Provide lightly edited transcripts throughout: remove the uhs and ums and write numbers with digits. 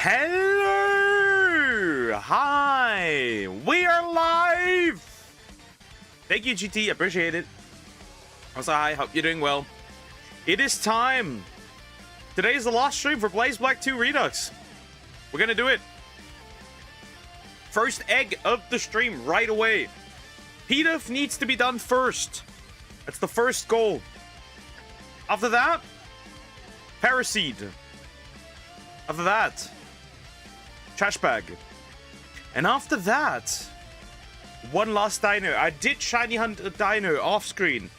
Hello! Hi! We are live! Thank you, GT. Appreciate it. Also, hi. Hope you're doing well. It is time. Today is the last stream for Blaze Black 2 Redux. We're gonna do it. First egg of the stream right away. PDUF needs to be done first. That's the first goal. After that, Paraseed. After that, Trash Bag. And after that, one last dino. I did shiny hunt a dino off screen.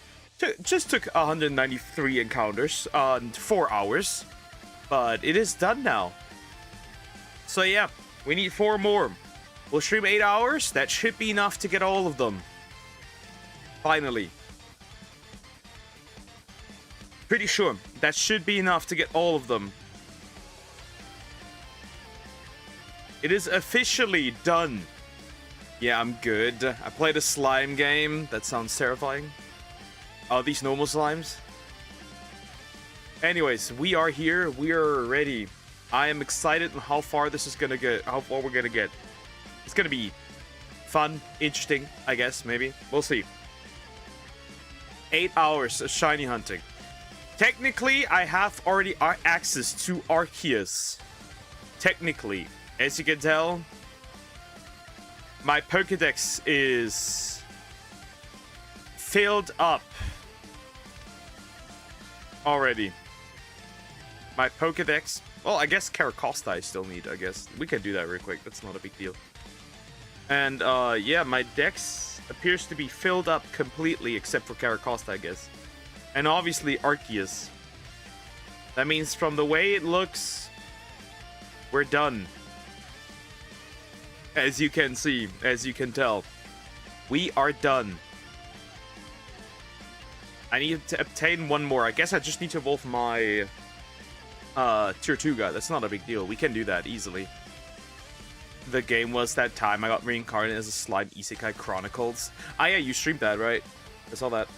Just took 193 encounters on 4 hours. But it is done now. So yeah, we need 4 more. We'll stream 8 hours. That should be enough to get all of them. Finally. Pretty sure that should be enough to get all of them. It is officially done. Yeah, I'm good. I played a slime game. That sounds terrifying. Oh, these normal slimes. Anyways, we are here. We are ready. I am excited on how far this is gonna get. How far we're gonna get. It's gonna be fun, interesting, I guess, maybe. We'll see. 8 hours of shiny hunting. Technically, I have already access to Arceus. Technically. As you can tell, my Pokédex is filled up already. My Pokédex... Well, I guess Caracosta I still need, I guess. We can do that real quick. That's not a big deal. And, yeah, my Dex appears to be filled up completely, except for Caracosta, I guess. And obviously Arceus. That means from the way it looks, we're done. As you can see, as you can tell, we are done. I need to obtain one more. I guess I just need to evolve my tier 2 guy. That's not a big deal. We can do that easily. The game was that time I got reincarnated as a slime Isekai Chronicles. Ah yeah, you streamed that, right? I saw that.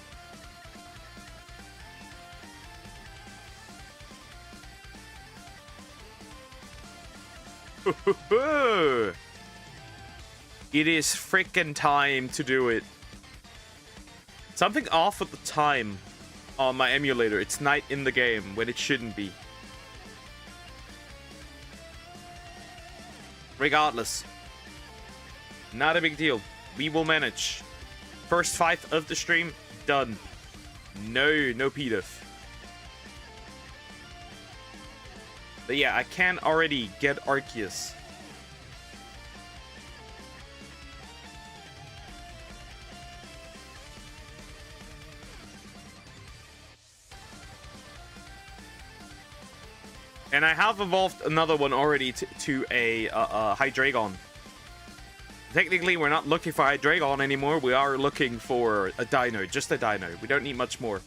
It is freaking time to do it. Something off with the time on my emulator. It's night in the game when it shouldn't be. Regardless. Not a big deal. We will manage. First 5 of the stream, done. No PDUF. But yeah, I can already get Arceus. And I have evolved another one already to a Hydreigon. Technically, we're not looking for Hydreigon anymore. We are looking for a dino. Just a dino. We don't need much more.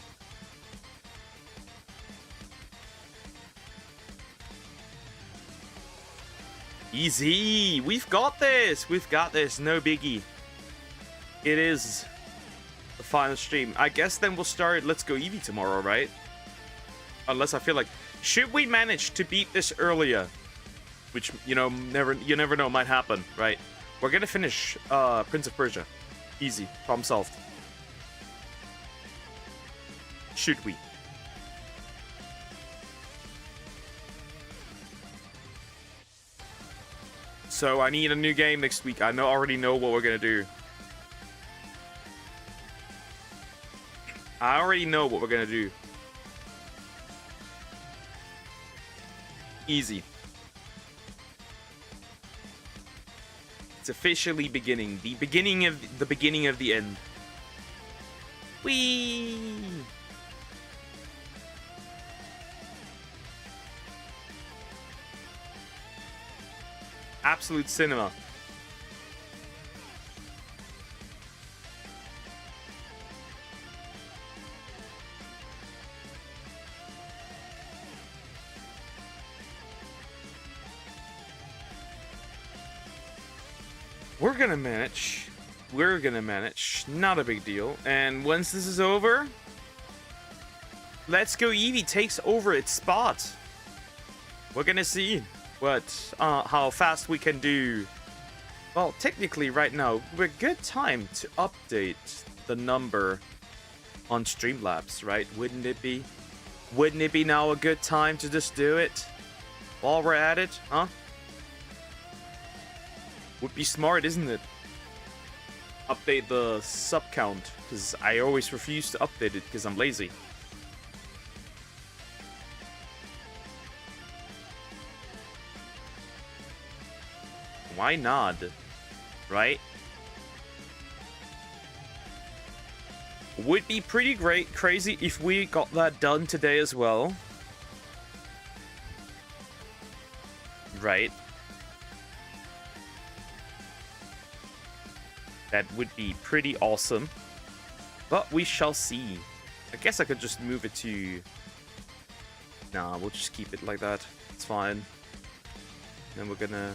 Easy. We've got this. We've got this. No biggie. It is the final stream. I guess then we'll start Let's Go Eevee tomorrow, right? Unless I feel like... Should we manage to beat this earlier? Which, you know, you never know, might happen, right? We're gonna finish Prince of Persia. Easy. Problem solved. Should we? So I need a new game next week. I already know what we're gonna do. I already know what we're gonna do. Easy. It's officially beginning. The beginning of the end. Whee! Absolute cinema. We're gonna manage. We're gonna manage. Not a big deal. And once this is over, Let's Go Eevee takes over its spot. We're gonna see. how fast we can do. Well, technically right now, we're good time to update the number on Streamlabs, right? Wouldn't it be? Wouldn't it be now a good time to just do it? While we're at it, huh? Would be smart, isn't it? Update the sub count, because I always refuse to update it because I'm lazy. Why not? Right? Would be pretty crazy if we got that done today as well. Right. That would be pretty awesome. But we shall see. I guess I could just move it to... Nah, we'll just keep it like that. It's fine. Then we're gonna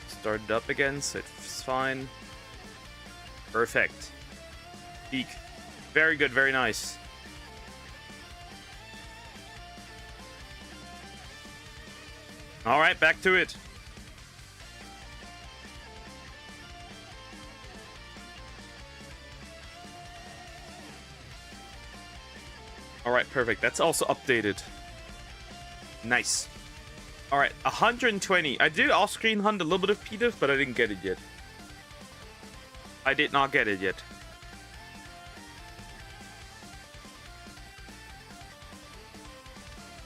start it up again, so it's fine. Perfect. Peak. Very good, very nice. Alright, back to it. Alright, perfect. That's also updated. Nice. Alright, 120. I did off-screen hunt a little bit of PDF, but I didn't get it yet. I did not get it yet.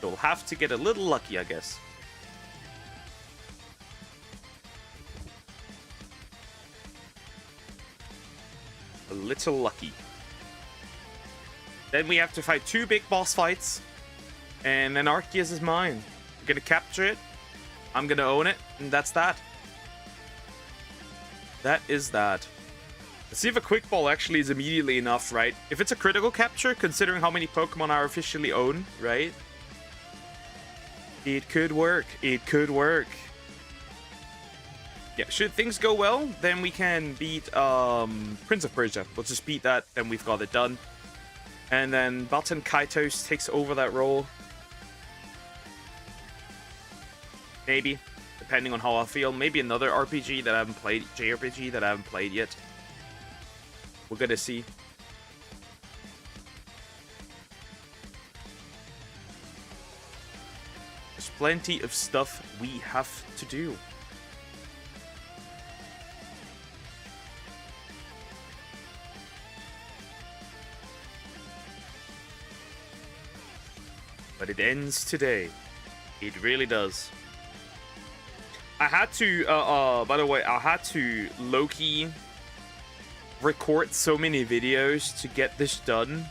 You'll have to get a little lucky, I guess. A little lucky. Then we have to fight 2 big boss fights. And then Arceus is mine. I'm gonna capture it. I'm gonna own it. And that's that. That is that. Let's see if a quick ball actually is immediately enough, right? If it's a critical capture, considering how many Pokemon I officially own, right? It could work. It could work. Yeah, should things go well, then we can beat Prince of Persia. We'll just beat that, then we've got it done. And then Button Kaitos takes over that role. Maybe, depending on how I feel. Maybe another RPG that I haven't played, JRPG that I haven't played yet. We're gonna see. There's plenty of stuff we have to do. But it ends today. It really does. I had to, by the way, I had to low-key record so many videos to get this done.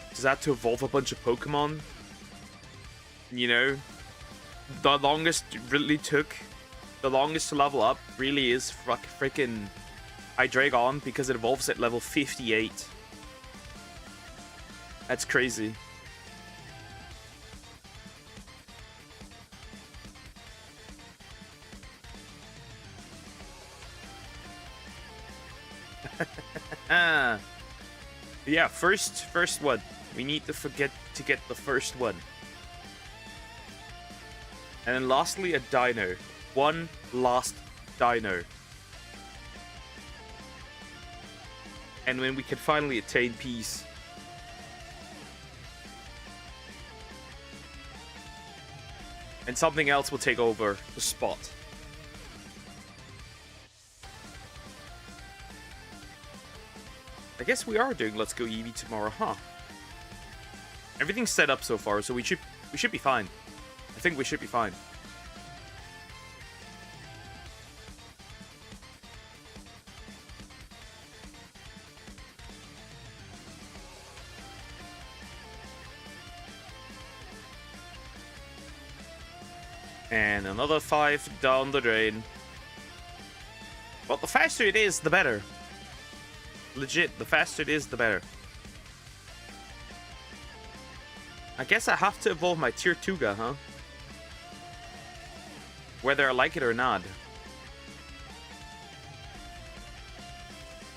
Because I had to evolve a bunch of Pokemon. You know, the longest it really took, the longest to level up really is freaking Hydreigon, because it evolves at level 58. That's crazy. Yeah, first one. We need to forget to get the first one. And then lastly, a dino. One last dino. And when we can finally attain peace. And something else will take over the spot. I guess we are doing Let's Go Eevee tomorrow, huh? Everything's set up so far, so we should be fine. I think we should be fine. And another 5 down the drain. Well, the faster it is, the better. Legit, the faster it is, the better. I guess I have to evolve my tier 2 guy, huh? Whether I like it or not.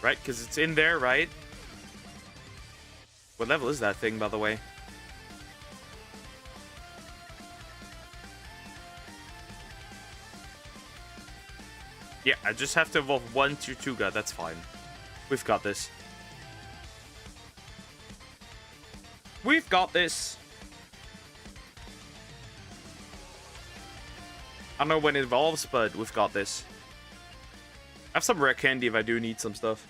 Right, because it's in there, right? What level is that thing, by the way? Yeah, I just have to evolve one Tortuga. That's fine. We've got this. We've got this. I don't know when it evolves, but we've got this. I have some rare candy if I do need some stuff.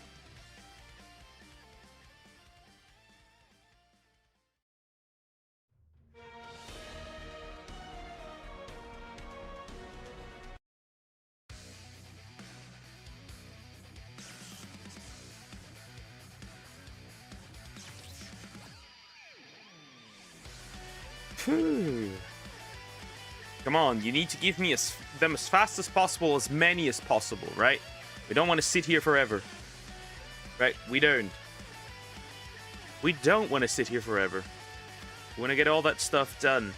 Come on, you need to give me them as fast as possible, as many as possible, right? We don't want to sit here forever. Right? We don't. We don't want to sit here forever. We want to get all that stuff done.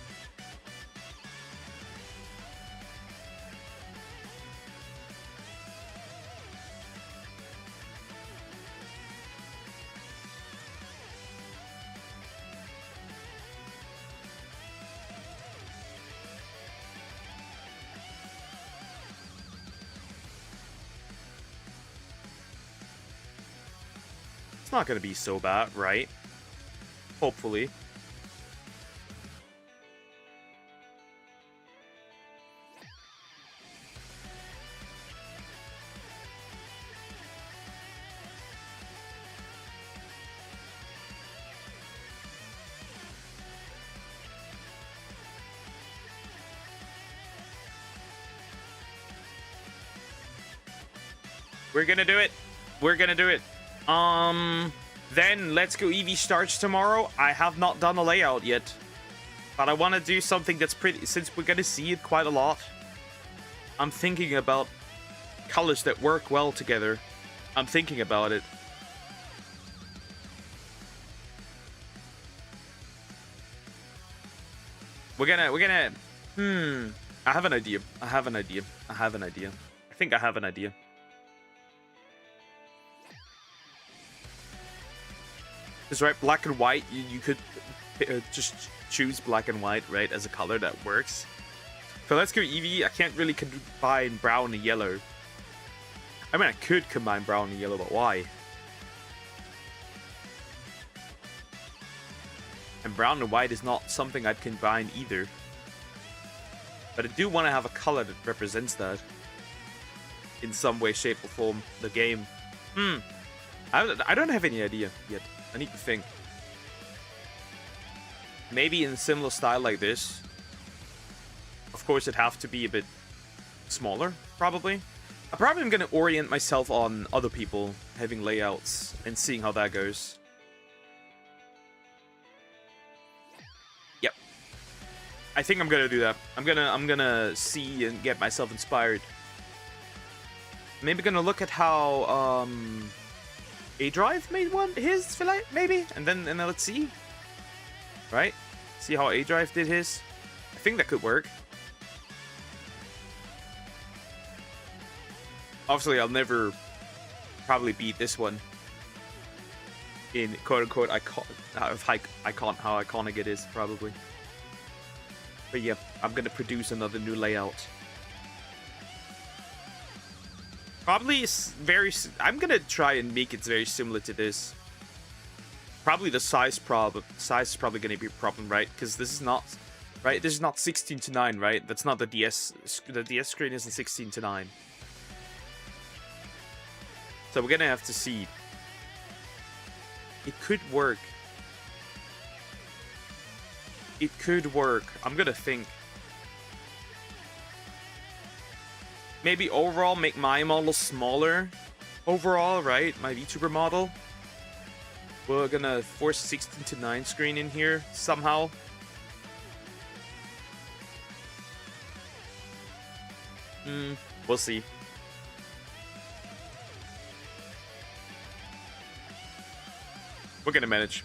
It's not going to be so bad, right? Hopefully. We're gonna do it. We're gonna do it. Then Let's Go Eevee starts tomorrow. I have not done a layout yet, but I want to do something that's pretty, since we're gonna see it quite a lot. I'm thinking about colors that work well together. I'm thinking about it. We're gonna I have an idea. I think I have an idea. Because, right, black and white, you could just choose black and white, right, as a color that works. So Let's Go Eevee, I can't really combine brown and yellow. I mean, I could combine brown and yellow, but why? And brown and white is not something I'd combine either. But I do want to have a color that represents that. In some way, shape, or form, the game. I don't have any idea yet. I need to think. Maybe in a similar style like this. Of course, it'd have to be a bit smaller, probably. I probably am going to orient myself on other people having layouts and seeing how that goes. Yep. I think I'm going to do that. I'm gonna see and get myself inspired. Maybe gonna look at how A-Drive made one, his, maybe, and then let's see, right? See how A-Drive did his. I think that could work. Obviously, I'll never probably beat this one in quote-unquote how iconic it is, probably. But yeah, I'm gonna produce another new layout. Probably I'm gonna try and make it very similar to this. Probably the size is probably gonna be a problem, right? Because this is not, right? This is not 16:9, right? That's not the DS. The DS screen isn't 16:9. So we're gonna have to see. It could work. It could work. I'm gonna think. Maybe overall make my model smaller. Overall, right? My VTuber model. We're gonna force 16:9 screen in here somehow. We'll see. We're gonna manage.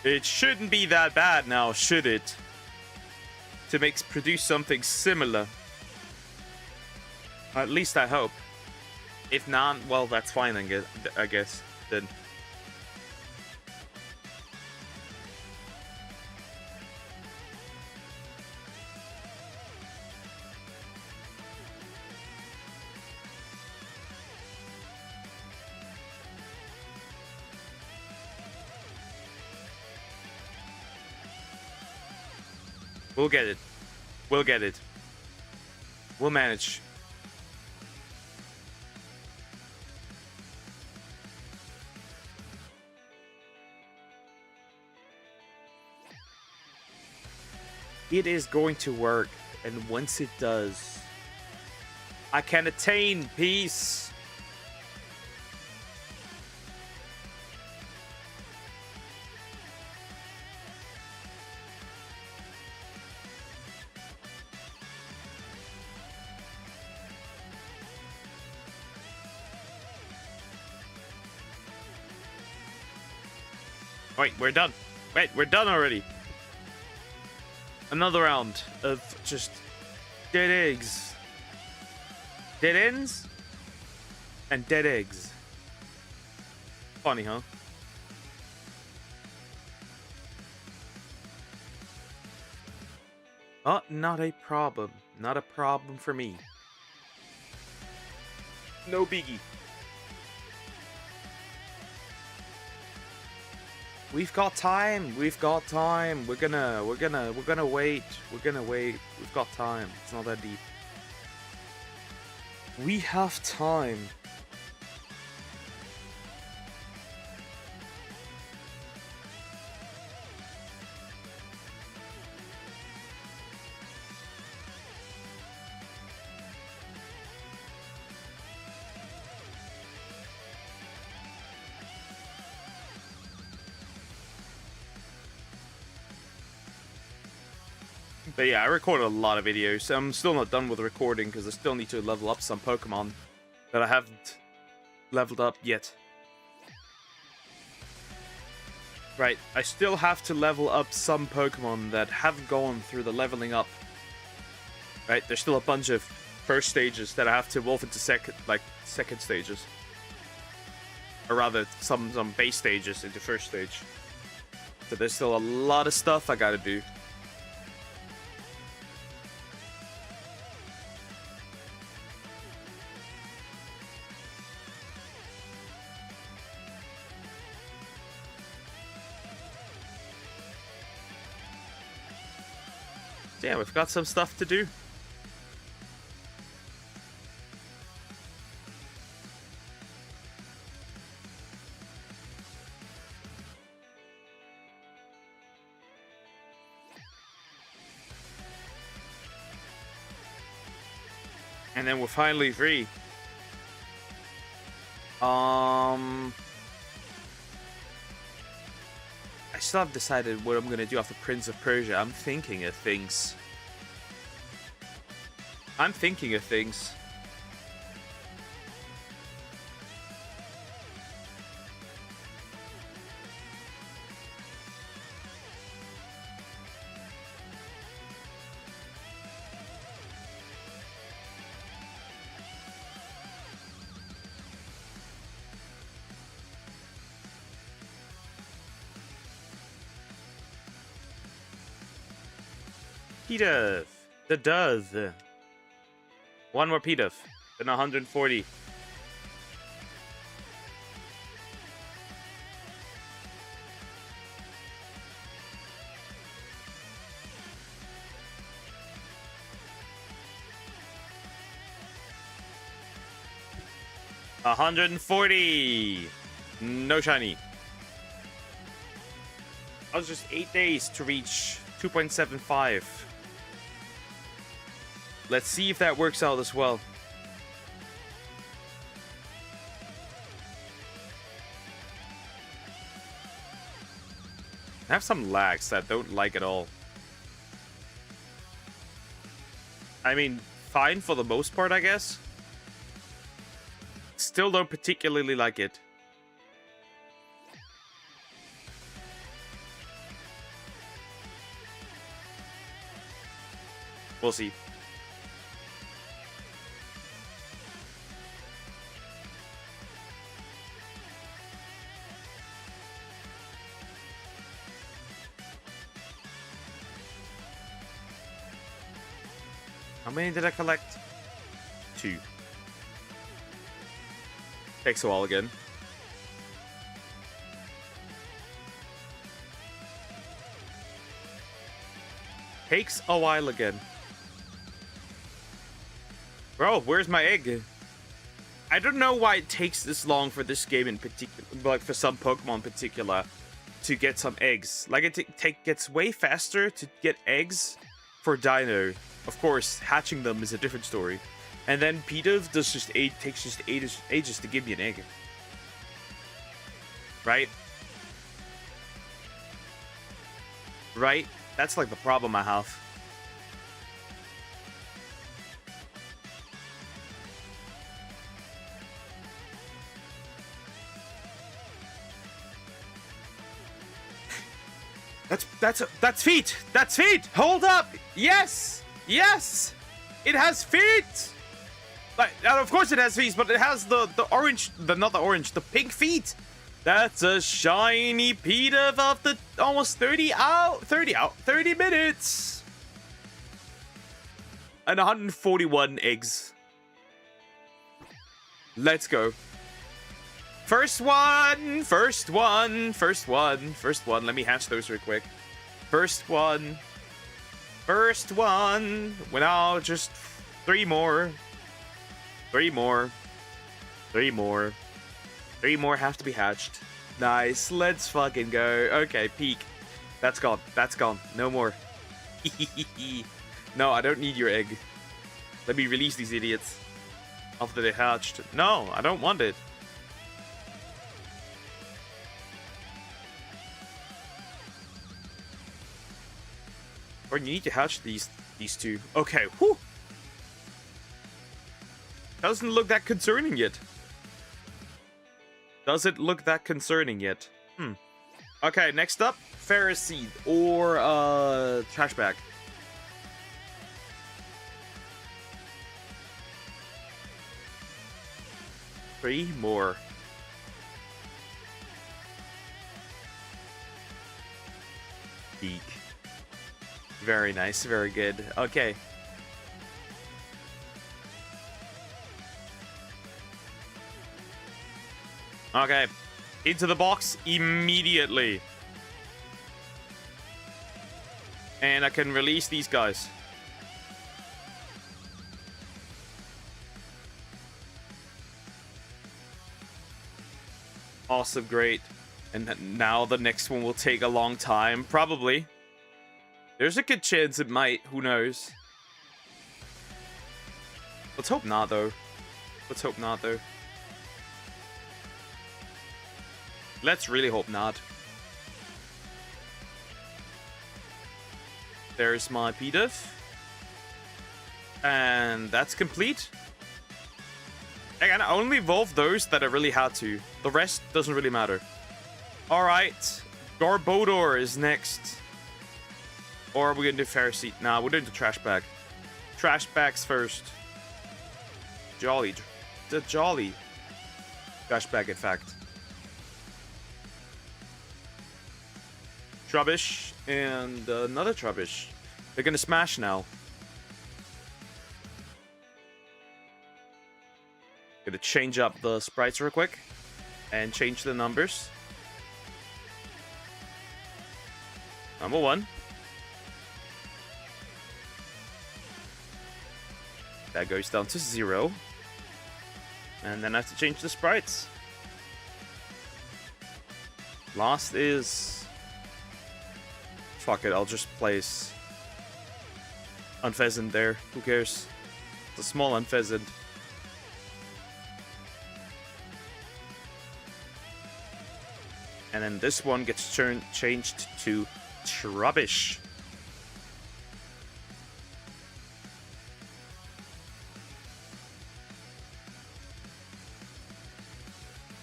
It shouldn't be that bad now, should it? To produce something similar. At least I hope. If not, well, that's fine, I guess. Then. We'll get it. We'll get it. We'll manage. It is going to work, and once it does, I can attain peace. Wait, we're done. Wait, we're done already. Another round of just dead eggs. Dead ends? And dead eggs. Funny, huh? Oh, not a problem. Not a problem for me. No biggie. We've got time. We've got time. We're gonna wait. We're gonna wait. We've got time. It's not that deep. We have time. But yeah, I recorded a lot of videos. I'm still not done with the recording because I still need to level up some Pokemon that I haven't leveled up yet. Right, I still have to level up some Pokemon that haven't gone through the leveling up. Right, there's still a bunch of first stages that I have to evolve into second stages. Or rather, some base stages into first stage. So there's still a lot of stuff I gotta do. Yeah, we've got some stuff to do. And then we're finally free. I still haven't decided what I'm gonna do after Prince of Persia. I'm thinking of things. Pidove. The does. One more Pidove. Then 140. $140. No shiny. That was just 8 days to reach 2.75. Let's see if that works out as well. I have some lags that I don't like at all. I mean, fine for the most part, I guess. Still don't particularly like it. We'll see. How many did I collect? 2. Takes a while again. Takes a while again. Bro, where's my egg? I don't know why it takes this long for this game in particular, like for some Pokemon in particular, to get some eggs. Like it gets way faster to get eggs for Dino. Of course, hatching them is a different story. And then Pidove takes just ages to give me an egg. Right? Right? That's like the problem I have. That's feet. That's feet. Hold up. Yes. Yes. It has feet. Like, of course it has feet, but it has the orange, not the orange, the pink feet. That's a shiny Pidove of the almost 30 minutes. And 141 eggs. Let's go. First one. Let me hatch those real quick. First one. Well, now just 3 more. 3 more have to be hatched. Nice. Let's fucking go. Okay, peak. That's gone. No more. No, I don't need your egg. Let me release these idiots after they hatched. No, I don't want it. Or you need to hatch these 2. Okay, whew. Doesn't look that concerning yet. Doesn't look that concerning yet. Okay, next up, Ferris Seed or Trash Bag. Three more. Peak. Very nice, very good. Okay. Okay. Into the box immediately. And I can release these guys. Awesome, great. And now the next one will take a long time, probably. There's a good chance it might, who knows. Let's hope not, though. Let's really hope not. There's my Pidove. And that's complete. Again, I only evolve those that I really had to. The rest doesn't really matter. Alright. Garbodor is next. Or are we gonna do Ferris Seed? Nah, we're doing the Trash Bag. Trash Bags first. Jolly. The Jolly. Trash Bag, in fact. Trubbish and another Trubbish. They're gonna smash now. Gonna change up the sprites real quick and change the numbers. Number 1. That goes down to 0. And then I have to change the sprites. Last is... Fuck it, I'll just place Unpheasant there. Who cares? It's a small Unpheasant. And then this one gets changed to Trubbish.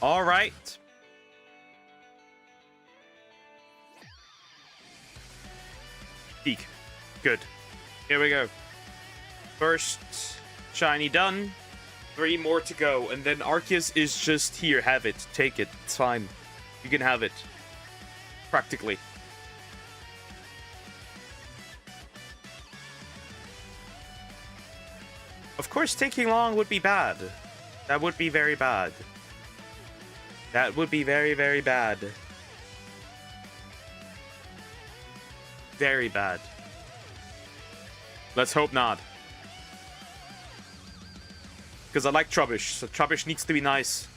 All right. Peak. Good. Here we go. First shiny done. 3 more to go. And then Arceus is just here. Have it. Take it. It's fine. You can have it. Practically. Of course, taking long would be bad. That would be very bad. That would be very, very bad. Very bad. Let's hope not. Because I like Trubbish, so Trubbish needs to be nice.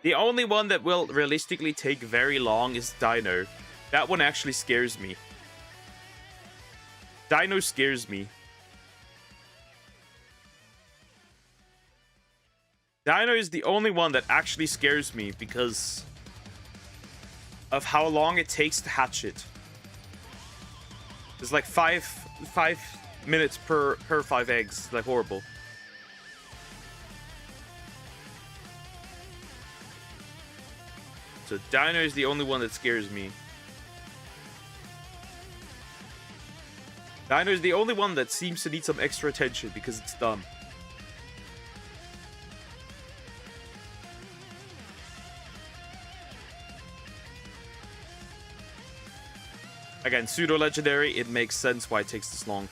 The only one that will realistically take very long is Dino. That one actually scares me. Dino scares me. Dino is the only one that actually scares me because of how long it takes to hatch it. It's like five minutes per 5 eggs. Like horrible. So Dino is the only one that scares me. Dino is the only one that seems to need some extra attention because it's dumb. Again, pseudo-legendary, it makes sense why it takes this long.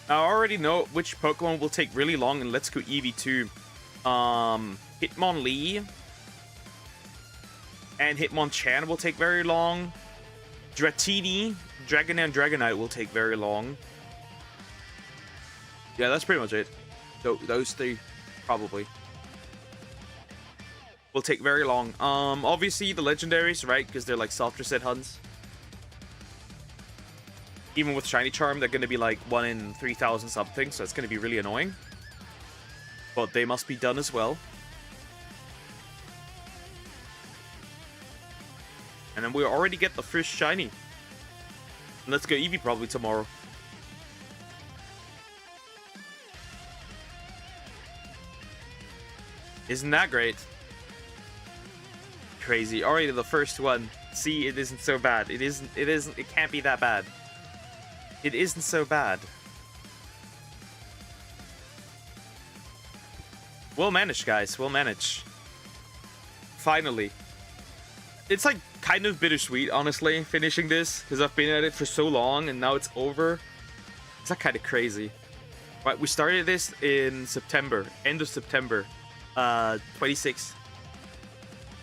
Now, I already know which Pokemon will take really long in Let's Go EV2. Hitmonlee and Hitmonchan will take very long. Dratini, Dragonair and Dragonite will take very long. Yeah, that's pretty much it. Those three, probably. Will take very long. Obviously, the legendaries, right? Because they're like softer set hunts. Even with Shiny Charm, they're going to be like 1 in 3,000 something, so it's going to be really annoying. But they must be done as well. And then we already get the first Shiny. And let's go Eevee probably tomorrow. Isn't that great? Crazy. Already the first one. See, it isn't so bad. It can't be that bad. It isn't so bad. We'll manage, guys. We'll manage. Finally. It's like kind of bittersweet, honestly, finishing this. Because I've been at it for so long and now it's over. It's like kind of crazy. Right, we started this in September. End of September. 26th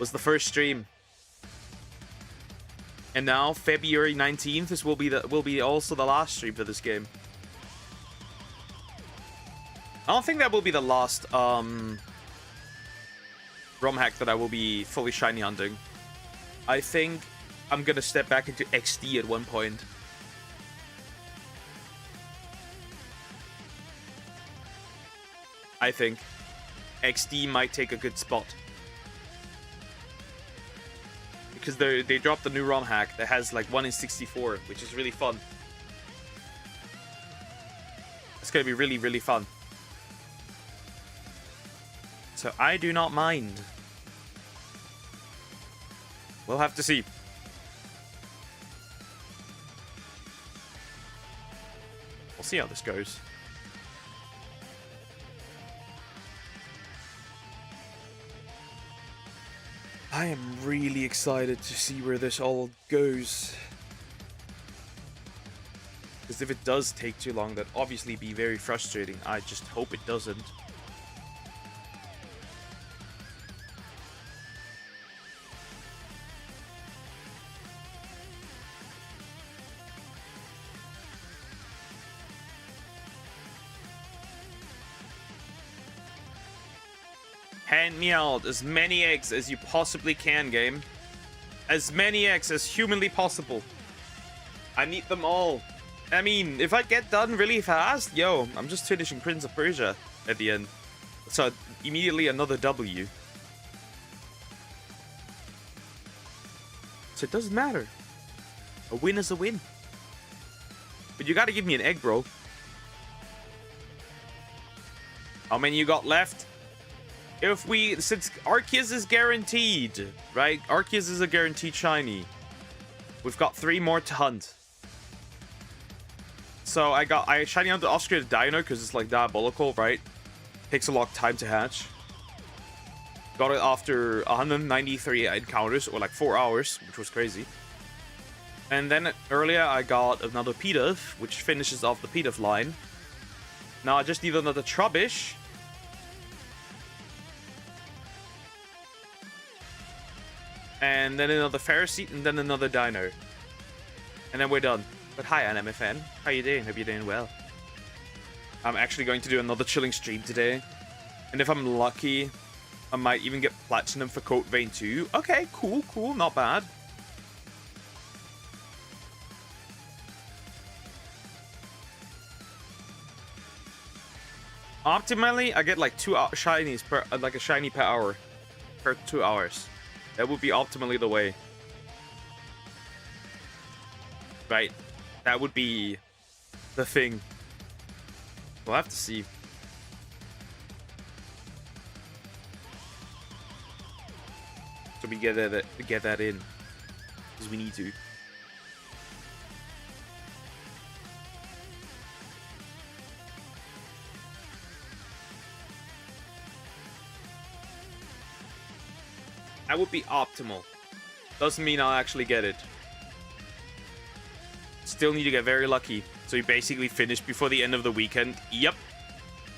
was the first stream. And now February 19th this will be also the last stream for this game. I don't think that will be the last ROM hack that I will be fully shiny hunting. I think I'm gonna step back into XD at one point. I think XD might take a good spot. Because they dropped the new ROM hack that has like 1 in 64, which is really fun. It's gonna be really, really fun. So I do not mind. We'll have to see. We'll see how this goes. I am really excited to see where this all goes. Because if it does take too long, that'd obviously be very frustrating. I just hope it doesn't. Hand me out as many eggs as you possibly can, game. As many eggs as humanly possible. I need them all. I mean, if I get done really fast, yo, I'm just finishing Prince of Persia at the end. So immediately another W. So it doesn't matter. A win is a win. But you gotta give me an egg, bro. How many you got left? Since Arceus is guaranteed, right? Arceus is a guaranteed shiny. We've got 3 more to hunt. So I shiny hunted Oscar the Dino because it's like diabolical, right? Takes a long time to hatch. Got it after 193 encounters, or like 4 hours, which was crazy. And then earlier I got another Pidove, which finishes off the Pidove line. Now I just need another Trubbish. And then another Pharisee, and then another Dino. And then we're done. But hi, NMFN. How you doing? Hope you're doing well. I'm actually going to do another chilling stream today. And if I'm lucky, I might even get Platinum for Coat Vein 2. Okay, cool, not bad. Optimally, I get like 2 shinies per, like a shiny per hour. Per 2 hours. That would be optimally the way. Right. That would be the thing. We'll have to see. So we get that in. Because we need to. That would be optimal. Doesn't mean I'll actually get it. Still need to get very lucky. So you basically finish before the end of the weekend. Yep.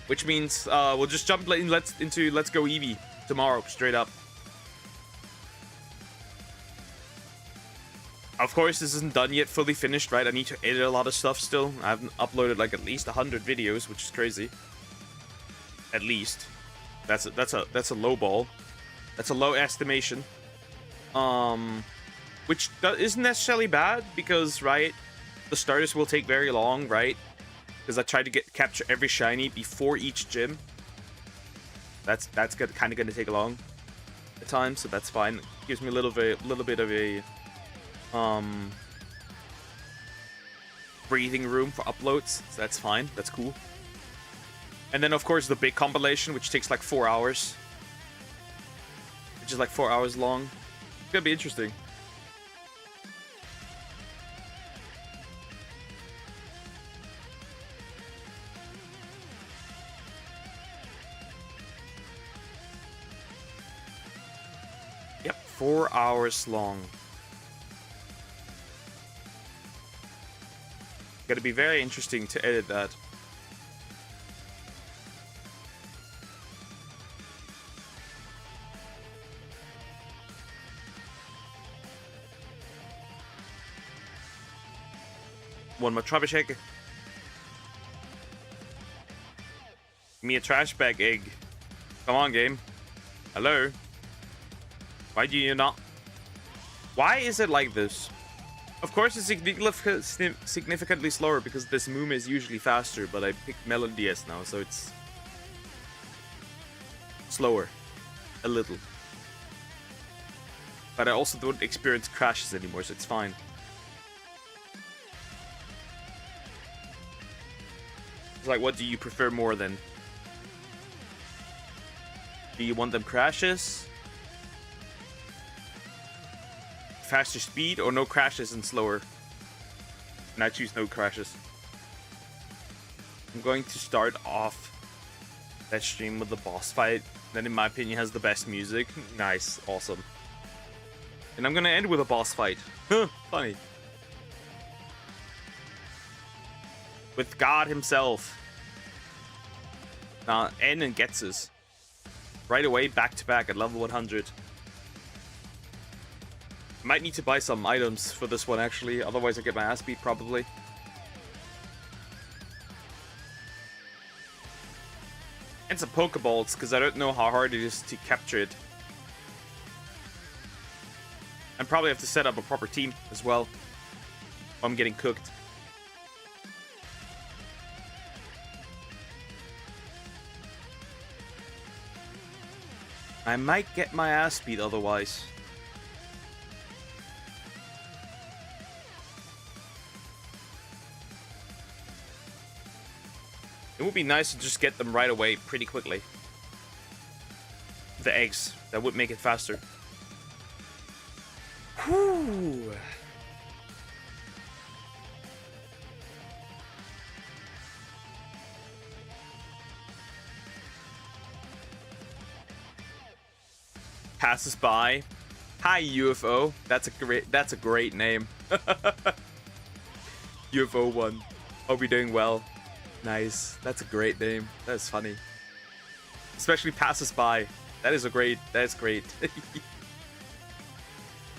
Which means we'll just jump into Let's Go Eevee tomorrow, straight up. Of course, this isn't done yet, fully finished, right? I need to edit a lot of stuff still. I haven't uploaded like at least 100 videos, which is crazy. At least. That's a low ball. That's a low estimation. Which isn't necessarily bad because, right, the starters will take very long, right? Because I tried to capture every shiny before each gym. That's kind of going to take a long time, so that's fine. It gives me a little bit of a breathing room for uploads, so that's fine. That's cool. And then of course the big compilation, which takes like 4 hours. Which is like 4 hours long. It's gonna be interesting. Yep, 4 hours long. Gonna be very interesting to edit that. One more Trubbish egg. Give me a trash bag egg. Come on, game. Hello? Why do you not? Why is it like this? Of course, it's significantly slower because this Moom is usually faster, but I picked Melon DS now, so it's slower. A little. But I also don't experience crashes anymore, so it's fine. It's like, what do you prefer more then? Do you want them crashes? Faster speed or no crashes and slower? And I choose no crashes. I'm going to start off that stream with the boss fight that in my opinion has the best music. Nice, awesome. And I'm gonna end with a boss fight. Funny. With God himself. N and Getsus. Right away, back to back at level 100. Might need to buy some items for this one actually, otherwise I get my ass beat probably. And some Pokeballs, because I don't know how hard it is to capture it. And probably have to set up a proper team as well. Or I'm getting cooked. I might get my ass beat otherwise. It would be nice to just get them right away pretty quickly. The eggs. That would make it faster. Whew. Passes by. Hi, UFO. That's a great name. UFO 1. Hope you're doing well. Nice. That's a great name. That's funny. Especially passes by. That's great. That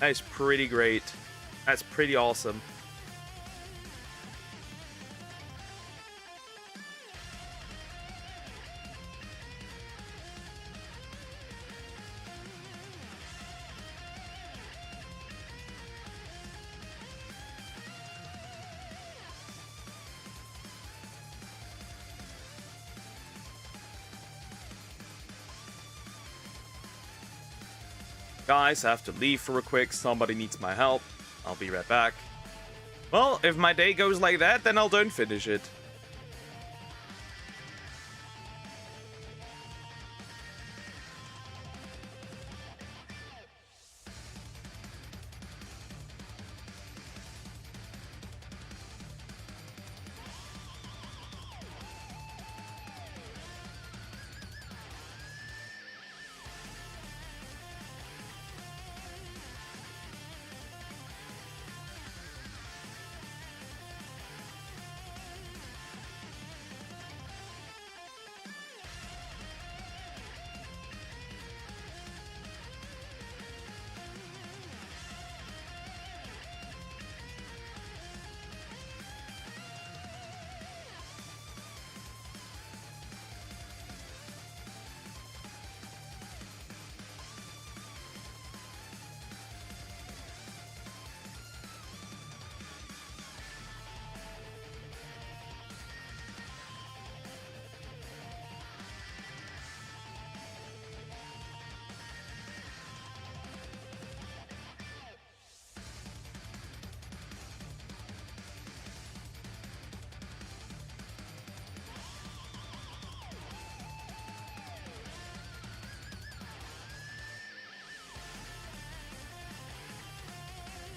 is pretty great. That's pretty awesome. Guys, I have to leave for a quick. Somebody needs my help. I'll be right back. Well, if my day goes like that, then I'll don't finish it.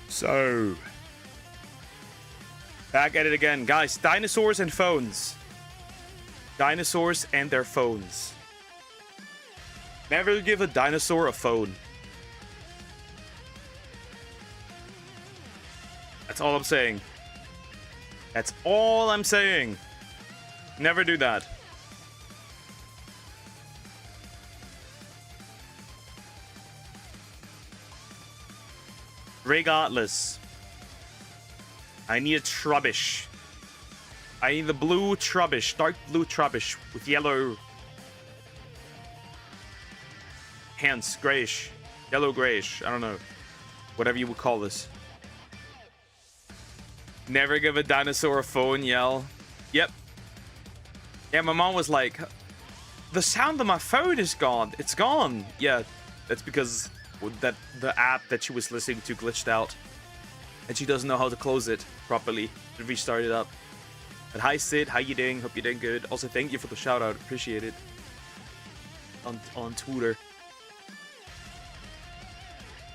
So, back at it again. Guys, dinosaurs and phones. Dinosaurs and their phones. Never give a dinosaur a phone. That's all I'm saying. That's all I'm saying. Never do that. Regardless, I need a Trubbish. I need the blue Trubbish, dark blue Trubbish with yellow hands, grayish, yellow grayish. I don't know, whatever you would call this. Never give a dinosaur a phone. Yell. Yep. Yeah, my mom was like, "The sound of my phone is gone. It's gone." Yeah, that's because that the app that she was listening to glitched out and she doesn't know how to close it properly to restart it up. But hi Sid, how you doing? Hope you're doing good. Also, thank you for the shout out, appreciate it on Twitter.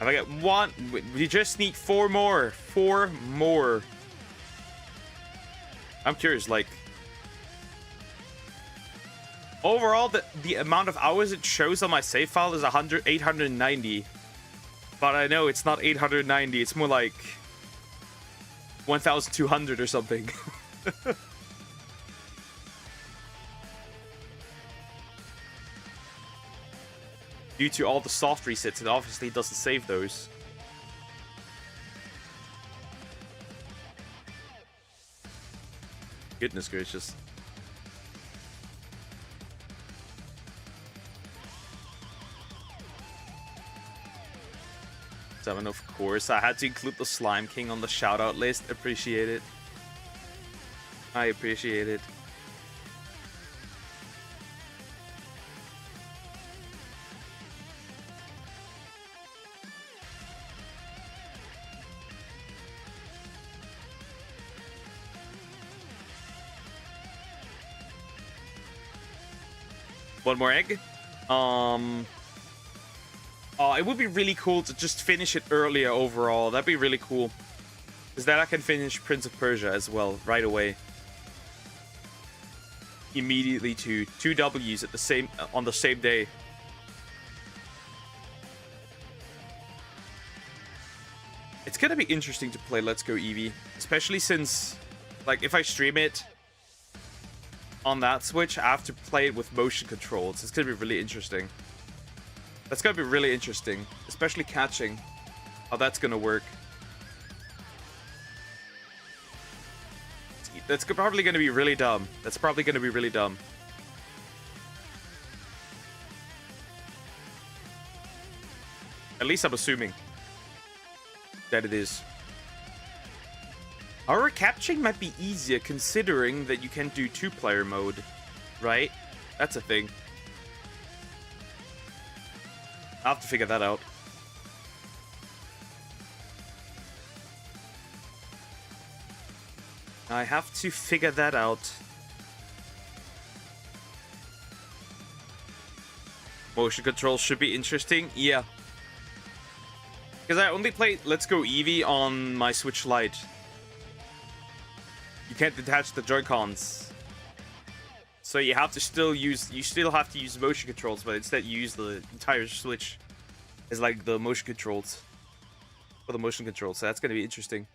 If I get one, we just need four more. I'm curious, like, overall, the amount of hours it shows on my save file is 890. But I know it's not 890. It's more like 1,200 or something. Due to all the soft resets, it obviously doesn't save those. Goodness gracious. 7, of course. I had to include the Slime King on the shoutout list. Appreciate it. I appreciate it. One more egg. It would be really cool to just finish it earlier overall. That'd be really cool. Because then I can finish Prince of Persia as well, right away. Immediately to 2 Ws at the same on the same day. It's gonna be interesting to play Let's Go Eevee, especially since, like, if I stream it on that Switch, I have to play it with motion controls. It's gonna be really interesting. That's gonna be really interesting, especially catching, how that's gonna work. That's probably gonna be really dumb. That's probably gonna be really dumb. At least I'm assuming that it is. Our capturing might be easier considering that you can do 2-player mode, right? That's a thing. I'll have to figure that out. I have to figure that out. Motion control should be interesting. Yeah. Because I only played Let's Go Eevee on my Switch Lite. You can't detach the Joy-Cons. So you have to still use motion controls, but instead you use the entire Switch as like the motion controls. For the motion controls, so that's gonna be interesting.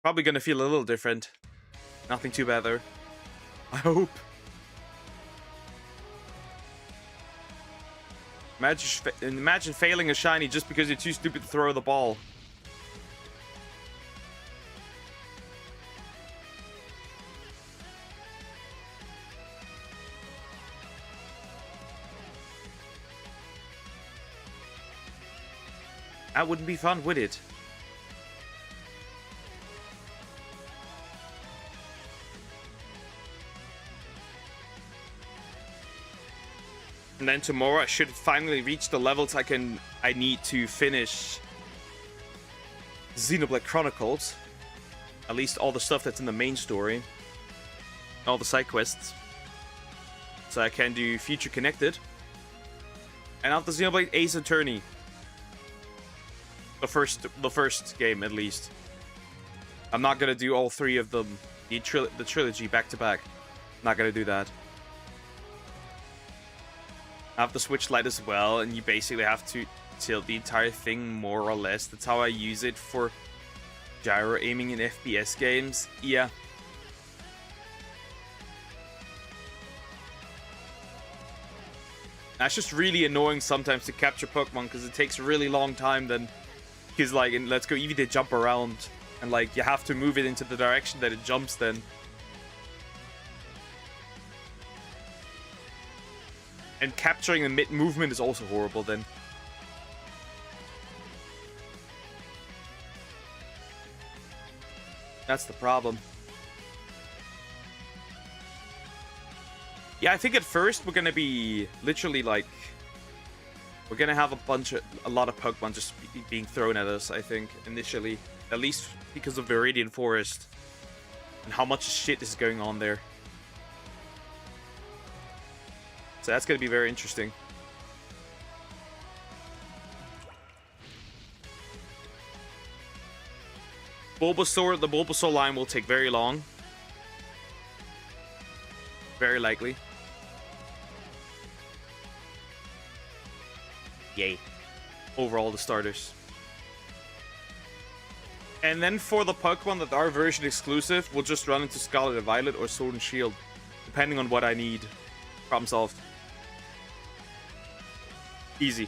Probably gonna feel a little different. Nothing too bad though. I hope. Imagine failing a shiny just because you're too stupid to throw the ball. That wouldn't be fun, would it? And then tomorrow I should finally reach the levels I need to finish Xenoblade Chronicles. At least all the stuff that's in the main story. All the side quests. So I can do Future Connected. And after Xenoblade Ace Attorney. The first game at least. I'm not gonna do all three of them, the trilogy back to back. Not gonna do that. I have the Switch Lite as well, and you basically have to tilt the entire thing more or less. That's how I use it for gyro aiming in FPS games. Yeah. That's just really annoying sometimes to capture Pokemon because it takes a really long time then. Because like in Let's Go Eevee they jump around and like you have to move it into the direction that it jumps then. And capturing the mid-movement is also horrible then. That's the problem. Yeah, I think at first we're gonna be literally like... We're gonna have a lot of Pokemon just being thrown at us, I think, initially. At least because of Viridian Forest. And how much shit is going on there. So that's gonna be very interesting. Bulbasaur, the Bulbasaur line will take very long. Very likely. Yay. Over all the starters. And then for the Pokemon that are version exclusive, we'll just run into Scarlet and Violet or Sword and Shield. Depending on what I need. Problem solved. Easy.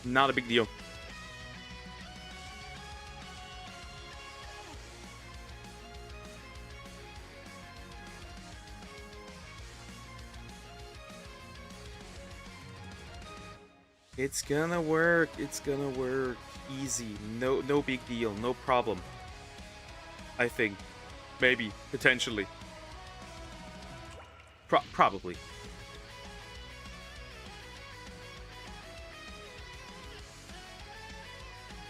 Not a big deal. It's gonna work. It's gonna work. Easy. No big deal. No problem. I think. Maybe. Potentially. Probably.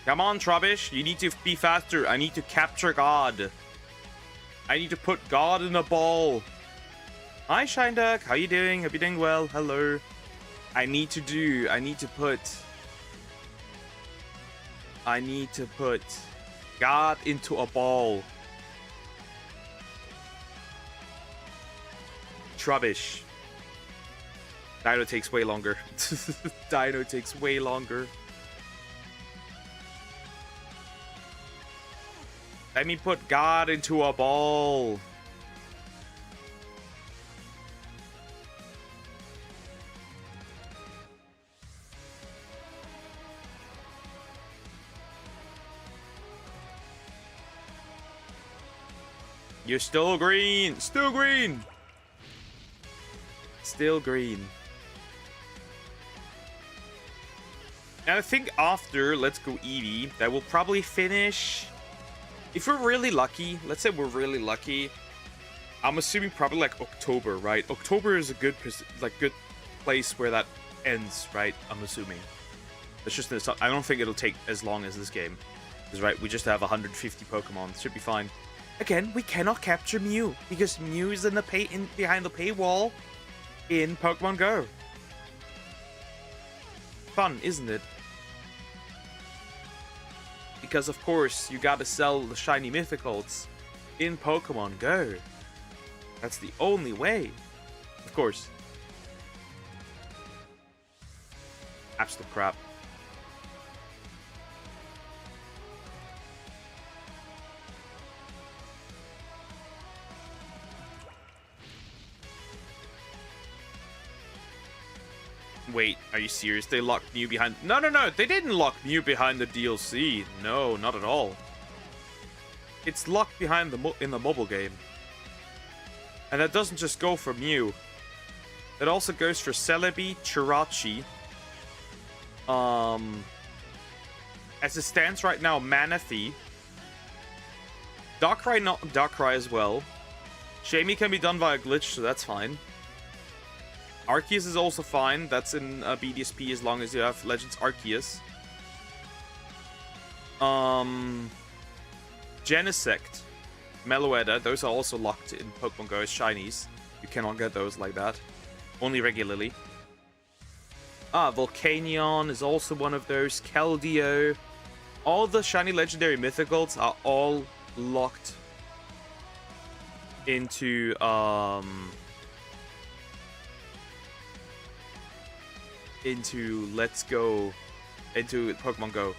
Come on, Trubbish. You need to be faster. I need to capture God. I need to put God in a ball. Hi, Shineduck. How you doing? Hope you're doing well. Hello. I need to put God into a ball. Trubbish. Dino takes way longer. Dino takes way longer. Let me put God into a ball. You're still green. Still green. Still green. And I think after Let's Go Eevee, that will probably finish. If we're really lucky, let's say we're really lucky, I'm assuming probably like October, right? October is a good place where that ends, right? I'm assuming. It's just I don't think it'll take as long as this game, because right, we just have 150 Pokemon. It should be fine. Again, we cannot capture Mew because Mew is behind the paywall in Pokemon Go. Fun, isn't it? Because of course you gotta sell the shiny mythicals in Pokemon Go. That's the only way. Of course. Absolute crap. Wait, are you serious? They locked Mew behind... No, they didn't lock Mew behind the DLC. No, not at all. It's locked behind in the mobile game. And that doesn't just go for Mew. It also goes for Celebi, Chirachi. As it stands right now, Manaphy. Darkrai as well. Shamey can be done via glitch, so that's fine. Arceus is also fine. That's in BDSP as long as you have Legends Arceus. Genesect, Meloetta, those are also locked in Pokemon Go as shinies. You cannot get those like that. Only regularly. Volcanion is also one of those. Keldeo. All the shiny legendary mythicals are all locked into into Pokemon Go.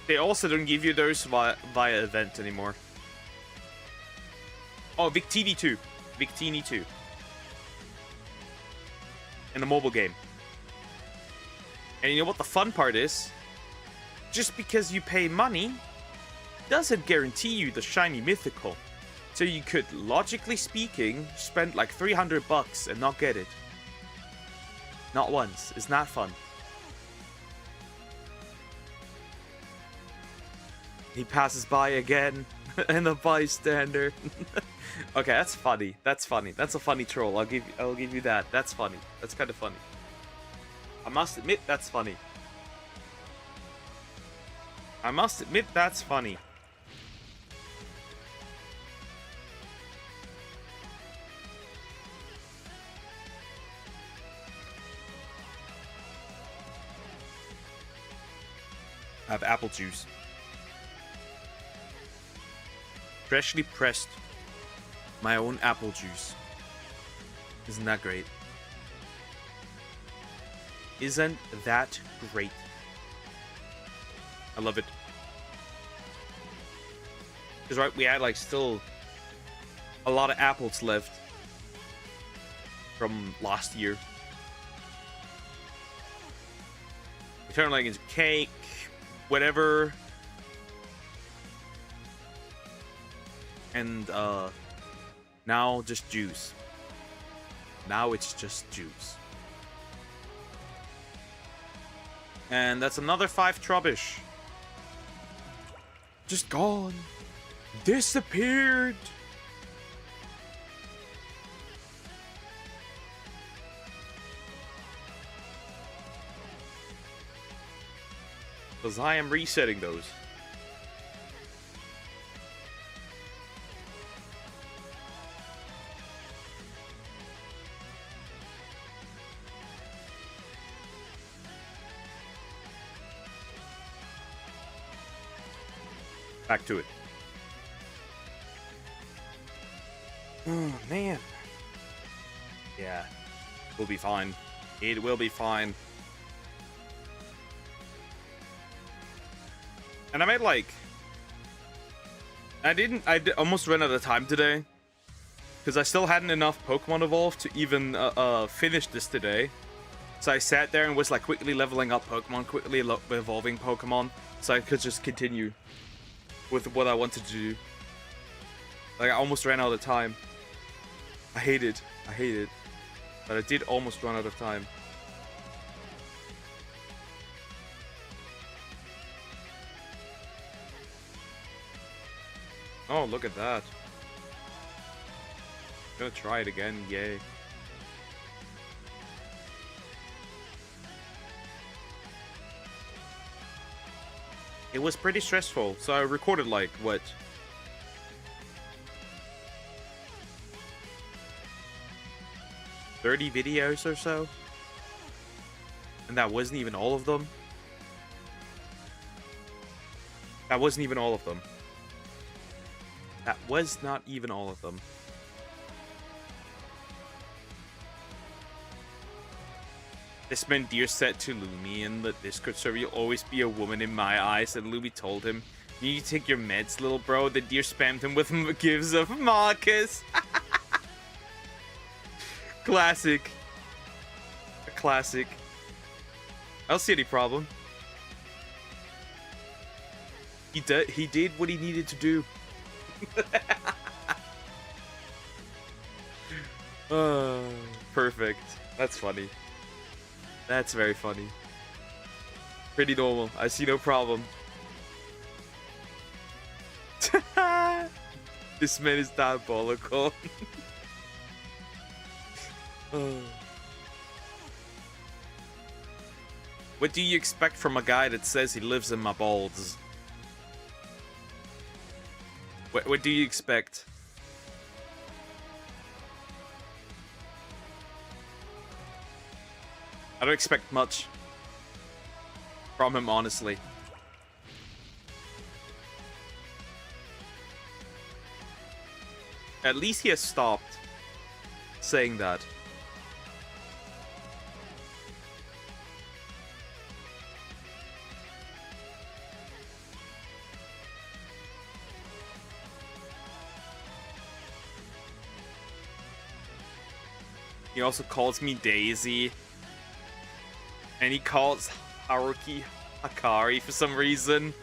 They also don't give you those via event anymore. Oh, Victini 2. Victini 2. In the mobile game. And you know what the fun part is? Just because you pay money doesn't guarantee you the shiny mythical. So you could, logically speaking, spend like 300 bucks and not get it. Not once. It's not fun. He passes by again. And a bystander. Okay, that's funny. That's funny. That's a funny troll. I'll give you that. That's funny. That's kind of funny. I must admit that's funny. I must admit that's funny. I have apple juice. Freshly pressed my own apple juice. Isn't that great? Isn't that great? I love it. Because right, we had like still a lot of apples left from last year. We turned like into cake, whatever. And now just juice. Now it's just juice. And that's another 5 Trubbish. Just gone. Disappeared. Because I am resetting those. Back to it. Oh, man. Yeah. We'll be fine. It will be fine. And I made like... I almost ran out of time today. Because I still hadn't enough Pokemon evolved to even finish this today. So I sat there and was like quickly leveling up Pokemon, quickly evolving Pokemon. So I could just continue with what I wanted to do. Like, I almost ran out of time. I hate it. But I did almost run out of time. Oh, look at that. I'm gonna try it again, yay. It was pretty stressful, so I recorded like, what? 30 videos or so? And that wasn't even all of them? That wasn't even all of them. That was not even all of them. This man Deer said to Lumi in the Discord server, "You'll always be a woman in my eyes," and Lumi told him, "You need to take your meds, little bro." The Deer spammed him with gifs of Marcus. Classic. A classic. I don't see any problem. He did what he needed to do. Perfect. That's funny. That's very funny. Pretty normal. I see no problem. This man is diabolical. What do you expect from a guy that says he lives in my balls? What do you expect? I don't expect much from him, honestly. At least he has stopped saying that. He also calls me Daisy. And he calls Haruki Hakari for some reason.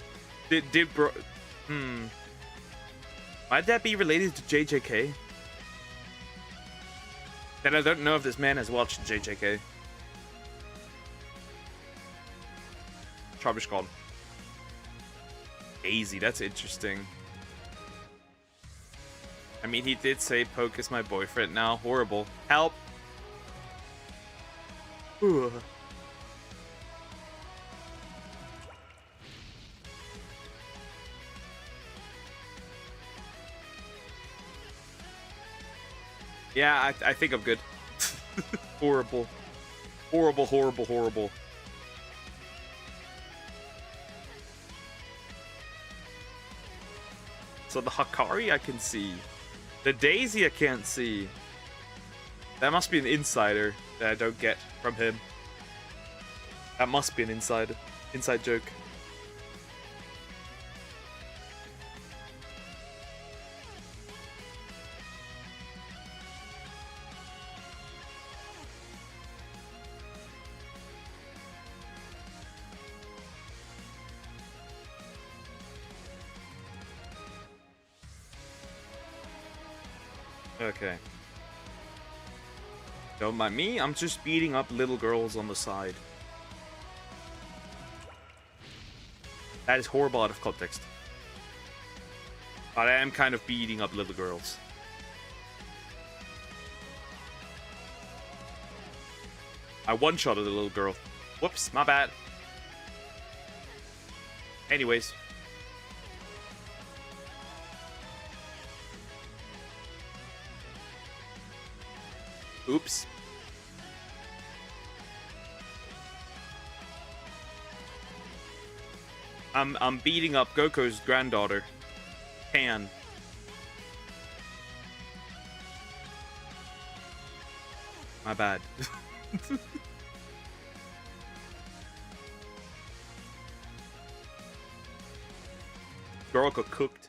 Might that be related to JJK? Then I don't know if this man has watched JJK. Trubbish gone. Daisy, that's interesting. I mean, he did say Poke is my boyfriend now. Horrible. Help! Ooh. Yeah, I think I'm good. Horrible. Horrible, horrible, horrible. So the Hakari I can see. The Daisy I can't see. That must be an insider that I don't get from him. That must be an inside joke. Okay. Don't mind me, I'm just beating up little girls on the side. That is horrible out of context. But I am kind of beating up little girls. I one-shotted a little girl. Whoops, my bad. Anyways. Oops. I'm beating up Goku's granddaughter, Pan. My bad. Girl got cooked.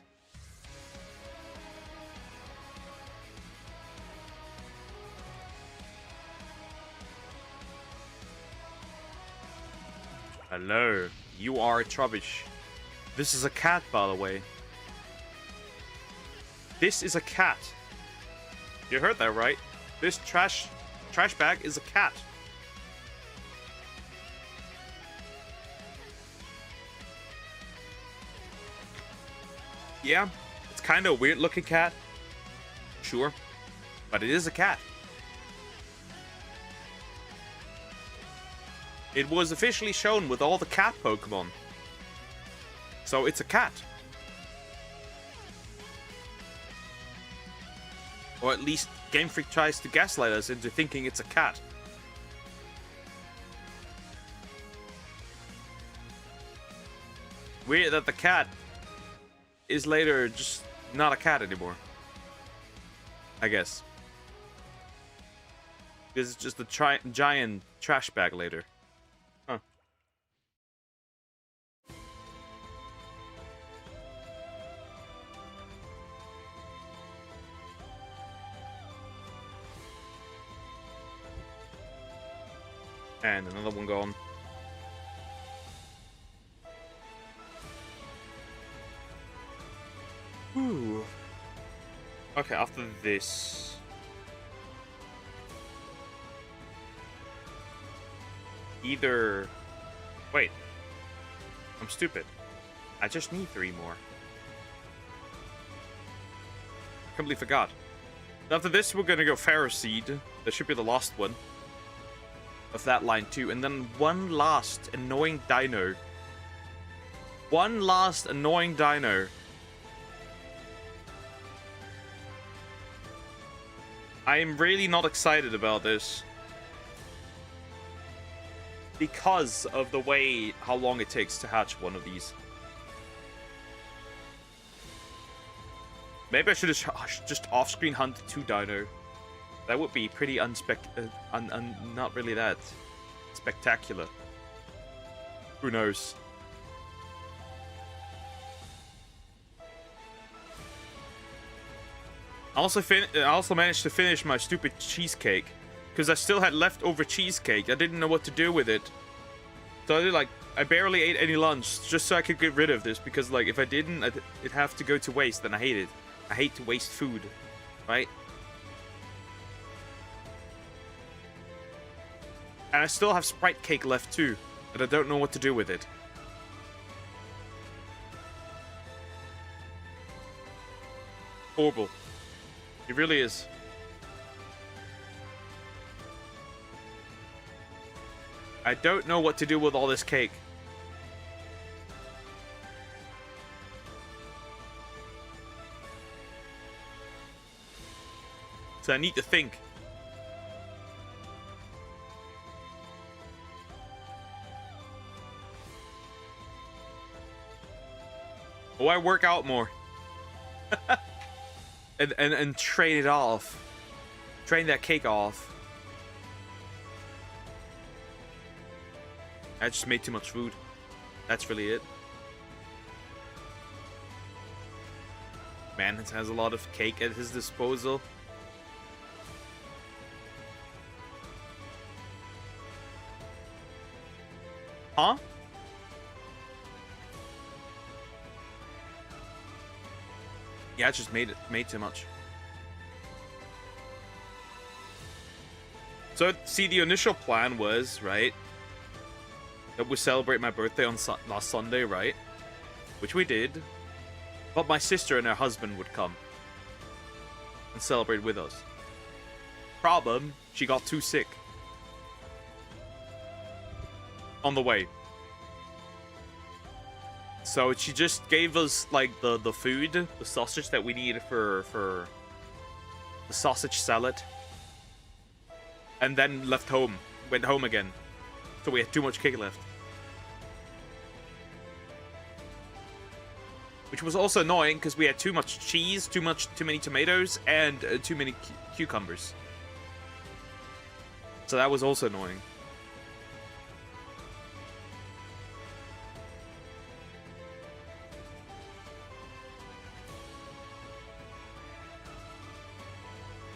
Hello, you are Trubbish. This is a cat, by the way. This is a cat. You heard that right? This trash bag is a cat. Yeah, it's kind of a weird looking cat. Sure, but it is a cat. It was officially shown with all the cat Pokemon. So it's a cat. Or at least Game Freak tries to gaslight us into thinking it's a cat. Weird that the cat is later just not a cat anymore. I guess. This is just a giant trash bag later. Huh. And another one gone. Ooh. Okay, after this. Either... Wait. I'm stupid. I just need 3 more. Completely forgot. After this, we're gonna go Pharaoh Seed. That should be the last one. Of that line too. And then one last annoying dino. One last annoying dino. I'm really not excited about this. Because of the way how long it takes to hatch one of these. Maybe I should just off-screen hunt 2 dino. That would be pretty not really that spectacular. Who knows? I also managed to finish my stupid cheesecake because I still had leftover cheesecake. I didn't know what to do with it, so I barely ate any lunch just so I could get rid of this because like if I didn't, it'd have to go to waste, and I hate it. I hate to waste food, right? And I still have Sprite cake left too, but I don't know what to do with it. Horrible. It really is. I don't know what to do with all this cake. So I need to think. Oh, I work out more. and train it off. Train that cake off. I just made too much food. That's really it. Man, it has a lot of cake at his disposal. Huh? Yeah, I just made too much. So, see, the initial plan was, right, that we celebrate my birthday on last Sunday, right? Which we did. But my sister and her husband would come and celebrate with us. Problem, she got too sick. On the way. So she just gave us like the food, the sausage that we needed for the sausage salad, and then left home. Went home again. So we had too much cake left. Which was also annoying because we had too much cheese, too many tomatoes, and too many cucumbers. So that was also annoying.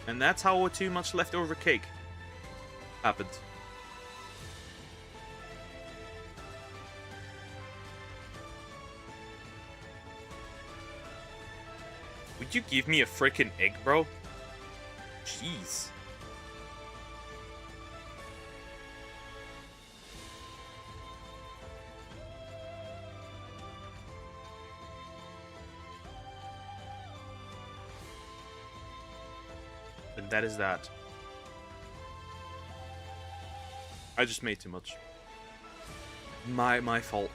And that's how too much leftover cake happened. Would you give me a freaking egg, bro? Jeez. And that is that. I just made too much. My fault.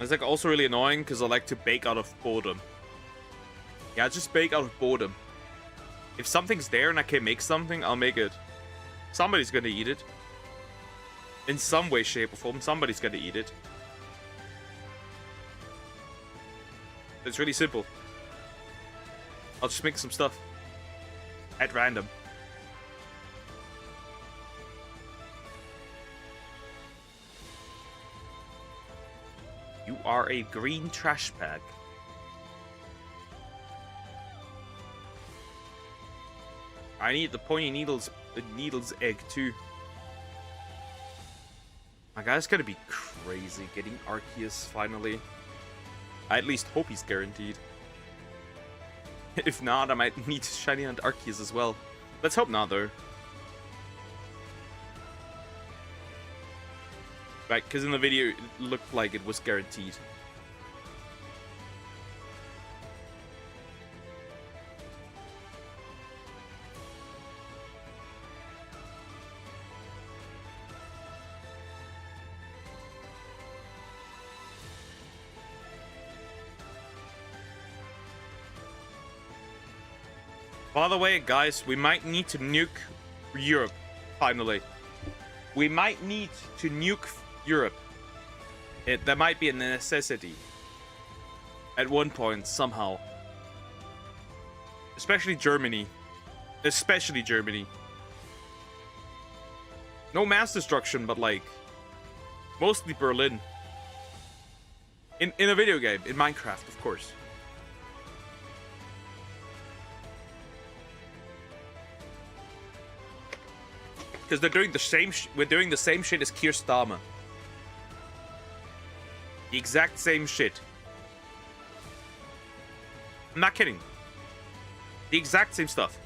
It's like also really annoying because I like to bake out of boredom. Yeah, just bake out of boredom. If something's there and I can make something, I'll make it. Somebody's gonna eat it. In some way, shape, or form, somebody's gonna eat it. It's really simple. I'll just make some stuff. At random. You are a green trash bag. I need the pointy needles egg too. My guy's gonna be crazy getting Arceus finally. I at least hope he's guaranteed. If not, I might need to shiny hunt Arceus as well. Let's hope not though. Right, because in the video it looked like it was guaranteed. By the way, guys, we might need to nuke Europe, finally. We might need to nuke Europe. That might be a necessity. At one point, somehow. Especially Germany. Especially Germany. No mass destruction, but like... mostly Berlin. In a video game. In Minecraft, of course. Because they're doing the same. We're doing the same shit as Keir Starmer. The exact same shit. I'm not kidding. The exact same stuff.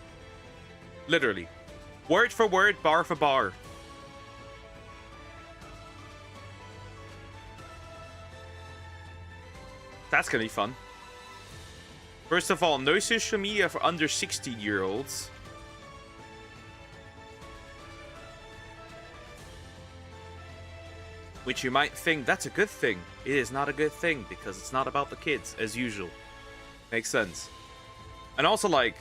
Literally, word for word, bar for bar. That's gonna be fun. First of all, no social media for under 16-year-olds. Which you might think, that's a good thing. It is not a good thing, because it's not about the kids, as usual. Makes sense. And also, like...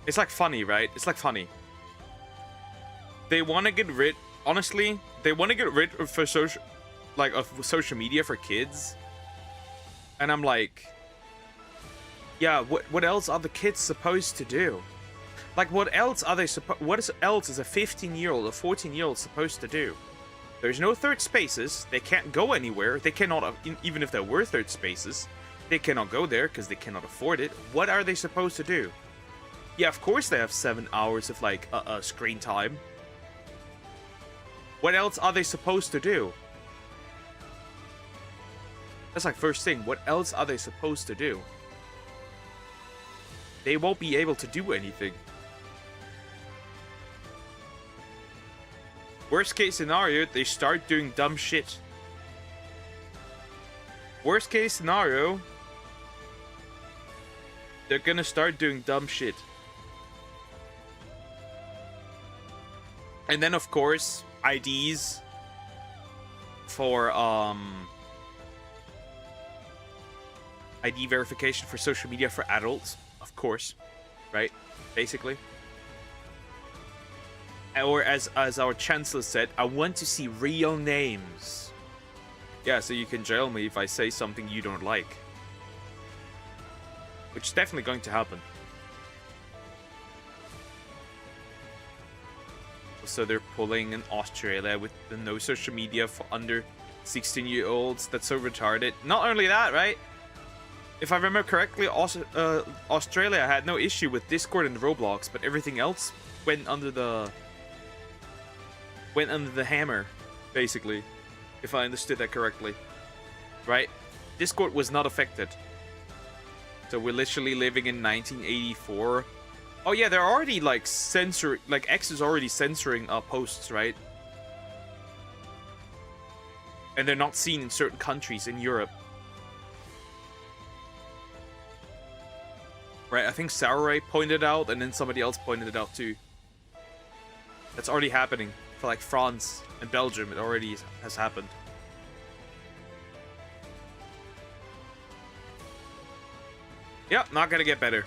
it's like funny, right? It's like funny. They want to get rid... honestly, they want to get rid of social media for kids. And I'm like... yeah, what else are the kids supposed to do? Like, what else are they what else is a 15-year-old or 14-year-old supposed to do? There's no third spaces. They can't go anywhere. They cannot, even if there were third spaces, they cannot go there because they cannot afford it. What are they supposed to do? Yeah, of course they have 7 hours of, like, screen time. What else are they supposed to do? That's like first thing. What else are they supposed to do? They won't be able to do anything. Worst case scenario, they start doing dumb shit. Worst case scenario, they're gonna start doing dumb shit. And then, of course, IDs for, ID verification for social media for adults, of course. right? Basically. Or as our chancellor said, I want to see real names. Yeah, so you can jail me if I say something you don't like. Which is definitely going to happen. So they're pulling in Australia with the no social media for under 16-year-olds. That's so retarded. Not only that, right? If I remember correctly, Australia had no issue with Discord and Roblox, but everything else went under the hammer, basically. If I understood that correctly. Right? Discord was not affected. So we're literally living in 1984. Oh yeah, they're already like X is already censoring posts, right? And they're not seen in certain countries in Europe. Right, I think Sauray pointed out, and then somebody else pointed it out too. That's already happening for like France and Belgium. It already has happened. Yep, not gonna get better.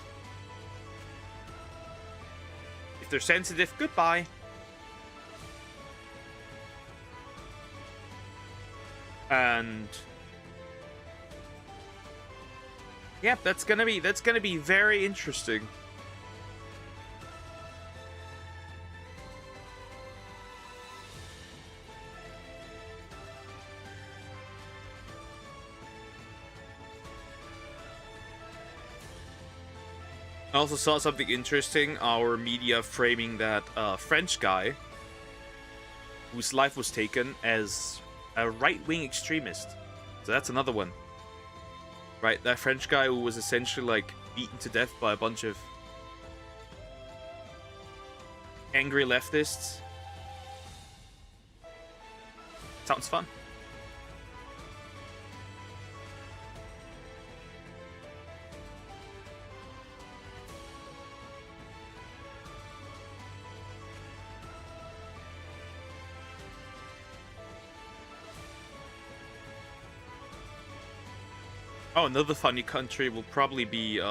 If they're sensitive, goodbye. And yep, that's gonna be very interesting. I also saw something interesting. Our media framing that French guy whose life was taken as a right-wing extremist. So that's another one. Right, that French guy who was essentially like beaten to death by a bunch of angry leftists. Sounds fun. Oh, another funny country will probably be,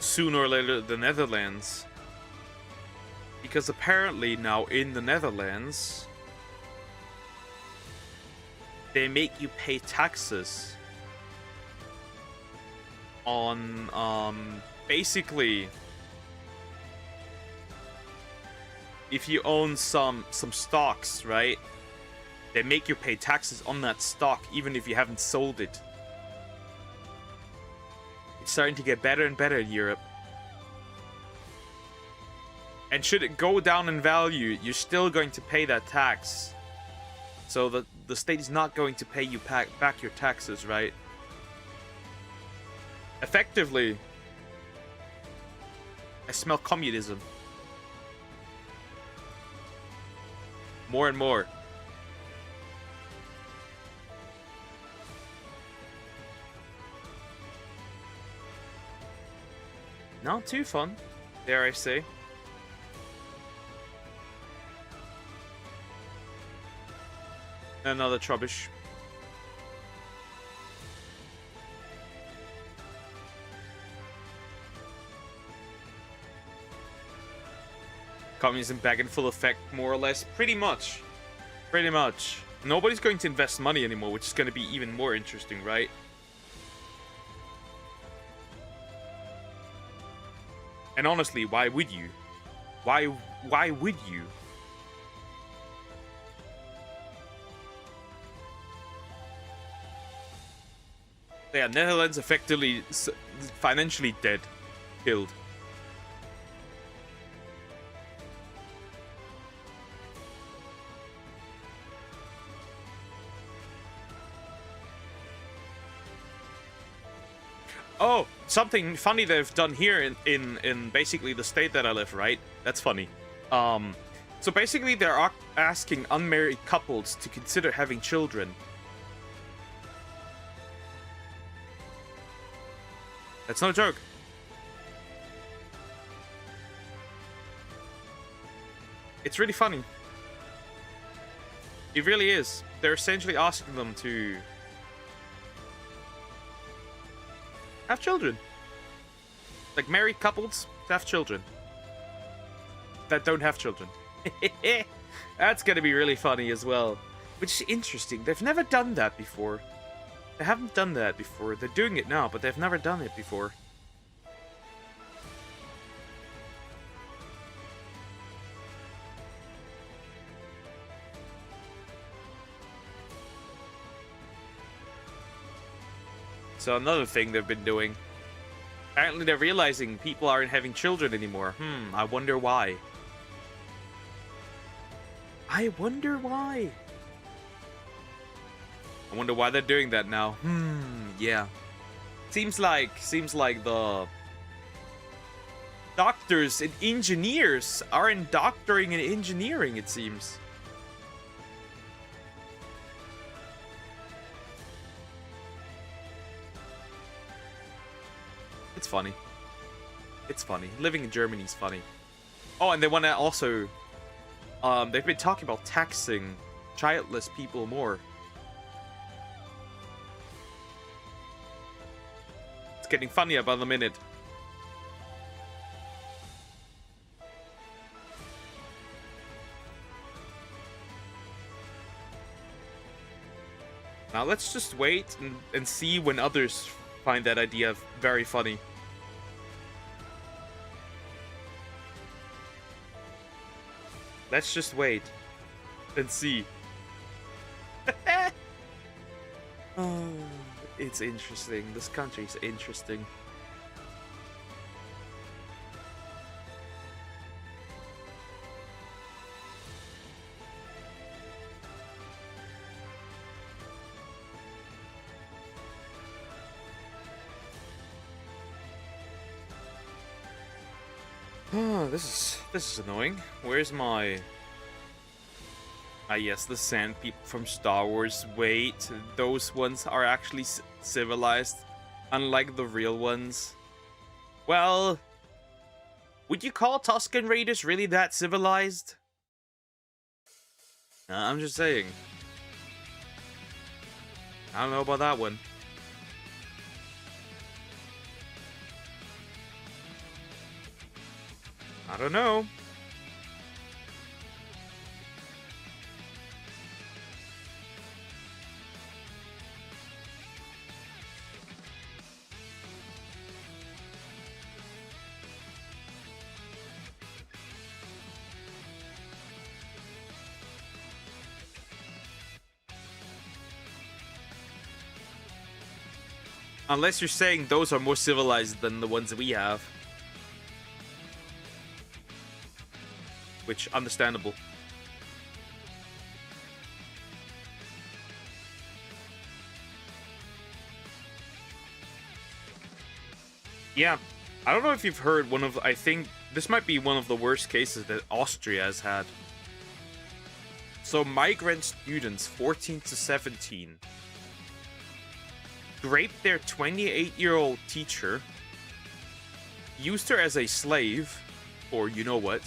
sooner or later, the Netherlands. Because apparently now in the Netherlands, they make you pay taxes on, basically, if you own some stocks, right? They make you pay taxes on that stock, even if you haven't sold it. It's starting to get better and better in Europe. And should it go down in value, you're still going to pay that tax. So the state is not going to pay you back your taxes, right? Effectively, I smell communism. More and more. Not too fun, dare I say. Another Trubbish. Communism back in full effect, more or less. Pretty much. Pretty much. Nobody's going to invest money anymore, which is going to be even more interesting, right? And honestly, why would you? Why would you? Yeah, Netherlands effectively financially dead. Killed. Oh, something funny they've done here in basically the state that I live, right? That's funny. So basically they're asking unmarried couples to consider having children. That's no joke. It's really funny. It really is. They're essentially asking them to have children. Like married couples to have children. That don't have children. That's gonna be really funny as well. Which is interesting. They've never done that before. They haven't done that before. They're doing it now, but they've never done it before. So another thing they've been doing. Apparently they're realizing people aren't having children anymore. I wonder why. I wonder why. I wonder why they're doing that now. Yeah. Seems like the doctors and engineers aren't doctoring and engineering, it seems. It's funny. It's funny. Living in Germany is funny. Oh, and they want to also... they've been talking about taxing childless people more. It's getting funnier by the minute. Now let's just wait and see when others find that idea very funny. Let's just wait and see. Oh, it's interesting. This country's interesting. Oh, this is annoying. Where's my... Ah, yes, the sand people from Star Wars. Wait, those ones are actually civilized, unlike the real ones. Well, would you call Tusken Raiders really that civilized? I'm just saying. I don't know about that one. I don't know. Unless you're saying those are more civilized than the ones we have. Which, understandable. Yeah, I don't know if you've heard one of... I think this might be one of the worst cases that Austria has had. So, migrant students, 14 to 17, raped their 28-year-old teacher, used her as a slave, or you know what,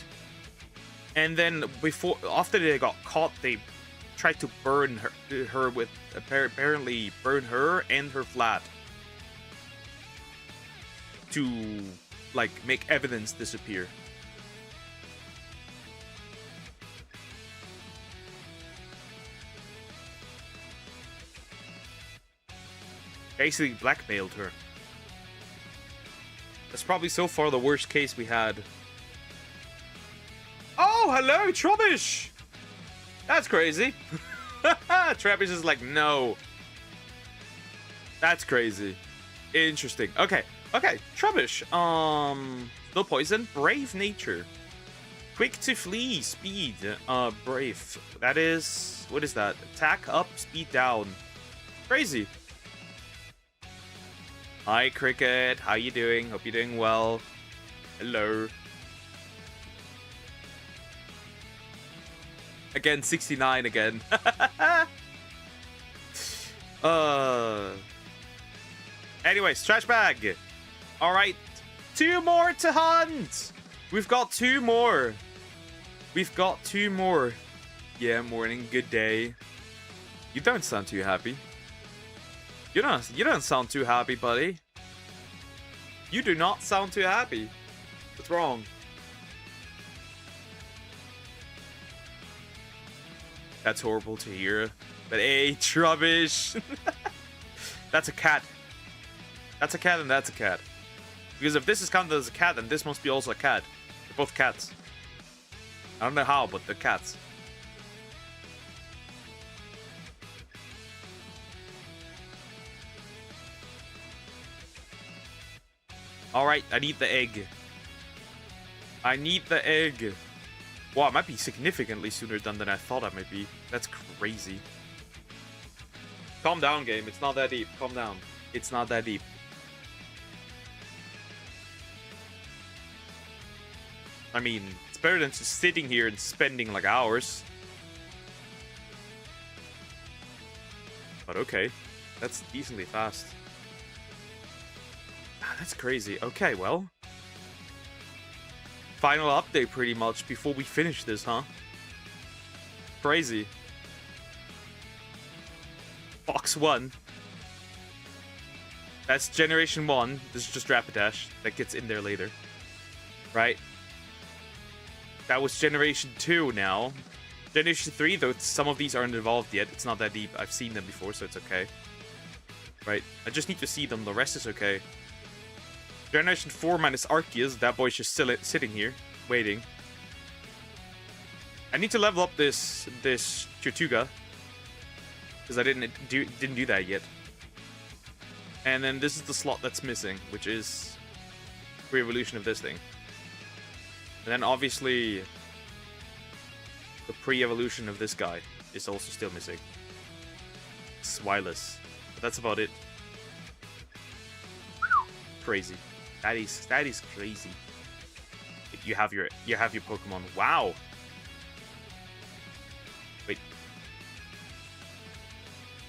and then after they got caught, they tried to burn her with, apparently burn her and her flat to, like, make evidence disappear. Basically blackmailed her. That's probably so far the worst case we had. Oh, hello, Trubbish! That's crazy. Trubbish is like, no. That's crazy. Interesting. Okay, Trubbish. No poison. Brave nature. Quick to flee. Speed. Brave. That is... What is that? Attack up, speed down. Crazy. Hi, Cricket. How you doing? Hope you're doing well. Hello. Again, 69 again. Anyways, trash bag. All right, 2 more to hunt. We've got 2 more. We've got 2 more. Yeah, morning. Good day. You don't sound too happy. You don't sound too happy, buddy. You do not sound too happy. What's wrong? That's horrible to hear. But hey, rubbish. That's a cat. That's a cat and that's a cat. Because if this is counted as a cat, then this must be also a cat. They're both cats. I don't know how, but they're cats. Alright, I need the egg. I need the egg. Wow, it might be significantly sooner done than I thought it might be. That's crazy. Calm down, game. It's not that deep. Calm down. It's not that deep. I mean, it's better than just sitting here and spending like hours. But okay. That's decently fast. Ah, that's crazy. Okay, well. Final update pretty much before we finish this, huh? Crazy. Fox 1. That's Generation 1. This is just Rapidash. That gets in there later. Right? That was Generation 2 now. Generation 3, though some of these aren't evolved yet. It's not that deep. I've seen them before, so it's okay. Right? I just need to see them. The rest is okay. Generation 4 minus Arceus. That boy's just still sitting here, waiting. I need to level up this Tortuga. Because I didn't do that yet. And then this is the slot that's missing, which is pre-evolution of this thing. And then obviously the pre-evolution of this guy is also still missing. Swilus. But that's about it. Crazy. That is crazy. You have your Pokemon. Wow. Wait.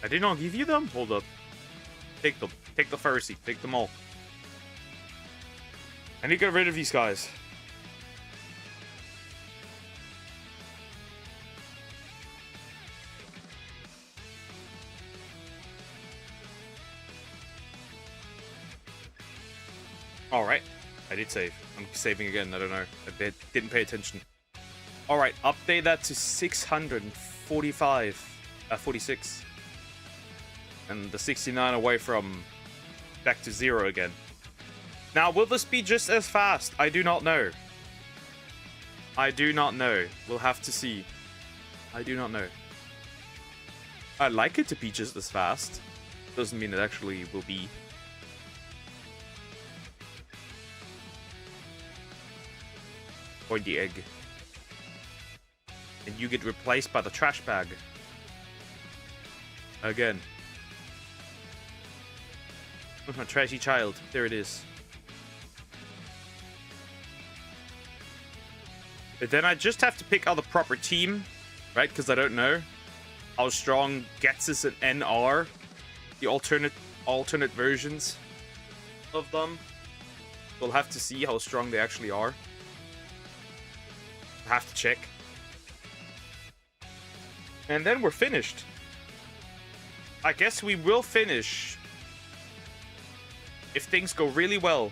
I did not give you them? Hold up. Take them. Take the Furcy. Take them all. I need to get rid of these guys. Alright. I did save. I'm saving again. I don't know. I didn't pay attention. Alright. Update that to 645. 46. And the 69 away from back to 0 again. Now, will this be just as fast? I do not know. I do not know. We'll have to see. I do not know. I'd like it to be just as fast. Doesn't mean it actually will be. Pointy egg. And you get replaced by the trash bag. Again. With my trashy child. There it is. But then I just have to pick out the proper team. Right? Because I don't know how strong Getsus and N are. The alternate versions of them. We'll have to see how strong they actually are. I have to check. And then we're finished. I guess we will finish if things go really well.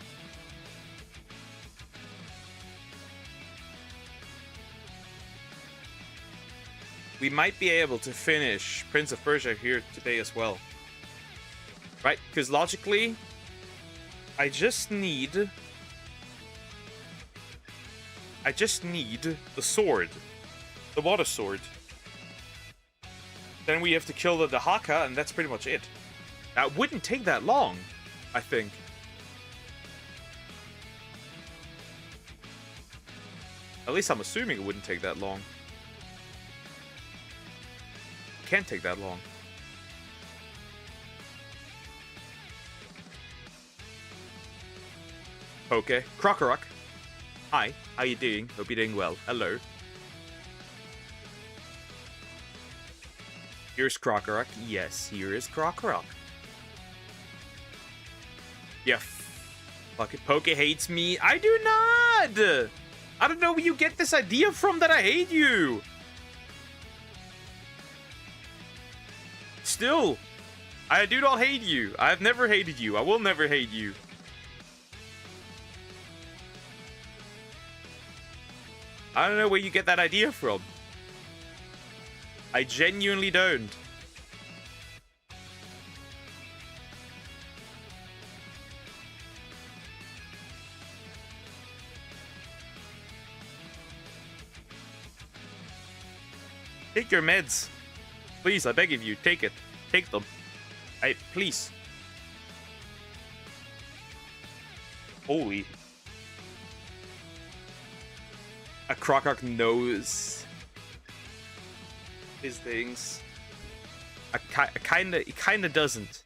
We might be able to finish Prince of Persia here today as well. Right? Because logically, I just need the sword. The water sword. Then we have to kill the Haka, and that's pretty much it. That wouldn't take that long, I think. At least I'm assuming it wouldn't take that long. It can't take that long. Okay. Krokorok. Hi. How you doing? Hope you're doing well. Hello. Here's Krokorok. Yes, here is Krokorok. Yeah. Fucking Poke hates me. I do not! I don't know where you get this idea from that I hate you. Still, I do not hate you. I have never hated you. I will never hate you. I don't know where you get that idea from. I genuinely don't. Take your meds. Please, I beg of you, take it. Take them. Please. Holy. A Crocock knows his things. He kinda doesn't.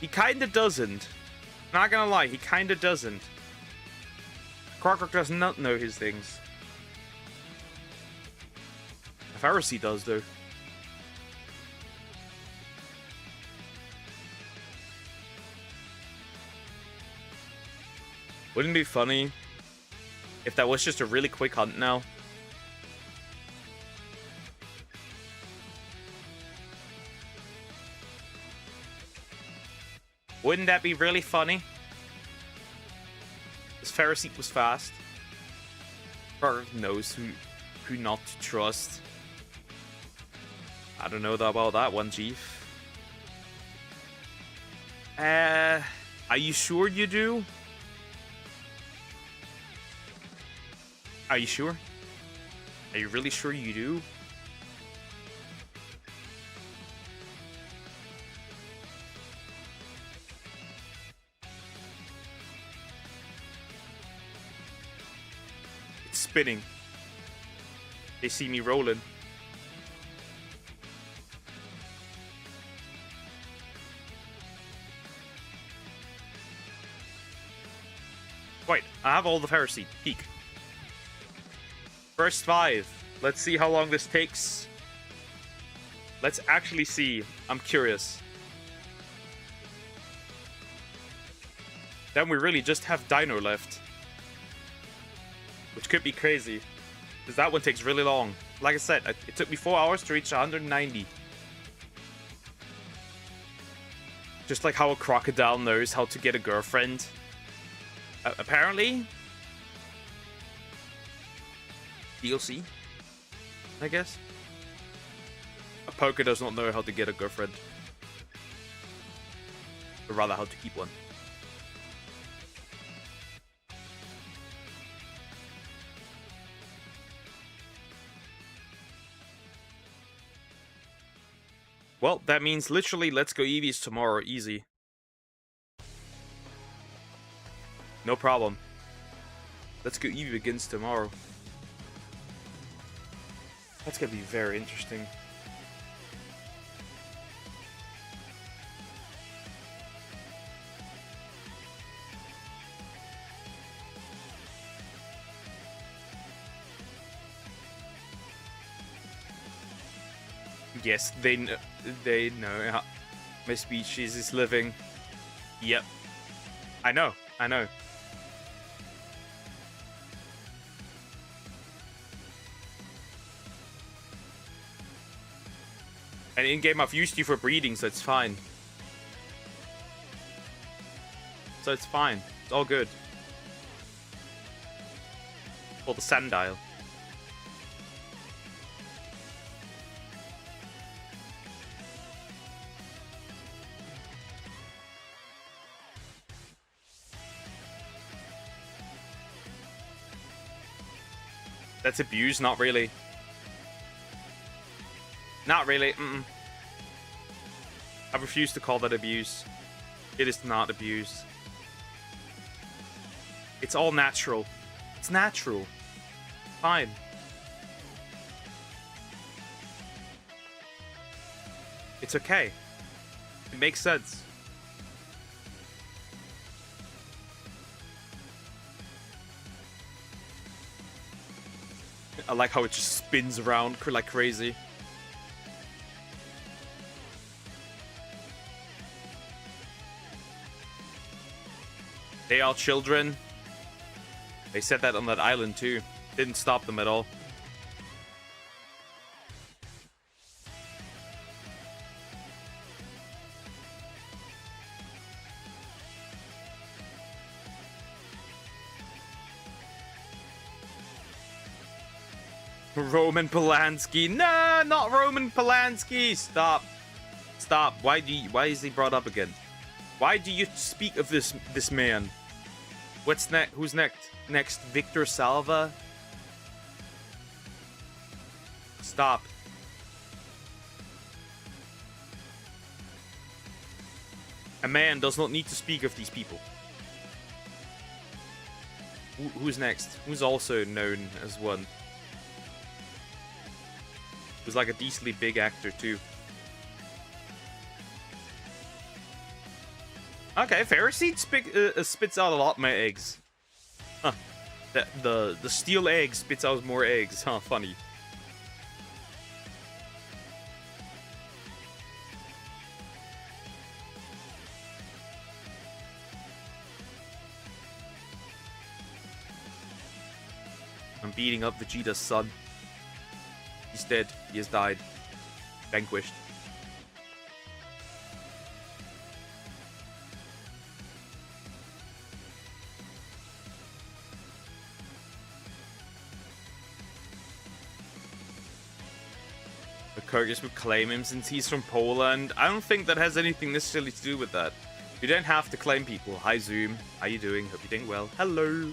He kinda doesn't. Not gonna lie, he kinda doesn't. Crocock does not know his things. The Pharisee does, though. Wouldn't it be funny if that was just a really quick hunt now? Wouldn't that be really funny? This Pharisee was fast. Bird knows who not to trust. I don't know about that one, Chief. Are you sure you do? Are you sure? Are you really sure you do? It's spinning. They see me rolling. Wait, I have all the Pharisee. Peek. First 5. Let's see how long this takes. Let's actually see. I'm curious. Then we really just have Dino left. Which could be crazy. Because that one takes really long. Like I said, it took me 4 hours to reach 190. Just like how a crocodile knows how to get a girlfriend. Apparently. DLC, I guess. A poker does not know how to get a girlfriend. Or rather, how to keep one. Well, that means literally let's go Eevees tomorrow, easy. No problem. Let's go Eevee begins tomorrow. That's gonna be very interesting. Yes, they know how my species is living. Yep. I know. And in-game I've used you for breeding, so it's fine. So it's fine. It's all good. Or the Sandile. That's abuse? Not really. Not really. I refuse to call that abuse. It is not abuse. It's all natural. It's natural. Fine. It's okay. It makes sense. I like how it just spins around like crazy. They are children. They said that on that island too. Didn't stop them at all. Roman Polanski. Nah, not Roman Polanski. Stop. Stop. Why is he brought up again? Why do you speak of this man? What's next? Who's next? Next, Victor Salva? Stop. A man does not need to speak of these people. Who's next? Who's also known as one? Who's like a decently big actor too. Okay, Pharisee spits out a lot more eggs. Huh. The steel egg spits out more eggs. Huh, funny. I'm beating up Vegeta's son. He's dead. He has died. Vanquished. The Kurdish would claim him since he's from Poland. I don't think that has anything necessarily to do with that. You don't have to claim people. Hi Zoom. How you doing? Hope you're doing well. Hello.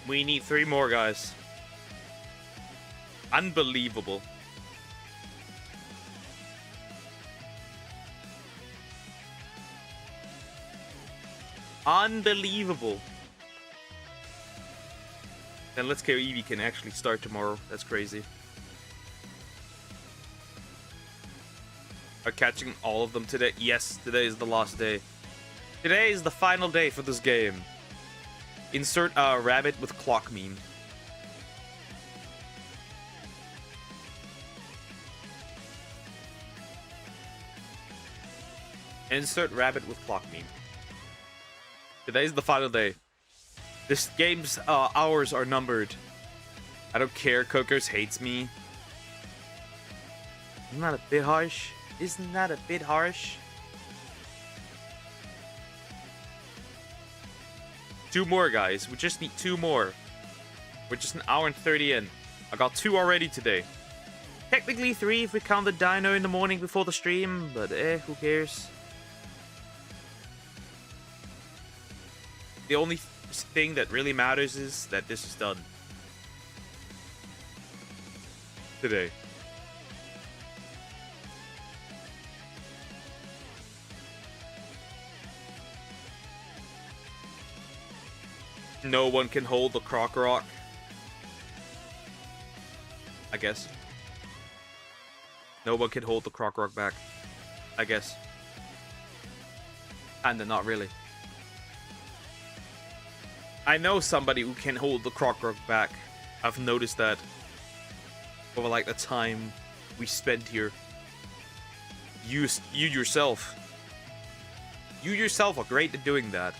We need 3 more, guys. Unbelievable. Unbelievable. And Let's Go Eevee can actually start tomorrow. That's crazy. Are catching all of them today? Yes, today is the last day. Today is the final day for this game. Insert a rabbit with clock meme. Insert rabbit with clock meme. Today's the final day. This game's hours are numbered. I don't care. Kokos hates me. Isn't that a bit harsh? Isn't that a bit harsh? 2 more, guys. We just need 2 more. We're just an hour and 30 in. I got 2 already today. Technically 3 if we count the dino in the morning before the stream, but who cares? The only thing that really matters is that this is done. Today. No one can hold the Croc Rock. I guess. No one can hold the Croc Rock back. I guess. And then not really. I know somebody who can hold the Croc Rock back. I've noticed that over like the time we spent here. You yourself. You yourself are great at doing that.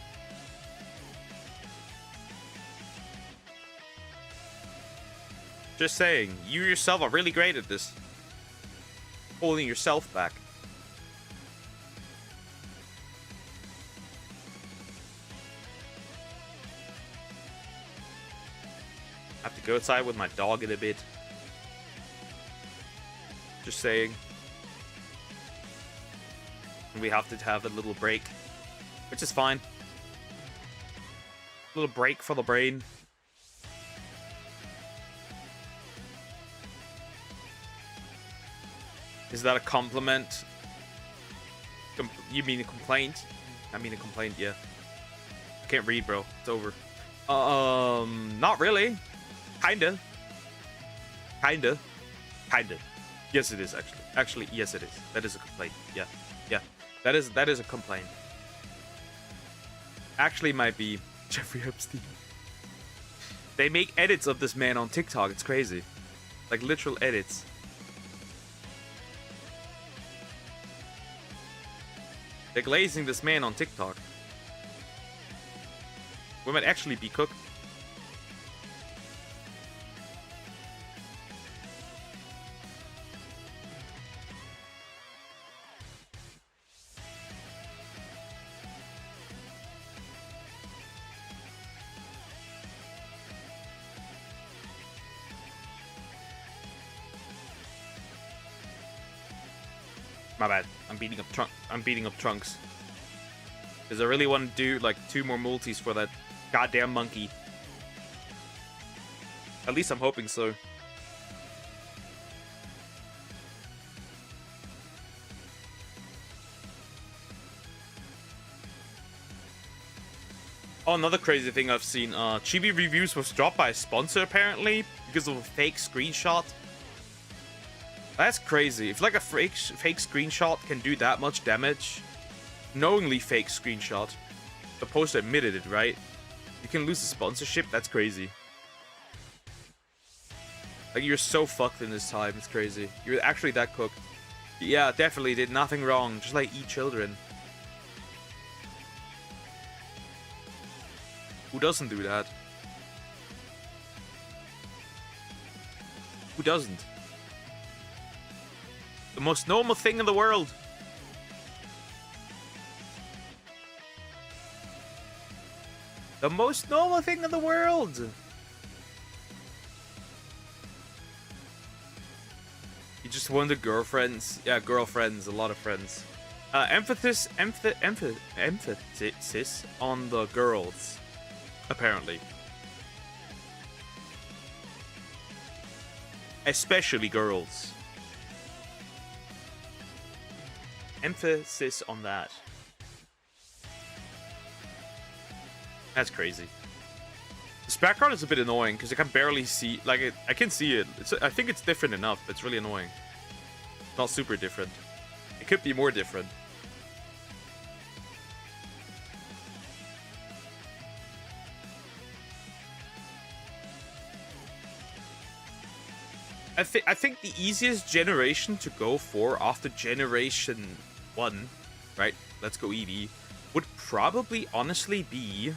Just saying, you yourself are really great at this. Holding yourself back. I have to go outside with my dog in a bit. Just saying. And we have to have a little break. Which is fine. A little break for the brain. Is that a compliment? You mean a complaint? I mean a complaint, yeah. I can't read, bro. It's over. Not really. Kinda. Kinda. Kinda. Yes, it is, actually. Actually, yes, it is. That is a complaint. Yeah. Yeah. That is a complaint. Actually might be Jeffrey Epstein. They make edits of this man on TikTok. It's crazy. Like, literal edits. They're glazing this man on TikTok. We might actually be cooked. My bad. I'm beating up Trunks. Because I really want to do like 2 more multis for that goddamn monkey. At least I'm hoping so. Oh, another crazy thing I've seen. Chibi Reviews was dropped by a sponsor apparently because of a fake screenshot. That's crazy. If like a fake screenshot can do that much damage, knowingly fake screenshot, the poster admitted it, right? You can lose the sponsorship. That's crazy. Like, you're so fucked in this time. It's crazy. You're actually that cooked. Yeah, definitely did nothing wrong. Just like eat children. Who doesn't do that? Who doesn't? The most normal thing in the world. The most normal thing in the world. You just wanted girlfriends. Yeah, girlfriends. A lot of friends. Emphasis on the girls. Apparently. Especially girls. Emphasis on that. That's crazy. This background is a bit annoying because I can barely see. Like, I can see it. I think it's different enough, but it's really annoying. Not super different. It could be more different. I think the easiest generation to go for after Generation 1, right? Let's go EV, would probably honestly be,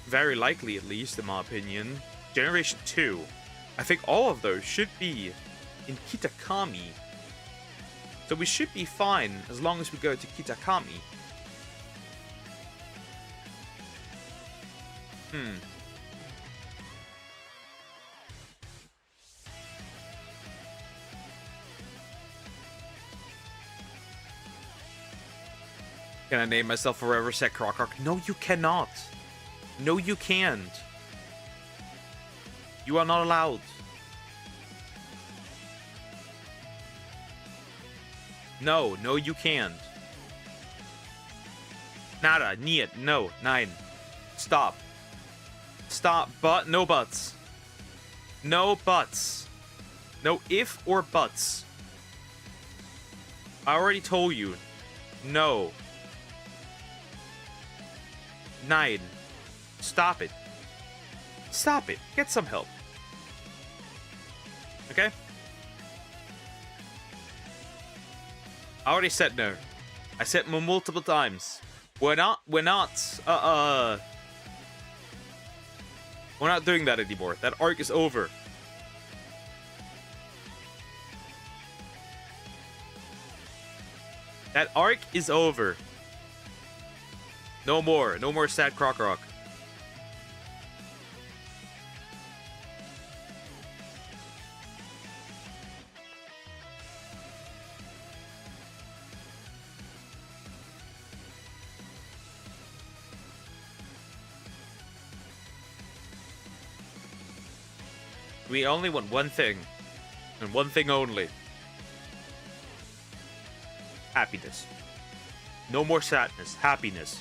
very likely at least in my opinion, Generation 2. I think all of those should be in Kitakami. So we should be fine as long as we go to Kitakami. Can I name myself Forever Set Croc? No, you cannot. No, you can't. You are not allowed. No, no, you can't. Nada, niet, no, nein. Stop. Stop, but, no buts. No buts. No if or buts. I already told you. No. Nein. Stop it. Stop it. Get some help. Okay? I already said no. I said multiple times. We're not doing that anymore. That arc is over. That arc is over. No more. No more sad Croc Rock. We only want one thing. And one thing only. Happiness. No more sadness. Happiness.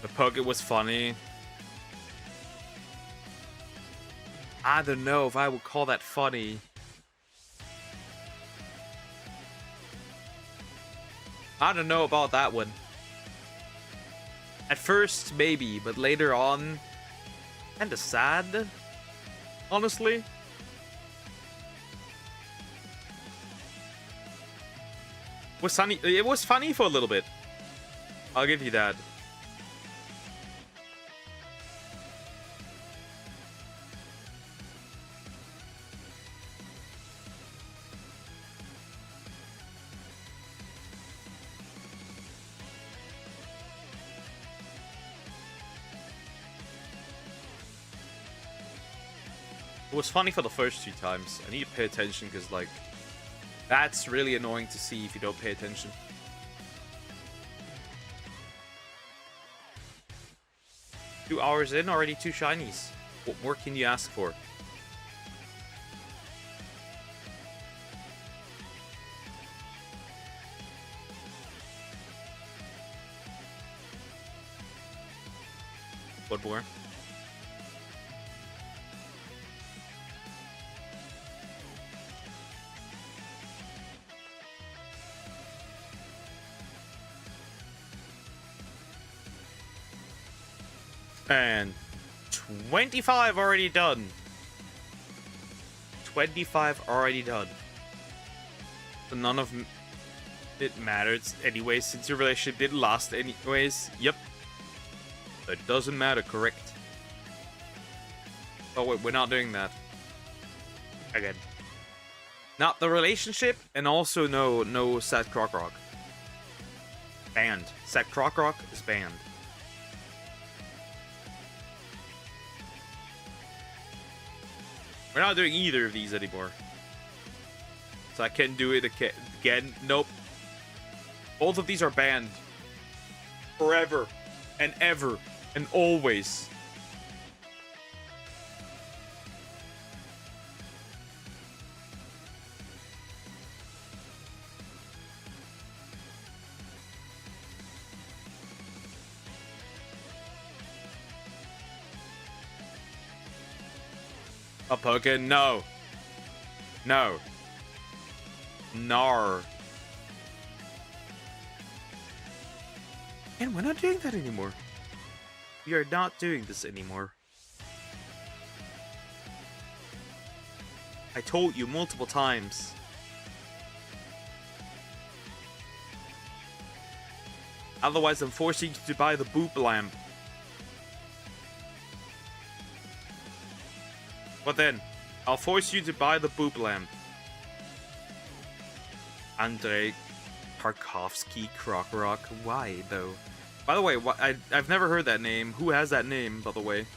The Pugget was funny. I don't know if I would call that funny. I don't know about that one. At first, maybe, but later on, kinda sad. Honestly. It was funny for a little bit. I'll give you that. It was funny for the first 2 times. I need to pay attention because, like, That's really annoying to see if you don't pay attention. $2 in, already 2 shinies. What more can you ask for? One more. And 25 already done. 25 already done. So none of it matters anyway, since your relationship didn't last anyways. Yep. It doesn't matter, correct? Oh wait, we're not doing that. Again. Not the relationship, and also no Sad Croc Rock. Banned. Sad Croc Rock is banned. We're not doing either of these anymore. So I can't do it again. Nope. Both of these are banned. Forever. And ever. And always. A Pokken? No. No. Nar. And we're not doing that anymore. We are not doing this anymore. I told you multiple times. Otherwise, I'm forcing you to buy the boop lamp. What then? I'll force you to buy the boop lamp. Andrei Tarkovsky Krokorok. Why, though? By the way, I've never heard that name. Who has that name, by the way?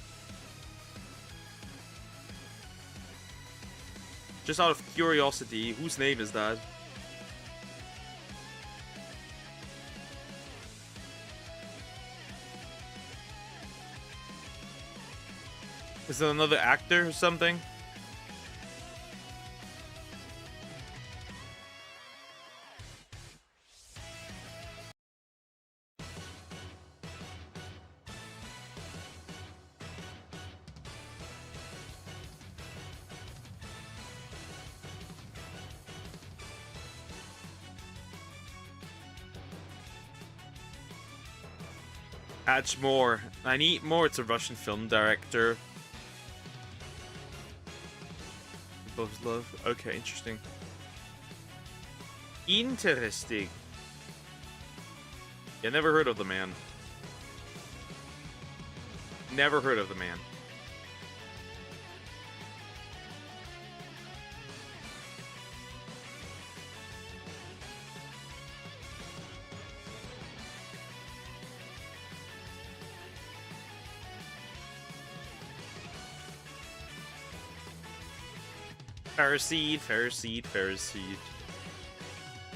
Just out of curiosity, whose name is that? Is it another actor or something? Hatch more. I need more. It's a Russian film director. Loves love. Okay, interesting. Interesting. Yeah, never heard of the man. Never heard of the man. Phariseed, Phariseed, Phariseed.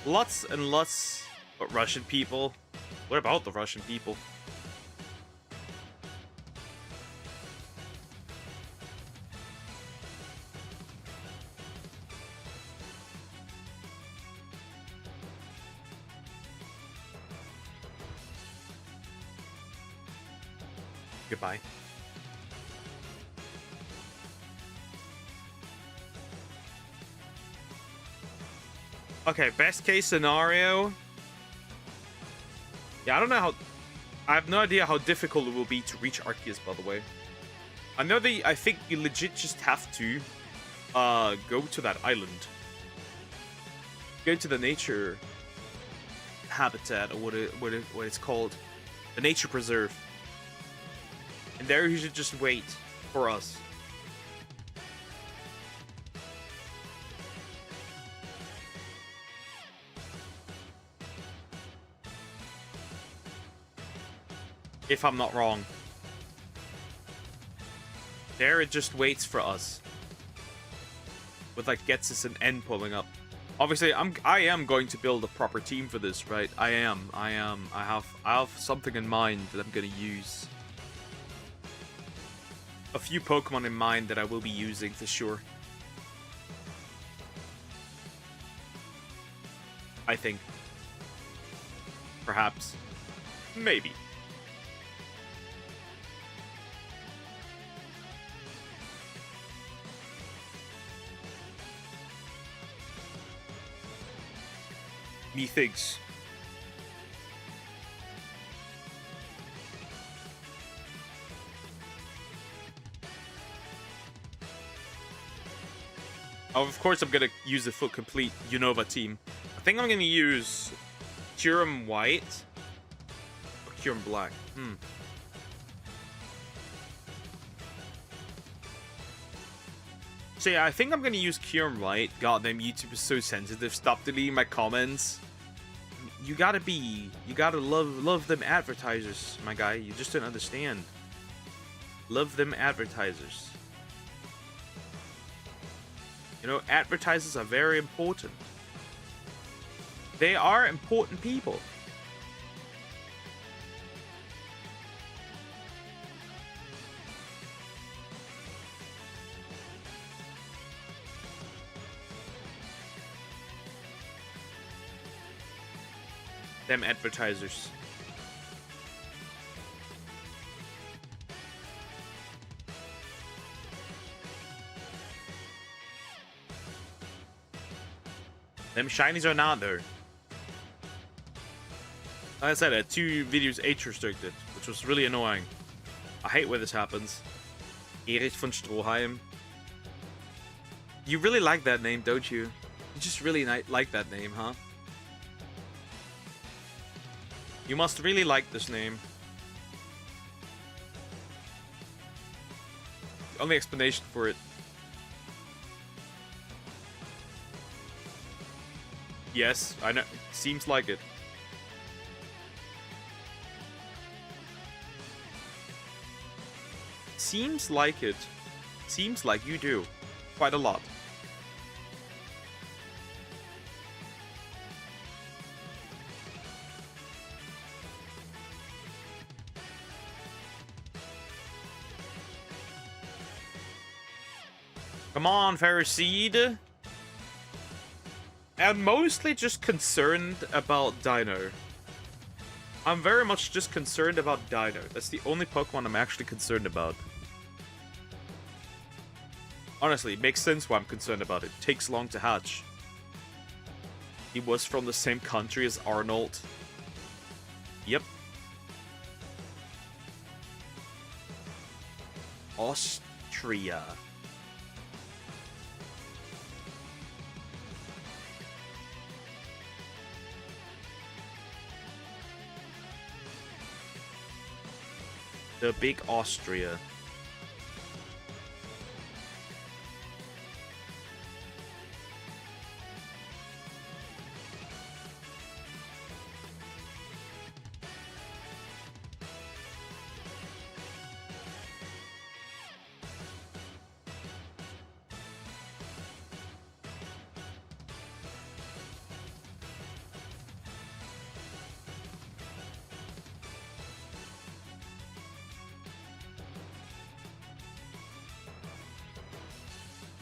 Lots and lots of Russian people. What about the Russian people? Goodbye. Okay, best case scenario. Yeah, I don't know how. I have no idea how difficult it will be to reach Arceus, by the way. I think you legit just have to go to that island. Go to the nature habitat, or what it's called. The nature preserve. And there you should just wait for us. If I'm not wrong. There it just waits for us. With like Getsus and N pulling up. Obviously, I am going to build a proper team for this, right? I am. I have something in mind that I'm gonna use. A few Pokemon in mind that I will be using for sure. I think. Perhaps. Maybe. Methinks. Oh, of course I'm gonna use the full complete Unova team. I think I'm gonna use Kyurem White or Kyurem Black. So yeah, I think I'm gonna use Kyurem White. Goddamn, YouTube is so sensitive. Stop deleting my comments. You gotta love them advertisers, my guy. You just don't understand. Love them advertisers. You know, advertisers are very important. They are important people. Them advertisers. Them shinies are not there. Like I said, I had 2 videos age restricted, which was really annoying. I hate when this happens. Erich von Stroheim. You really like that name, don't you? You just really like that name, huh? You must really like this name. The only explanation for it. Yes, I know. Seems like it. Seems like it. Seems like you do. Quite a lot. Come on, Ferroseed. I'm mostly just concerned about Dino. I'm very much just concerned about Dino. That's the only Pokemon I'm actually concerned about. Honestly, it makes sense why I'm concerned about it. Takes long to hatch. He was from the same country as Arnold. Yep. Austria. The big Austria.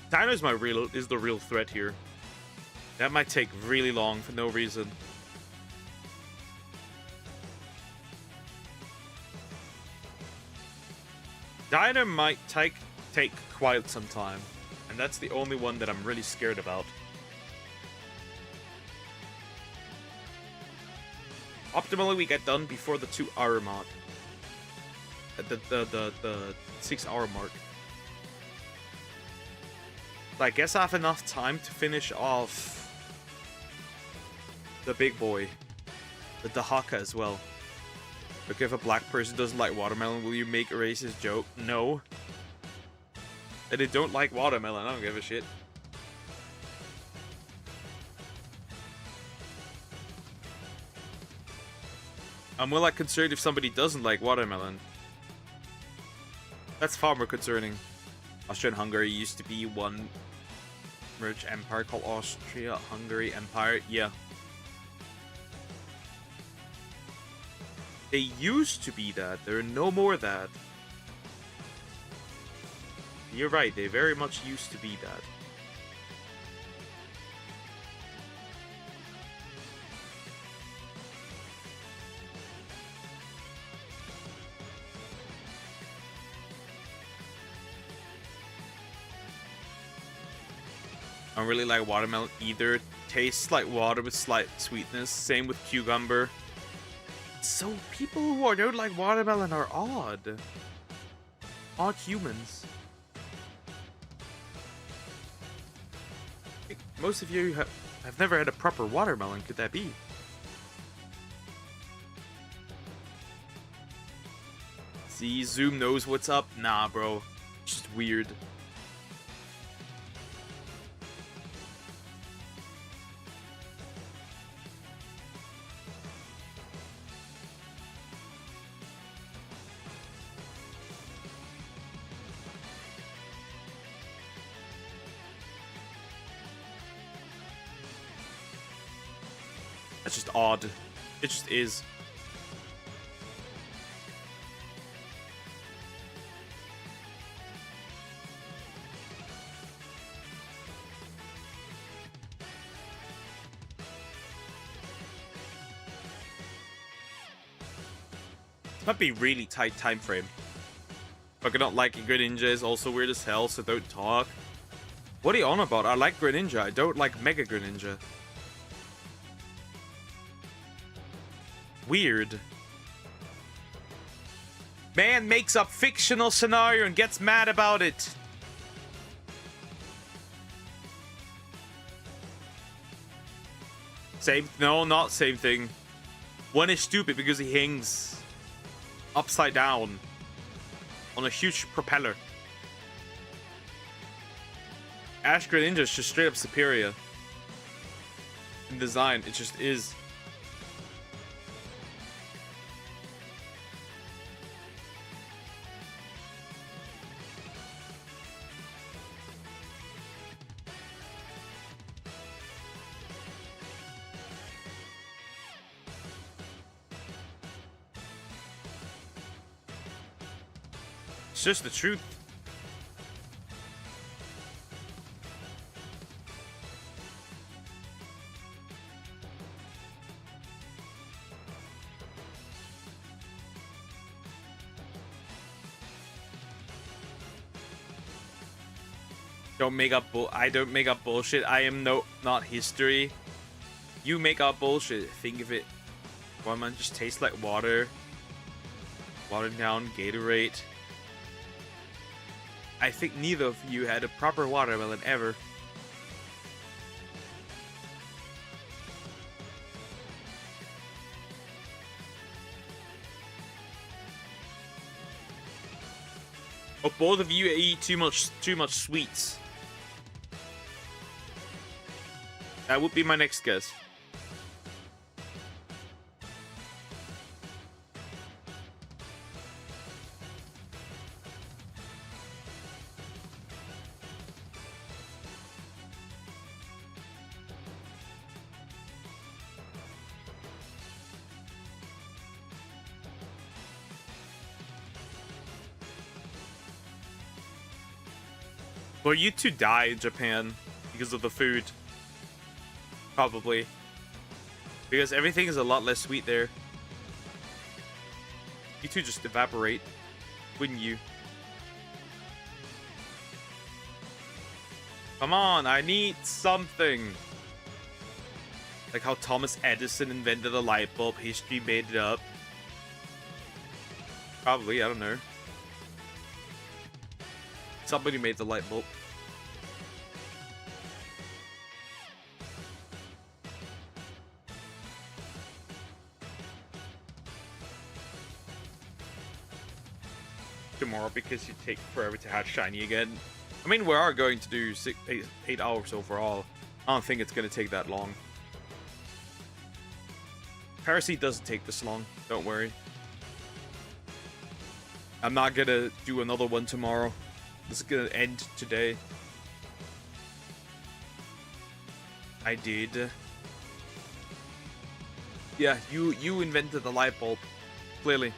Dino is the real threat here. That might take really long for no reason. Dino might take quite some time, and that's the only one that I'm really scared about. Optimally, we get done before the 2-hour mark. The 6-hour mark. I guess I have enough time to finish off the big boy, the Dahaka as well. Look, if a black person doesn't like watermelon, will you make a racist joke? No. And they don't like watermelon, I don't give a shit. I'm more like concerned if somebody doesn't like watermelon. That's far more concerning. Austria and Hungary used to be one merged empire called Austria-Hungary Empire. Yeah. They used to be that. They're no more that. You're right. They very much used to be that. I don't really like watermelon either. Tastes like water with slight sweetness. Same with cucumber. So people who don't like watermelon are odd. Odd humans. I think most of you have never had a proper watermelon. Could that be? See, Zoom knows what's up. Nah, bro. It's just weird. That's just odd. It just is. This might be really tight time frame. Fucking not liking Greninja is also weird as hell, so don't talk. What are you on about? I like Greninja. I don't like Mega Greninja. Weird. Man makes up fictional scenario and gets mad about it. Same, no, not same thing. One is stupid because he hangs upside down on a huge propeller. Ash Greninja is just straight up superior in design. It just is. It's just the truth. Don't make up I don't make up bullshit. I am not history. You make up bullshit. Think of it. Watermelon just tastes like water. Watered down Gatorade. I think neither of you had a proper watermelon ever. Or both of you eat too much sweets. That would be my next guess. Well, you two die in Japan because of the food. Probably. Because everything is a lot less sweet there. You two just evaporate, wouldn't you? Come on, I need something. Like how Thomas Edison invented a light bulb, history made it up. Probably, I don't know. Somebody made the light bulb. Tomorrow because you take forever to hatch shiny again. I mean, we are going to do 8 hours overall. I don't think it's going to take that long. Paraseed doesn't take this long. Don't worry. I'm not going to do another one tomorrow. This is going to end today. I did. Yeah, you invented the light bulb, clearly.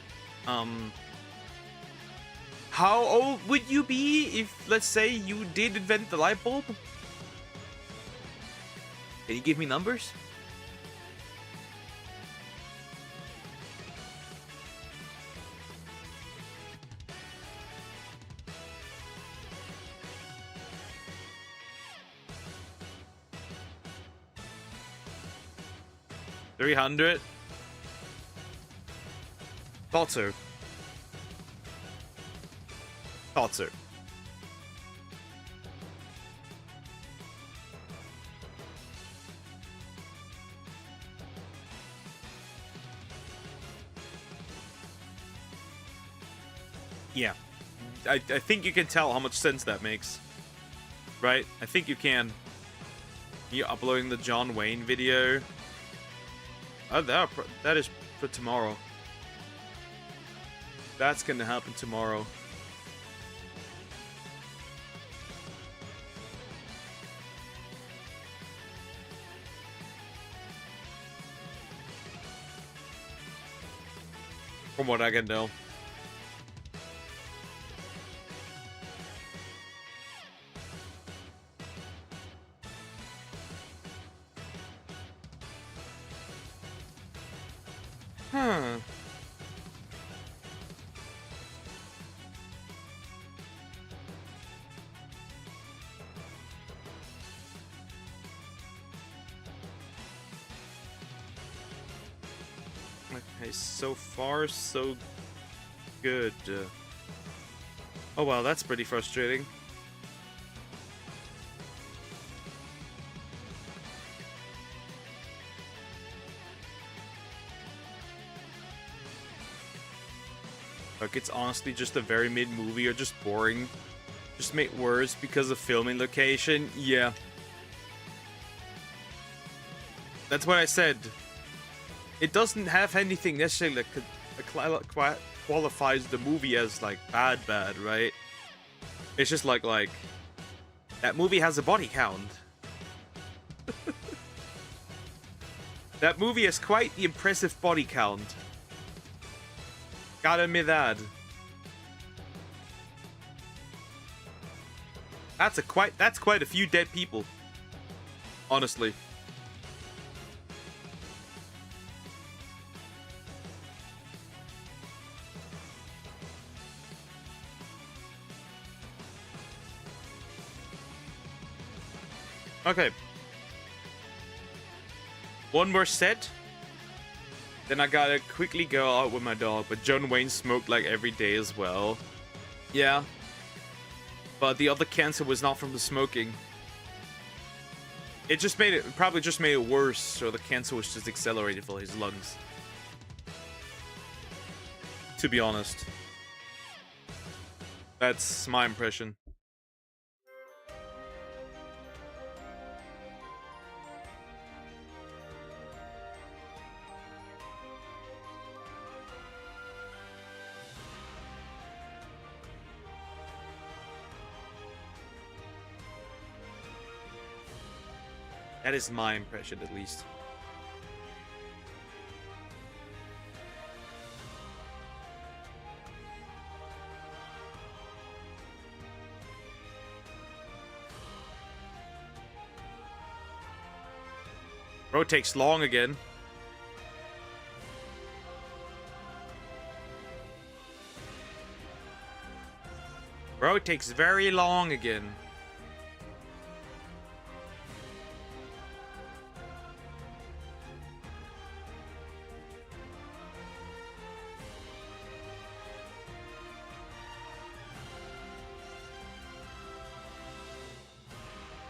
How old would you be if, let's say, you did invent the light bulb? Can you give me numbers? $300. Thought so. Thought so. Yeah. I think you can tell how much sense that makes. Right? I think you can. You uploading the John Wayne video. Oh, that is for tomorrow. That's gonna happen tomorrow. From what I can tell. Huh. Okay, so far so good. Oh well, that's pretty frustrating. Like, it's honestly just a very mid movie or just boring. Just made worse because of filming location. Yeah. That's what I said. It doesn't have anything necessarily that qualifies the movie as, like, bad, right? It's just like, that movie has a body count. That movie has quite the impressive body count. Gotta admit that. That's quite a few dead people. Honestly. Okay. One more set. Then I gotta quickly go out with my dog. But John Wayne smoked like every day as well. Yeah. But the other cancer was not from the smoking. It just made it, probably just made it worse. So the cancer was just accelerated for his lungs. To be honest. That's my impression. That is my impression, at least. Bro, it takes long again. Bro, it takes very long again.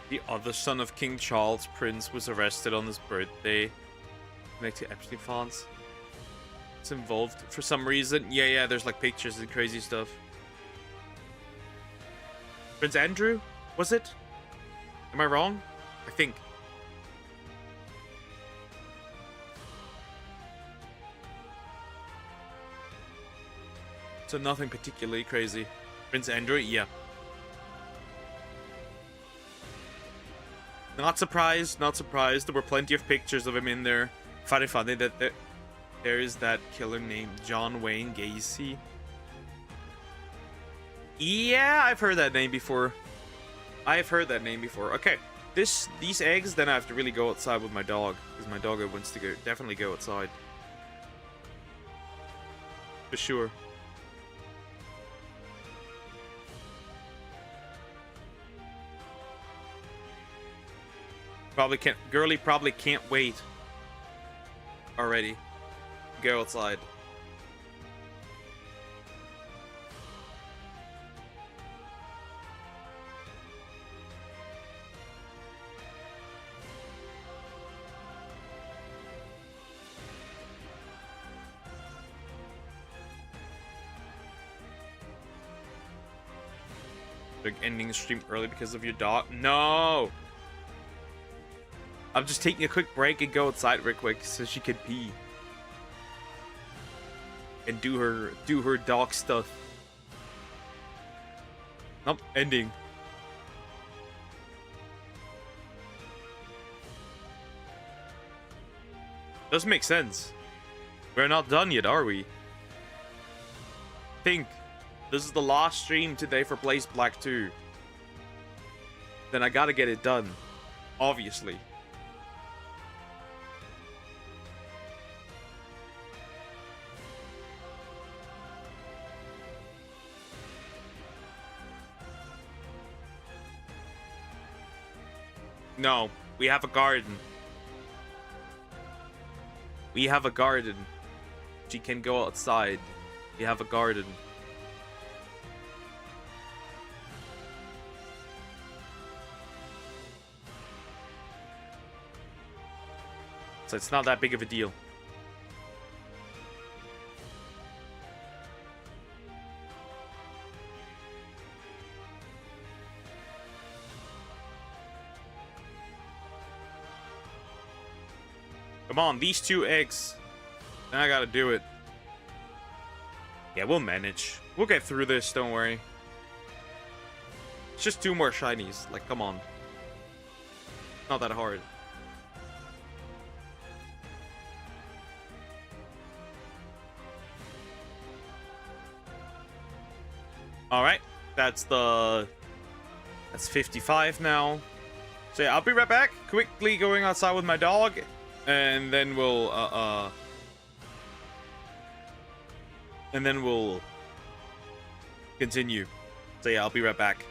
The other son of King Charles, Prince, was arrested on his birthday. Connected to Epstein files. It's involved for some reason. Yeah, there's like pictures and crazy stuff. Prince Andrew? Was it? Am I wrong? I think. So nothing particularly crazy. Prince Andrew? Yeah. Not surprised, not surprised. There were plenty of pictures of him in there. Funny that there is that killer named John Wayne Gacy. Yeah, I've heard that name before. Okay, these eggs, then I have to really go outside with my dog. Because my dog wants to definitely go outside. For sure. Girly probably can't wait already. Go outside. Like ending the stream early because of your dog? No! I'm just taking a quick break and go outside real quick so she can pee. And do her dog stuff. Nope, ending. Doesn't make sense. We're not done yet, are we? Think. This is the last stream today for Blaze Black 2. Then I gotta get it done. Obviously. No, we have a garden. We have a garden. She can go outside. We have a garden. So it's not that big of a deal. Come on, these 2 eggs. Then I gotta do it. Yeah, we'll manage. We'll get through this, don't worry. It's just 2 more shinies. Like, come on. Not that hard. Alright, that's 55 now. So yeah, I'll be right back. Quickly going outside with my dog. And then we'll, continue. So yeah, I'll be right back.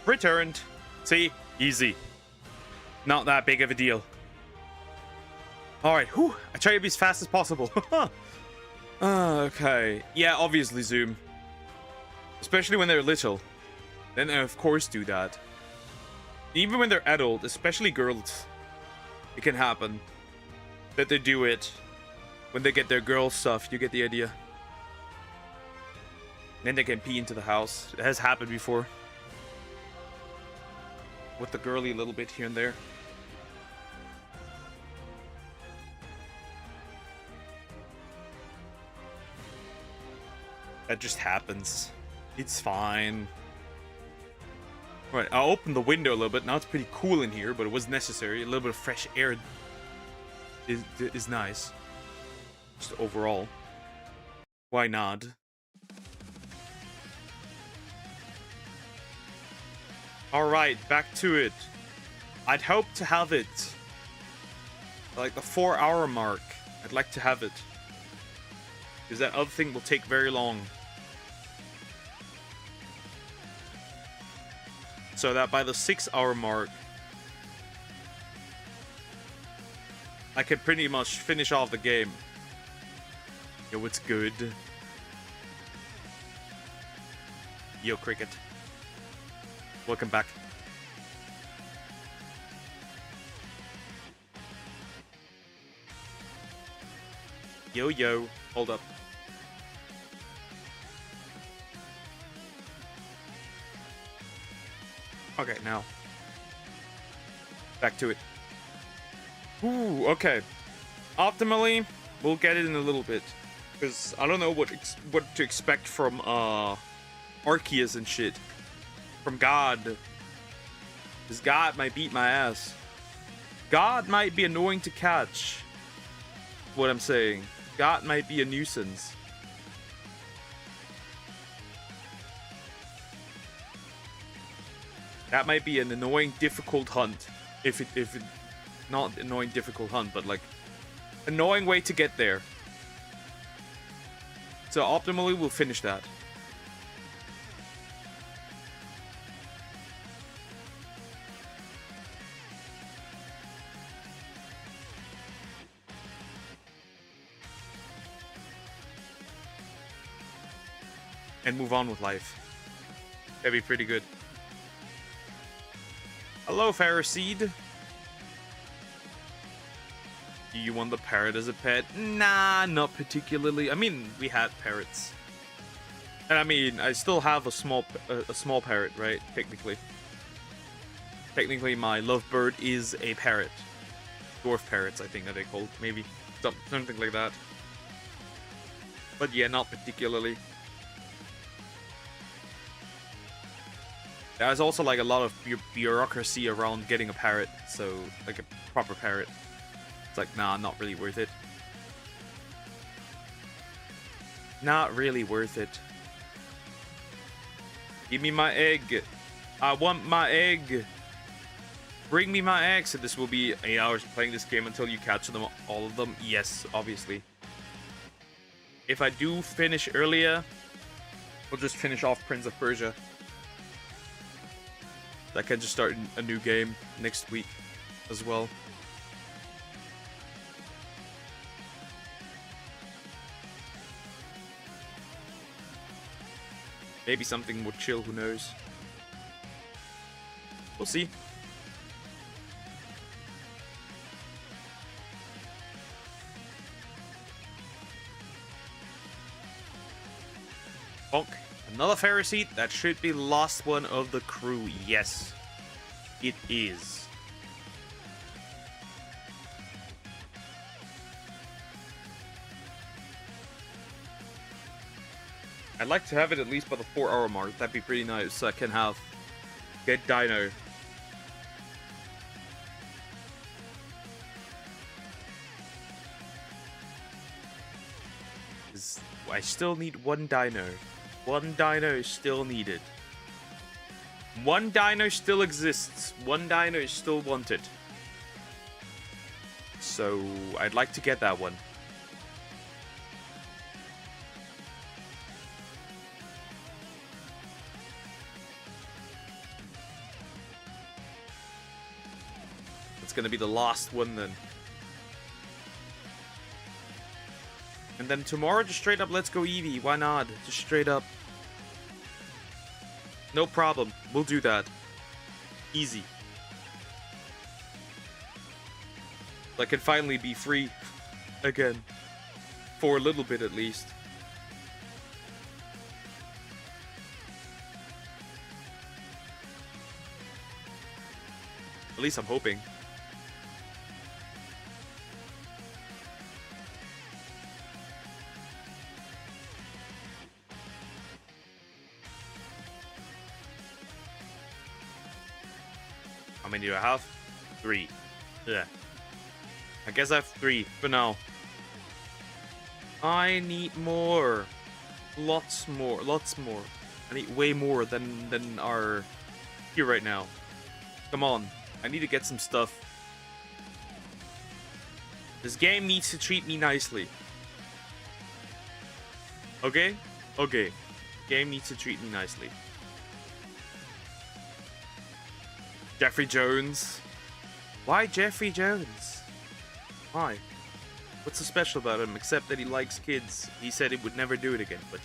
Returned. See? Easy. Not that big of a deal. Alright, whew. I try to be as fast as possible. Okay. Yeah, obviously Zoom. Especially when they're little. Then they of course do that. Even when they're adult, especially girls, it can happen that they do it when they get their girl stuff. You get the idea. Then they can pee into the house. It has happened before. With the girly a little bit here and there. That just happens. It's fine. Right, I'll open the window a little bit. Now it's pretty cool in here, but it was necessary. A little bit of fresh air is nice. Just overall. Why not? Alright, back to it. I'd hope to have it like the 4-hour mark. I'd like to have it. Because that other thing will take very long. So that by the 6-hour mark, I can pretty much finish off the game. Yo, it's good. Yo, Cricket. Welcome back. Yo, yo. Hold up. Okay, now. Back to it. Ooh, okay. Optimally, we'll get it in a little bit. Because I don't know what to expect from Arceus and shit. From God. Because God might beat my ass. God might be annoying to catch. What I'm saying. God might be a nuisance. That might be an annoying, difficult hunt. If it not annoying, difficult hunt, but like annoying way to get there. So optimally, we'll finish that. And move on with life. That'd be pretty good. Hello, Phariseed. Do you want the parrot as a pet? Nah, not particularly. I mean, we had parrots. And I mean, I still have a small parrot, right? Technically. Technically, my lovebird is a parrot. Dwarf parrots, I think that they called. Maybe. Something like that. But yeah, not particularly. There's also like a lot of bureaucracy around getting a parrot, so like a proper parrot. It's like, nah, not really worth it. Not really worth it. Give me my egg. I want my egg. Bring me my egg. So this will be 8 hours playing this game until you catch them, all of them. Yes, obviously. If I do finish earlier, we'll just finish off Prince of Persia. I can just start a new game next week as well. Maybe something more chill, who knows? We'll see. Bonk. Another Pharisee. That should be the last one of the crew. Yes, it is. I'd like to have it at least by the 4-hour mark. That'd be pretty nice. So I can have get Dino. I still need one Dino. One Dino is still needed. One Dino still exists. One Dino is still wanted. So I'd like to get that one. That's gonna be the last one then. And then tomorrow, just straight up, let's go Eevee. Why not? Just straight up. No problem. We'll do that. Easy. I can finally be free again. For a little bit, at least. At least I'm hoping. How many do I have? 3. Yeah. I guess I have 3 for now. I need more. Lots more. Lots more. I need way more than are here right now. Come on. I need to get some stuff. This game needs to treat me nicely. Okay? Okay. Game needs to treat me nicely. Jeffrey Jones. Why Jeffrey Jones? Why? What's so special about him except that he likes kids? He said he would never do it again, but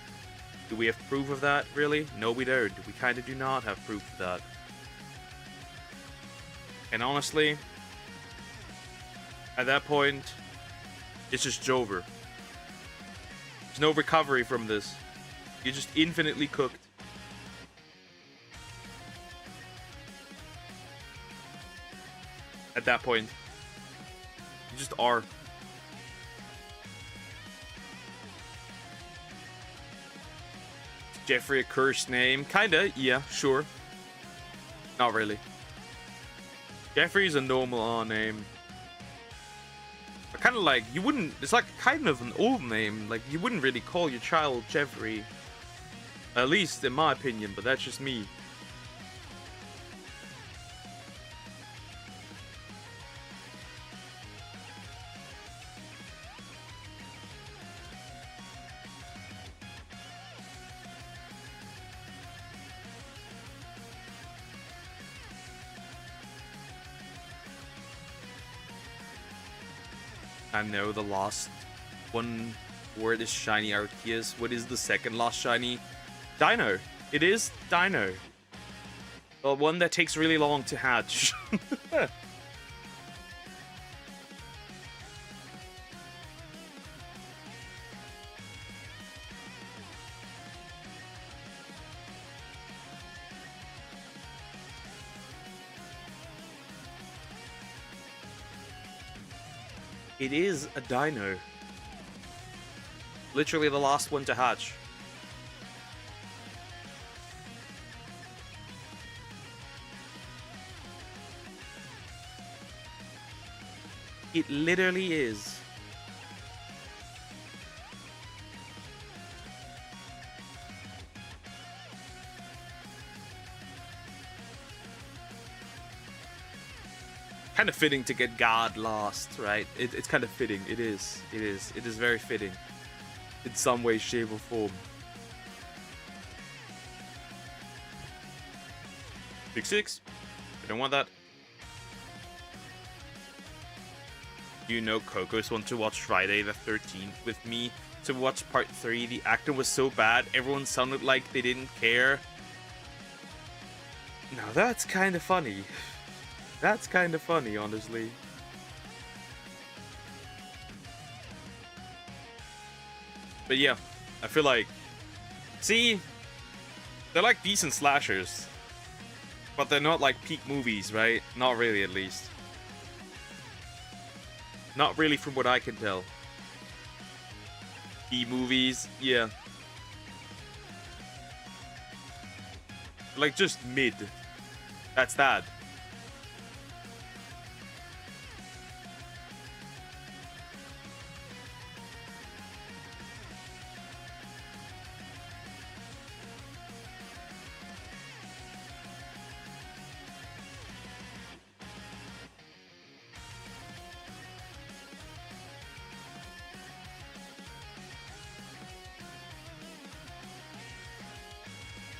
do we have proof of that, really? No, we don't. We kind of do not have proof of that. And honestly, at that point, it's just over. There's no recovery from this. You're just infinitely cooked. At that point, you just are. Is Jeffrey a cursed name? Kinda, yeah, sure. Not really. Jeffrey's a normal name. Kind of like, you wouldn't, it's like kind of an old name. Like, you wouldn't really call your child Jeffrey. At least in my opinion, but that's just me. I know the last one word is shiny Arceus. What is the second last shiny? Dino. It is Dino. The one that takes really long to hatch. It is a dino. Literally the last one to hatch. It literally is. Kind of fitting to get God last, right? It's kind of fitting. It is. It is. It is very fitting. In some way, shape, or form. Big 6. I don't want that. You know Cocos want to watch Friday the 13th with me to watch part 3. The actor was so bad, everyone sounded like they didn't care. Now that's kind of funny. That's kind of funny, honestly. But yeah, I feel like... See? They're like decent slashers. But they're not like peak movies, right? Not really, at least. Not really from what I can tell. B-movies, yeah. Like, just mid. That's that.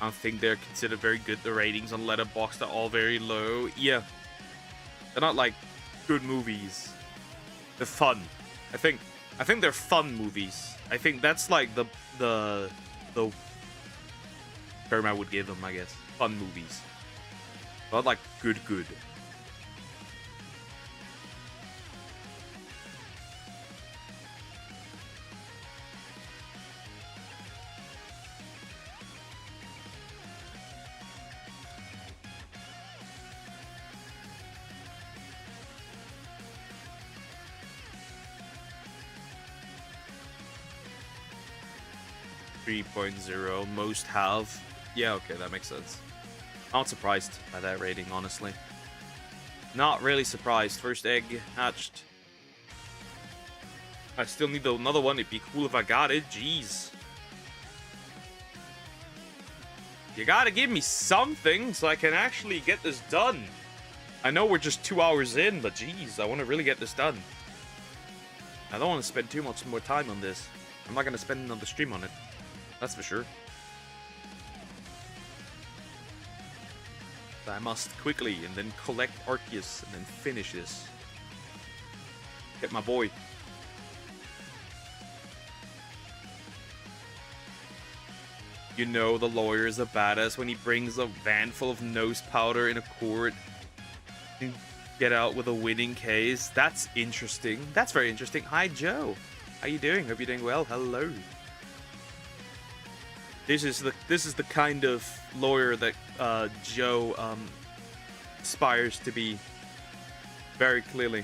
I don't think they're considered very good. The ratings on Letterboxd are all very low. Yeah. They're not like good movies. They're fun. I think they're fun movies. I think that's like the term I would give them, I guess. Fun movies. Not like good. 3.0, most have. Yeah, okay, that makes sense. Not surprised by that rating, honestly. Not really surprised. First egg hatched. I still need another one. It'd be cool if I got it. Jeez. You gotta give me something so I can actually get this done. I know we're just 2 hours in, but jeez, I want to really get this done. I don't want to spend too much more time on this. I'm not going to spend another stream on it. That's for sure. I must quickly and then collect Arceus and then finish this. Get my boy. You know the lawyer is a badass when he brings a van full of nose powder in a court and get out with a winning case. That's interesting. That's very interesting. Hi, Joe. How you doing? Hope you're doing well. Hello. This is the kind of lawyer that Joe aspires to be. Very clearly.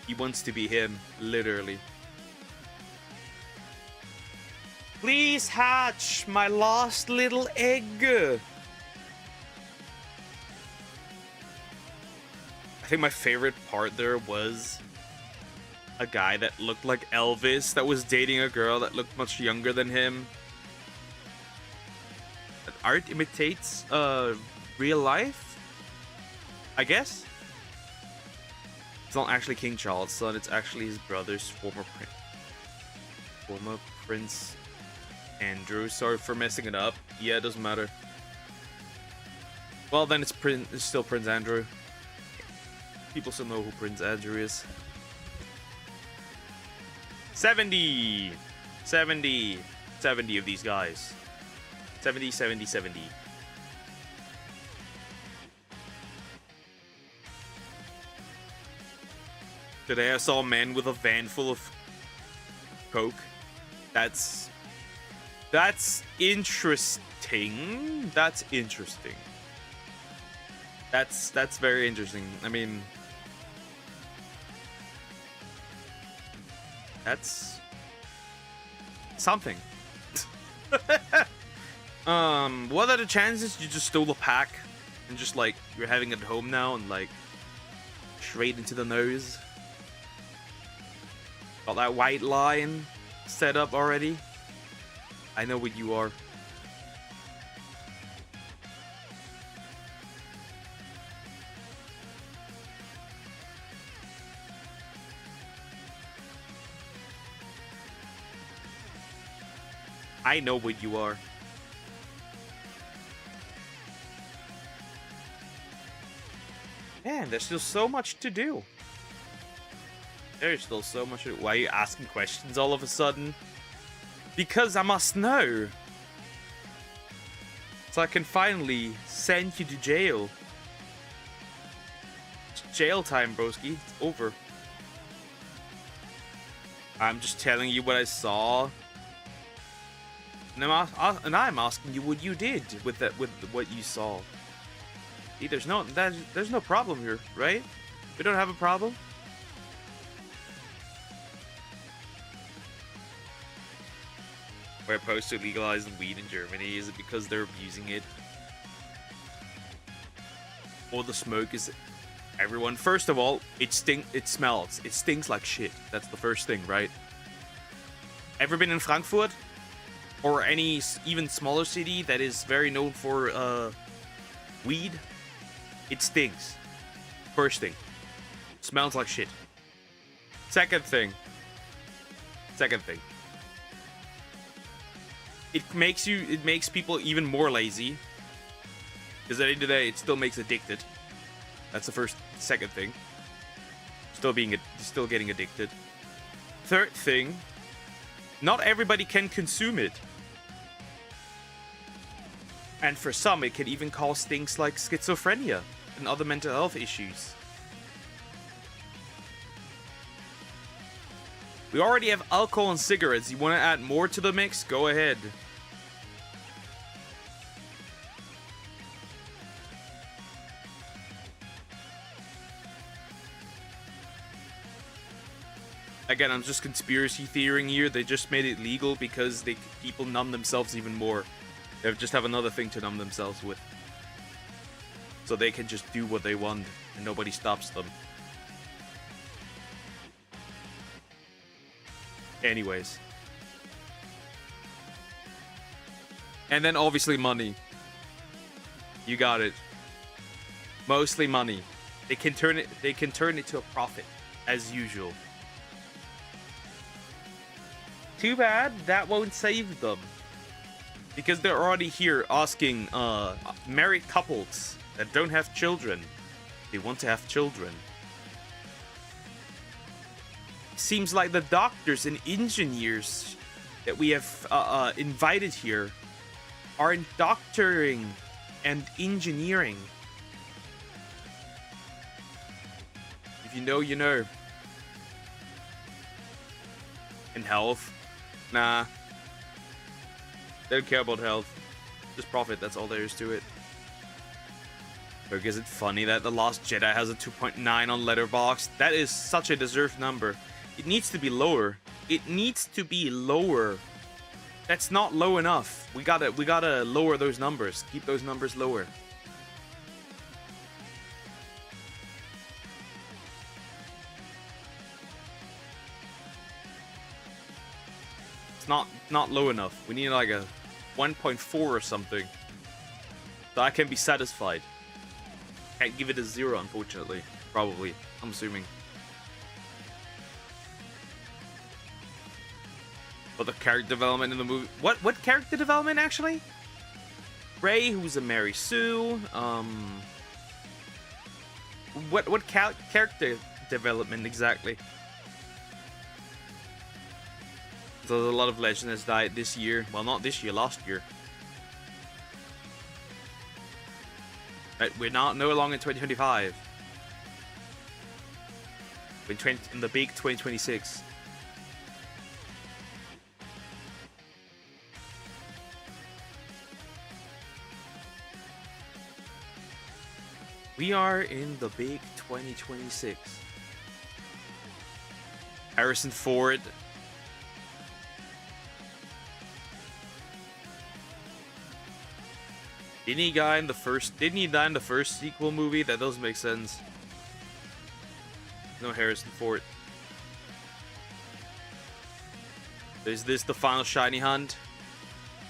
He wants to be him, literally. Please hatch my last little egg. I think my favorite part there was a guy that looked like Elvis that was dating a girl that looked much younger than him. That art imitates real life, I guess. It's not actually King Charles' son, it's actually his brother's former Prince Andrew. Sorry for messing it up. Yeah, it doesn't matter. Well, then it's still Prince Andrew. People still know who Prince Andrew is. 70 of these guys. 70. Today I saw a man with a van full of coke. That's interesting. That's interesting. That's very interesting. I mean, that's something. What are the chances you just stole a pack and just like you're having it at home now and like straight into the nose? Got that white line set up already? I know what you are. I know what you are. Man, there's still so much to do. There's still so much to do. Why are you asking questions all of a sudden? Because I must know. So I can finally send you to jail. It's jail time, broski. It's over. I'm just telling you what I saw. And I'm asking you what you did with that, with what you saw. See, there's no problem here, right? We don't have a problem. We're opposed to legalizing weed in Germany. Is it because they're abusing it? Or the smoke is everyone? First of all, it smells. It stinks like shit. That's the first thing, right? Ever been in Frankfurt? Or any even smaller city that is very known for weed? It stinks. First thing. Smells like shit. Second thing. it makes people even more lazy. Because at the end of the day, it still makes addicted. That's the second thing. Still getting addicted. Third thing, not everybody can consume it. And for some, it can even cause things like schizophrenia and other mental health issues. We already have alcohol and cigarettes. You want to add more to the mix? Go ahead. Again, I'm just conspiracy theorying here. They just made it legal because people numb themselves even more. They just have another thing to numb themselves with. So they can just do what they want and nobody stops them. Anyways. And then obviously money. You got it. Mostly money. They can turn it to a profit as usual. Too bad that won't save them. Because they're already here asking married couples that don't have children. They want to have children. Seems like the doctors and engineers that we have invited here are doctoring and engineering. If you know, you know. And health. Nah. They don't care about health. Just profit, that's all there is to it. Look, is it funny that The Last Jedi has a 2.9 on Letterboxd? That is such a deserved number. It needs to be lower. It needs to be lower. That's not low enough. We gotta lower those numbers. Keep those numbers lower. It's not low enough. We need like a 1.4 or something. So I can be satisfied. Can't give it a 0, unfortunately. Probably. I'm assuming. But the character development in the movie... What character development, actually? Rey, who's a Mary Sue. What character development, exactly? So there's a lot of legend has died this year. Well, not this year, last year. Right, we're no longer in 2025. We're in the big 2026. We are in the big 2026. Harrison Ford. Didn't he die in the first sequel movie? That doesn't make sense. No Harrison Ford. Is this the final shiny hunt?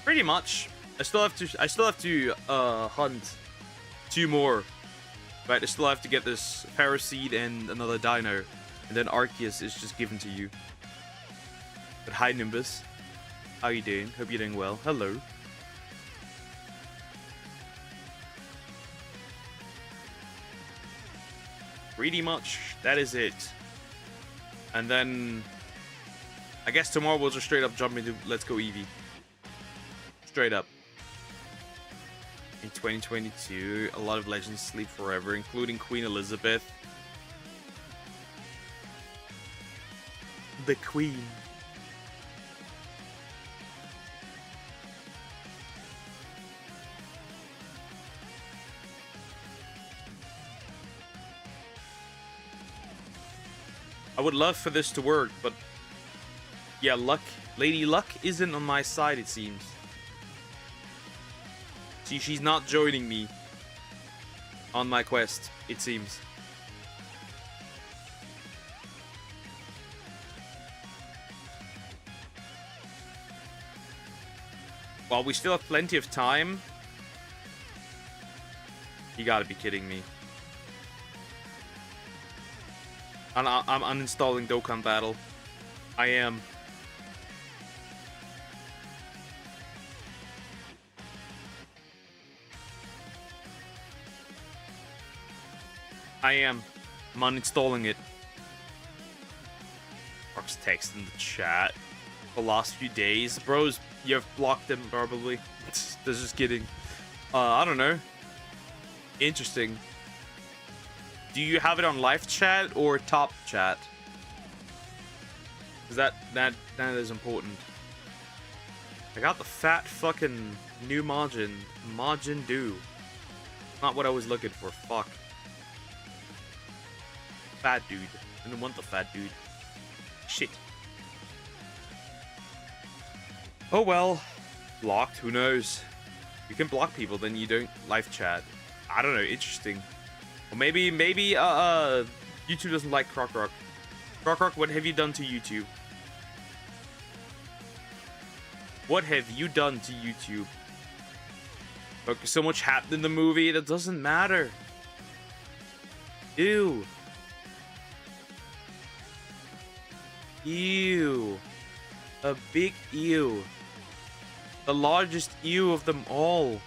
Pretty much. I still have to hunt 2 more. Right, I still have to get this Paraseed and another Dino. And then Arceus is just given to you. But hi Nimbus. How you doing? Hope you're doing well. Hello. Pretty much, that is it. And then, I guess tomorrow we'll just straight up jump into Let's Go Eevee. Straight up. In 2022, a lot of legends sleep forever, including Queen Elizabeth. The Queen. I would love for this to work, but yeah, Lady Luck isn't on my side, it seems. See, she's not joining me on my quest, it seems. While we still have plenty of time. You gotta be kidding me. I'm uninstalling Dokkan Battle. I am. I am. I'm uninstalling it. Mark's text in the chat. The last few days. Bros, you've blocked him probably. Just kidding. I don't know. Interesting. Do you have it on live chat or top chat? Because that is important. I got the fat fucking new margin. Margin do. Not what I was looking for. Fuck. Fat dude. I didn't want the fat dude. Shit. Oh well. Blocked. Who knows? You can block people, then you don't live chat. I don't know. Interesting. Or maybe YouTube doesn't like Croc Rock. Croc Rock, what have you done to YouTube? What have you done to YouTube? Look, so much happened in the movie, that doesn't matter. Ew. Ew. A big ew. The largest ew of them all.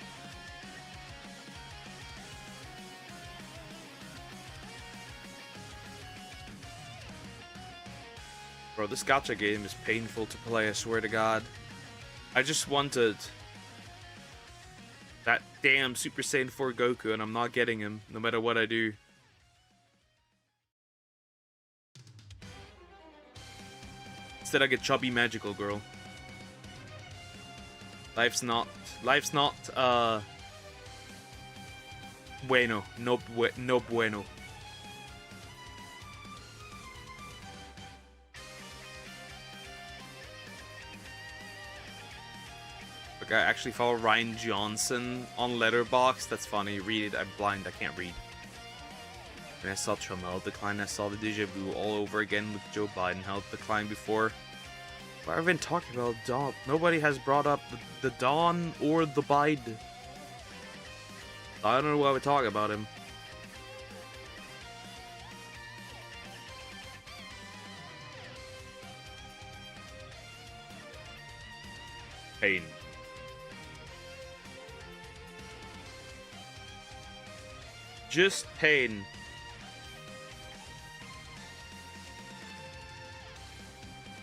Bro, this gacha game is painful to play, I swear to God. I just wanted that damn Super Saiyan 4 Goku, and I'm not getting him, no matter what I do. Instead I get chubby magical girl. Life's not bueno. No bueno. Look, I actually follow Ryan Johnson on Letterboxd. That's funny. Read it. I'm blind. I can't read. When I saw Trammell decline, I saw the deja vu all over again with Joe Biden health decline before. What have I been talking about Dawn? Nobody has brought up the Dawn or the Biden. I don't know why we're talking about him. Pain. Just pain.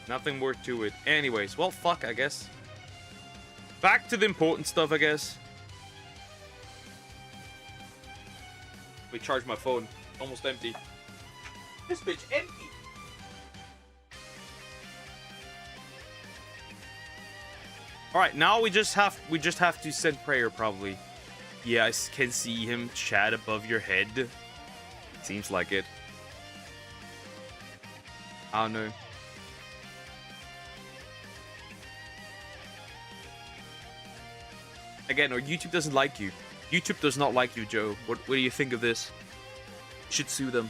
Nothing more to it. Anyways, well, fuck, I guess. Back to the important stuff, I guess. We charge my phone. Almost empty. This bitch empty. All right, now we just have to send prayer probably. Yeah, I can see him chat above your head. Seems like it. I don't know. Again, or YouTube doesn't like you. YouTube does not like you, Joe. What do you think of this? You should sue them.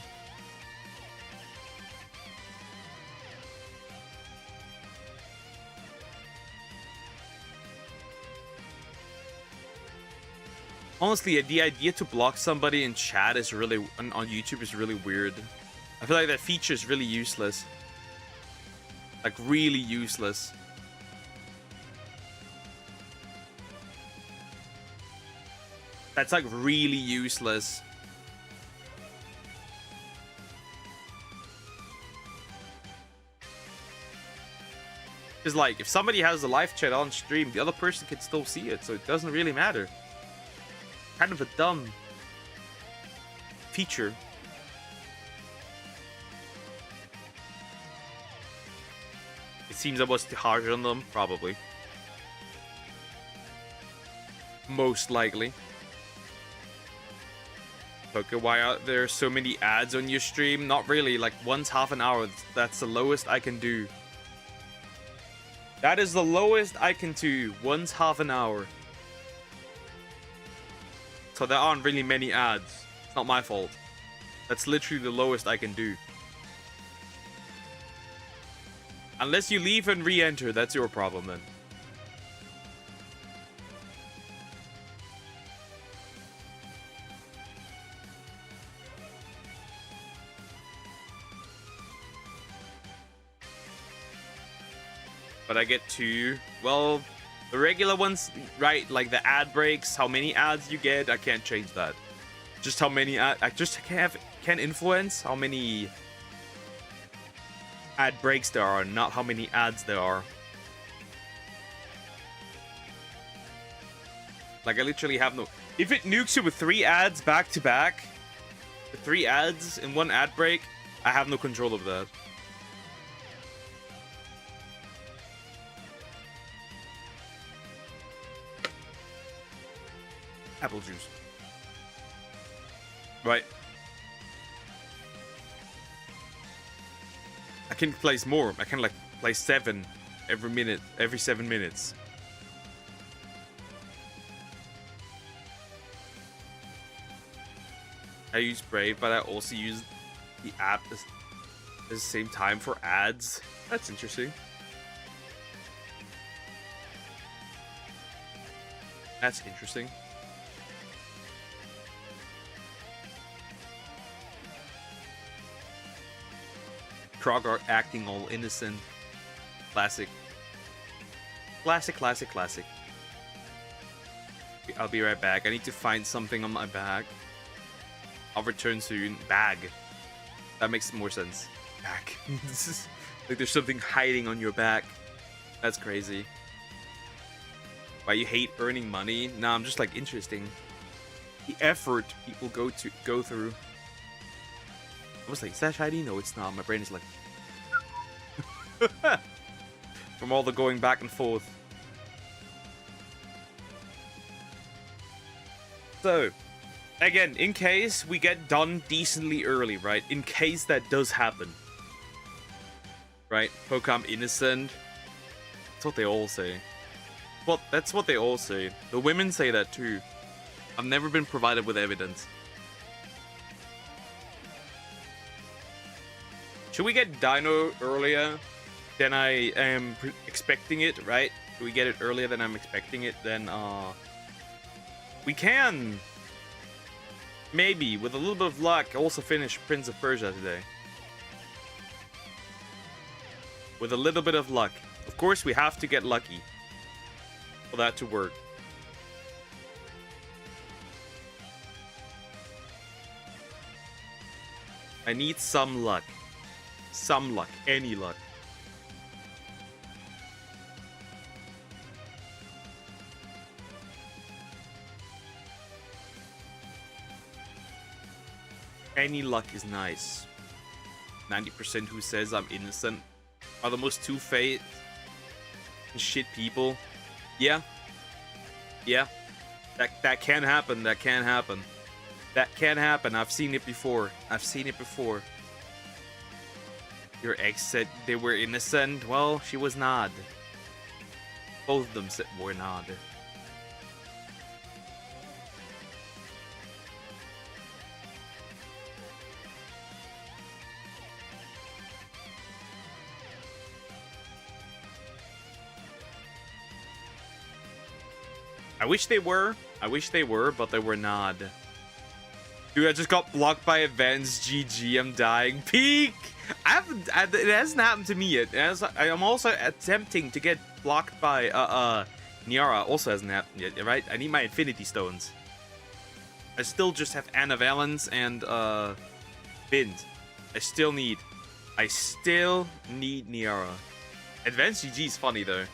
Honestly, the idea to block somebody in chat is really on YouTube is really weird. I feel like that feature is really useless. Like really useless. That's like really useless. Because like, if somebody has a live chat on stream, the other person can still see it, so it doesn't really matter. Kind of a dumb feature. It seems I was too harsh on them, probably. Most likely. Okay, why are there so many ads on your stream? Not really, like once half an hour. That's the lowest I can do. That is the lowest I can do. Once half an hour. So there aren't really many ads. It's not my fault. That's literally the lowest I can do. Unless you leave and re-enter, that's your problem then. But I get to, well, the regular ones, right, like the ad breaks, how many ads you get, I can't change that. Just how many I just can influence how many ad breaks there are, not how many ads there are. Like I literally have no. If it nukes you with 3 ads back to back, 3 ads in 1 ad break, I have no control of that. Apple juice. Right. I can place more. I can like place 7 every minute, every 7 minutes. I use Brave, but I also use the app at the same time for ads. That's interesting. That's interesting. Krog acting all innocent. Classic. Classic, classic, classic. I'll be right back. I need to find something on my back. I'll return soon. Bag. That makes more sense. Back. Like there's something hiding on your back. That's crazy. Why you hate earning money? Nah, I'm just like interesting. The effort people go through. I was like, is that shiny? No, it's not. My brain is like from all the going back and forth. So again, in case we get done decently early, right? In case that does happen. Right? Pokemon innocent. That's what they all say. Well, that's what they all say. The women say that too. I've never been provided with evidence. Should we get Dino earlier than I am expecting it, right? Should we get it earlier than I'm expecting it? Then, we can, maybe, with a little bit of luck, also finish Prince of Persia today. With a little bit of luck. Of course, we have to get lucky for that to work. I need some luck. Some luck. Any luck. Any luck is nice. 90% who says I'm innocent are the most two-faced and shit people. Yeah. Yeah. That can happen. That can happen. That can happen. I've seen it before. I've seen it before. Your ex said they were innocent. Well, she was not. Both of them said were not. I wish they were. I wish they were, but they were not. Dude, I just got blocked by events. GG, I'm dying. Peak! It hasn't happened to me yet. I'm also attempting to get blocked by, Niara. Also hasn't happened yet, right? I need my Infinity Stones. I still just have Anavalence and, Bind. I still need Niara. Advanced GG is funny, though.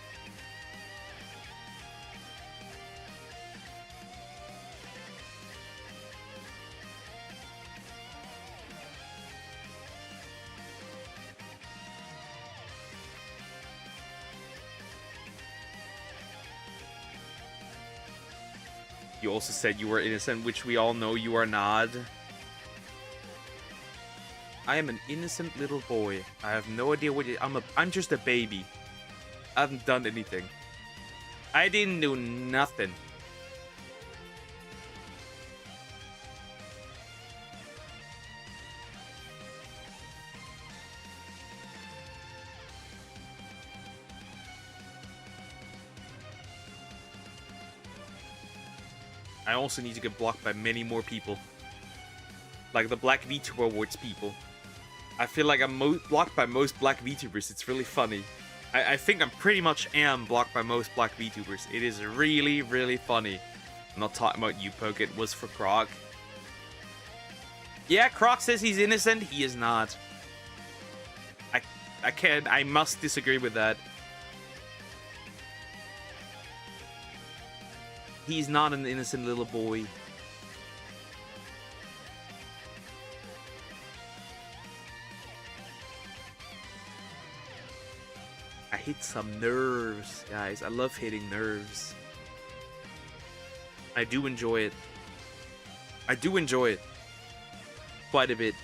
You also said you were innocent, which we all know you are not. I am an innocent little boy. I have no idea what I'm just a baby. I haven't done anything. I didn't do nothing. I also need to get blocked by many more people. Like the Black VTuber Awards people. I feel like I'm blocked by most Black VTubers. It's really funny. I think I'm pretty much blocked by most Black VTubers. It is really, really funny. I'm not talking about you, Poke. It was for Krog. Yeah, Croc says he's innocent. He is not. I must disagree with that. He's not an innocent little boy. I hit some nerves, guys. I love hitting nerves. I do enjoy it. I do enjoy it. Quite a bit.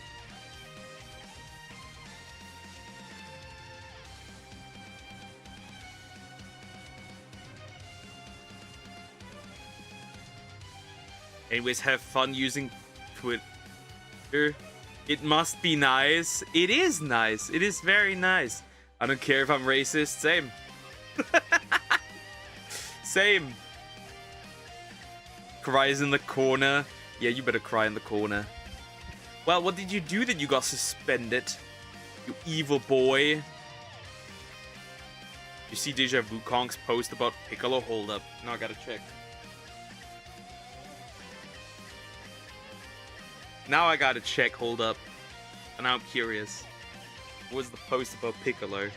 Anyways, have fun using Twitter. It must be nice. It is nice. It is very nice. I don't care if I'm racist. Same. Same. Cries in the corner. Yeah, you better cry in the corner. Well, what did you do that you got suspended? You evil boy. You see Deja Vu Kong's post about Piccolo? Hold up. Now I gotta check. Now I gotta check, hold up. And now I'm curious. What was the post about Piccolo?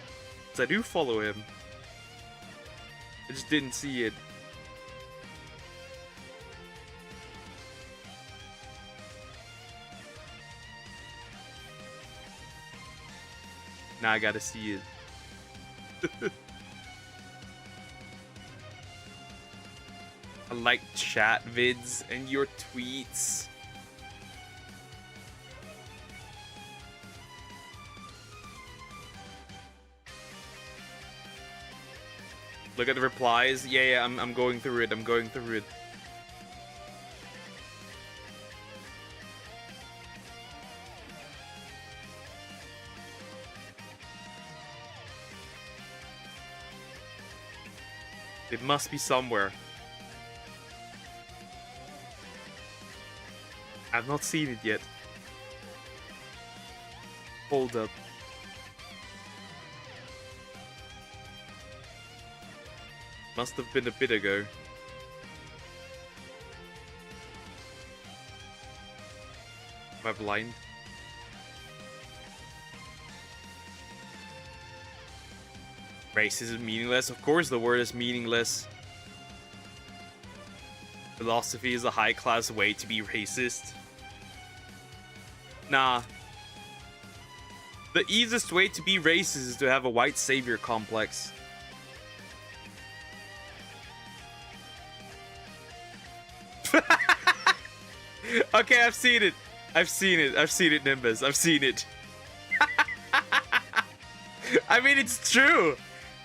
Because I do follow him. I just didn't see it. Now I gotta see it. I like chat vids and your tweets. Look at the replies. Yeah, I'm going through it. I'm going through it. It must be somewhere. I've not seen it yet. Hold up. Must have been a bit ago. Am I blind? Racism meaningless? Of course the word is meaningless. Philosophy is a high-class way to be racist. Nah. The easiest way to be racist is to have a white savior complex. Okay, I've seen it. I've seen it. I've seen it, Nimbus. I've seen it. I mean, it's true.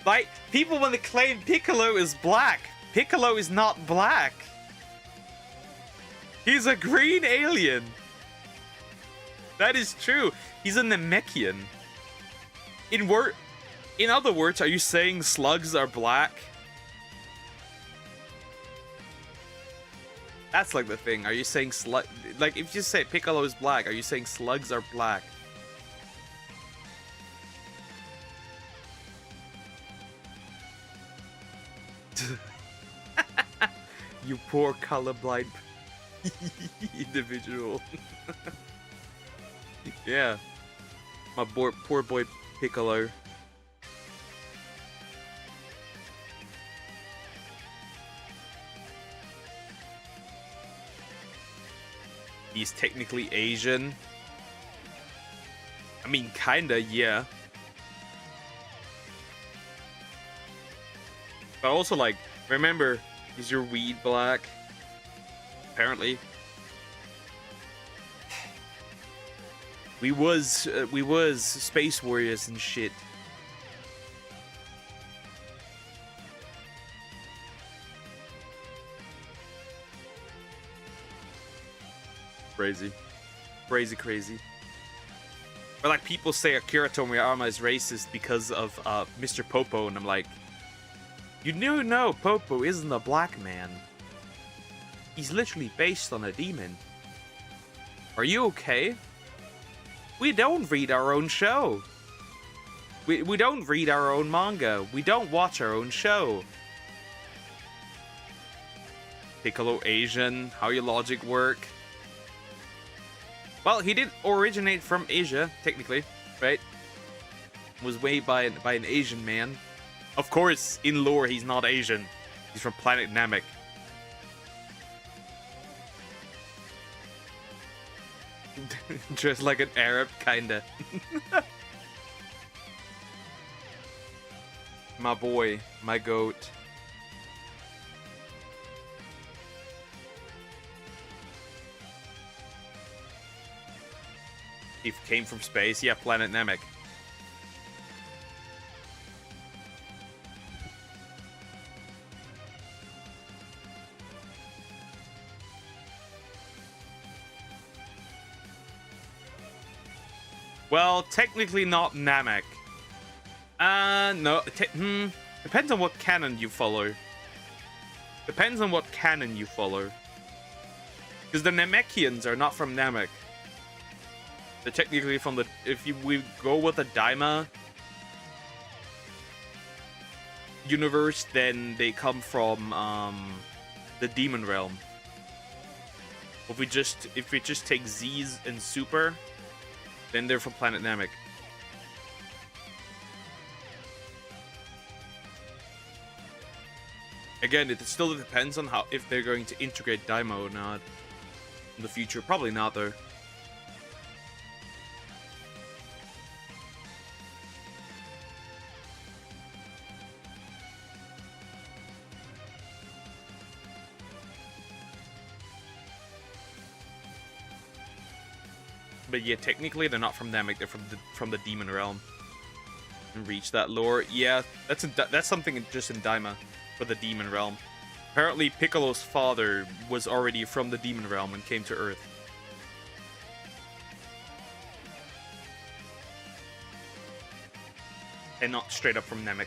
Like, people want to claim Piccolo is black. Piccolo is not black. He's a green alien. That is true. He's a Namekian. In other words, are you saying slugs are black? That's like the thing. Are you saying like if you say Piccolo is black, are you saying slugs are black? You poor colorblind individual. Yeah. My poor boy Piccolo. He's technically Asian. I mean, kinda, yeah. But also, like, remember, is your weed black? Apparently. We was space warriors and shit. Crazy. Crazy. Or like people say Akira Toriyama is racist because of Mr. Popo, and I'm like, you do know Popo isn't a black man. He's literally based on a demon. Are you okay? We don't read our own show. We don't read our own manga. We don't watch our own show. Piccolo Asian, how your logic work? Well, he did originate from Asia, technically, right? Was made by an Asian man. Of course, in lore, he's not Asian. He's from planet Namek. Dressed like an Arab, kinda. My boy, my goat. He came from space, yeah, planet Namek. Well, technically not Namek. No. Depends on what canon you follow. Depends on what canon you follow. Because the Namekians are not from Namek. They're technically from the... we go with the Daima universe, then they come from the Demon Realm. If we just take Z's and Super, then they're from planet Namek. Again, it still depends on if they're going to integrate Daima or not in the future. Probably not, though. But yeah, technically they're not from Namek. They're from the Demon Realm. And reach that lore. Yeah, that's something just in Daima for the Demon Realm. Apparently, Piccolo's father was already from the Demon Realm and came to Earth. And not straight up from Namek.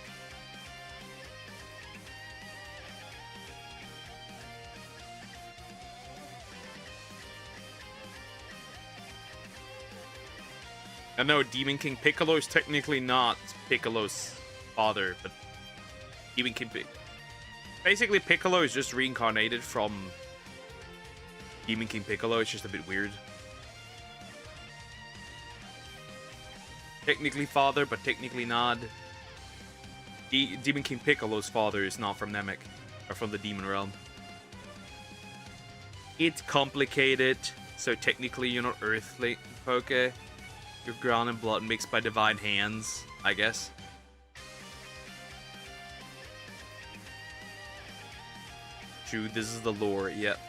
I know Demon King Piccolo is technically not Piccolo's father, but Demon King basically Piccolo is just reincarnated from Demon King Piccolo. It's just a bit weird. Technically father, but technically not. Demon King Piccolo's father is not from Namek, or from the Demon Realm. It's complicated, so technically you're not earthly. Okay. You're ground and blood mixed by divine hands, I guess. True, this is the lore, yep.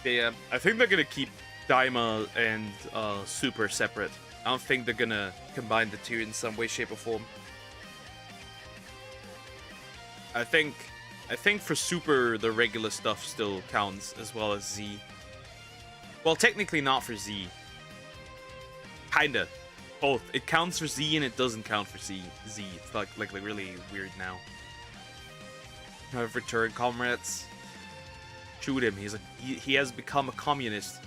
Yeah, I think they're gonna keep Daima and Super separate. I don't think they're gonna combine the two in some way, shape, or form. I think for Super, the regular stuff still counts, as well as Z. Well, technically not for Z. Kinda. Both. It counts for Z and it doesn't count for Z. It's like really weird now. I've returned, comrades. Shoot him. He has become a communist.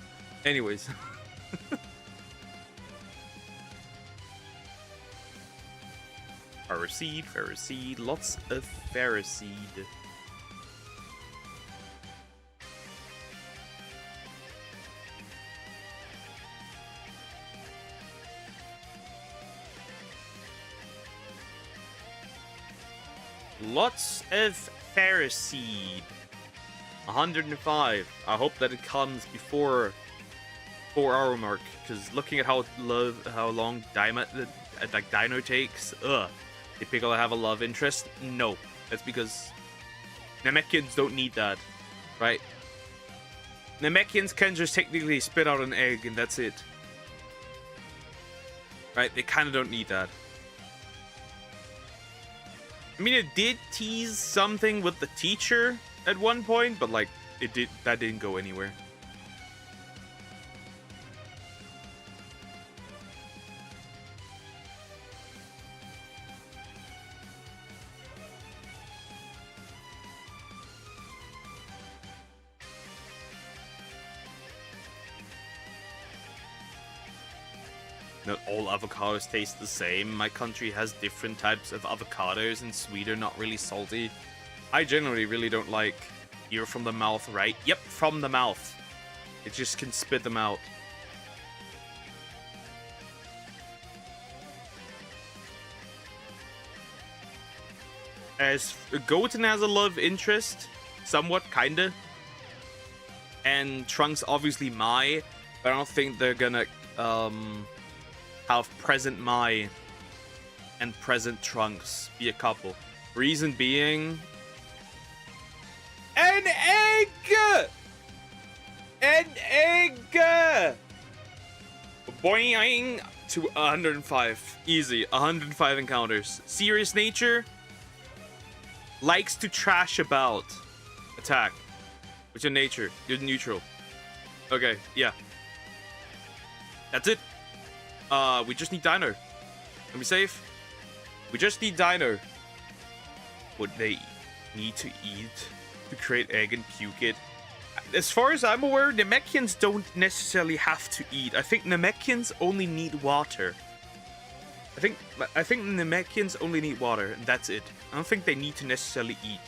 Anyways. Pharisee, lots of Pharisee. Lots of Pharisee. 105. I hope that it comes before 4-hour mark, because looking at how long Dino takes, Did Piccolo have a love interest? No. That's because Namekians don't need that, right? Namekians can just technically spit out an egg and that's it. Right? They kind of don't need that. I mean, it did tease something with the teacher at one point, but like, that didn't go anywhere. Not all avocados taste the same. My country has different types of avocados, and sweet are not really salty. I generally really don't like ear from the mouth, right? Yep, from the mouth. It just can spit them out. As Goten has a love interest, somewhat, kinda. And Trunks obviously Mai, but I don't think they're gonna have present Mai and present Trunks be a couple. Reason being, an egg! An egg! Boing! To 105. Easy. 105 encounters. Serious nature. Likes to trash about. Attack. What's your nature? You're neutral. Okay, yeah. That's it. We just need Dino. Can we save? We just need Dino. What they need to eat to create egg and puke it. As far as I'm aware, Namekians don't necessarily have to eat. I think Namekians only need water. I think Namekians only need water, and that's it. I don't think they need to necessarily eat.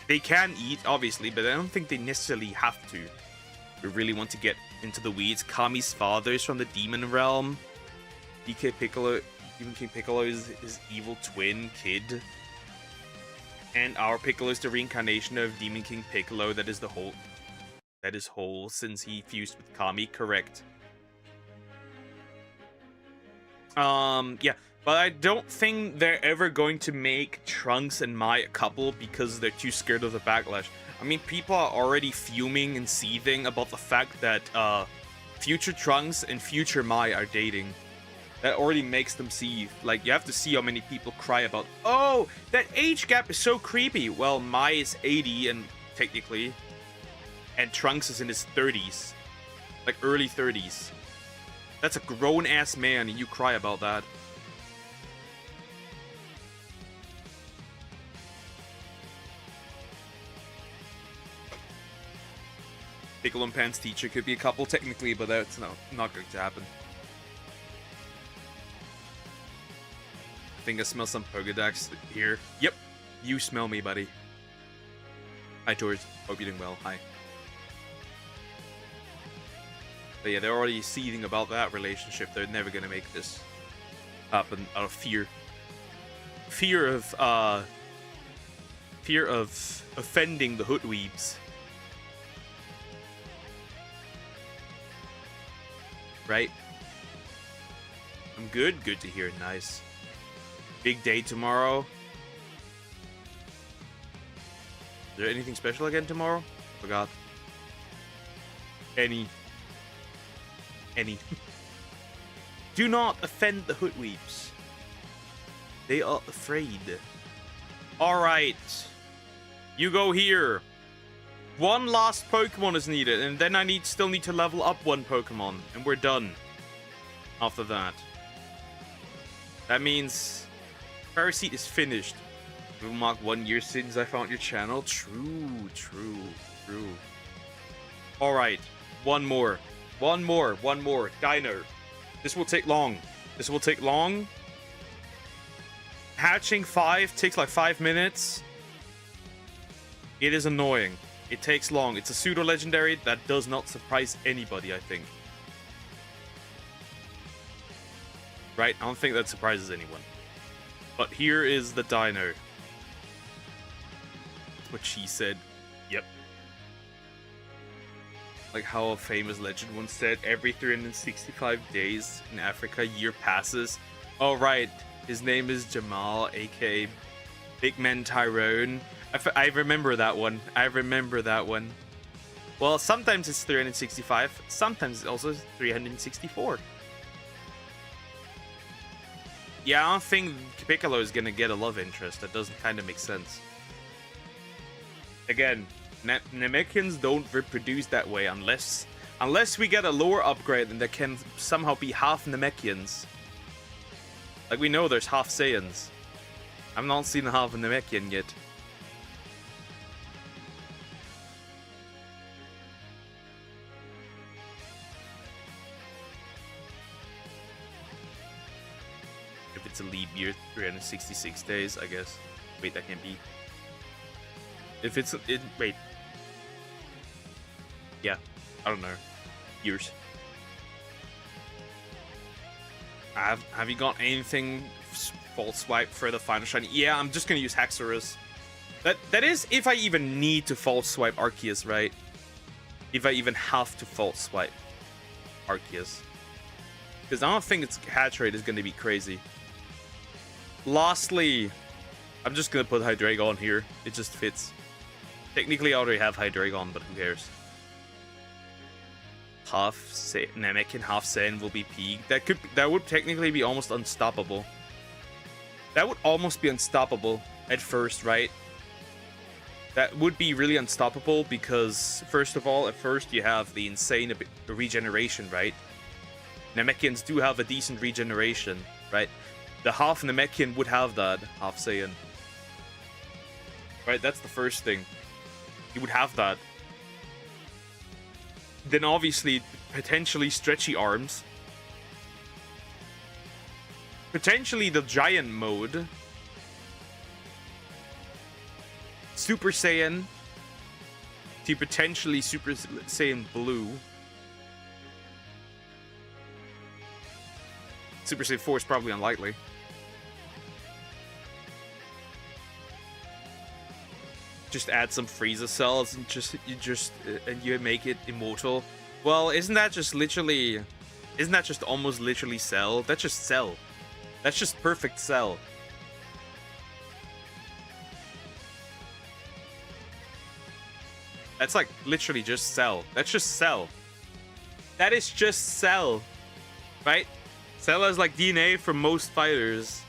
They can eat, obviously, but I don't think they necessarily have to. We really want to get into the weeds. Kami's father is from the demon realm. DK Piccolo, Demon King Piccolo is his evil twin kid. And our Piccolo is the reincarnation of Demon King Piccolo. That is whole since he fused with Kami, correct. Yeah, but I don't think they're ever going to make Trunks and Mai a couple because they're too scared of the backlash. I mean, people are already fuming and seething about the fact that future Trunks and future Mai are dating. That already makes them seethe. Like, you have to see how many people cry about, oh, that age gap is so creepy. Well, Mai is 80 and technically, and Trunks is in his 30s, like early 30s. That's a grown-ass man, and you cry about that. Piccolo and Pan's teacher could be a couple technically, but that's not going to happen. I think I smell some Pokedex here. Yep, you smell me, buddy. Hi, George. Hope you're doing well. Hi. But yeah, they're already seething about that relationship. They're never gonna make this happen out of fear. Fear of offending the hoodweebs. Right? I'm good. Good to hear. Nice. Big day tomorrow. Is there anything special again tomorrow? Forgot. Any. Do not offend the hoodweebs. They are afraid. Alright. You go here. One last Pokemon is needed, and then I still need to level up one Pokemon, and we're done. After that. That means Parasite is finished. It will mark 1 year since I found your channel. True. Alright. One more. Dino. This will take long. Hatching 5 takes like 5 minutes. It is annoying. It takes long. It's a pseudo-legendary that does not surprise anybody, I think. Right? I don't think that surprises anyone. But here is the Dino. That's what she said. Yep. Like how a famous legend once said, every 365 days in Africa, year passes. Oh, right. His name is Jamal, aka Big Man Tyrone. I remember that one. Well, sometimes it's 365. Sometimes it's also 364. Yeah, I don't think Piccolo is gonna get a love interest. That doesn't kind of make sense. Again, Namekians don't reproduce that way unless we get a lore upgrade and there can somehow be half Namekians. Like, we know there's half Saiyans. I've not seen half a Namekian yet. it's a leap year, 366 days, I guess. Wait, that can't be. If it's wait. Yeah, I don't know. Years. Have you got anything false swipe for the final shiny? Yeah, I'm just gonna use Haxorus. That is if I even need to false swipe Arceus, right? If I even have to false swipe Arceus. Because I don't think its hatch rate is gonna be crazy. Lastly, I'm just gonna put Hydreigon here. It just fits. Technically, I already have Hydreigon, but who cares? Namekian half Saiyan will be peaked. That would technically be almost unstoppable. That would almost be unstoppable at first, right? That would be really unstoppable because, first of all, at first you have the insane regeneration, right? Namekians do have a decent regeneration, right? The half Namekian would have that, half Saiyan. Right, that's the first thing. You would have that. Then obviously, potentially stretchy arms. Potentially the giant mode. Super Saiyan. To potentially Super Saiyan Blue. Super Saiyan 4 is probably unlikely. Just add some Frieza cells and you make it immortal. Well, isn't that just almost literally Cell? That's just Cell. That's just perfect Cell. That's like literally just Cell. That's just Cell. That is just Cell. Right? Cell has like DNA from most fighters.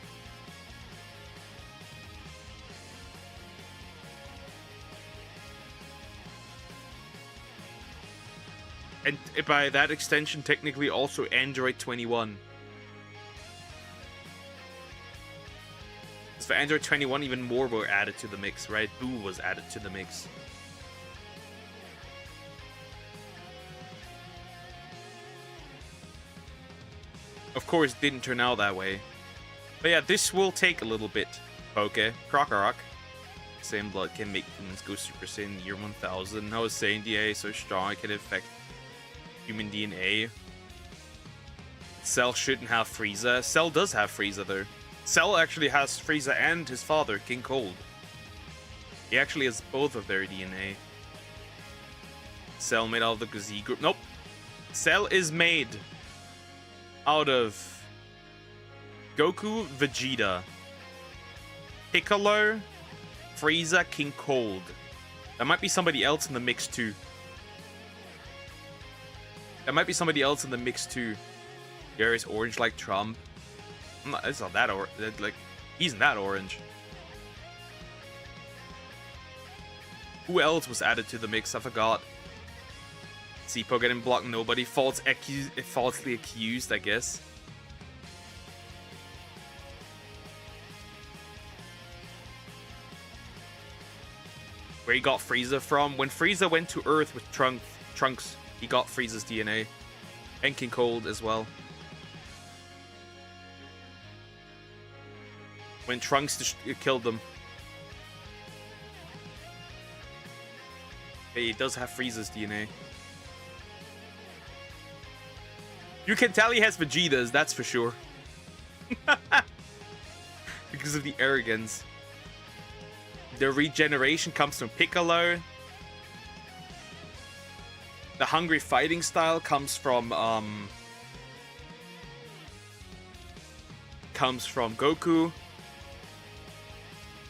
And by that extension, technically also Android 21. So for Android 21, even more were added to the mix, right? Boo was added to the mix. Of course, it didn't turn out that way. But yeah, this will take a little bit. Okay, Krokorok. Saiyan blood can make humans go Super Saiyan year 1000. How is Saiyan DNA so strong it can affect human DNA? Cell shouldn't have Frieza. Cell does have Frieza though. Cell actually has Frieza and his father, King Cold. He actually has both of their DNA. Cell made out of the Z group. Nope. Cell is made out of Goku, Vegeta, Piccolo, Frieza, King Cold. There might be somebody else in the mix too. Gary's orange like Trump. It's not that like he's not that orange. Who else was added to the mix? I forgot. Sipo getting blocked. Nobody falsely accused, I guess. Where he got Frieza from? When Frieza went to Earth with Trunks, he got Frieza's DNA. And King Cold as well. When Trunks just killed them. Hey, he does have Frieza's DNA. You can tell he has Vegeta's, that's for sure. Because of the arrogance. The regeneration comes from Piccolo. The hungry fighting style comes from Goku.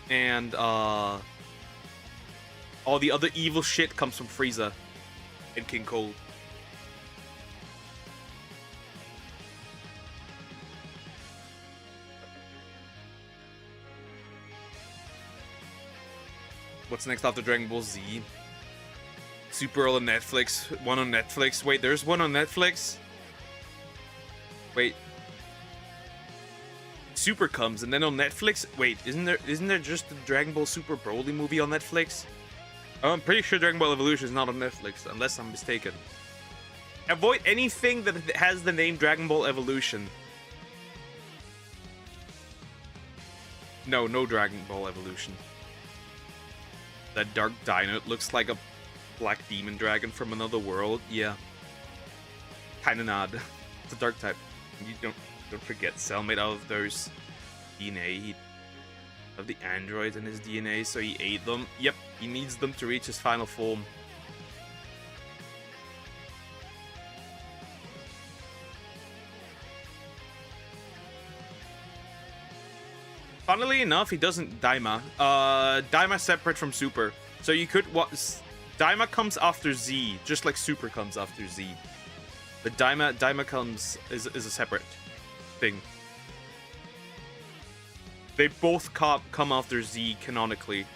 And all the other evil shit comes from Frieza and King Cold. What's next after Dragon Ball Z? Super Earl on Netflix. One on Netflix. Wait, there's one on Netflix? Wait. Super comes and then on Netflix? Wait, isn't there just the Dragon Ball Super Broly movie on Netflix? Oh, I'm pretty sure Dragon Ball Evolution is not on Netflix, unless I'm mistaken. Avoid anything that has the name Dragon Ball Evolution. No Dragon Ball Evolution. That Dark Dino looks like a black demon dragon from another world. Yeah. Kinda odd. It's a dark type. You don't forget, Cell made out of those DNA. He of the androids in his DNA, so he ate them. Yep, he needs them to reach his final form. Funnily enough, he doesn't Daima. Daima separate from Super. So you could Daima comes after Z, just like Super comes after Z. But Daima comes is a separate thing. They both come after Z canonically.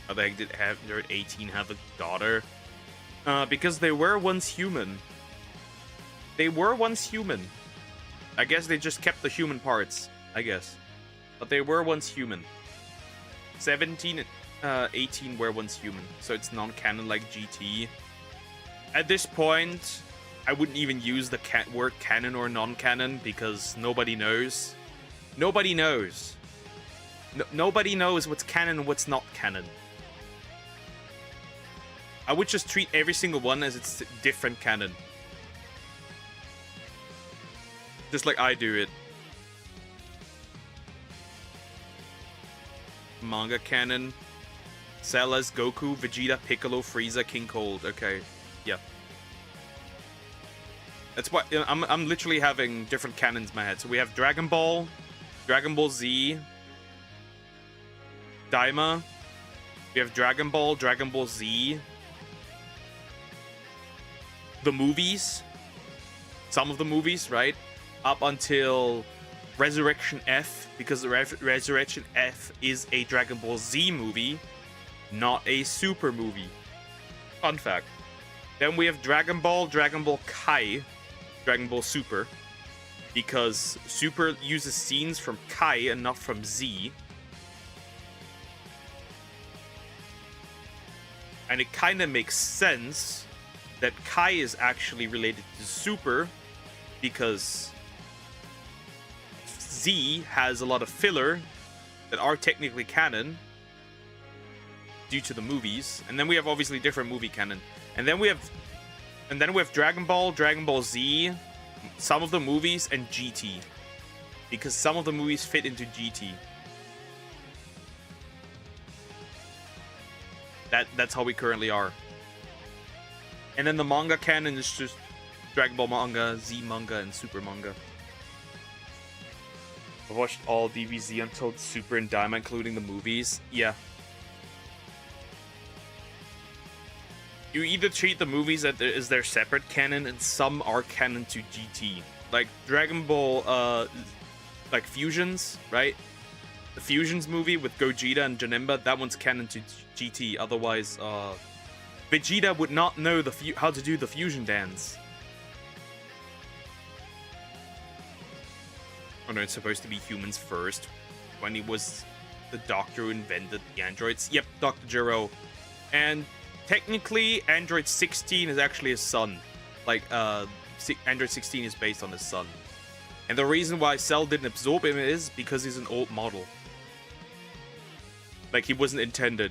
How the heck did their 18 have a daughter? Because they were once human. They were once human. I guess they just kept the human parts, I guess. But they were once human. 17 and 18 were once human, so it's non-canon like GT. At this point, I wouldn't even use the word canon or non-canon because nobody knows. Nobody knows. Nobody knows what's canon and what's not canon. I would just treat every single one as its different canon. Just like I do it. Manga canon. Cell as Goku, Vegeta, Piccolo, Frieza, King Cold. Okay, yeah. That's why I'm literally having different canons in my head. So we have Dragon Ball, Dragon Ball Z, Daima. We have Dragon Ball Z, the movies, some of the movies, right? Up until Resurrection F, because the Resurrection F is a Dragon Ball Z movie, not a Super movie. Fun fact. Then we have Dragon Ball Kai, Dragon Ball Super, because Super uses scenes from Kai and not from Z. And it kind of makes sense that Kai is actually related to Super, because Z has a lot of filler that are technically canon due to the movies. And then we have obviously different movie canon. And then we have Dragon Ball Z, some of the movies, and GT. Because some of the movies fit into GT. That's how we currently are. And then the manga canon is just Dragon Ball manga, Z manga, and Super manga. I watched all DBZ until Super and Daima, including the movies. Yeah. You either treat the movies as their separate canon, and some are canon to GT. Like Dragon Ball, like Fusions, right? The Fusions movie with Gogeta and Janemba, that one's canon to GT. Otherwise, Vegeta would not know how to do the fusion dance. Oh no, it's supposed to be humans first. When he was the doctor who invented the androids. Yep, Dr. Gero. And technically, Android 16 is actually his son. Like, Android 16 is based on his son. And the reason why Cell didn't absorb him is because he's an old model. Like, he wasn't intended.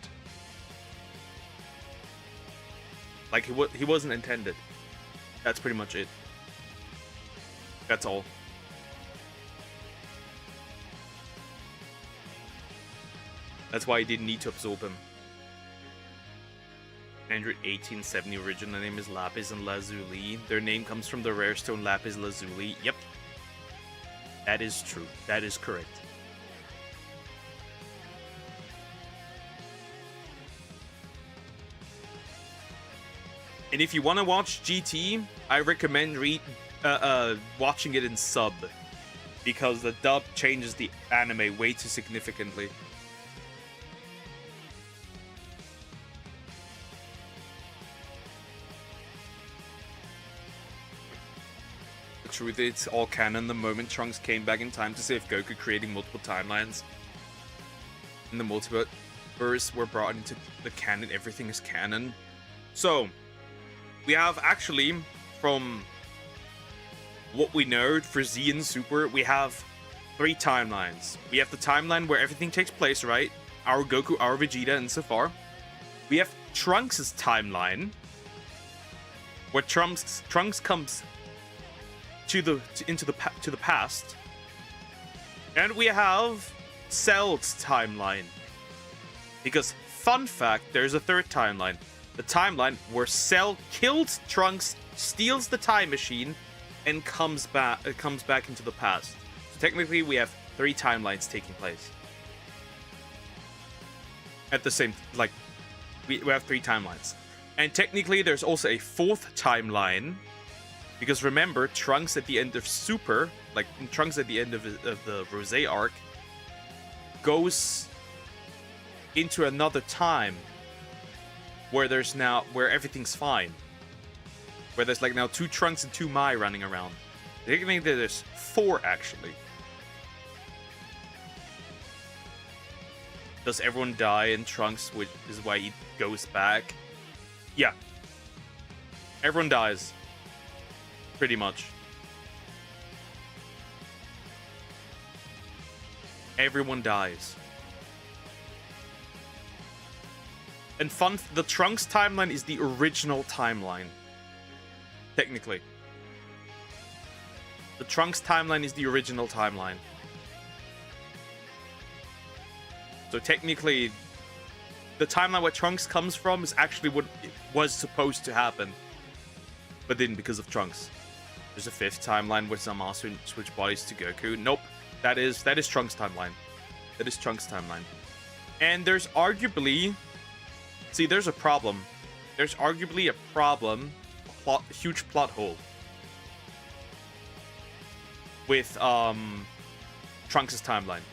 Like, he wasn't intended. That's pretty much it. That's all. That's why he didn't need to absorb him. Android 1870 original name is Lapis and Lazuli. Their name comes from the rare stone Lapis Lazuli. Yep. That is true. That is correct. And if you want to watch GT, I recommend watching it in sub. Because the dub changes the anime way too significantly. The truth is, it's all canon the moment Trunks came back in time to save Goku, creating multiple timelines. In the multiverse were brought into the canon, everything is canon. So, we have actually, from what we know for Z and Super, we have 3 timelines. We have the timeline where everything takes place, right? Our Goku, our Vegeta, and so far. We have Trunks' timeline, where Trunks comes to the past, and we have Cell's timeline. Because fun fact, there's a third timeline. The timeline where Cell kills Trunks, steals the time machine, and comes back into the past. So technically, we have 3 timelines taking place at the same. Like, we have 3 timelines, and technically, there's also a 4th timeline. Because remember, Trunks at the end of Super, like Trunks at the end of the Rose arc, goes into another time where everything's fine. Where there's like now 2 Trunks and 2 Mai running around. I think there's 4 actually. Does everyone die in Trunks, which is why he goes back? Yeah. Everyone dies. Pretty much. Everyone dies. And the Trunks timeline is the original timeline. Technically. The Trunks timeline is the original timeline. So technically, the timeline where Trunks comes from is actually what was supposed to happen. But didn't because of Trunks. There's a 5th timeline where Zamasu switch bodies to Goku. Nope. That is Trunks' timeline. That is Trunks' timeline. And there's arguably... See, there's a problem. There's arguably a problem, a huge plot hole, with Trunks' timeline.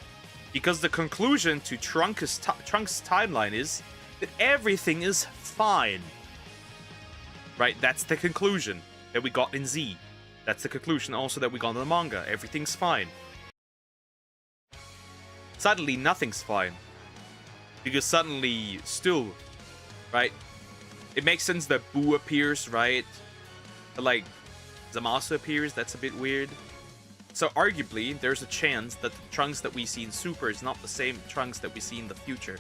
Because the conclusion to Trunks' timeline is that everything is fine. Right? That's the conclusion that we got in Z. That's the conclusion also that we got in the manga. Everything's fine. Suddenly, nothing's fine. Because suddenly, still, right? It makes sense that Boo appears, right? But, like, Zamasu appears. That's a bit weird. So, arguably, there's a chance that the Trunks that we see in Super is not the same Trunks that we see in the future.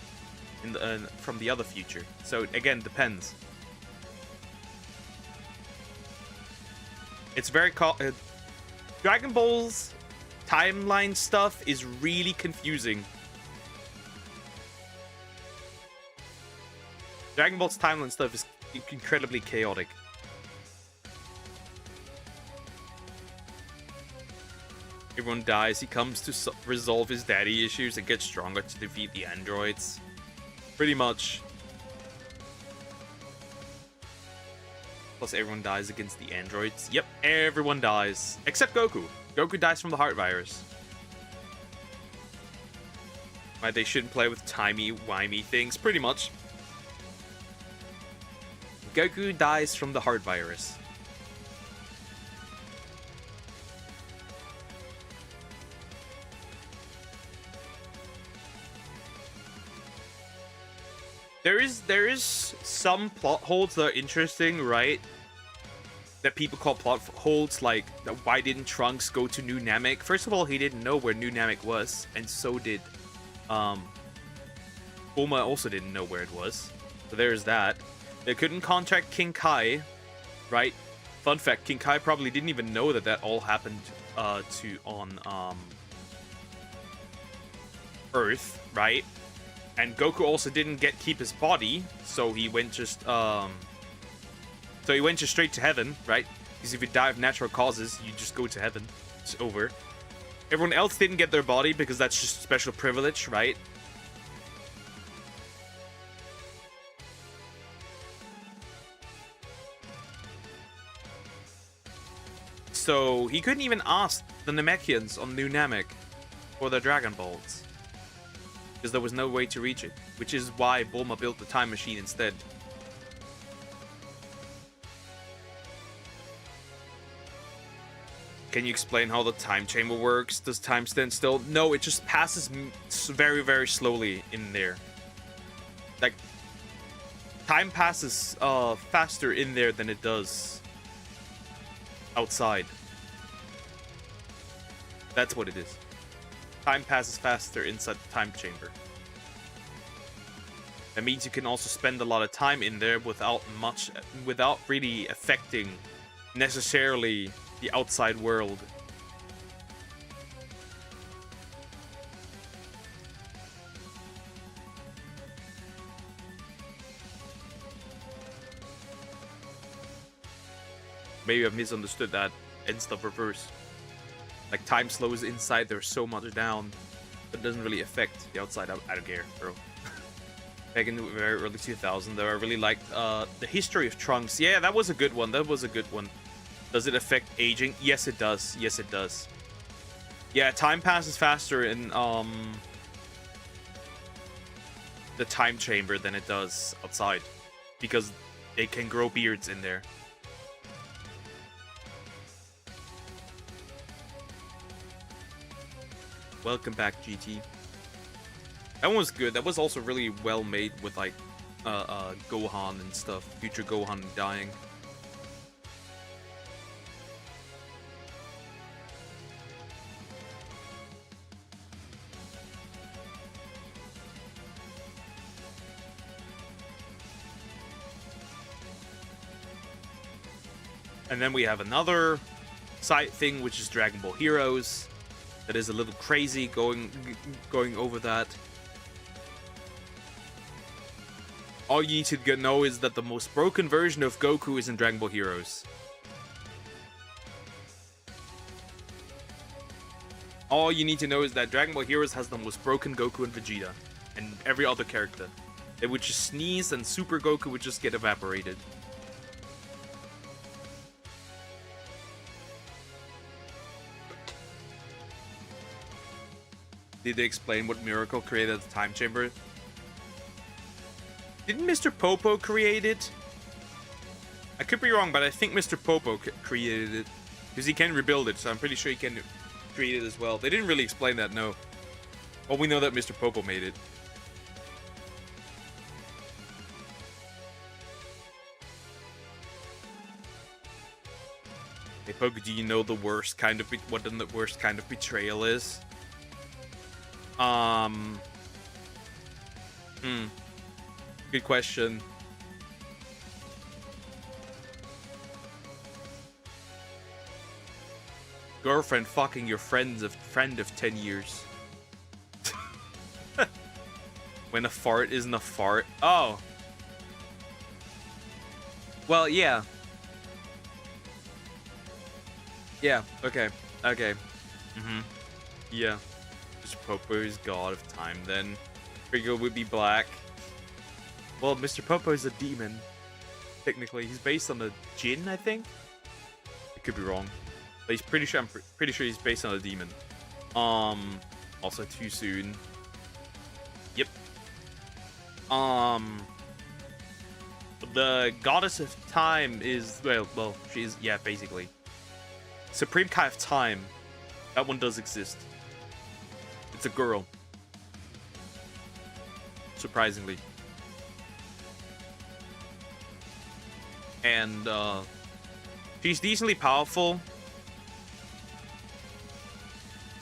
From the other future. So, again, depends. It's very Dragon Ball's timeline stuff is really confusing. Dragon Ball's timeline stuff is incredibly chaotic. Everyone dies. He comes to resolve his daddy issues and gets stronger to defeat the androids. Pretty much. Plus, everyone dies against the androids. Yep, everyone dies. Except Goku. Goku dies from the heart virus. Right, they shouldn't play with timey-wimey things. Pretty much. Goku dies from the heart virus. There is some plot holes that are interesting, right? That people call plot holes, like why didn't Trunks go to New Namek? First of all, he didn't know where New Namek was, and so did Bulma also didn't know where it was. So there's that. They couldn't contact King Kai, right? Fun fact, King Kai probably didn't even know that all happened on Earth, right? And Goku also didn't keep his body, so he went just straight to heaven, right? Because if you die of natural causes, you just go to heaven. It's over. Everyone else didn't get their body because that's just special privilege, right? So he couldn't even ask the Namekians on New Namek for their Dragon Balls. Because there was no way to reach it. Which is why Bulma built the time machine instead. Can you explain how the time chamber works? Does time stand still? No, it just passes very, very slowly in there. Like, time passes faster in there than it does outside. That's what it is. Time passes faster inside the time chamber. That means you can also spend a lot of time in there without really affecting necessarily the outside world. Maybe I've misunderstood that and stuff reverse. Like time slows inside there so much down, but it doesn't really affect the outside. I don't care, bro. Back in the very early 2000s, though, I really liked the history of Trunks. Yeah, that was a good one. That was a good one. Does it affect aging? Yes, it does. Yes, it does. Yeah, time passes faster in the time chamber than it does outside, because they can grow beards in there. Welcome back, GT. That one was good. That was also really well made with like Gohan and stuff. Future Gohan dying. And then we have another side thing, which is Dragon Ball Heroes. That is a little crazy going over that. All you need to know is that the most broken version of Goku is in Dragon Ball Heroes. All you need to know is that Dragon Ball Heroes has the most broken Goku and Vegeta. And every other character. They would just sneeze and Super Goku would just get evaporated. Did they explain what miracle created the time chamber? Didn't Mr. Popo create it? I could be wrong, but I think Mr. Popo created it. Because he can rebuild it, so I'm pretty sure he can create it as well. They didn't really explain that, no. Well, we know that Mr. Popo made it. Hey, Poco, do you know the worst kind of what the worst kind of betrayal is? Good question. Girlfriend fucking your friend of 10 years. When a fart isn't a fart. Oh. Well, yeah. Yeah, okay. Okay. Yeah. Mr. Popo is god of time then. Frigo would be black. Well, Mr. Popo is a demon. Technically, he's based on a djinn, I think. I could be wrong, but he's pretty sure. I'm pretty sure he's based on a demon. Also too soon. Yep. The goddess of time is well, she's basically Supreme Kai of Time. That one does exist. It's a girl. Surprisingly. And she's decently powerful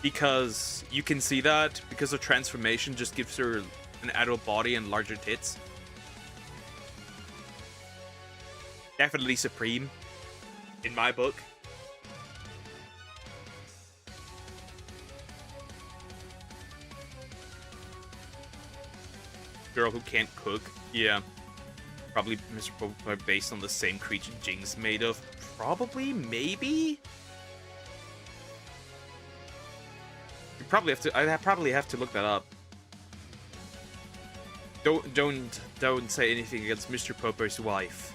because you can see that because her transformation just gives her an adult body and larger tits. Definitely supreme in my book. Girl who can't cook. Yeah. Probably Mr. Popo based on the same creature Jing's made of. Probably, maybe? You probably have to. I probably have to look that up. Don't say anything against Mr. Popo's wife.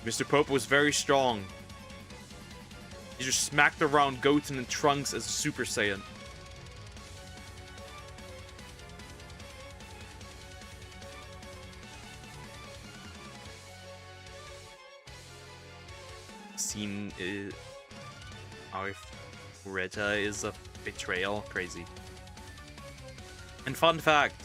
Mr. Popo was very strong. He just smacked around Goten and Trunks as a Super Saiyan. Scene is Reta is a betrayal. Crazy. And fun fact,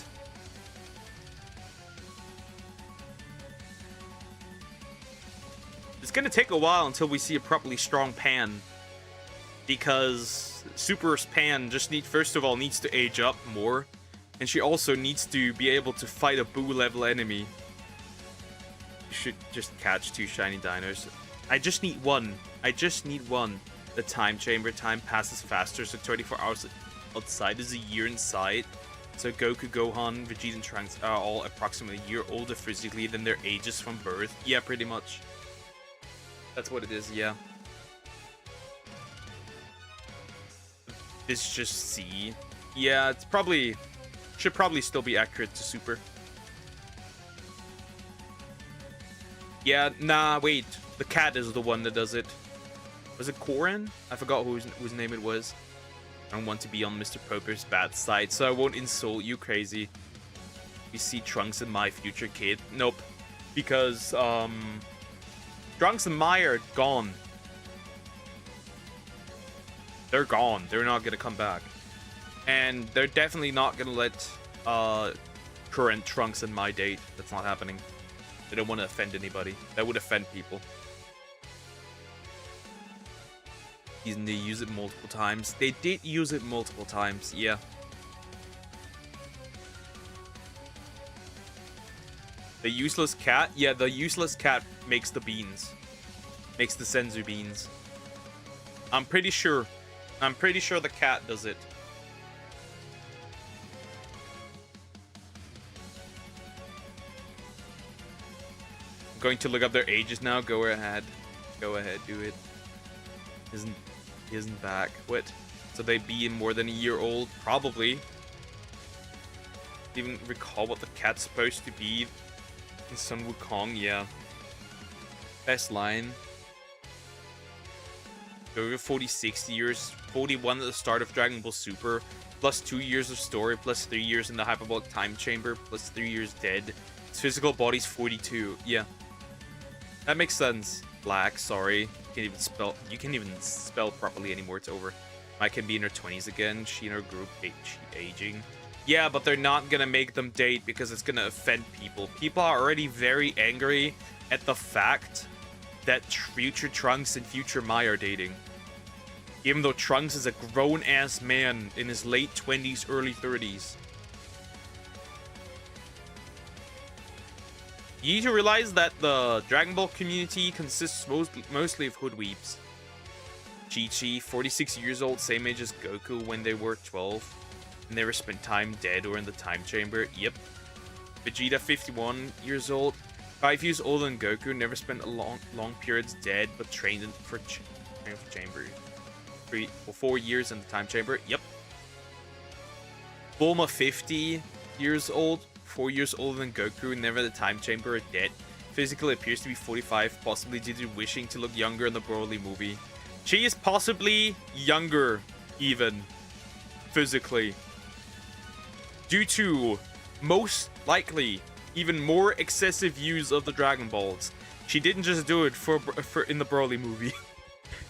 it's gonna take a while until we see a properly strong Pan. because Super's Pan just first of all needs to age up more, and she also needs to be able to fight a Boo level enemy. You should just catch 2 shiny dinos. I just need one. I just need one. The time chamber time passes faster, so 24 hours outside is a year inside. So Goku, Gohan, Vegeta, and Trunks are all approximately a year older physically than their ages from birth. Yeah, pretty much. That's what it is, yeah. It's just C. Yeah, it's probably... should probably still be accurate to Super. Yeah, nah, wait. The cat is the one that does it. Was it Korin? I forgot whose name it was. I don't want to be on Mr. Poper's bad side, so I won't insult you crazy. You see Trunks and my future kid? Nope. Because, Trunks and Mai are gone. They're gone. They're not gonna come back. And they're definitely not gonna let, current Trunks and Mai date. That's not happening. They don't want to offend anybody. That would offend people. They use it multiple times. They did use it multiple times, yeah. The useless cat? Yeah, the useless cat makes the beans. Makes the senzu beans. I'm pretty sure the cat does it. I'm going to look up their ages now. Go ahead. Go ahead, do it. Isn't back. What? So they be more than a year old? Probably. Even recall what the cat's supposed to be in Sun Wukong? Yeah. Best line. Over 46 years, 41 at the start of Dragon Ball Super, plus 2 years of story, plus 3 years in the hyperbolic time chamber, plus 3 years dead. His physical body's 42. Yeah. That makes sense. Black, sorry. You can't even spell properly anymore. It's over. I can be in her 20s again. She and her group aging. Yeah, but they're not gonna make them date because it's gonna offend people. People are already very angry at the fact that future Trunks and future Mai are dating. Even though Trunks is a grown-ass man in his late 20s, early 30s. You need to realize that the Dragon Ball community consists mostly of hoodweeps. Chi-Chi, 46 years old, same age as Goku when they were 12. Never spent time dead or in the time chamber. Yep. Vegeta, 51 years old, 5 years older than Goku, never spent a long periods dead, but trained for chamber. 4 years in the time chamber. Yep. Bulma, 50 years old, 4 years older than Goku, never in the time chamber, or dead. Physically appears to be 45, possibly due to wishing to look younger in the Broly movie. She is possibly younger, even, physically. Due to, most likely, even more excessive use of the Dragon Balls. She didn't just do it for in the Broly movie.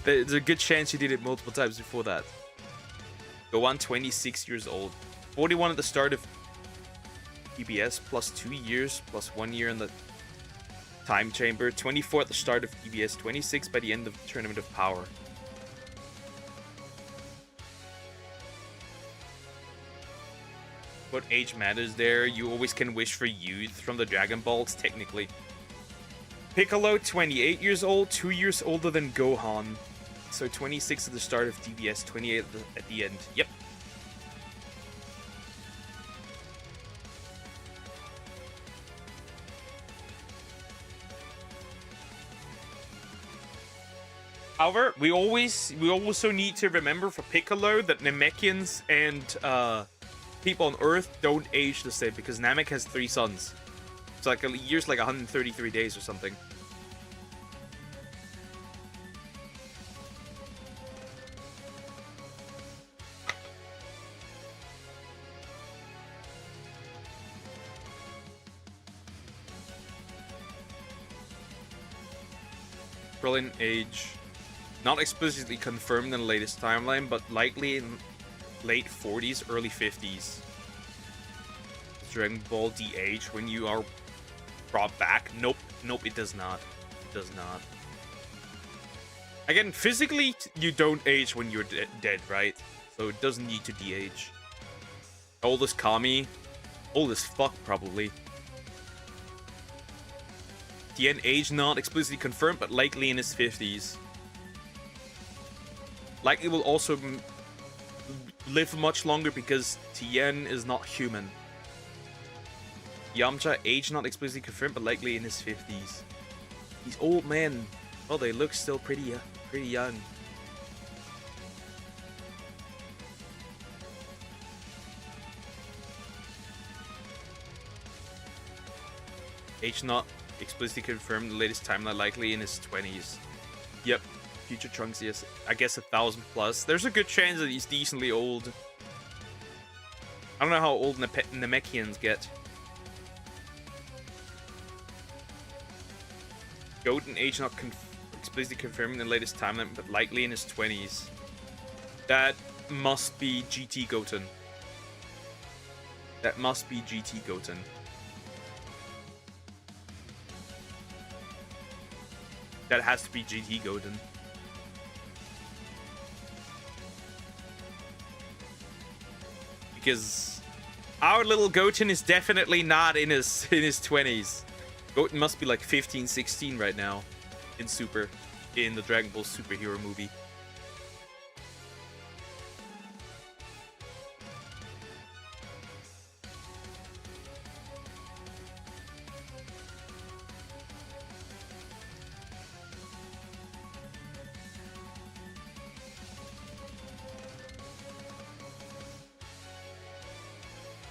There's a good chance she did it multiple times before that. Gohan, 26 years old. 41 at the start of EBS, plus 2 years, plus 1 year in the time chamber. 24 at the start of EBS, 26 by the end of Tournament of Power. What age matters there? You always can wish for youth from the Dragon Balls, technically. Piccolo, 28 years old, 2 years older than Gohan. So 26 at the start of DBS, 28 at the end. Yep. However, we also need to remember for Piccolo that Namekians and people on Earth don't age the same because Namek has 3 sons. It's like a year's like 133 days or something. Brilliant age. Not explicitly confirmed in the latest timeline, but likely in late 40s, early 50s. Dragon Ball DH when you are brought back? Nope. Nope, it does not. It does not. Again, physically, you don't age when you're dead, right? So it doesn't need to de-age. Old as Kami. Old as fuck, probably. Tien age not explicitly confirmed, but likely in his 50s. Likely will also live much longer because Tien is not human. Yamcha age not explicitly confirmed, but likely in his 50s. These old men, well, they look still pretty young. Age not explicitly confirmed, the latest timeline likely in his 20s. Yep, future Trunks, yes. I guess 1,000 plus. There's a good chance that he's decently old. I don't know how old Namekians get. Goten age not explicitly confirmed in the latest timeline, but likely in his 20s. That must be GT Goten. That must be GT Goten. That has to be GT Goten. Because our little Goten is definitely not in his 20s. Goten must be like 15, 16 right now in the Dragon Ball superhero movie.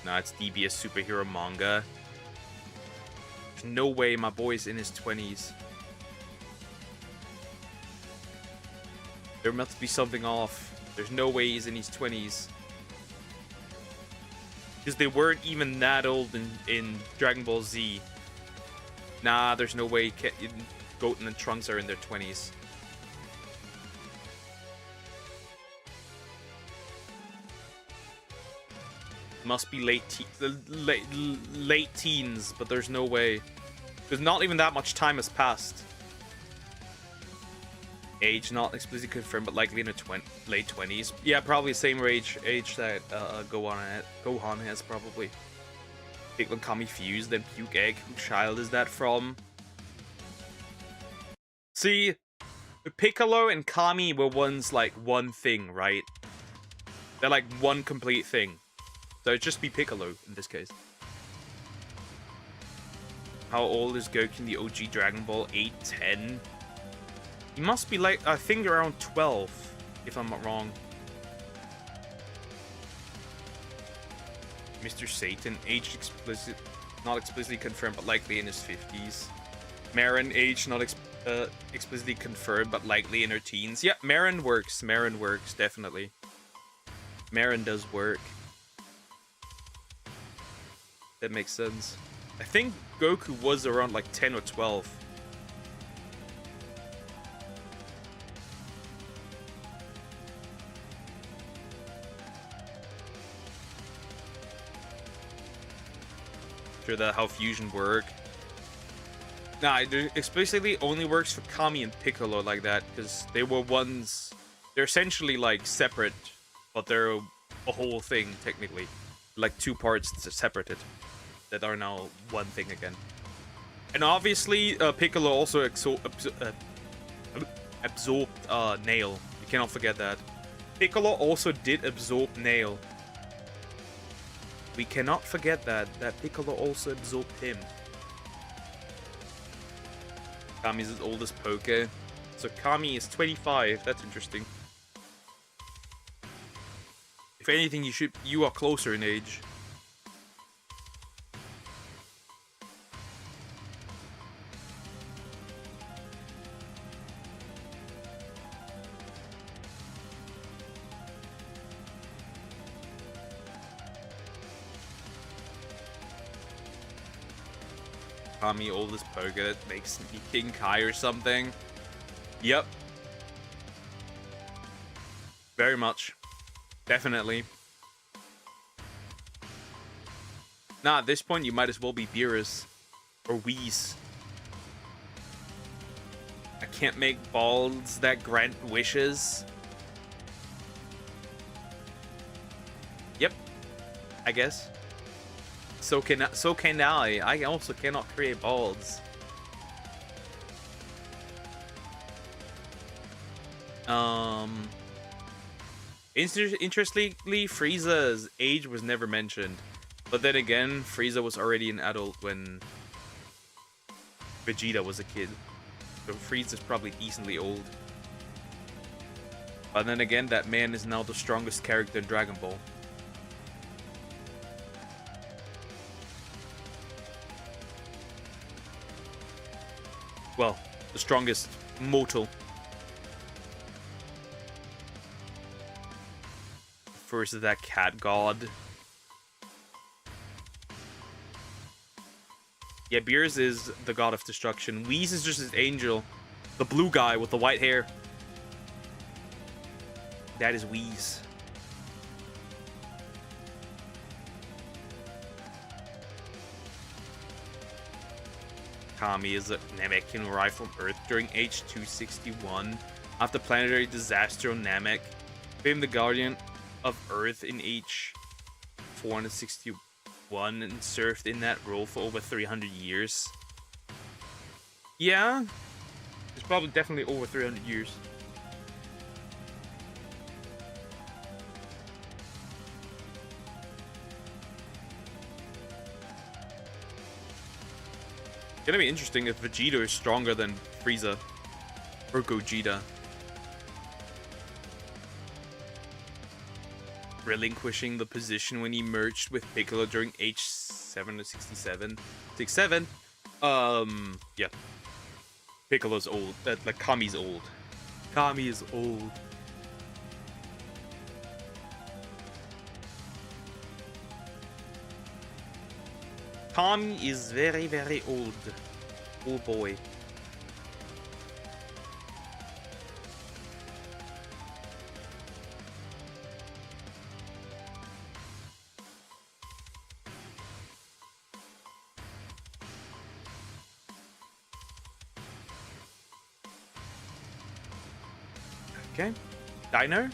Nah, it's DBS superhero manga. There's no way my boy's in his 20s. There must be something off. There's no way he's in his 20s. Because they weren't even that old in Dragon Ball Z. Nah, there's no way Goten and Trunks are in their 20s. Must be late teens, but there's no way. Because not even that much time has passed. Age not explicitly confirmed, but likely in the late 20s. Yeah, probably the same age that Gohan has, probably. Piccolo Kami fused, then Puke Egg. Whose child is that from? See, Piccolo and Kami were once like one thing, right? They're like one complete thing. So it'd just be Piccolo in this case. How old is Goku in the OG Dragon Ball? 8, 10? He must be like, I think around 12, if I'm not wrong. Mr. Satan, age not explicitly confirmed, but likely in his 50s. Marin, age not explicitly confirmed, but likely in her teens. Yeah, Marin works. Marin works, definitely. Marin does work. That makes sense. I think Goku was around like 10 or 12. Sure that how fusion work. Nah, it explicitly only works for Kami and Piccolo like that, because they were ones. They're essentially like separate, but they're a whole thing technically, like two parts separated that are now one thing again. And obviously, Piccolo also absorbed Nail. You cannot forget that. Piccolo also did absorb Nail. We cannot forget that Piccolo also absorbed him. Kami's his oldest Poke. So Kami is 25. That's interesting. If anything, you are closer in age. Kami oldest Poke that makes me King Kai or something. Yep. Very much. Definitely. Nah, at this point you might as well be Beerus. Or Whis. I can't make balls that grant wishes. Yep, I guess. So can I. I also cannot create balls. Interestingly, Frieza's age was never mentioned. But then again, Frieza was already an adult when Vegeta was a kid. So Frieza's probably decently old. But then again, that man is now the strongest character in Dragon Ball. Well, the strongest mortal. Versus that cat god. Yeah, Beerus is the god of destruction. Whis is just his angel. The blue guy with the white hair. That is Whis. Kami is a Namek who arrived from Earth during Age 261 after planetary disaster on Namek. Became the guardian of Earth in Age 461 and served in that role for over 300 years. Yeah, it's probably definitely over 300 years. It's gonna be interesting if Vegeta is stronger than Frieza or Gogeta. Relinquishing the position when he merged with Piccolo during Age 767. 67. Yeah. Piccolo's old. Like Kami's old. Kami is old. Kami is very, very old. Oh boy. Okay. Dino?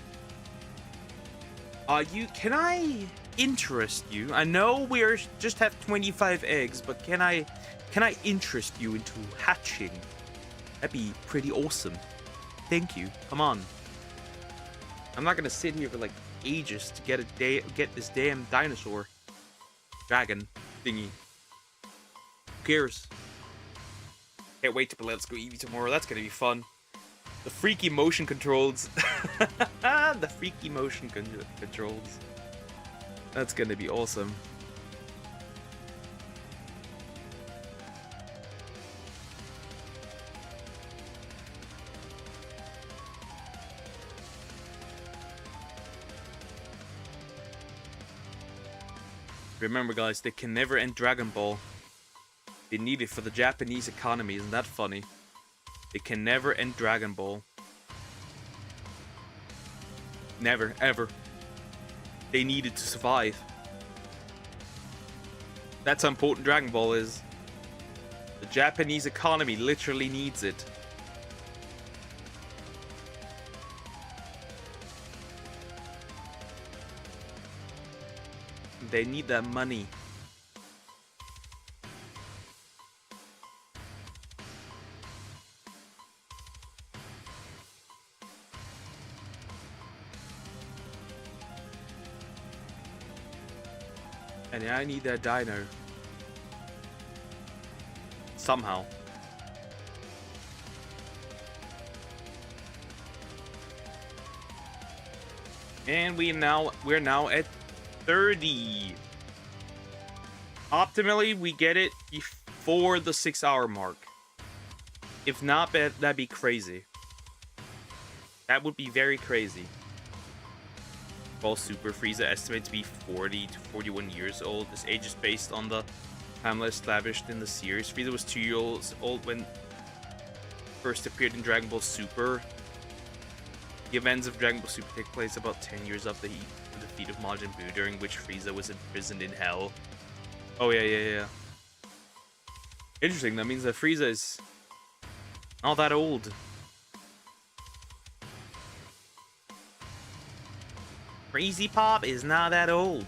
Can I interest you? I know we just have 25 eggs, but can I interest you into hatching? That'd be pretty awesome. Thank you. Come on. I'm not gonna sit here for like ages to get this damn dinosaur dragon thingy. Who cares? Can't wait to play Let's Go Eevee tomorrow. That's gonna be fun. The freaky motion controls. The freaky motion controls. That's gonna be awesome. Remember guys, they can never end Dragon Ball. They need it for the Japanese economy, isn't that funny? They can never end Dragon Ball. Never, ever. They need it to survive. That's how important Dragon Ball is. The Japanese economy literally needs it. They need that money. And yeah, I need that dino. Somehow. And we're now at 30. Optimally, we get it before the 6-hour mark. If not, that'd be crazy. That would be very crazy. Ball Super Frieza estimated to be 40 to 41 years old. This age is based on the timeline established in the series. Frieza was 2 years old when first appeared in Dragon Ball Super. The events of Dragon Ball Super take place about 10 years after the defeat of Majin Buu, during which Frieza was imprisoned in Hell. Oh yeah. Interesting, that means that Frieza is Not that old. Crazy Pop is not that old.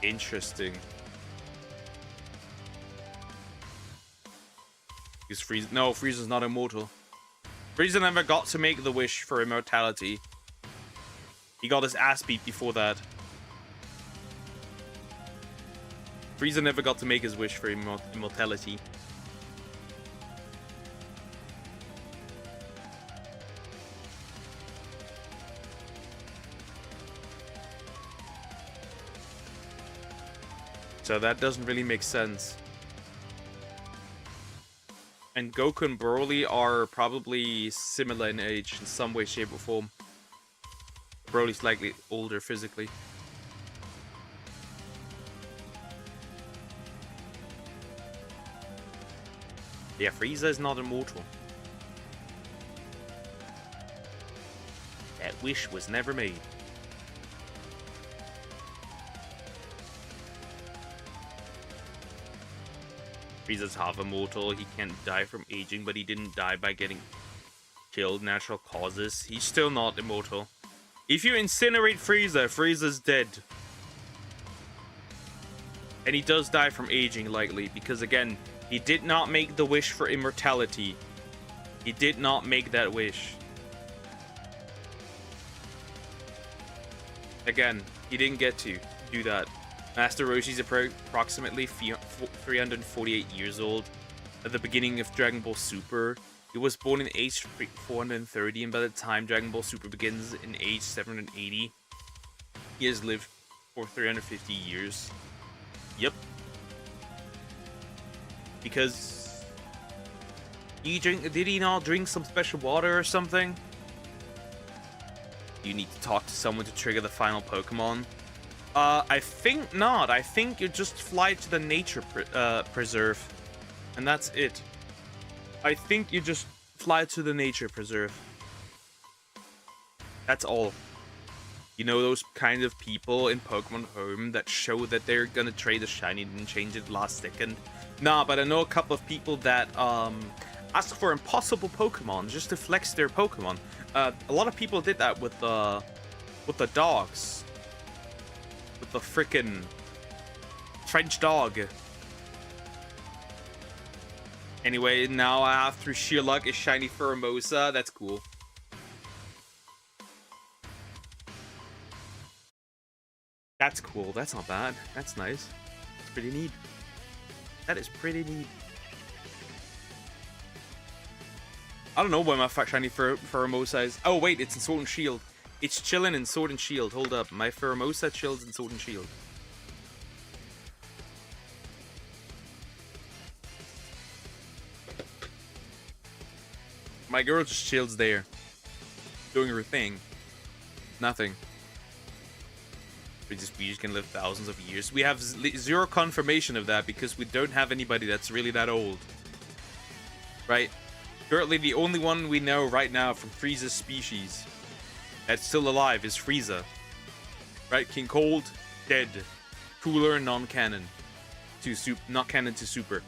Interesting. Is Frieza? No, Frieza's not immortal. Frieza never got to make the wish for immortality. He got his ass beat before that. Frieza never got to make his wish for immortality. So that doesn't really make sense. And Goku and Broly are probably similar in age in some way, shape, or form. Broly's slightly older physically. Yeah, Frieza is not immortal. That wish was never made. Frieza's half immortal. He can't die from aging, but he didn't die by getting killed, natural causes. He's still not immortal. If you incinerate Frieza, Frieza's dead. And he does die from aging, likely, because again, he did not make the wish for immortality. He did not make that wish. Again, he didn't get to do that. Master Roshi's approximately 348 years old at the beginning of Dragon Ball Super. He was born in age 430, and by the time Dragon Ball Super begins in age 780, he has lived for 350 years. Yep. Because did he not drink some special water or something? You need to talk to someone to trigger the final Pokemon. I think not. I think you just fly to the nature preserve, and that's it. I think you just fly to the nature preserve. That's all. You know those kind of people in Pokemon Home that show that they're gonna trade a shiny and change it last second? Nah, but I know a couple of people that ask for impossible Pokemon just to flex their Pokemon. A lot of people did that with the dogs. With the frickin' French dog. Anyway, now I have through sheer luck a shiny Furimosa. That's cool. That's cool. That's not bad. That's nice. That's pretty neat. That is pretty neat. I don't know where my shiny Furimosa is. Oh wait, it's in Sword and Shield. It's chilling in Sword and Shield. Hold up. My Furimosa chills in Sword and Shield. My girl just chills there. Doing her thing. Nothing. Princess Peach can live thousands of years. We have zero confirmation of that because we don't have anybody that's really that old. Right? Currently, the only one we know right now from Frieza's species that's still alive is Frieza. Right? King Cold, dead. Cooler, non-canon. Not canon to Super.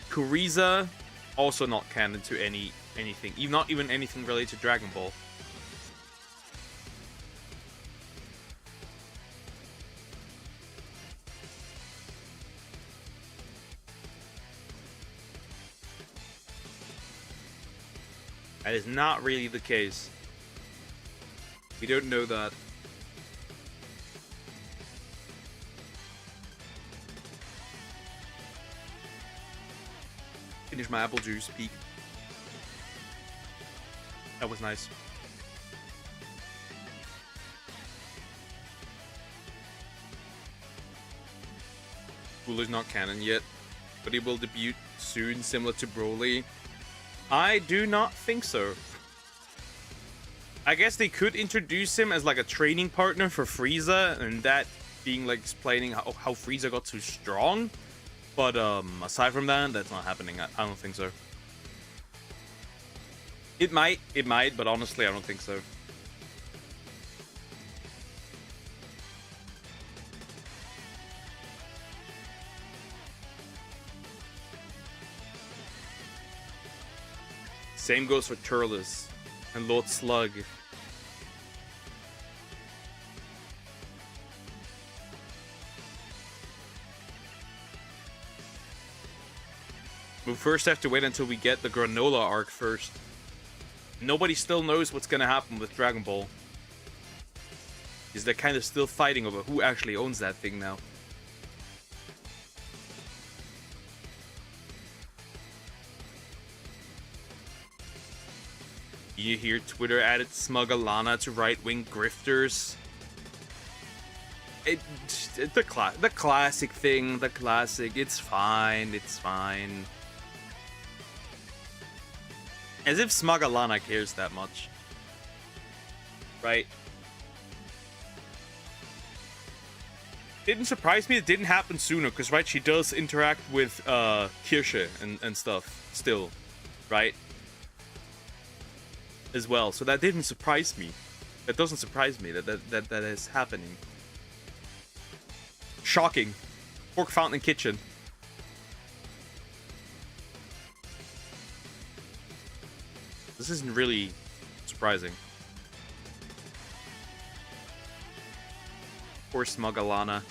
Kuriza, also not canon to anything. Not even anything related to Dragon Ball. That is not really the case. We don't know that. Finish my apple juice, peak. That was nice. Cooler's not canon yet, but he will debut soon, similar to Broly. I do not think so. I guess they could introduce him as like a training partner for Frieza, and that being like explaining how Frieza got so strong. But aside from that, that's not happening. I don't think so. It might, but honestly, I don't think so. Same goes for Turles and Lord Slug. We first have to wait until we get the Granola arc first. Nobody still knows what's gonna happen with Dragon Ball. Because they're kind of still fighting over who actually owns that thing now. You hear Twitter added Smug-A-Lana to right-wing grifters. The classic thing, the classic. It's fine, it's fine. As if Smug-A-Lana cares that much. Right? Didn't surprise me it didn't happen sooner, because, right, she does interact with Kirsche and stuff still, right? As well, so that didn't surprise me. That doesn't surprise me that is happening. Shocking. Pork Fountain Kitchen. This isn't really surprising. Poor Smug-A-Lana.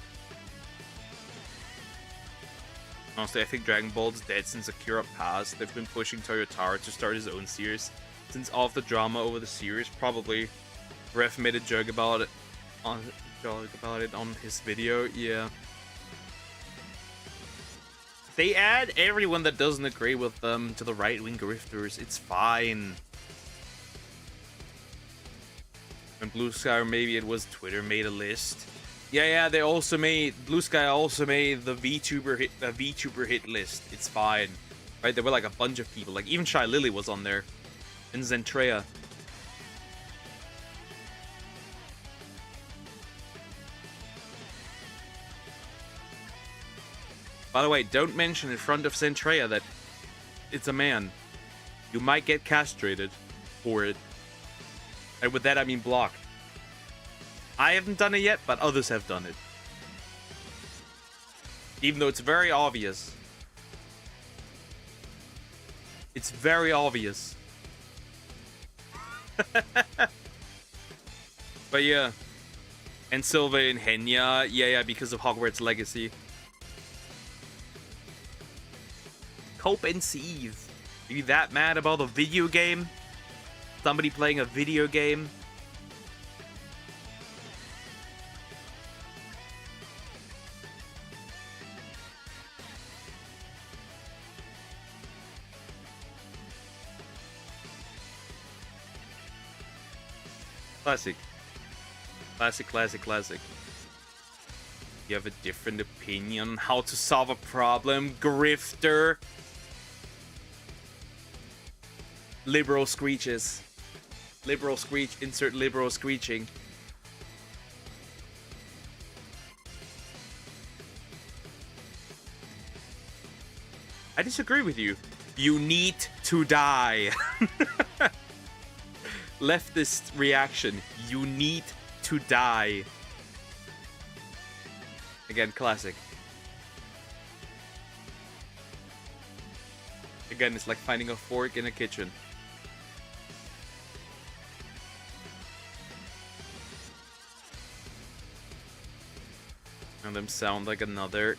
Honestly, I think Dragon Ball's dead since Akira passed. They've been pushing Toyotaro to start his own series. Since all of the drama over the series, probably Ref made a joke about it on his video. Yeah. They add everyone that doesn't agree with them to the right-wing grifters. It's fine. And Blue Sky, or maybe it was Twitter, made a list. Yeah, they also made... Blue Sky also made the VTuber hit list. It's fine. Right, there were like a bunch of people. Like, even Shy Lily was on there. And Zentrea. By the way, don't mention in front of Zentrea that it's a man. You might get castrated for it. And with that, I mean blocked. I haven't done it yet, but others have done it. Even though it's very obvious. It's very obvious. But yeah. And Silva and Henya. Yeah, because of Hogwarts Legacy. Cope and Seethe. Are you that mad about a video game? Somebody playing a video game? Classic. Classic. You have a different opinion on how to solve a problem, grifter. Liberal screeches. Liberal screech, insert liberal screeching. I disagree with you. You need to die. Leftist reaction. You need to die. Again, classic. Again, it's like finding a fork in a kitchen. And them sound like another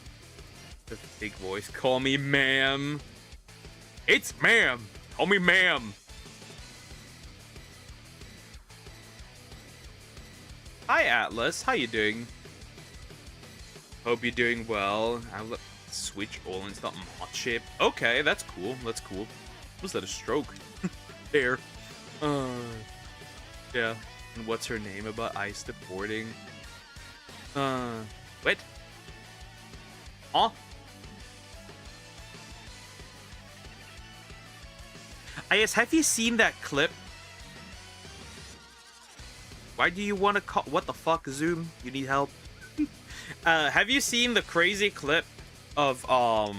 big voice. Call me ma'am. It's ma'am. Call me ma'am. Hi Atlas, how you doing? Hope you're doing well. I'll switch all and start mod ship. Okay, that's cool. That's cool. Was that a stroke? There. Yeah. And what's her name about ice deporting? What? Huh? I guess, have you seen that clip? Why do you want to call... What the fuck, Zoom? You need help? Have you seen the crazy clip of, a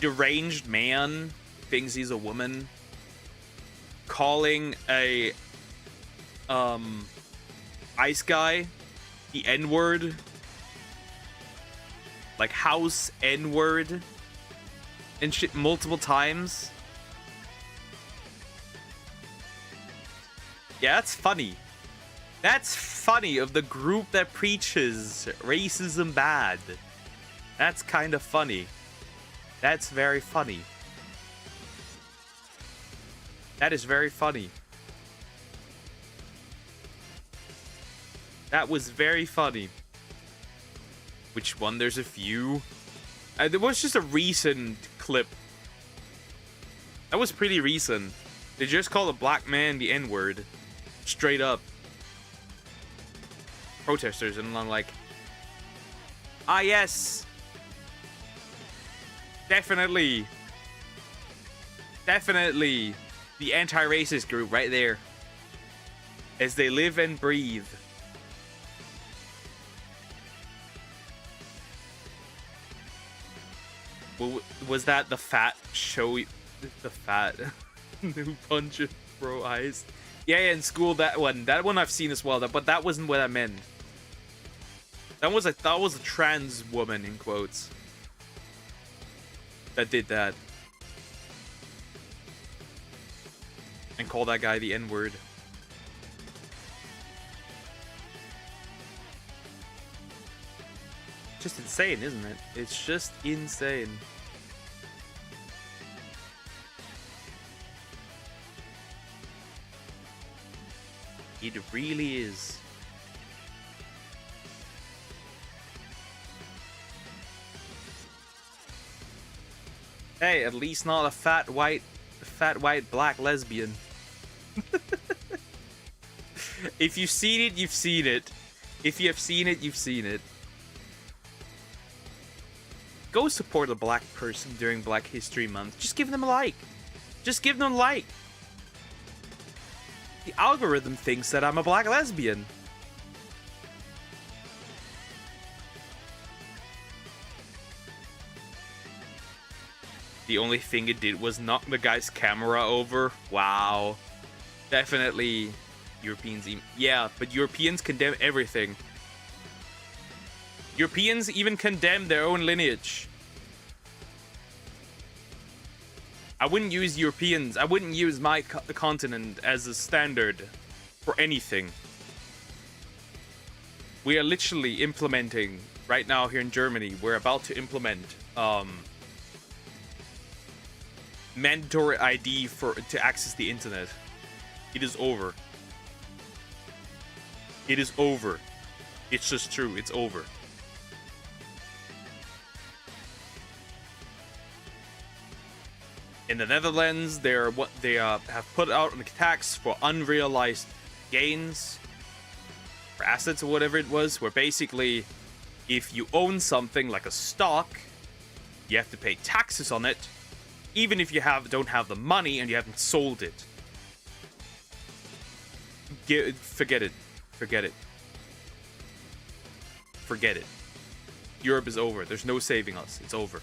deranged man thinks he's a woman, calling a ice guy the N-word, like house N-word and shit multiple times. Yeah, that's funny. That's funny of the group that preaches racism bad. That's kind of funny. That's very funny. That is very funny. That was very funny. Which one? There's a few. There was just a recent clip. That was pretty recent. They just called a black man the N-word. Straight up. Protesters, and I'm like, ah yes. Definitely. Definitely. The anti-racist group right there. As they live and breathe. Was that the fat showy, the fat who punches bro eyes? Yeah, in school, that one I've seen as well. But that wasn't what I meant. That was a trans woman in quotes that did that and called that guy the N-word. Just insane, isn't it? It's just insane. It really is. Hey, at least not a fat white black lesbian. If you've seen it, you've seen it. If you have seen it, you've seen it. Go support a black person during Black History Month. Just give them a like. Just give them a like. The algorithm thinks that I'm a black lesbian. The only thing it did was knock the guy's camera over. Wow. Definitely Europeans. Yeah, but Europeans condemn everything. Europeans even condemn their own lineage. I wouldn't use Europeans. I wouldn't use the continent as a standard for anything. We are literally implementing right now here in Germany. We're about to implement mandatory ID to access the internet. It is over. It is over. It's just true. It's over. In the Netherlands, they have put out a tax for unrealized gains, for assets or whatever it was, where basically, if you own something like a stock, you have to pay taxes on it, even if you don't have the money and you haven't sold it. Forget it. Forget it. Forget it. Europe is over. There's no saving us. It's over.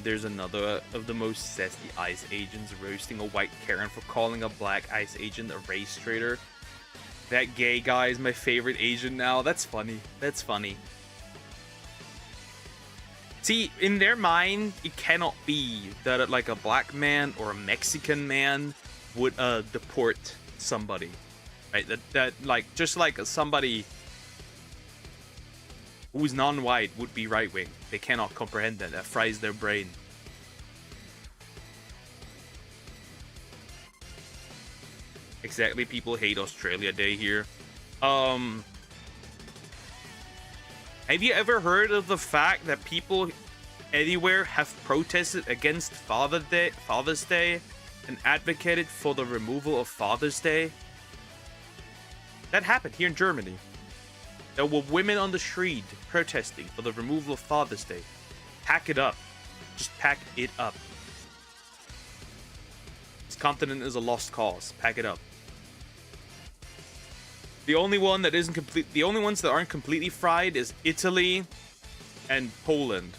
There's another of the most zesty ICE agents roasting a white Karen for calling a black ICE agent a race traitor. That gay guy is my favorite agent now. That's funny. That's funny. See, in their mind, it cannot be that like a black man or a Mexican man would deport somebody, right? That like just like somebody who's non-white would be right-wing. They cannot comprehend that. That fries their brain. Exactly, people hate Australia Day here. Have you ever heard of the fact that people anywhere have protested against Father's Day and advocated for the removal of Father's Day? That happened here in Germany. There were women on the street protesting for the removal of Father's Day. Pack it up. Just pack it up. This continent is a lost cause. Pack it up. The only ones that aren't completely fried is Italy, and Poland.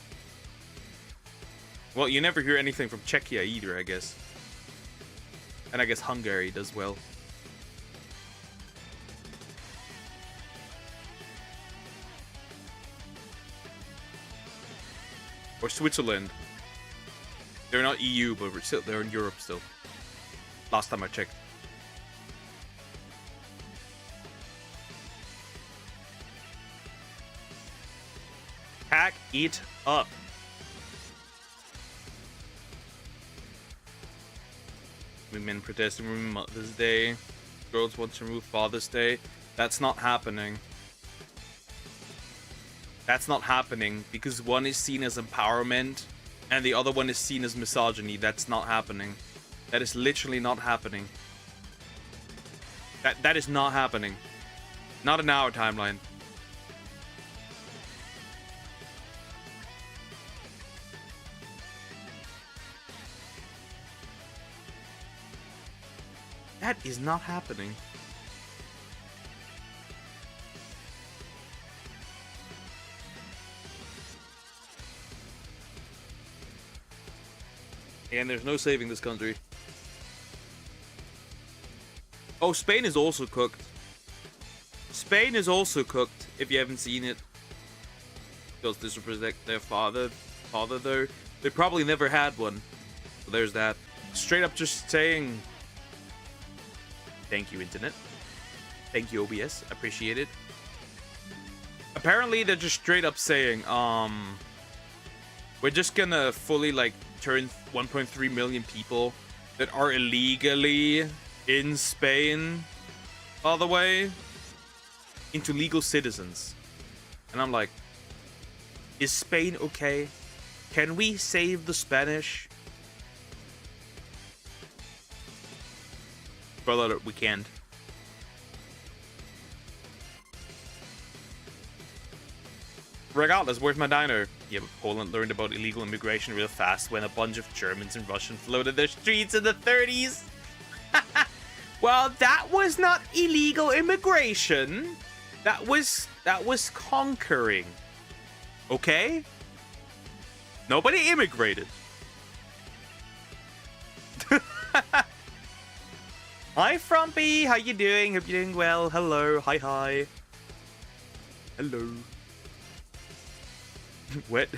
Well, you never hear anything from Czechia either, I guess. And I guess Hungary does well. Or Switzerland. They're not EU, but they're in Europe still. Last time I checked. Pack it up. Women protesting for Mother's Day. Girls want to remove Father's Day. That's not happening. That's not happening because one is seen as empowerment and the other one is seen as misogyny. That's not happening. That is literally not happening. That is not happening. Not in our timeline. That is not happening. And there's no saving this country. Oh, Spain is also cooked. Spain is also cooked, if you haven't seen it. Because this will protect their father though. They probably never had one. So there's that. Straight up just saying... Thank you, Internet. Thank you, OBS. Appreciate it. Apparently, they're just straight up saying, we're just gonna fully, like, turn 1.3 million people that are illegally in Spain, by the way, into legal citizens. And I'm like, is Spain okay? Can we save the Spanish? Brother, we can't. Regardless, where's my diner? Yeah, but Poland learned about illegal immigration real fast when a bunch of Germans and Russians flooded their streets in the 30s. Well, that was not illegal immigration. That was conquering. Okay? Nobody immigrated. Hi, Frumpy. How you doing? Hope you're doing well. Hello. Hi, hi. Hello. What?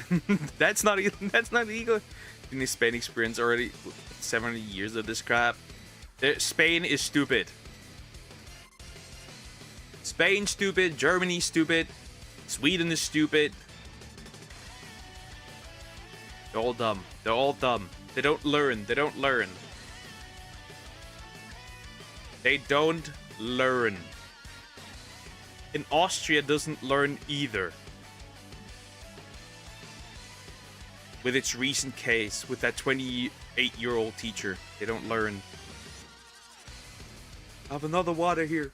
That's not illegal. In the Spain experience already 70 years of this crap. Spain is stupid. Spain stupid. Germany stupid. Sweden is stupid. They're all dumb. They're all dumb. They don't learn. They don't learn. They don't learn. And Austria doesn't learn either. With its recent case, with that 28-year-old teacher. They don't learn. I have another water here.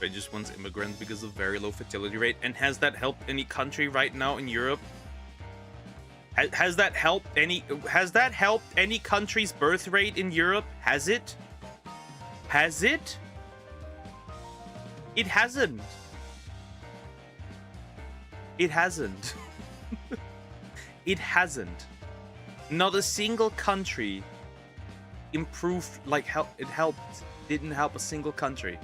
It just wants immigrants because of very low fertility rate. And has that helped any country right now in Europe? Has that helped any country's birth rate in Europe? Has it? Has it? It hasn't. It hasn't. It hasn't. Not a single country improved, like, it helped. Didn't help a single country.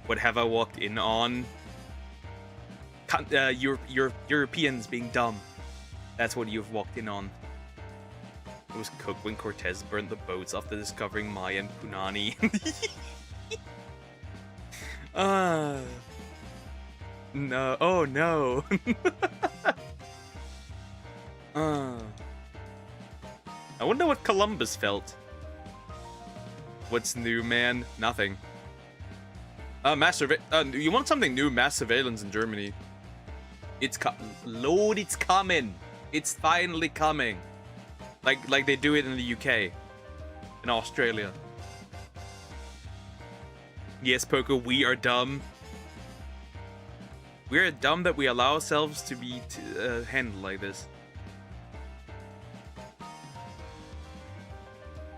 What have I walked in on? Europeans being dumb. That's what you've walked in on. It was cooked when Cortez burned the boats after discovering Maya and Punani. No. Oh, no. I wonder what Columbus felt. What's new, man? Nothing. You want something new? Mass surveillance in Germany. It's Lord, it's coming. It's finally coming. Like they do it in the UK. In Australia. Yes, Poker, we are dumb. We're dumb that we allow ourselves to be handled like this.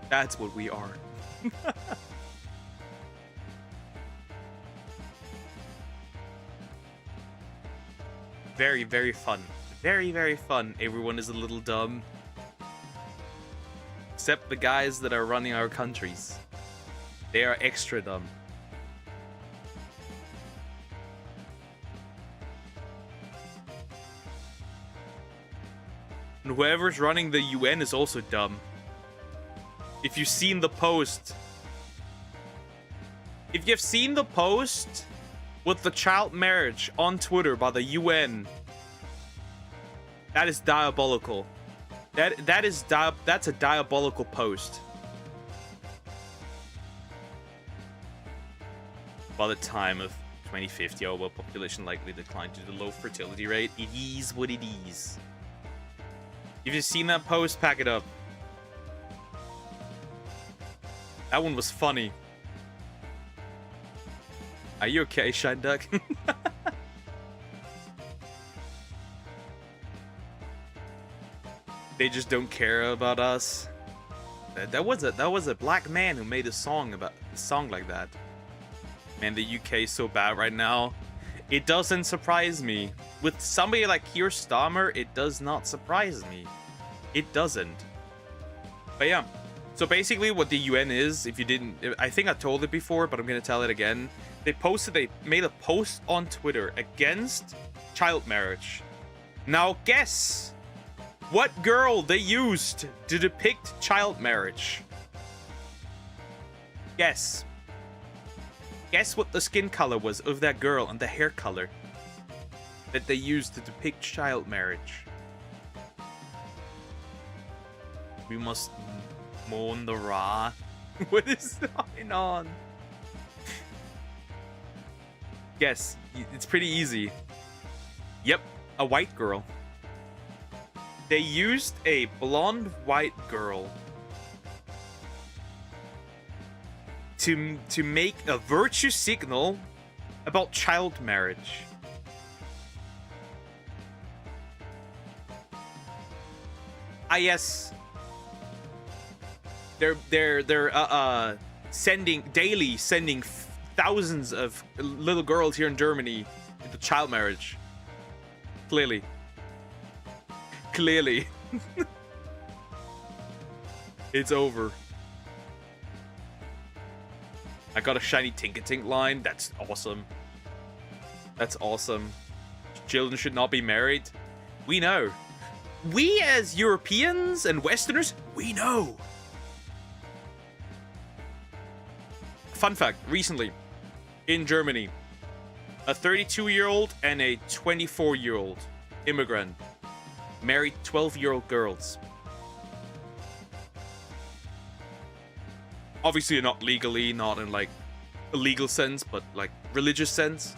That's what we are. Very, very fun. Very, very fun. Everyone is a little dumb. Except the guys that are running our countries. They are extra dumb. And whoever's running the UN is also dumb. If you've seen the post... If you've seen the post with the child marriage on Twitter by the UN, that is diabolical. That's a diabolical post. By the time of 2050, our world population likely decline due to the low fertility rate. It is what it is. If you've seen that post, pack it up. That one was funny. Are you okay, Shine Duck? They just don't care about us. That was a black man who made a song like that. Man, the UK is so bad right now. It doesn't surprise me. With somebody like Keir Starmer, it does not surprise me. It doesn't. But yeah. So basically what the UN is, if you didn't... I think I told it before, but I'm going to tell it again. They made a post on Twitter against child marriage. Now guess what girl they used to depict child marriage. Guess. Guess what the skin color was of that girl and the hair color that they used to depict child marriage. We must mourn the Ra. What is going on? Guess. It's pretty easy. Yep, a white girl. They used a blonde white girl to make a virtue signal about child marriage. Ah yes. They're sending thousands of little girls here in Germany into child marriage. Clearly. It's over. I got a shiny Tink-a-Tink line. That's awesome. That's awesome. Children should not be married. We know. We as Europeans and Westerners, we know. Fun fact, recently, in Germany, a 32-year-old and a 24-year-old immigrant married 12-year-old girls. Obviously not legally, not in like a legal sense, but like religious sense.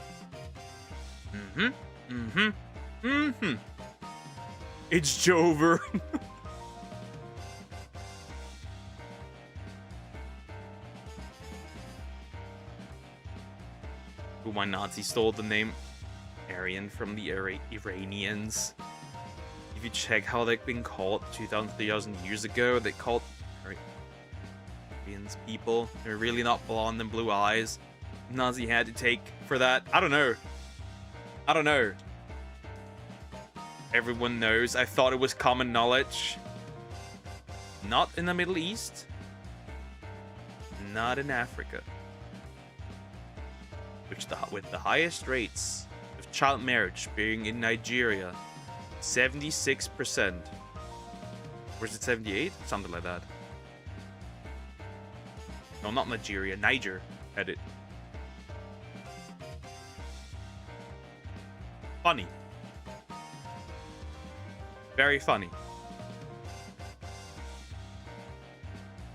It's Jover. Ooh, my Nazi stole the name Aryan from the Iranians. If you check how they've been called 3,000 years ago, they called Aryans people. They're really not blonde and blue eyes. Nazi had to take for that. I don't know. Everyone knows. I thought it was common knowledge. Not in the Middle East. Not in Africa. With the highest rates of child marriage being in Nigeria. 76%. Or is it 78? Something like that. No, not Nigeria. Niger had it. Funny. Very funny.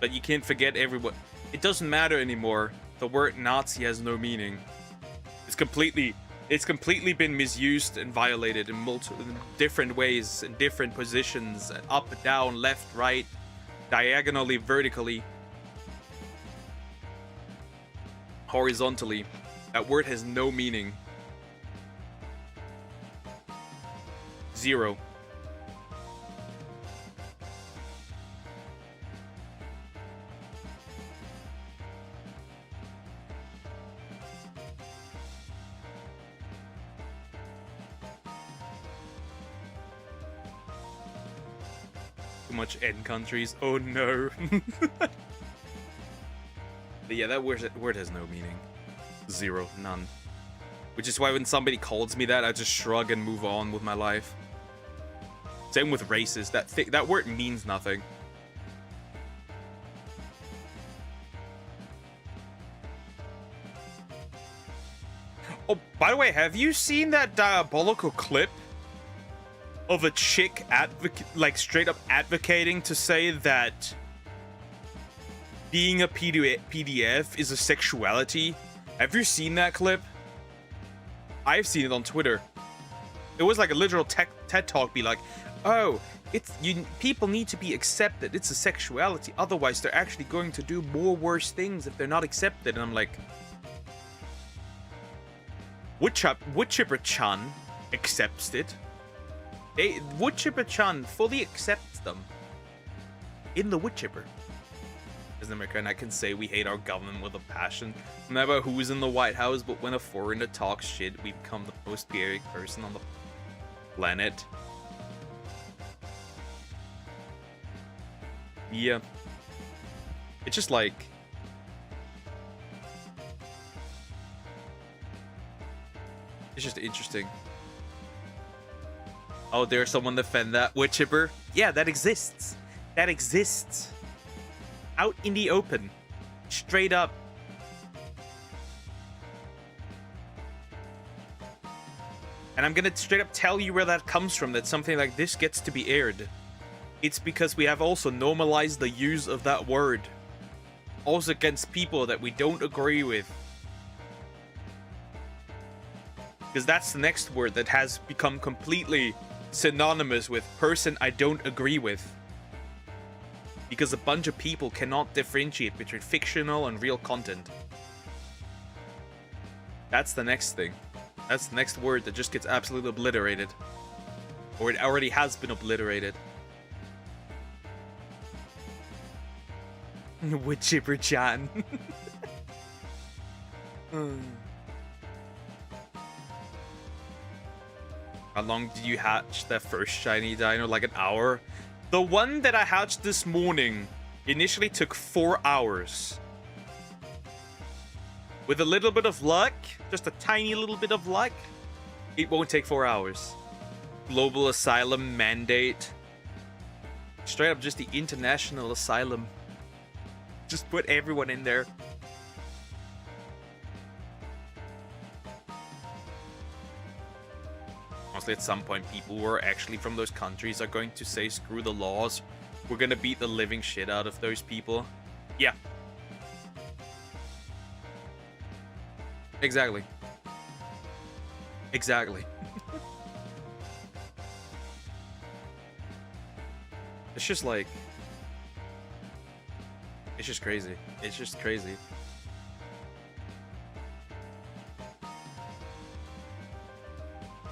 But you can't forget everyone. It doesn't matter anymore. The word Nazi has no meaning. It's completely been misused and violated in different ways, in different positions, up, down, left, right, diagonally, vertically, horizontally. That word has no meaning. 0. Too much N countries. Oh no. But yeah, that word has no meaning. 0. None. Which is why when somebody calls me that, I just shrug and move on with my life. Same with racist. That word means nothing. Oh, by the way, have you seen that diabolical clip of a chick straight up advocating to say that being a PDF is a sexuality? Have you seen that clip? I've seen it on Twitter. It was like a literal TED talk, be like, oh, people need to be accepted. It's a sexuality. Otherwise, they're actually going to do more worse things if they're not accepted. And I'm like, Woodchipper-chan accepts it. Woodchipper-chan fully accepts them in the Woodchipper. As an American, I can say we hate our government with a passion. No matter who's in the White House, but when a foreigner talks shit, we become the most patriotic person on the planet. Yeah. It's just like... it's just interesting. Oh, there's someone defend that Woodchipper? Yeah, that exists. That exists. Out in the open. Straight up. And I'm gonna straight up tell you where that comes from, that something like this gets to be aired. It's because we have also normalized the use of that word. Also against people that we don't agree with. Because that's the next word that has become completely synonymous with person I don't agree with. Because a bunch of people cannot differentiate between fictional and real content. That's the next thing. That's the next word that just gets absolutely obliterated. Or it already has been obliterated. Woodchipper-chan. How long did you hatch that first shiny dino? Like an hour? The one that I hatched this morning initially took 4 hours. With a little bit of luck, just a tiny little bit of luck, it won't take 4 hours. Global asylum mandate. Straight up just the international asylum. Just put everyone in there. Honestly, at some point, people who are actually from those countries are going to say, screw the laws. We're gonna beat the living shit out of those people. Yeah. Exactly. Exactly. It's just like... it's just crazy. It's just crazy.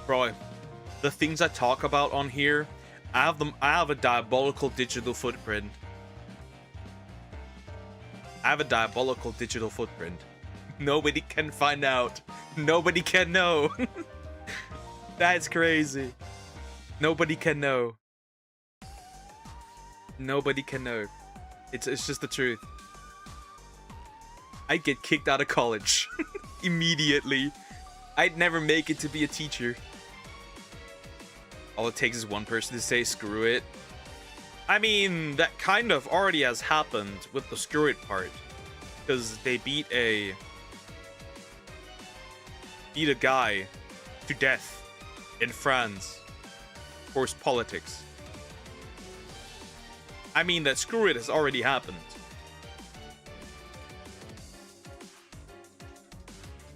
Bro, the things I talk about on here, I have a diabolical digital footprint. I have a diabolical digital footprint. Nobody can find out. Nobody can know. That's crazy. Nobody can know. Nobody can know. It's just the truth. I'd get kicked out of college. Immediately. I'd never make it to be a teacher. All it takes is one person to say screw it. I mean, that kind of already has happened with the screw it part. Because they beat a guy to death in France for his politics. I mean, that screw it has already happened.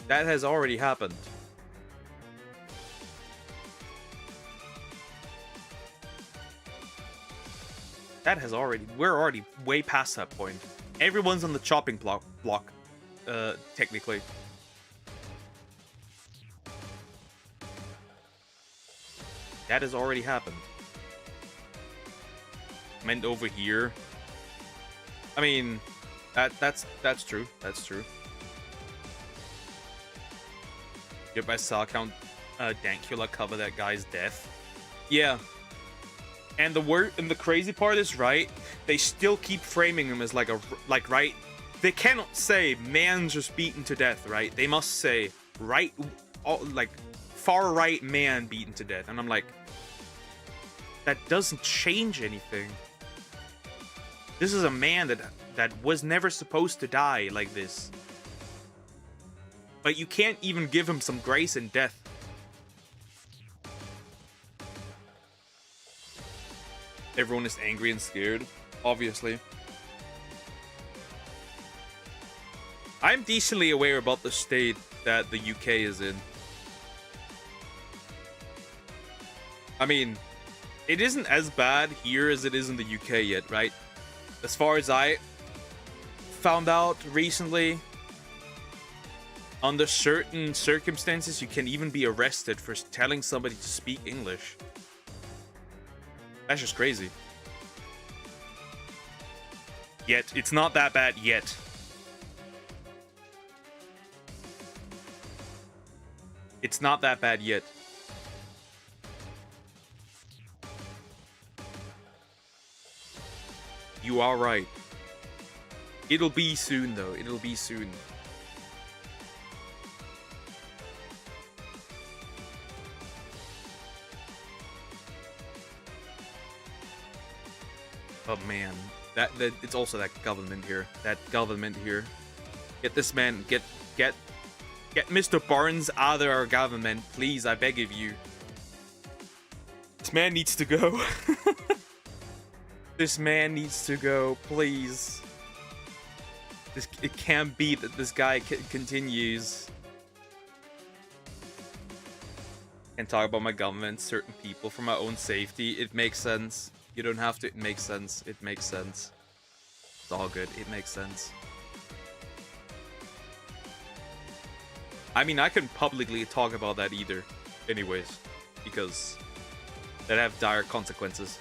That has already happened. That has already... we're already way past that point. Everyone's on the chopping block, technically. That has already happened. Meant over here. I mean, that's true. That's true. Get my cell count, Dankula cover that guy's death. Yeah. And the crazy part is, right, they still keep framing him as like right, they cannot say man just beaten to death, right? They must say right, like far right man beaten to death. And I'm like, that doesn't change anything. This is a man that was never supposed to die like this. But you can't even give him some grace in death. Everyone is angry and scared, obviously. I'm decently aware about the state that the UK is in. I mean, it isn't as bad here as it is in the UK yet, right? As far as I found out recently, under certain circumstances, you can even be arrested for telling somebody to speak English. That's just crazy. Yet, it's not that bad yet. It's not that bad yet. You are right. It'll be soon, though. It'll be soon. Oh man, that it's also that government here. That government here. Get this man. Get Mr. Barnes out of our government, please. I beg of you. This man needs to go. This man needs to go, please. It can't be that this guy continues. And talk about my government, certain people, for my own safety. It makes sense. You don't have to. It makes sense. It makes sense. It's all good. It makes sense. I mean, I can publicly talk about that either. Anyways. Because that have dire consequences.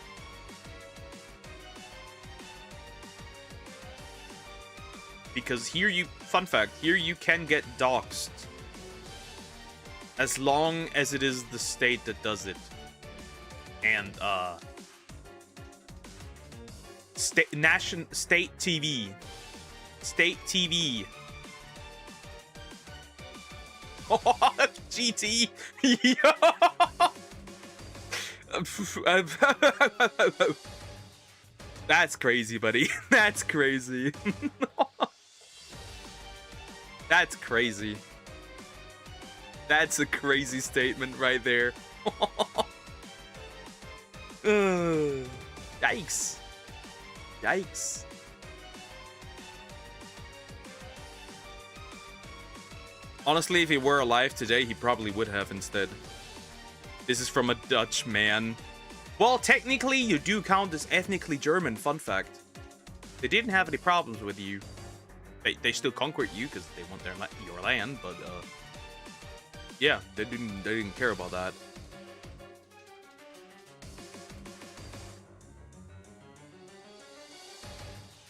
Because here you... Fun fact. Here you can get doxxed. As long as it is the state that does it. And, State TV. State TV. Oh, GT. That's crazy, buddy. That's crazy. That's crazy. That's a crazy statement right there. Yikes. Yikes. Honestly, if he were alive today, he probably would have instead. This is from a Dutch man. Well, technically, you do count as ethnically German, fun fact. They didn't have any problems with you. They still conquered you because they want your land, but yeah, they didn't care about that.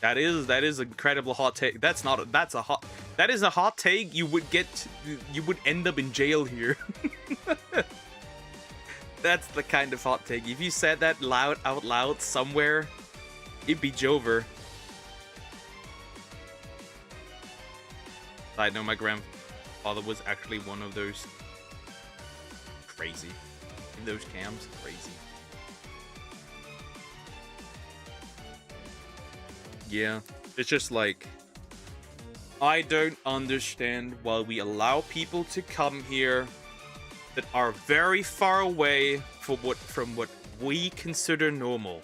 That is an incredible hot take. That is a hot take. You would end up in jail here. That's the kind of hot take. If you said that out loud somewhere, it'd be Jover. I know my grandfather was actually one of those. Crazy. In those camps, crazy. Yeah, it's just like, I don't understand why we allow people to come here that are very far away from what we consider normal.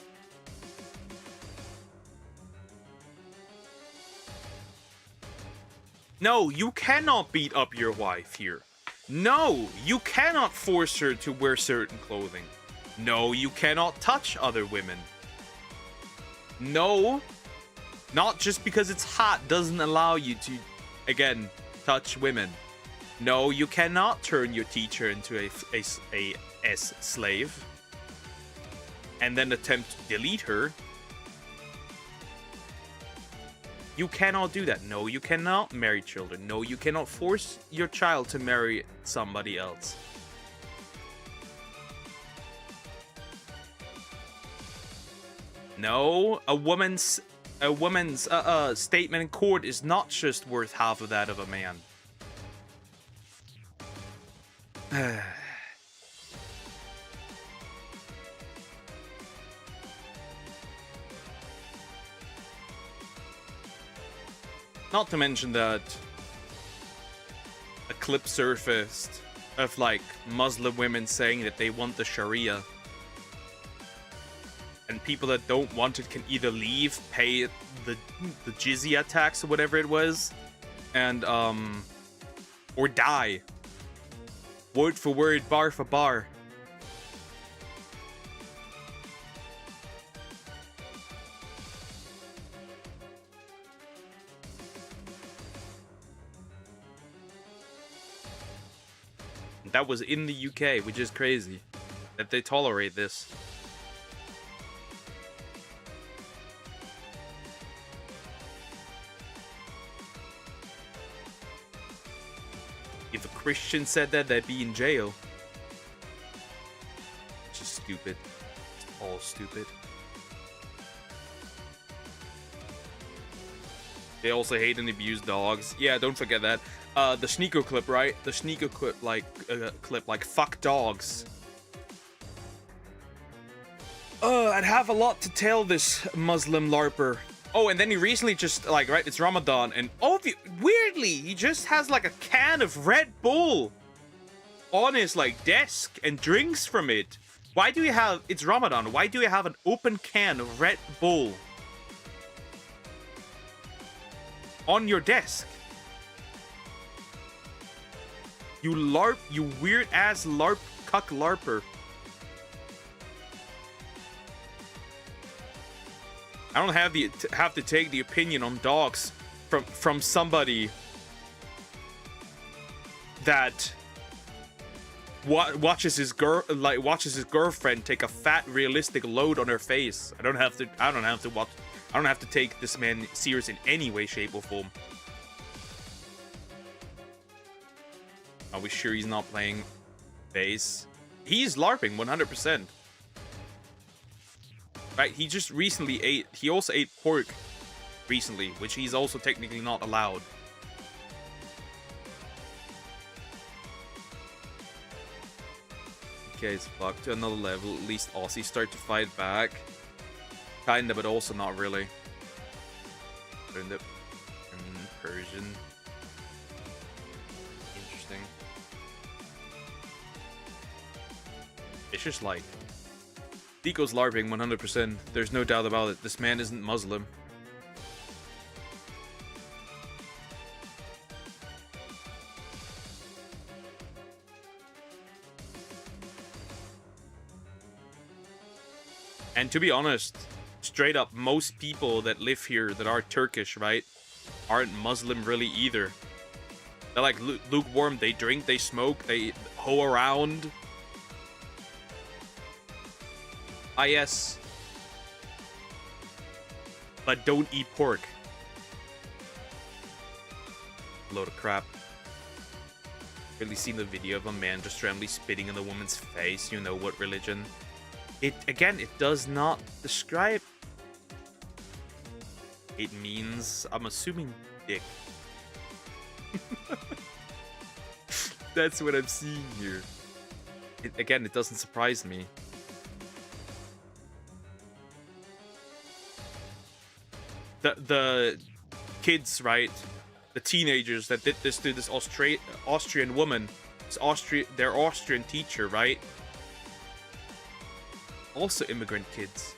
No, you cannot beat up your wife here. No, you cannot force her to wear certain clothing. No, you cannot touch other women. No. Not just because it's hot doesn't allow you to, again, touch women. No, you cannot turn your teacher into a slave. and then attempt to delete her. You cannot do that. No, you cannot marry children. No, you cannot force your child to marry somebody else. No, a woman's statement in court is not just worth half of that of a man. Not to mention that a clip surfaced of like Muslim women saying that they want the Sharia. And people that don't want it can either leave, pay the jizya tax or whatever it was, and or die. Word for word, bar for bar. That was in the UK, which is crazy that they tolerate this. If a Christian said that, they'd be in jail. Which is stupid. It's all stupid. They also hate and abuse dogs. Yeah, don't forget that. The sneaker clip, right? The sneaker clip, like fuck dogs. I'd have a lot to tell this Muslim LARPer. Oh, and then he recently just, like, right, it's Ramadan, and weirdly, he just has, like, a can of Red Bull on his, like, desk and drinks from it. Why do you have, it's Ramadan, why do you have an open can of Red Bull on your desk? You LARP, you weird-ass LARP cuck LARPer. I don't have to take the opinion on dogs from somebody that watches his girlfriend take a fat realistic load on her face. I don't have to take this man serious in any way, shape, or form. Are we sure he's not playing bass? He's LARPing 100%. Right, he just recently he also ate pork recently, which he's also technically not allowed. Okay, it's fucked to another level. At least Aussies start to fight back. Kinda, but also not really. Turned it in Persian. Interesting. It's just like Deco's LARPing 100%. There's no doubt about it. This man isn't Muslim. And to be honest, straight up, most people that live here that are Turkish, right, aren't Muslim really either. They're like lukewarm. They drink, they smoke, they hoe around. Ah, yes. But don't eat pork. Load of crap. Really seen the video of a man just randomly spitting in the woman's face. You know what religion. It does not describe. It means, I'm assuming, dick. That's what I'm seeing here. It doesn't surprise me. The kids, right? The teenagers that did this to this Austrian woman, their Austrian teacher, right? Also immigrant kids.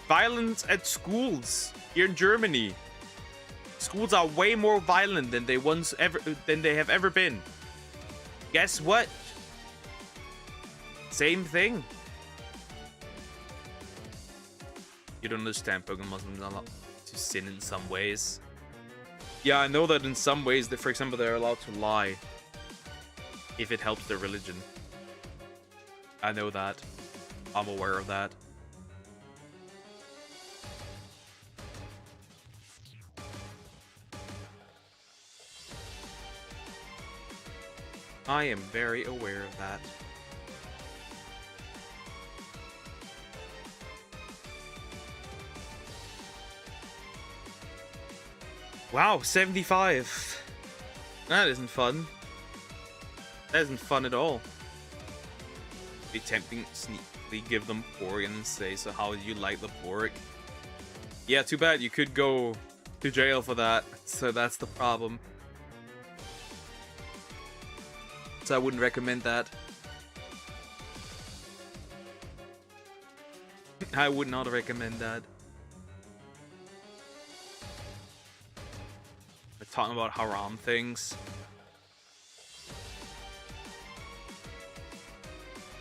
Violence at schools here in Germany. Schools are way more violent than they have ever been. Guess what? Same thing. You don't understand, Pokemon Muslims are allowed to sin in some ways. Yeah, I know that in some ways, that, for example, they're allowed to lie if it helps their religion. I know that. I'm aware of that. I am very aware of that. Wow, 75. That isn't fun. That isn't fun at all. Be tempting to sneakily give them pork and say, so how do you like the pork? Yeah, too bad. You could go to jail for that. So that's the problem. So I wouldn't recommend that. I would not recommend that. We're talking about haram things.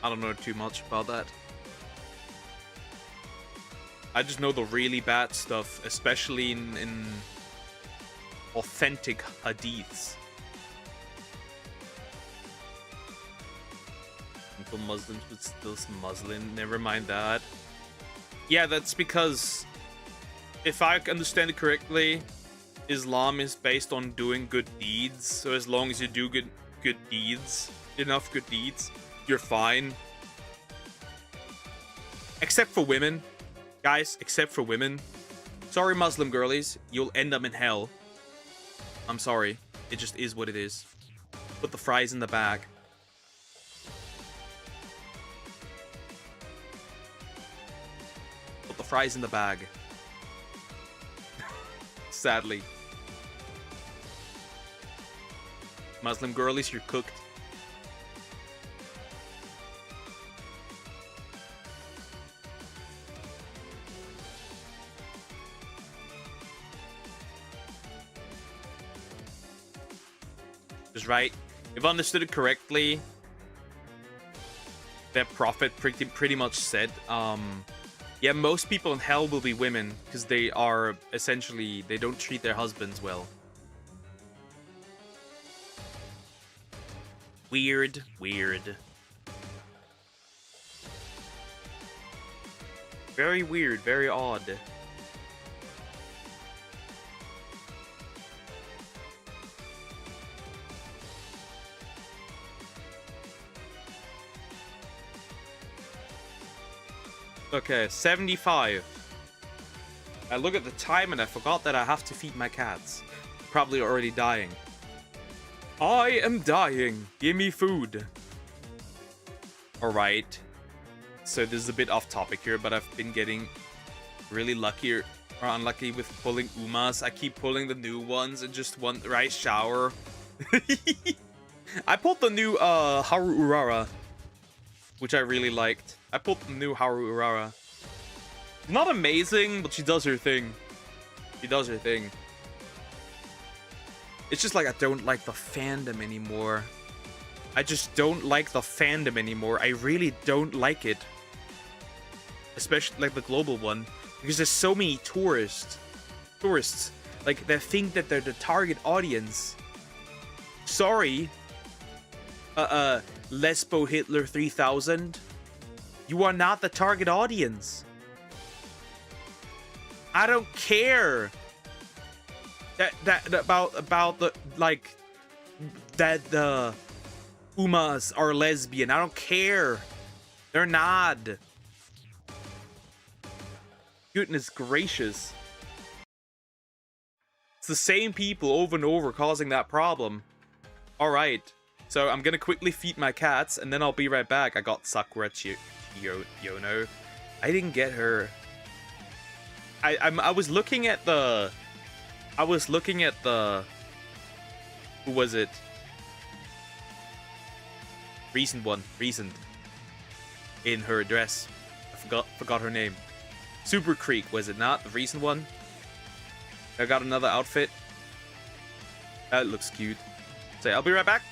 I don't know too much about that. I just know the really bad stuff, especially in authentic hadiths. Until Muslims would still Muslim. Never mind that. Yeah, that's because, if I understand it correctly, Islam is based on doing good deeds. So as long as you do good deeds, enough good deeds, you're fine. Except for women. Guys, except for women. Sorry, Muslim girlies. You'll end up in hell. I'm sorry. It just is what it is. Put the fries in the bag. Put the fries in the bag. Sadly. Muslim girlies, you're cooked. Just right. If I understood it correctly, their prophet pretty much said, yeah, most people in hell will be women because they are essentially, they don't treat their husbands well. Weird, weird. Very weird, very odd. Okay, 75. I look at the time and I forgot that I have to feed my cats. Probably already dying. I am dying. Give me food. Alright. So this is a bit off topic here, but I've been getting really lucky or unlucky with pulling Umas. I keep pulling the new ones and just want the right shower. I pulled the new Haru Urara, which I really liked. I pulled the new Haru Urara. Not amazing, but she does her thing. She does her thing. It's just like I don't like the fandom anymore. I just don't like the fandom anymore. I really don't like it. Especially like the global one. Because there's so many tourists. Like, they think that they're the target audience. Sorry. Lesbo Hitler 3000. You are not the target audience. I don't care about the, like, that the Umas are lesbian. I don't care. They're not. Goodness gracious. It's the same people over and over causing that problem. Alright. So I'm gonna quickly feed my cats and then I'll be right back. I got Sakura Yono. I didn't get her. I was looking at the... Who was it? Recent one. Recent. In her dress. I forgot her name. Super Creek, was it not? The recent one? I got another outfit. That looks cute. So I'll be right back.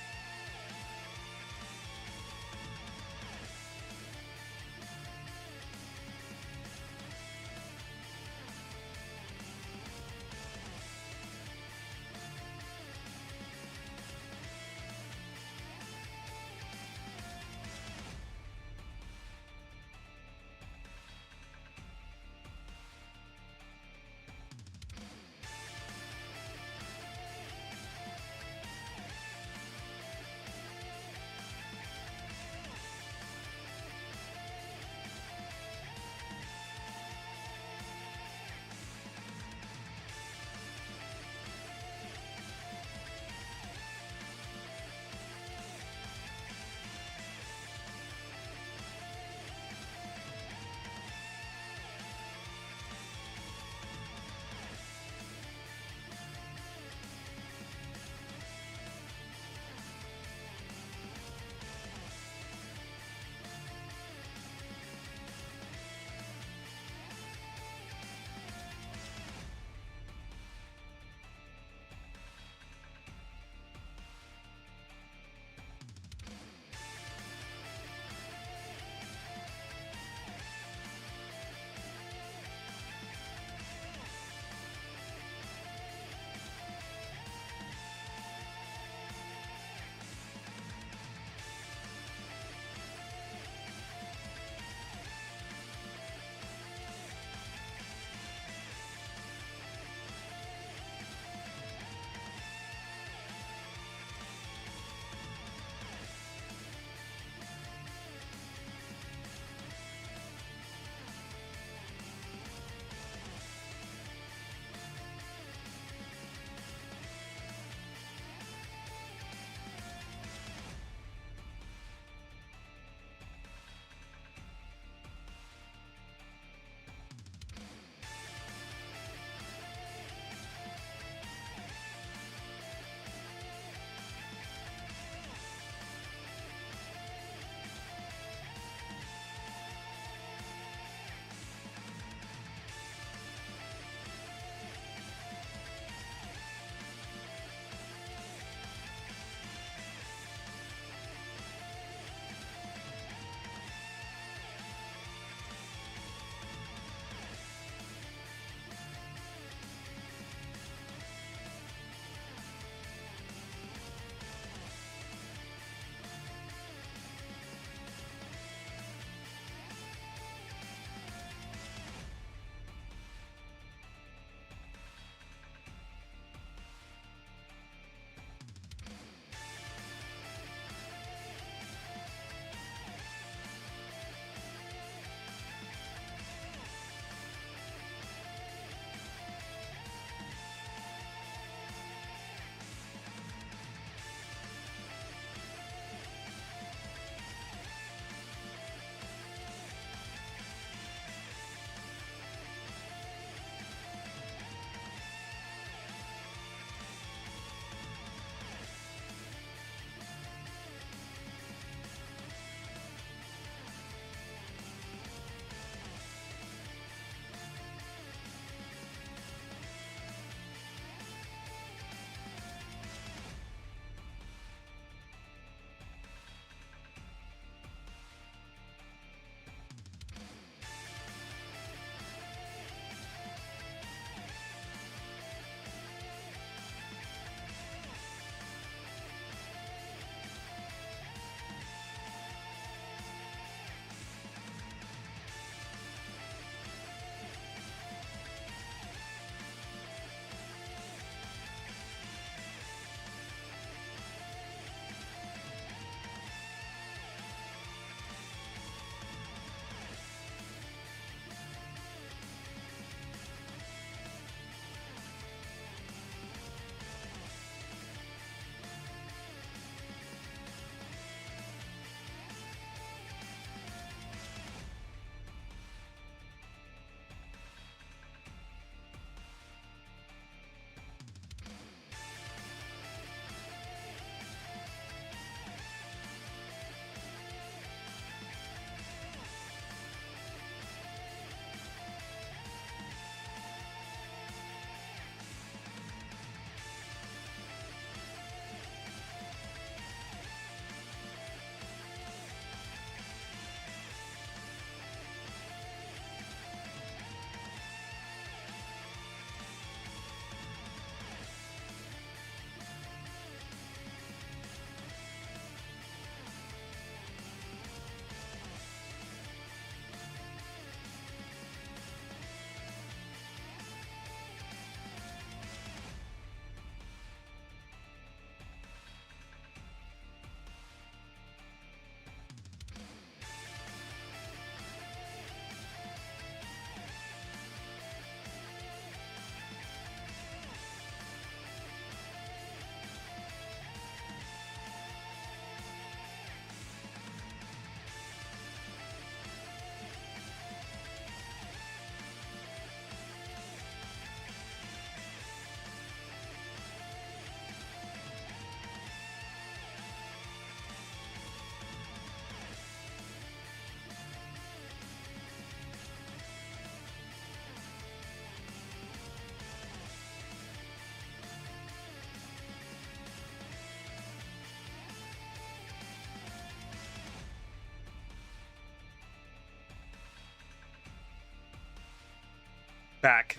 Back.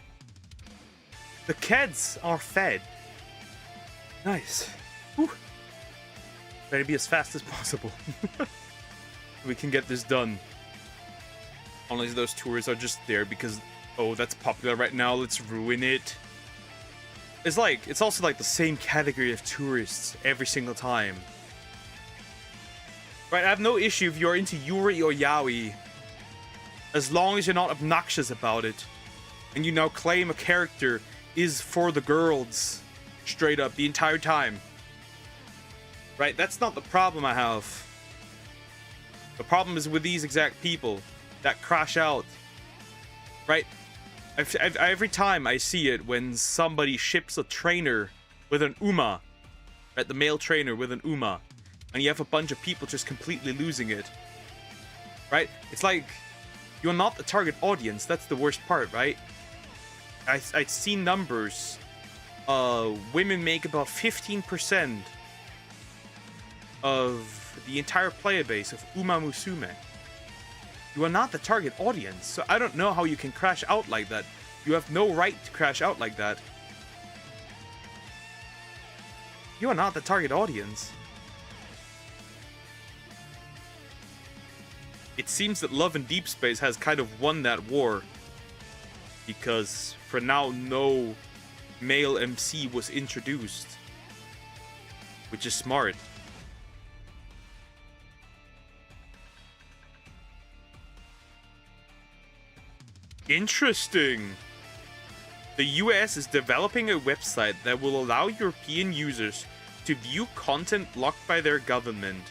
The kids are fed. Nice. Whew. Better be as fast as possible. We can get this done. Unless those tours are just there because, oh, that's popular right now, let's ruin it. It's also like the same category of tourists every single time. Right, I have no issue if you're into Yuri or Yaoi, as long as you're not obnoxious about it. And you now claim a character is for the girls, straight up, the entire time. Right, that's not the problem I have. The problem is with these exact people that crash out. Right? Every time I see it when somebody ships a trainer with an Uma, right, the male trainer with an Uma, and you have a bunch of people just completely losing it. Right? It's like, you're not the target audience, that's the worst part, right? I see numbers. Women make about 15% of the entire player base of Uma Musume. You are not the target audience, so I don't know how you can crash out like that. You have no right to crash out like that. You are not the target audience. It seems that Love in Deep Space has kind of won that war. Because for now, no male MC was introduced. Which is smart. Interesting. The US is developing a website that will allow European users to view content blocked by their government.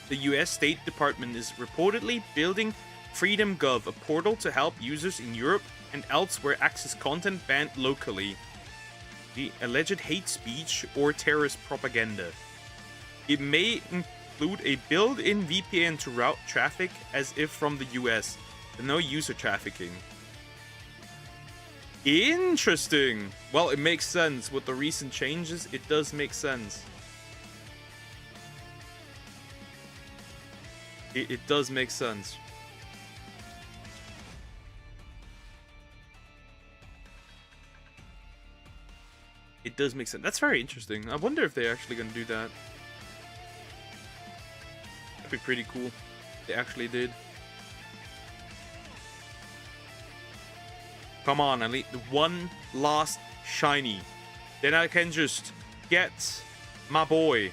The US State Department is reportedly building FreedomGov, a portal to help users in Europe and elsewhere access content banned locally. The alleged hate speech or terrorist propaganda. It may include a built-in VPN to route traffic as if from the US. No user trafficking. Interesting. Well, it makes sense. With the recent changes, it does make sense. It does make sense. It does make sense. That's very interesting. I wonder if they're actually going to do that. That'd be pretty cool if they actually did. Come on, I need the one last shiny. Then I can just get my boy.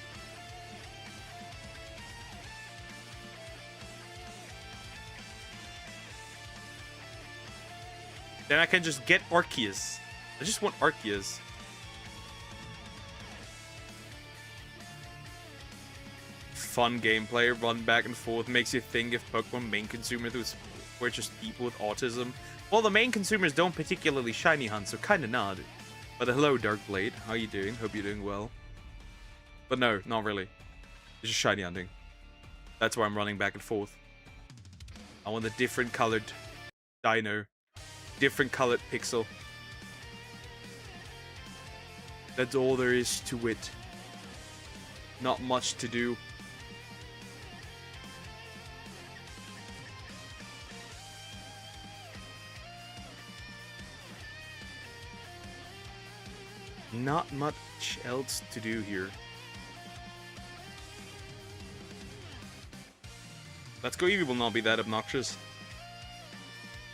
Then I can just get Arceus. I just want Arceus. Fun gameplay, run back and forth, makes you think if Pokemon main consumers were just people with autism. Well, the main consumers don't particularly shiny hunt, so kinda not. But hello, Darkblade. How you doing? Hope you're doing well. But no, not really. It's just shiny hunting. That's why I'm running back and forth. I want a different colored dino. Different colored pixel. That's all there is to it. Not much to do. Not much else to do here. Let's Go Eevee will not be that obnoxious.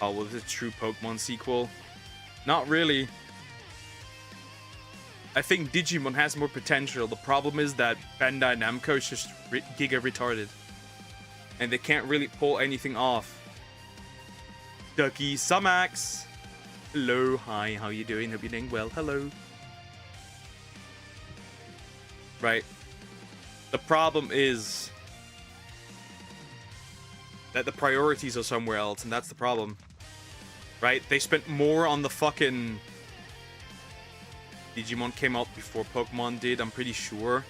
Oh, well, this is a true Pokemon sequel. Not really. I think Digimon has more potential. The problem is that Bandai Namco is just giga retarded. And they can't really pull anything off. Ducky Sumax! Hello, hi, how you doing? Hope you're doing well. Hello. Right. The problem is that the priorities are somewhere else, and that's the problem. Right? They spent more on the fucking... Digimon came out before Pokemon did, I'm pretty sure.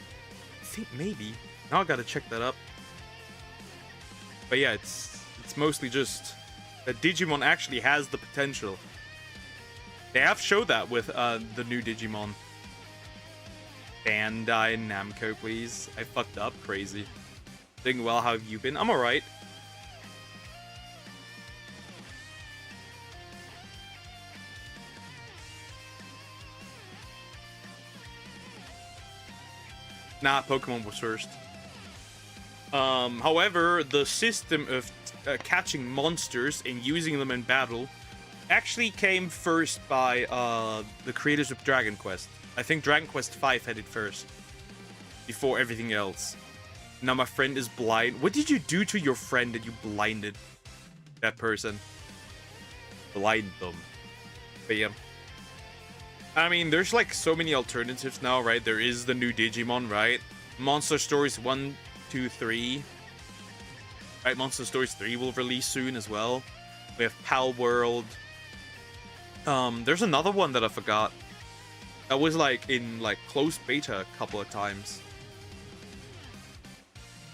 I think maybe. Now I gotta check that up. But yeah, it's mostly just that Digimon actually has the potential. They have showed that with the new Digimon. Bandai Namco, please. I fucked up. Crazy. Doing well, how have you been? I'm alright. Nah, Pokemon was first. However, the system of catching monsters and using them in battle actually came first by the creators of Dragon Quest. I think Dragon Quest V had it first, before everything else. Now my friend is blind. What did you do to your friend that you blinded that person? Blind them. Bam. I mean, there's like so many alternatives now, right? There is the new Digimon, right? Monster Stories 1, 2, 3. Right, Monster Stories 3 will release soon as well. We have Pal World. There's another one that I forgot. That was like in like closed beta a couple of times.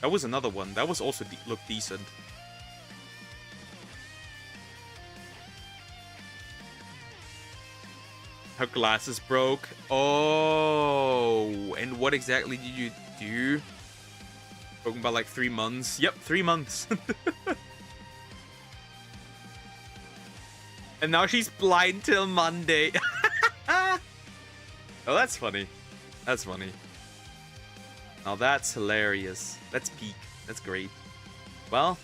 That was another one. That was also looked decent. Her glasses broke. Oh, and what exactly did you do? Broken about like 3 months. Yep, 3 months. And now she's blind till Monday. Oh, that's funny. That's funny. Now that's hilarious. That's peak. That's great. Well,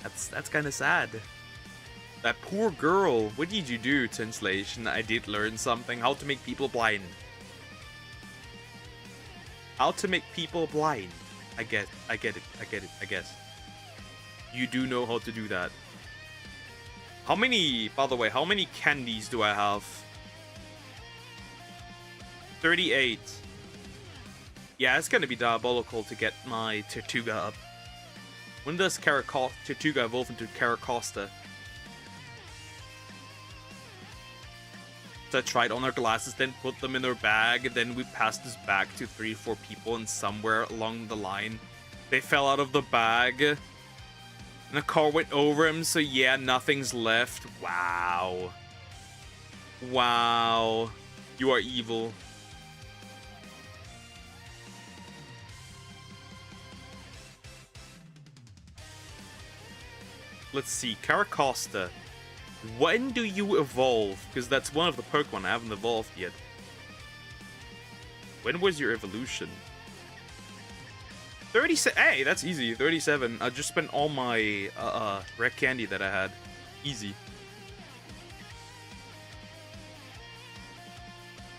that's kind of sad. That poor girl. What did you do, translation? I did learn something. How to make people blind. How to make people blind. I get it. I guess. You do know how to do that. How many, by the way, how many candies do I have? 38. Yeah, it's gonna be diabolical to get my Tortuga up. When does Tortuga evolve into Caracosta? So I tried on our glasses, then put them in our bag, then we passed this bag to 3 or 4 people, and somewhere along the line, they fell out of the bag, and a car went over him, so yeah, nothing's left. Wow. Wow. You are evil. Let's see, Caracosta. When do you evolve? Because that's one of the Pokemon I haven't evolved yet. When was your evolution? 37. Hey, that's easy. 37. I just spent all my rare candy that I had. Easy.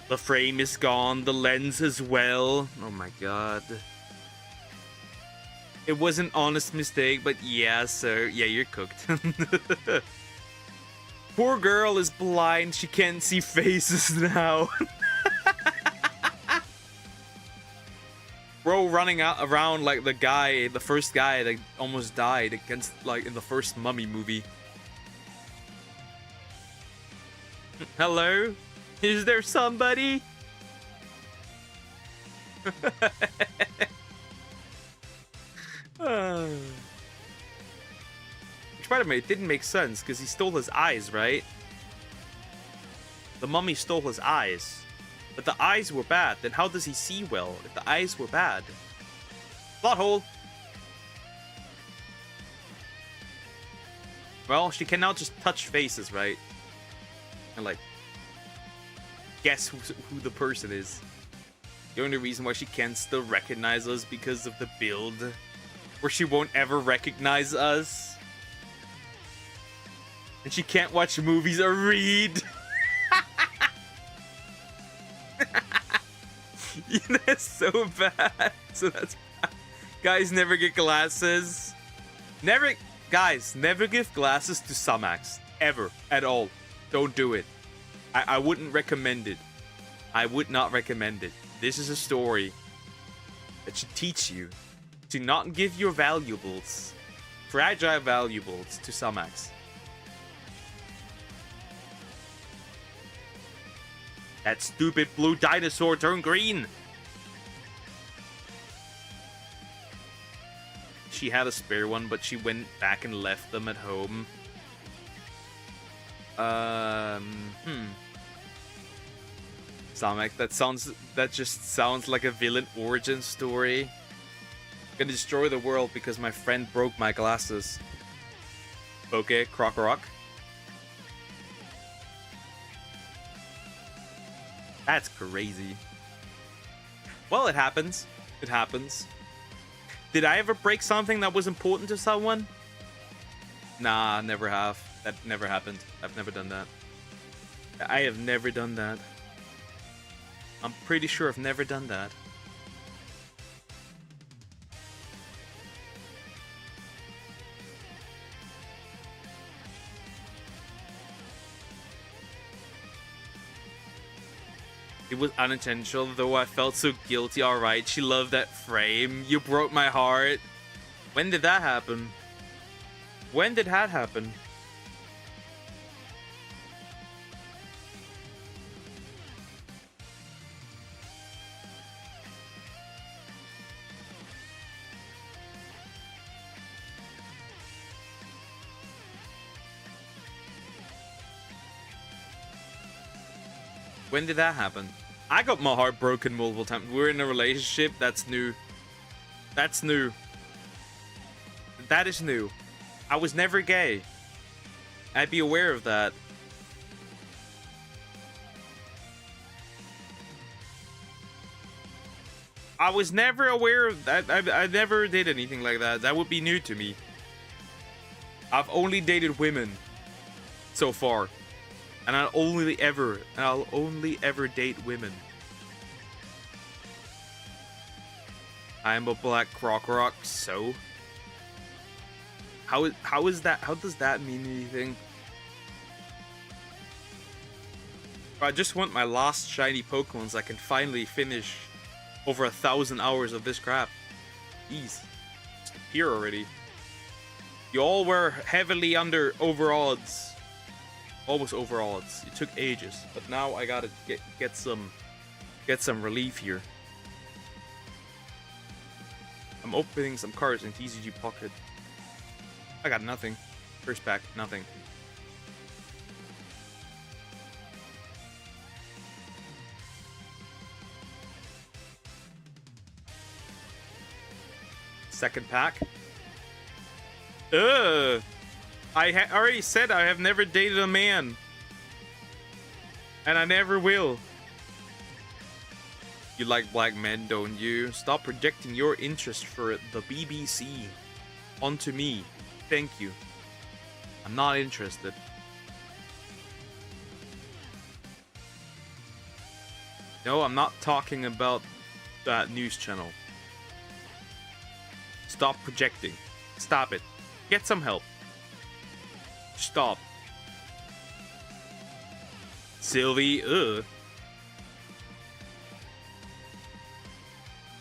The frame is gone. The lens as well. Oh my god. It was an honest mistake, but yeah, sir. Yeah, you're cooked. Poor girl is blind. She can't see faces now. Bro running around like the first guy that almost died against, like, in the first Mummy movie. Hello? Is there somebody? Which, by the way, it didn't make sense because he stole his eyes, right? The mummy stole his eyes. But the eyes were bad. Then how does he see well if the eyes were bad? Plot hole. Well, she can now just touch faces, right? And, like, guess who the person is. The only reason why she can still recognize us because of the build, where she won't ever recognize us. And she can't watch movies or read. Yeah, that's so bad. So that's bad. Guys, never get glasses. Guys, never give glasses to Samax. Ever. At all. Don't do it. I wouldn't recommend it. I would not recommend it. This is a story that should teach you to not give your valuables, fragile valuables, to Samax. That stupid blue dinosaur turned green. She had a spare one, but she went back and left them at home. Samax, that just sounds like a villain origin story. Gonna destroy the world because my friend broke my glasses. Okay, Croc Rock. That's crazy. Well, it happens. It happens. Did I ever break something that was important to someone? Nah, never have. That never happened. I've never done that. I have never done that. I'm pretty sure I've never done that. It was unintentional, though I felt so guilty. Alright, she loved that frame. You broke my heart. When did that happen? When did that happen? When did that happen? I got my heart broken multiple times. We're in a relationship. That's new. That's new. That is new. I was never gay. I'd be aware of that. I was never aware of that. I never did anything like that. That would be new to me. I've only dated women so far. And I'll only ever date women. I am a black croc rock, so how is that? How does that mean anything? I just want my last shiny Pokemon so I can finally finish over 1,000 hours of this crap. Jeez, it's here already. You all were heavily over odds. Almost over odds. It took ages, but now I gotta get some relief here. I'm opening some cards in TCG Pocket. I got nothing. First pack, nothing. Second pack. Ugh. I already said I have never dated a man. And I never will. You like black men, don't you? Stop projecting your interest for the BBC onto me. Thank you. I'm not interested. No, I'm not talking about that news channel. Stop projecting. Stop it. Get some help. Stop. Sylvie, ugh.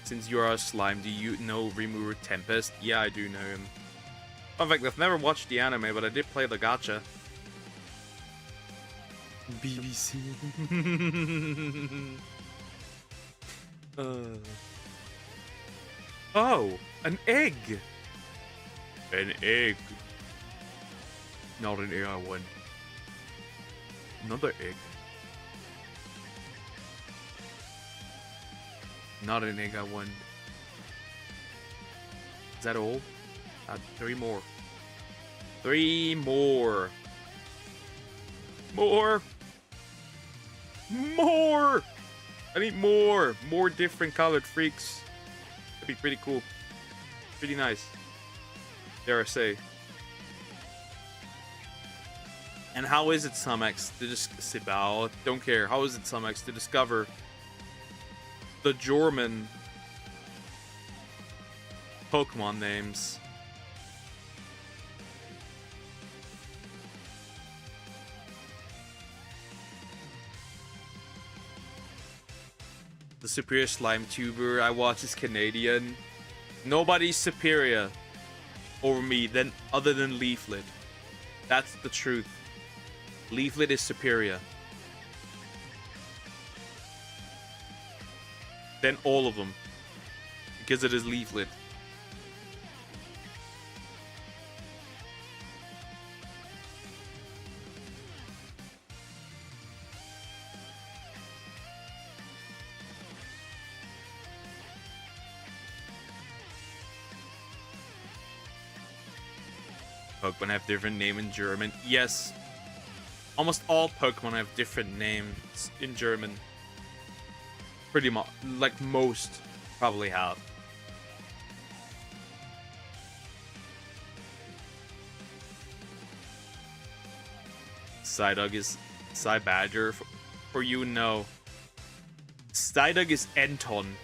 Since you're a slime, do you know Remover Tempest? Yeah, I do know him. In fact, I've never watched the anime, but I did play the gacha. BBC. Oh, an egg. An egg. Not an egg I won. Another egg. Not an egg I won. Is that all? 3 more. 3 more. More. More. I need more. More different colored freaks. That'd be pretty cool. Pretty nice. Dare I say. And how is it, Sumex, to just Sibao? Don't care. How is it, Sumex, to discover the German Pokemon names? The superior slime tuber I watch is Canadian. Nobody's superior over me than other than Leaflet. That's the truth. Leaflet is superior than all of them because it is Leaflet. Pokemon have different name in German. Yes. Almost all Pokemon have different names in German. Pretty much, like most probably have. Psyduck is Psybadger for you? No. Psyduck is Enton.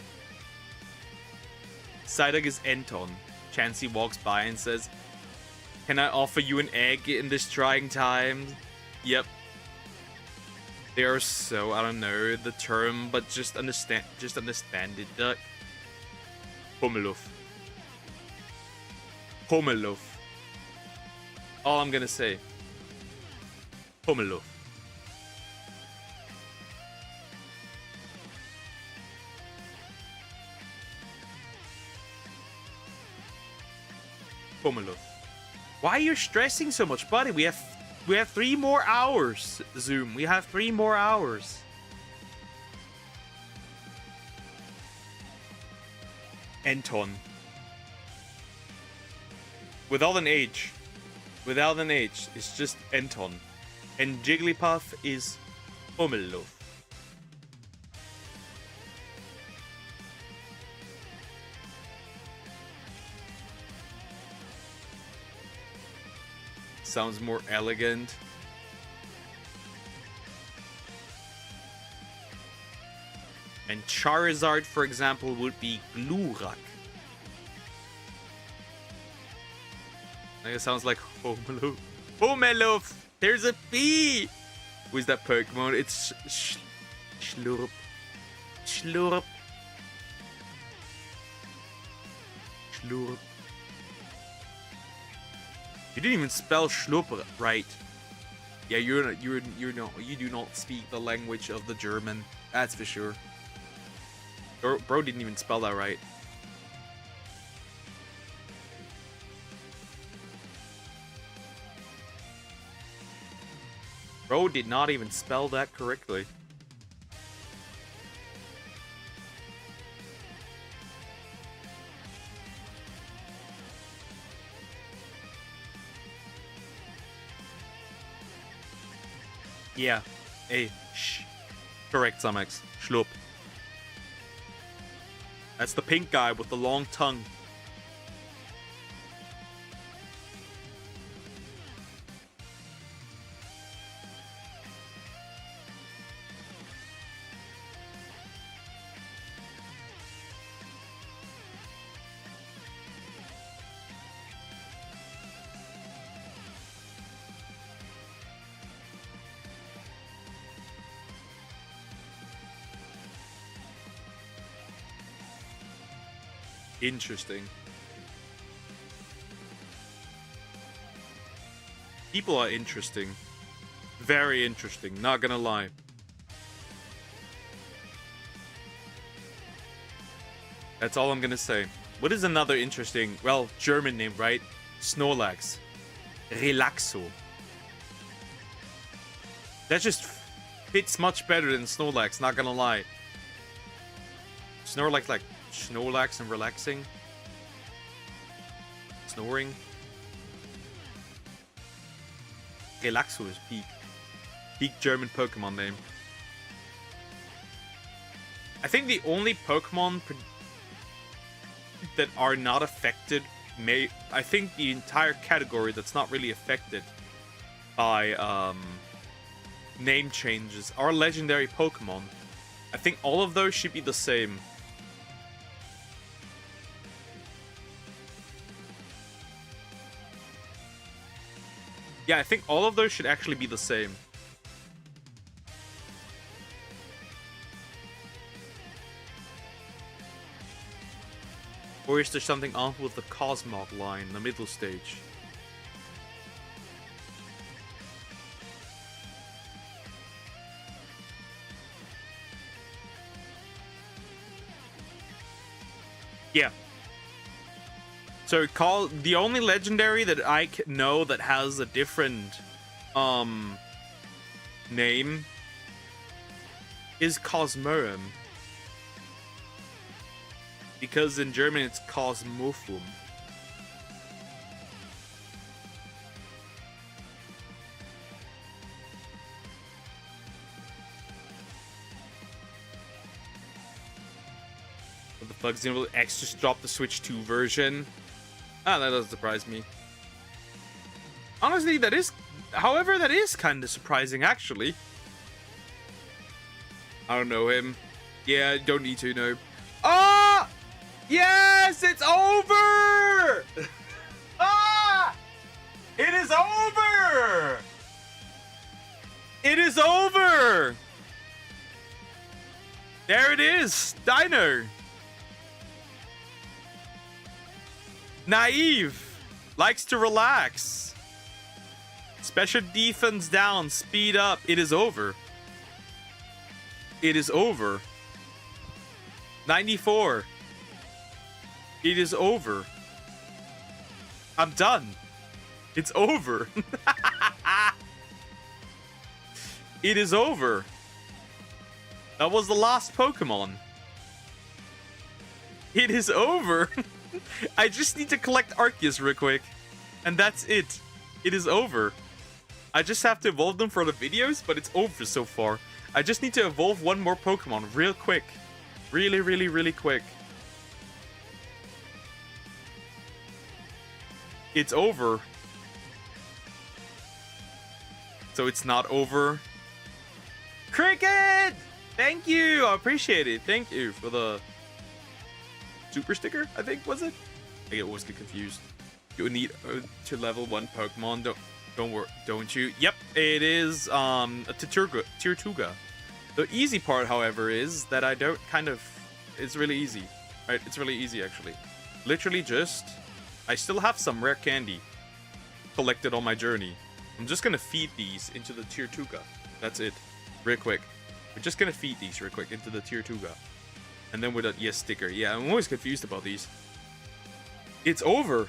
Psyduck is Enton. Chansey walks by and says, "Can I offer you an egg in this trying time?" Yep. They are so, I don't know the term, but just understand it, Duck. Pummeluff. Pummeluff. All I'm gonna say. Pummeluff. Pummeluff. Why are you stressing so much, buddy? We have 3 more hours, Zoom. We have 3 more hours. Enton. Without an H. Without an H. It's just Enton. And Jigglypuff is Pummeluff. Sounds more elegant. And Charizard, for example, would be Glurak. I think it sounds like Homeluff. Homeluff! There's a P! Who is that Pokemon? It's Schlurp. Schlurp. Schlurp. You didn't even spell Schlurp right. Yeah, you do not speak the language of the German. That's for sure. Bro didn't even spell that right. Bro did not even spell that correctly. Yeah. Hey, shh. Correct, Samex. Schlup. That's the pink guy with the long tongue. Interesting. People are interesting. Very interesting, not gonna lie. That's all I'm gonna say. What is another interesting, well, German name, right? Snorlax. Relaxo. That just fits much better than Snorlax, not gonna lie. Snorlax like Snorlax and relaxing. Snoring. Relaxo is peak. Peak German Pokemon name. I think the only Pokemon that are not affected I think the entire category that's not really affected by name changes are legendary Pokemon. I think all of those should be the same. Yeah, I think all of those should actually be the same. Or is there something off with the Cosmog line, the middle stage? Yeah. So the only legendary that I know that has a different name is Cosmoem. Because in German it's Cosmofum. fuck, Xenoblade X just dropped the Switch 2 version. Ah, that doesn't surprise me. Honestly, that is... However, that is kind of surprising, actually. I don't know him. Yeah, don't need to know. Ah! Yes! It's over! Ah! It is over! It is over! There it is! Dino! Naive! Likes to relax. Special defense down, speed up. It is over. It is over. 94. It is over. I'm done. It's over. It is over. That was the last Pokemon. It is over. I just need to collect Arceus real quick. And that's it. It is over. I just have to evolve them for the videos, but it's over so far. I just need to evolve one more Pokemon real quick. Really, really, really quick. It's over. So it's not over. Cricket! Thank you! I appreciate it. Thank you for the super sticker, I think, was it? I always get confused. You need to level 1 Pokemon. Don't worry, don't you? Yep, it is a Tirtuga. The easy part, however, is that I don't kind of... It's really easy. Right? It's really easy, actually. Literally just... I still have some rare candy collected on my journey. I'm just gonna feed these into the Tirtuga. That's it. Real quick. We're just gonna feed these real quick into the Tirtuga. And then with a yes sticker. Yeah, I'm always confused about these. It's over.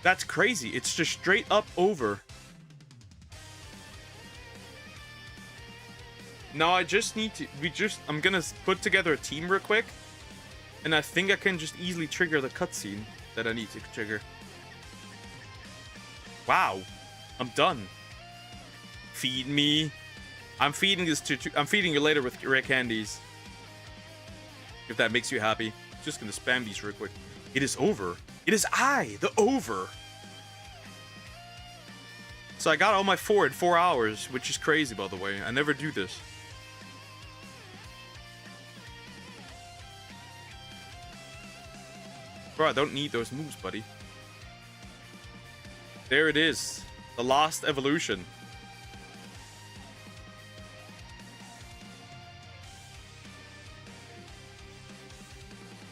That's crazy. It's just straight up over. Now I just need to... I'm gonna put together a team real quick. And I think I can just easily trigger the cutscene that I need to trigger. Wow. I'm done. Feed me. I'm feeding this to... I'm feeding you later with rare candies. If that makes you happy. Just gonna spam these real quick. It is over. It is the over. So I got all my 4 in 4 hours, which is crazy, by the way. I never do this. Bro, I don't need those moves, buddy. There it is. The last evolution.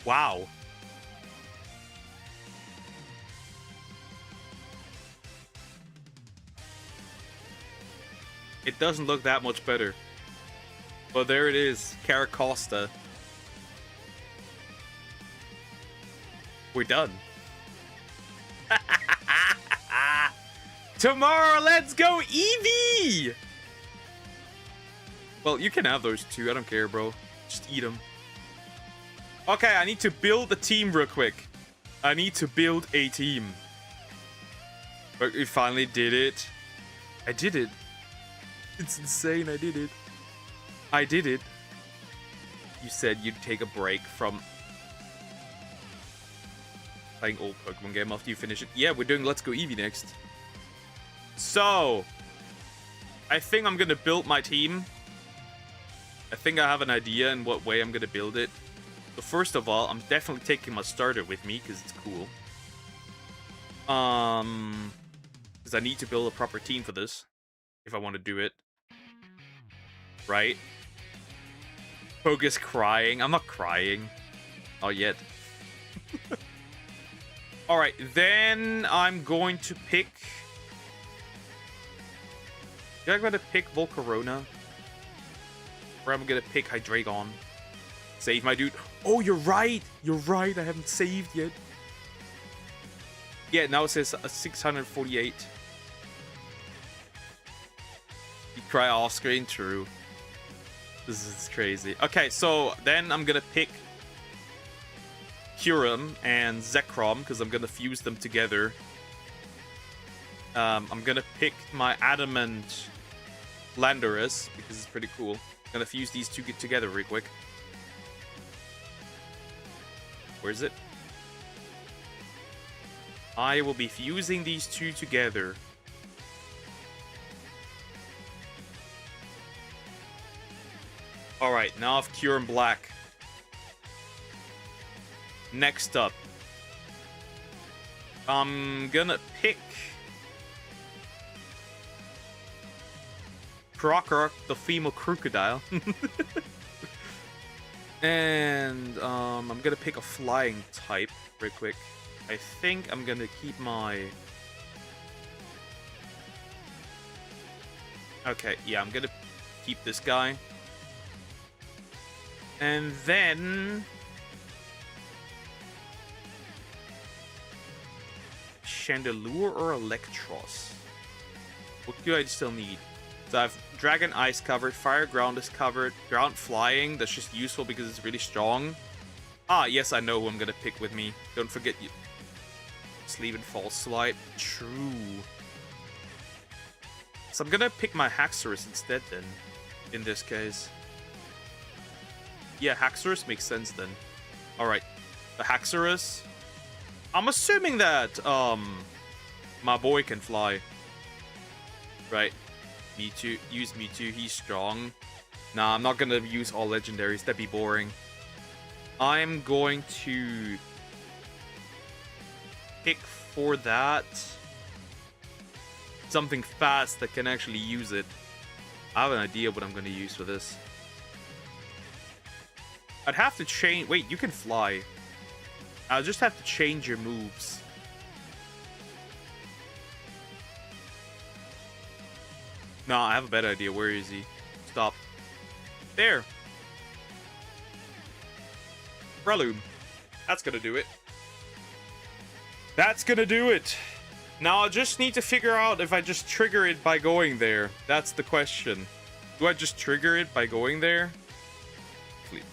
Wow. It doesn't look that much better. But there it is. Caracosta. We're done. Tomorrow, let's go Eevee! Well, you can have those too. I don't care, bro. Just eat them. Okay, I need to build a team real quick. I need to build a team. But we finally did it. I did it. It's insane, I did it. I did it. You said you'd take a break from playing old Pokemon game after you finish it. Yeah, we're doing Let's Go Eevee next. So, I think I'm gonna build my team. I think I have an idea in what way I'm gonna build it. So first of all, I'm definitely taking my starter with me because it's cool. Because I need to build a proper team for this if I want to do it. Right? Poke's crying. I'm not crying. Not yet. Alright, then I'm going to pick... I'm going to pick Volcarona. Or I'm going to pick Hydreigon. Save my dude. Oh, you're right. You're right. I haven't saved yet. Yeah, now it says 648. You cry off screen. True. This is crazy. Okay, so then I'm going to pick Kyurem and Zekrom because I'm going to fuse them together. I'm going to pick my Adamant Landorus because it's pretty cool. I'm going to fuse these two together real quick. Where is it? I will be fusing these two together. Alright, now I've Cure in black. Next up. I'm gonna pick Crocker, the female crocodile. And I'm gonna pick a flying type real quick. I think I'm gonna keep my... Okay, yeah, I'm gonna keep this guy. And then... Chandelure or Electros? What do I still need? So I have Dragon Ice covered, Fire Ground is covered, Ground Flying, that's just useful because it's really strong. Ah, yes, I know who I'm gonna pick with me. Don't forget you. Sleeve and False Swipe. True. So I'm gonna pick my Haxorus instead then, in this case. Yeah, Haxorus makes sense then. Alright, the Haxorus. I'm assuming that, my boy can fly. Right. Mewtwo, use Mewtwo, he's strong. Nah, I'm not gonna use all legendaries, that'd be boring. I'm going to pick for that something fast that can actually use it. I have an idea what I'm gonna use for this. I'd have to change... Wait, you can fly. I'll just have to change your moves. No, I have a better idea. Where is he? Stop. There. Breloom. That's gonna do it. That's gonna do it. Now I just need to figure out if I just trigger it by going there. That's the question. Do I just trigger it by going there?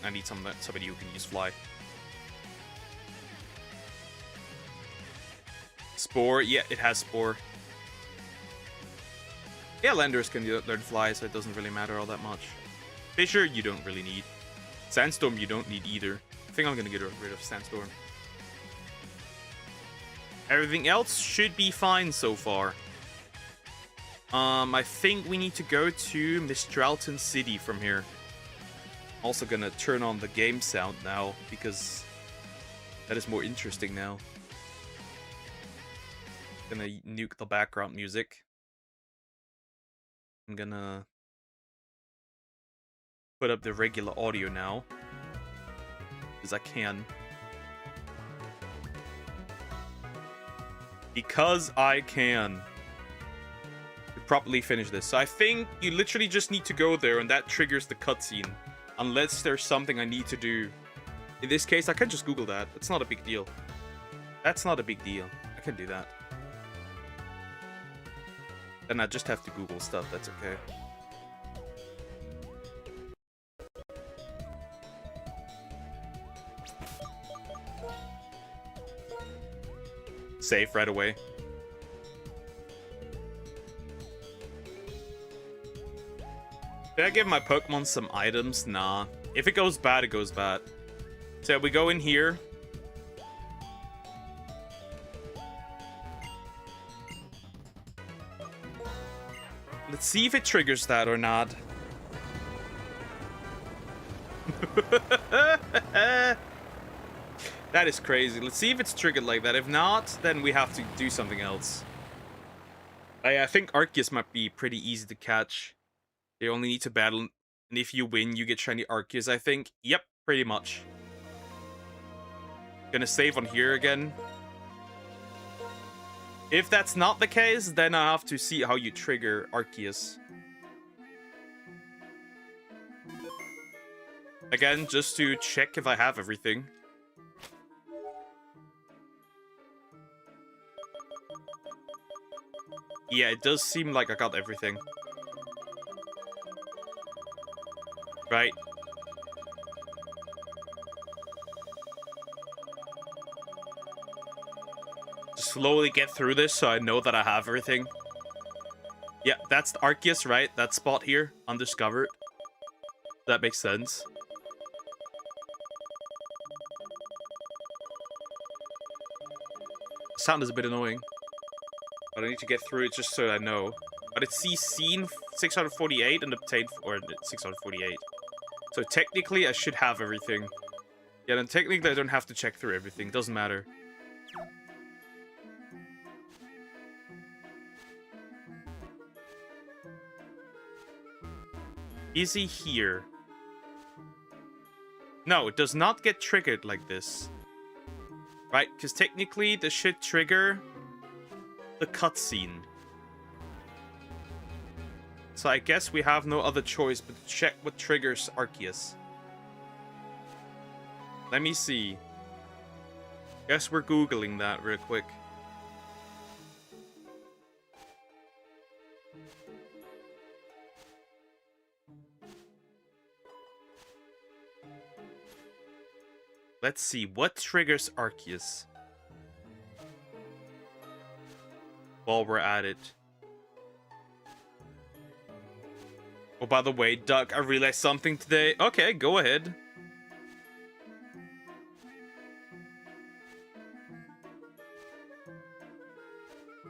I need somebody who can use fly. Spore. Yeah, it has Spore. Yeah, Landers can learn fly, so it doesn't really matter all that much. Fissure, you don't really need. Sandstorm, you don't need either. I think I'm gonna get rid of Sandstorm. Everything else should be fine so far. I think we need to go to Mistralton City from here. Also gonna turn on the game sound now, because that is more interesting now. Gonna nuke the background music. I'm gonna put up the regular audio now, because I can. Because I can. To properly finish this. So I think you literally just need to go there and that triggers the cutscene. Unless there's something I need to do. In this case, I can just Google that. It's not a big deal. That's not a big deal. I can do that. Then I just have to Google stuff, that's okay. Save right away. Did I give my Pokemon some items? Nah. If it goes bad, it goes bad. So we go in here. Let's see if it triggers that or not. That is crazy. Let's see if it's triggered like that. If not, then we have to do something else. I think Arceus might be pretty easy to catch. They only need to battle, and if you win, you get shiny Arceus, I think. Yep, pretty much. Gonna save on here again. If that's not the case, then I have to see how you trigger Arceus. Again, just to check if I have everything. Yeah, it does seem like I got everything. Right. Just slowly get through this so I know that I have everything. Yeah, that's Arceus, right? That spot here, undiscovered. That makes sense. Sound is a bit annoying. But I need to get through it just so I know. But it sees seen 648 and obtained, or 648. So technically I should have everything. Yeah, then technically I don't have to check through everything. Doesn't matter. Is he here? No, it does not get triggered like this. Right? Because technically this should trigger the cutscene. So I guess we have no other choice but to check what triggers Arceus. Let me see. Guess we're Googling that real quick. Let's see, what triggers Arceus? While we're at it. Oh, by the way, Duck, I realized something today. Okay, go ahead.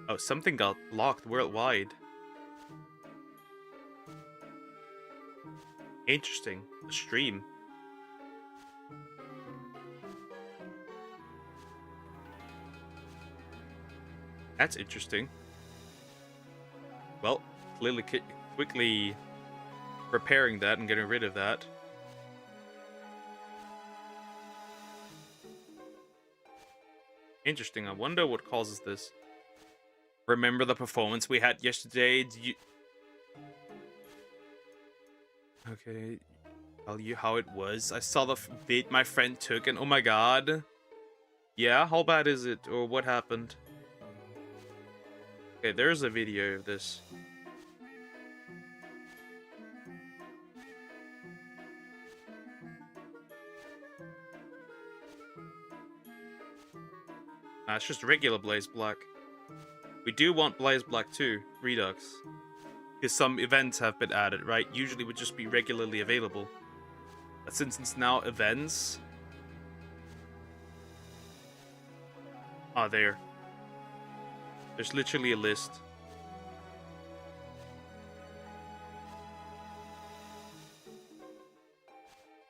Oh, something got blocked worldwide. Interesting. A stream. That's interesting. Well, clearly quickly repairing that and getting rid of that. Interesting. I wonder what causes this. Remember the performance we had yesterday? Did you... Okay. Tell you how it was. I saw the vid my friend took and oh my god. Yeah, how bad is it? Or what happened? Okay, there's a video of this. It's just regular Blaze Black. We do want Blaze Black too, Redux. Because some events have been added, right? Usually would just be regularly available. But since it's now events... Ah, there. There's literally a list.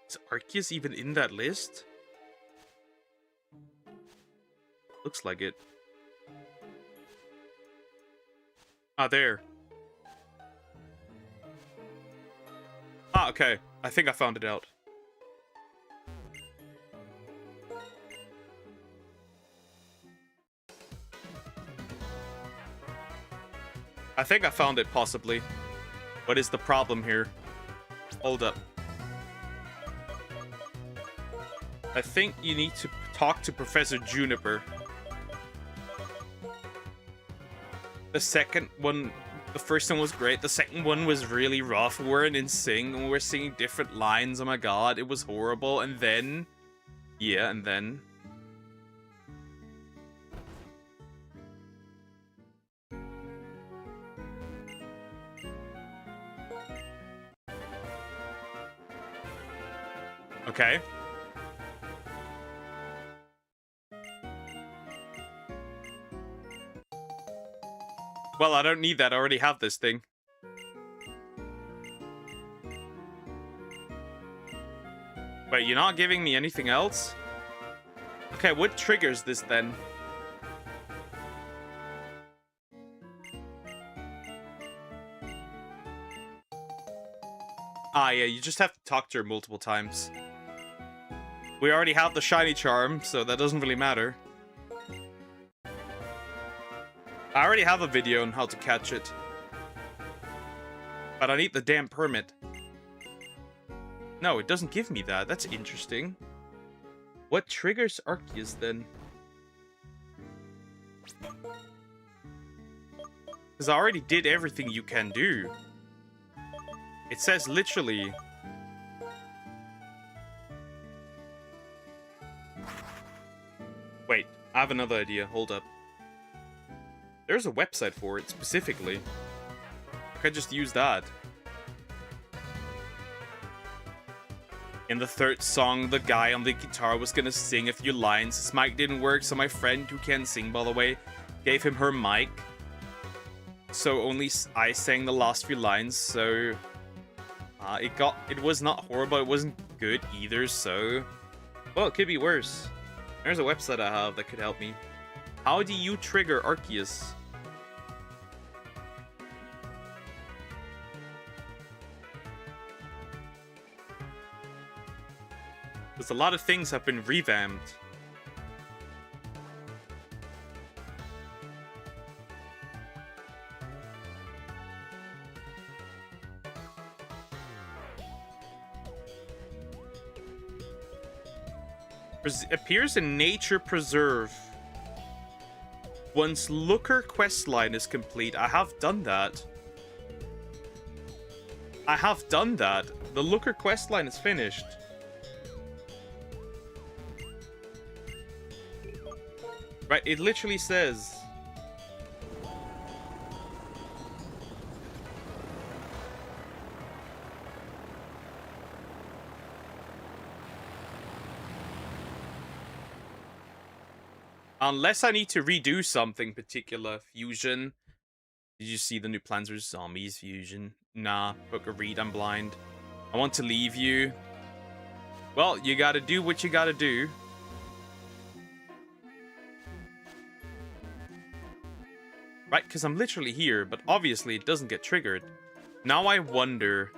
Is Arceus even in that list? Looks like it. Ah, there. Ah, okay. I think I found it out. I think I found it, possibly. What is the problem here? Hold up. I think you need to talk to Professor Juniper. The second one, the first one was great. The second one was really rough. We weren't in sync and we were singing different lines. Oh my god, it was horrible. And then... Yeah, and then... Okay. Well, I don't need that. I already have this thing. Wait, you're not giving me anything else? Okay, what triggers this then? Ah, yeah, you just have to talk to her multiple times. We already have the shiny charm, so that doesn't really matter. I already have a video on how to catch it. But I need the damn permit. No, it doesn't give me that. That's interesting. What triggers Arceus then? Because I already did everything you can do. It says literally... Wait, I have another idea. Hold up. There's a website for it, specifically. I could just use that. In the third song, the guy on the guitar was gonna sing a few lines. His mic didn't work, so my friend, who can sing by the way, gave him her mic. So only I sang the last few lines, so it was not horrible, it wasn't good either, so well, it could be worse. There's a website I have that could help me. How do you trigger Arceus? Because a lot of things have been revamped. Appears in Nature Preserve. Once Looker questline is complete. I have done that. I have done that. The Looker questline is finished. Right, it literally says... Unless I need to redo something particular. Fusion. Did you see the new Plants vs. Zombies Fusion? Nah, book a read, I'm blind. I want to leave you. Well, you gotta do what you gotta do. Right, because I'm literally here, but obviously it doesn't get triggered. Now I wonder...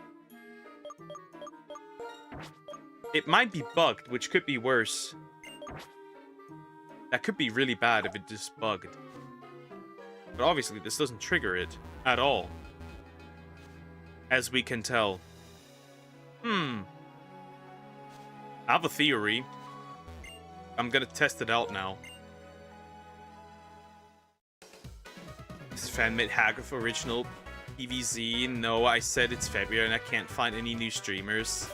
It might be bugged, which could be worse. That could be really bad if it just bugged. But obviously this doesn't trigger it at all. As we can tell. I have a theory. I'm gonna test it out now. Is fan-made hack of original PVZ? No, I said it's February and I can't find any new streamers.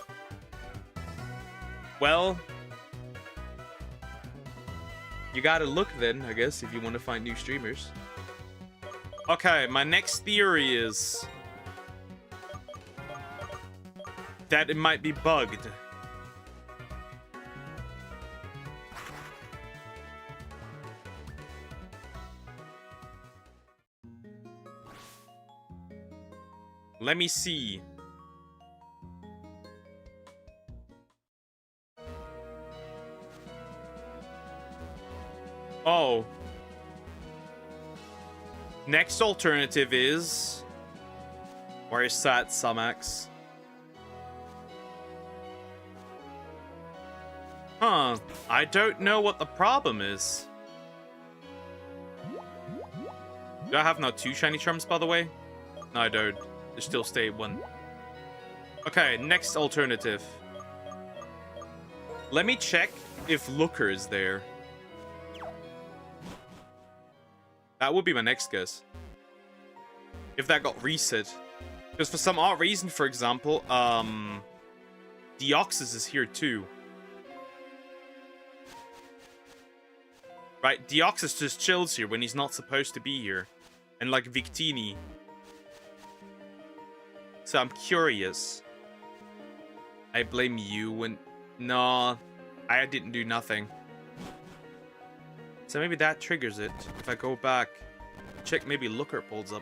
Well... You gotta look then, I guess, if you want to find new streamers. Okay, my next theory is... that it might be bugged. Let me see. Oh. Next alternative is... Where is that, Sumax? Huh. I don't know what the problem is. Do I have now 2 shiny charms, by the way? No, I don't. There still stay 1. Okay, next alternative. Let me check if Looker is there. That would be my next guess. If that got reset. Because for some odd reason, for example, Deoxys is here too. Right, Deoxys just chills here when he's not supposed to be here. And like Victini. So I'm curious. I blame you when... Nah, I didn't do nothing. So maybe that triggers it. If I go back, check maybe Looker pulls up.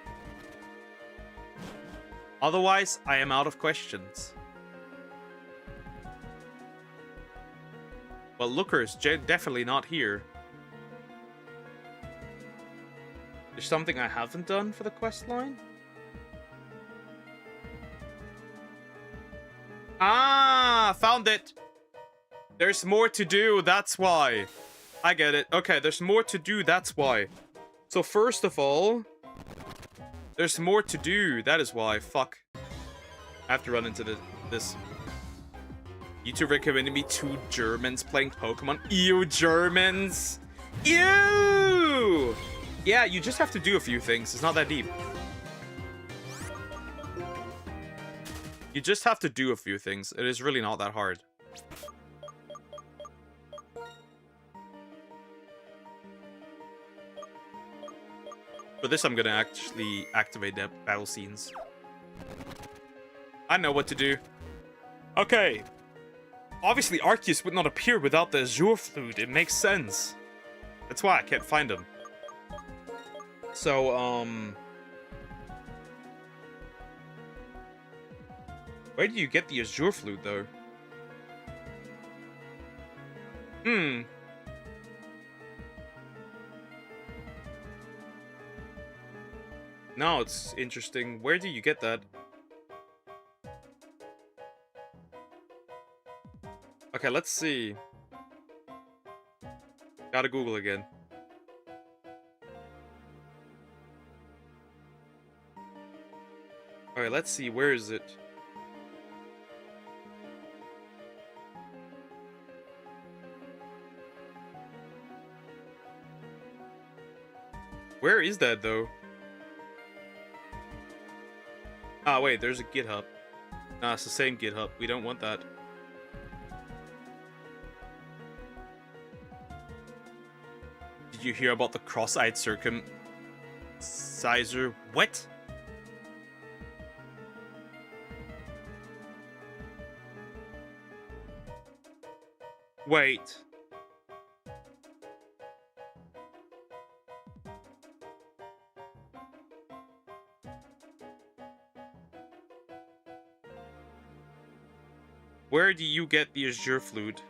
Otherwise, I am out of questions. Well, Looker is definitely not here. There's something I haven't done for the quest line? Ah, found it! There's more to do, that's why. I get it. Okay, there's more to do, that's why. So first of all, there's more to do, that is why. Fuck. I have to run into this. YouTube recommended me 2 Germans playing Pokemon. Ew, Germans! Ew! Yeah, you just have to do a few things. It's not that deep. You just have to do a few things. It is really not that hard. For this, I'm gonna actually activate the battle scenes. I know what to do. Okay. Obviously, Arceus would not appear without the Azure Flute. It makes sense. That's why I can't find him. So, where do you get the Azure Flute, though? No, it's interesting. Where do you get that? Okay, let's see. Gotta Google again. Alright, let's see. Where is it? Where is that, though? Ah, wait, there's a GitHub. Nah, it's the same GitHub. We don't want that. Did you hear about the cross-eyed circumciser? What? Wait. Where do you get the Azure Flute?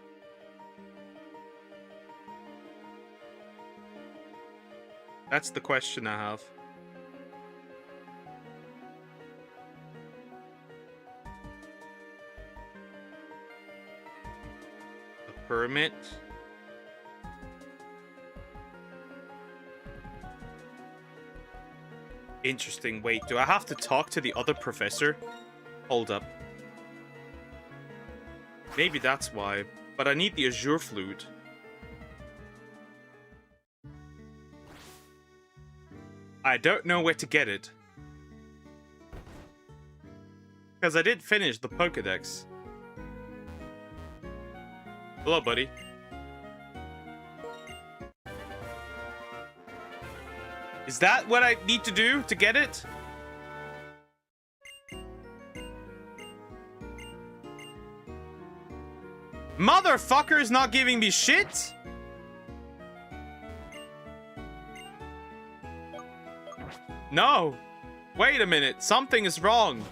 That's the question I have. A permit? Interesting. Wait, do I have to talk to the other professor? Hold up. Maybe that's why. But I need the Azure Flute. I don't know where to get it. Because I did finish the Pokédex. Hello, buddy. Is that what I need to do to get it? Motherfucker is not giving me shit? No. Wait a minute. Something is wrong.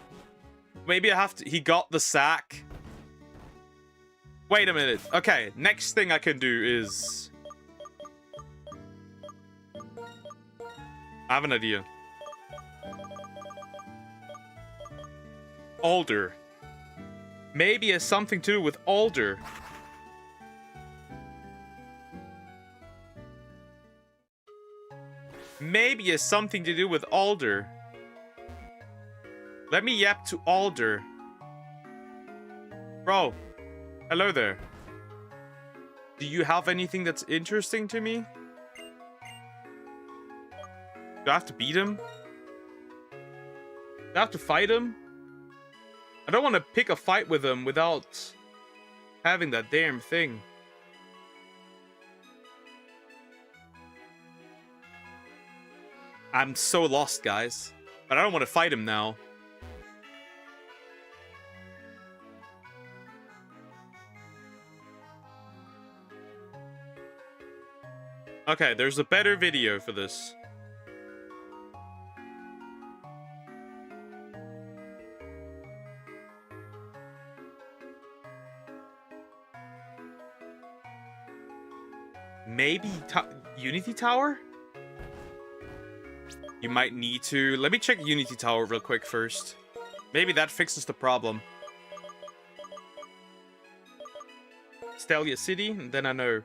Maybe I have to... He got the sack. Wait a minute. Okay, next thing I can do is... I have an idea. Alder. Maybe it's something to do with Alder. Maybe it's something to do with Alder. Let me yap to Alder. Bro. Hello there. Do you have anything that's interesting to me? Do I have to beat him? Do I have to fight him? I don't want to pick a fight with him without having that damn thing. I'm so lost, guys. But I don't want to fight him now. Okay, there's a better video for this. Maybe Unity Tower? You might need to... Let me check Unity Tower real quick first. Maybe that fixes the problem. Stelia City, and then I know.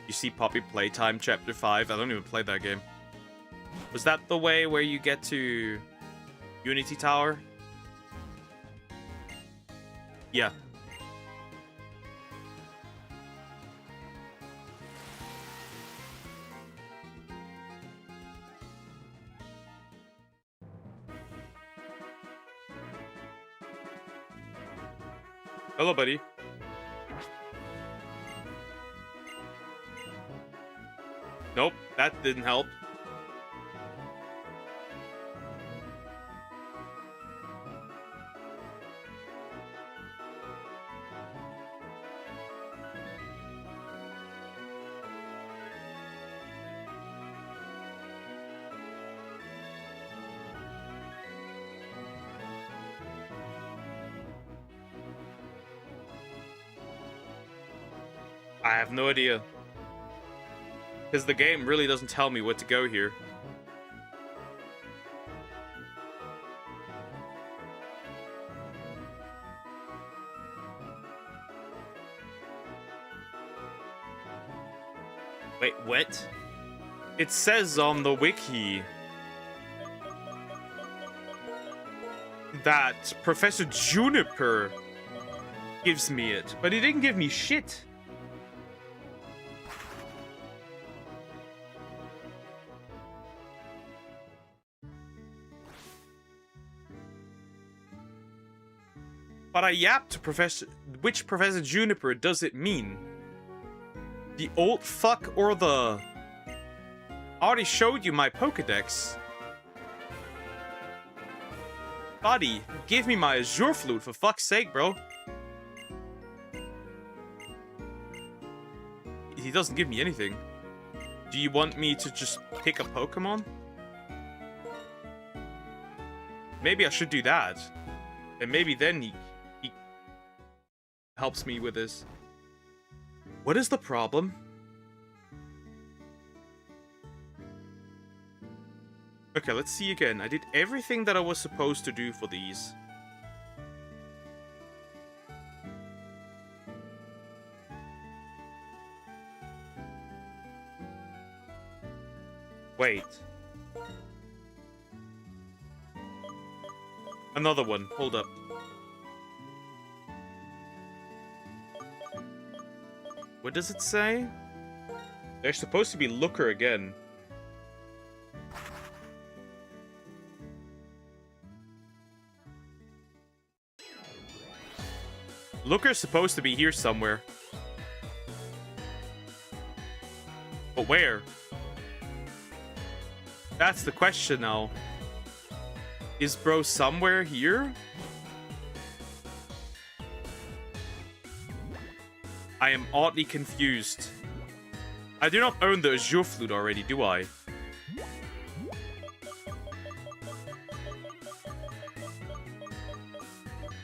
You see Poppy Playtime Chapter 5? I don't even play that game. Was that the way where you get to Unity Tower? Yeah. Hello, buddy. Nope, that didn't help. I have no idea. Because the game really doesn't tell me what to go here. Wait, what? It says on the wiki that Professor Juniper gives me it, but he didn't give me shit. But I yapped to Professor... Which Professor Juniper does it mean? The old fuck or the... I already showed you my Pokedex. Buddy, give me my Azure Flute for fuck's sake, bro. He doesn't give me anything. Do you want me to just pick a Pokemon? Maybe I should do that. And maybe then he helps me with this. What is the problem? Okay, let's see again. I did everything that I was supposed to do for these. Wait. Another one. Hold up. What does it say? They're supposed to be Looker again. Looker's supposed to be here somewhere. But where? That's the question now. Is bro somewhere here? I am oddly confused. I do not own the Azure Flute already, do I?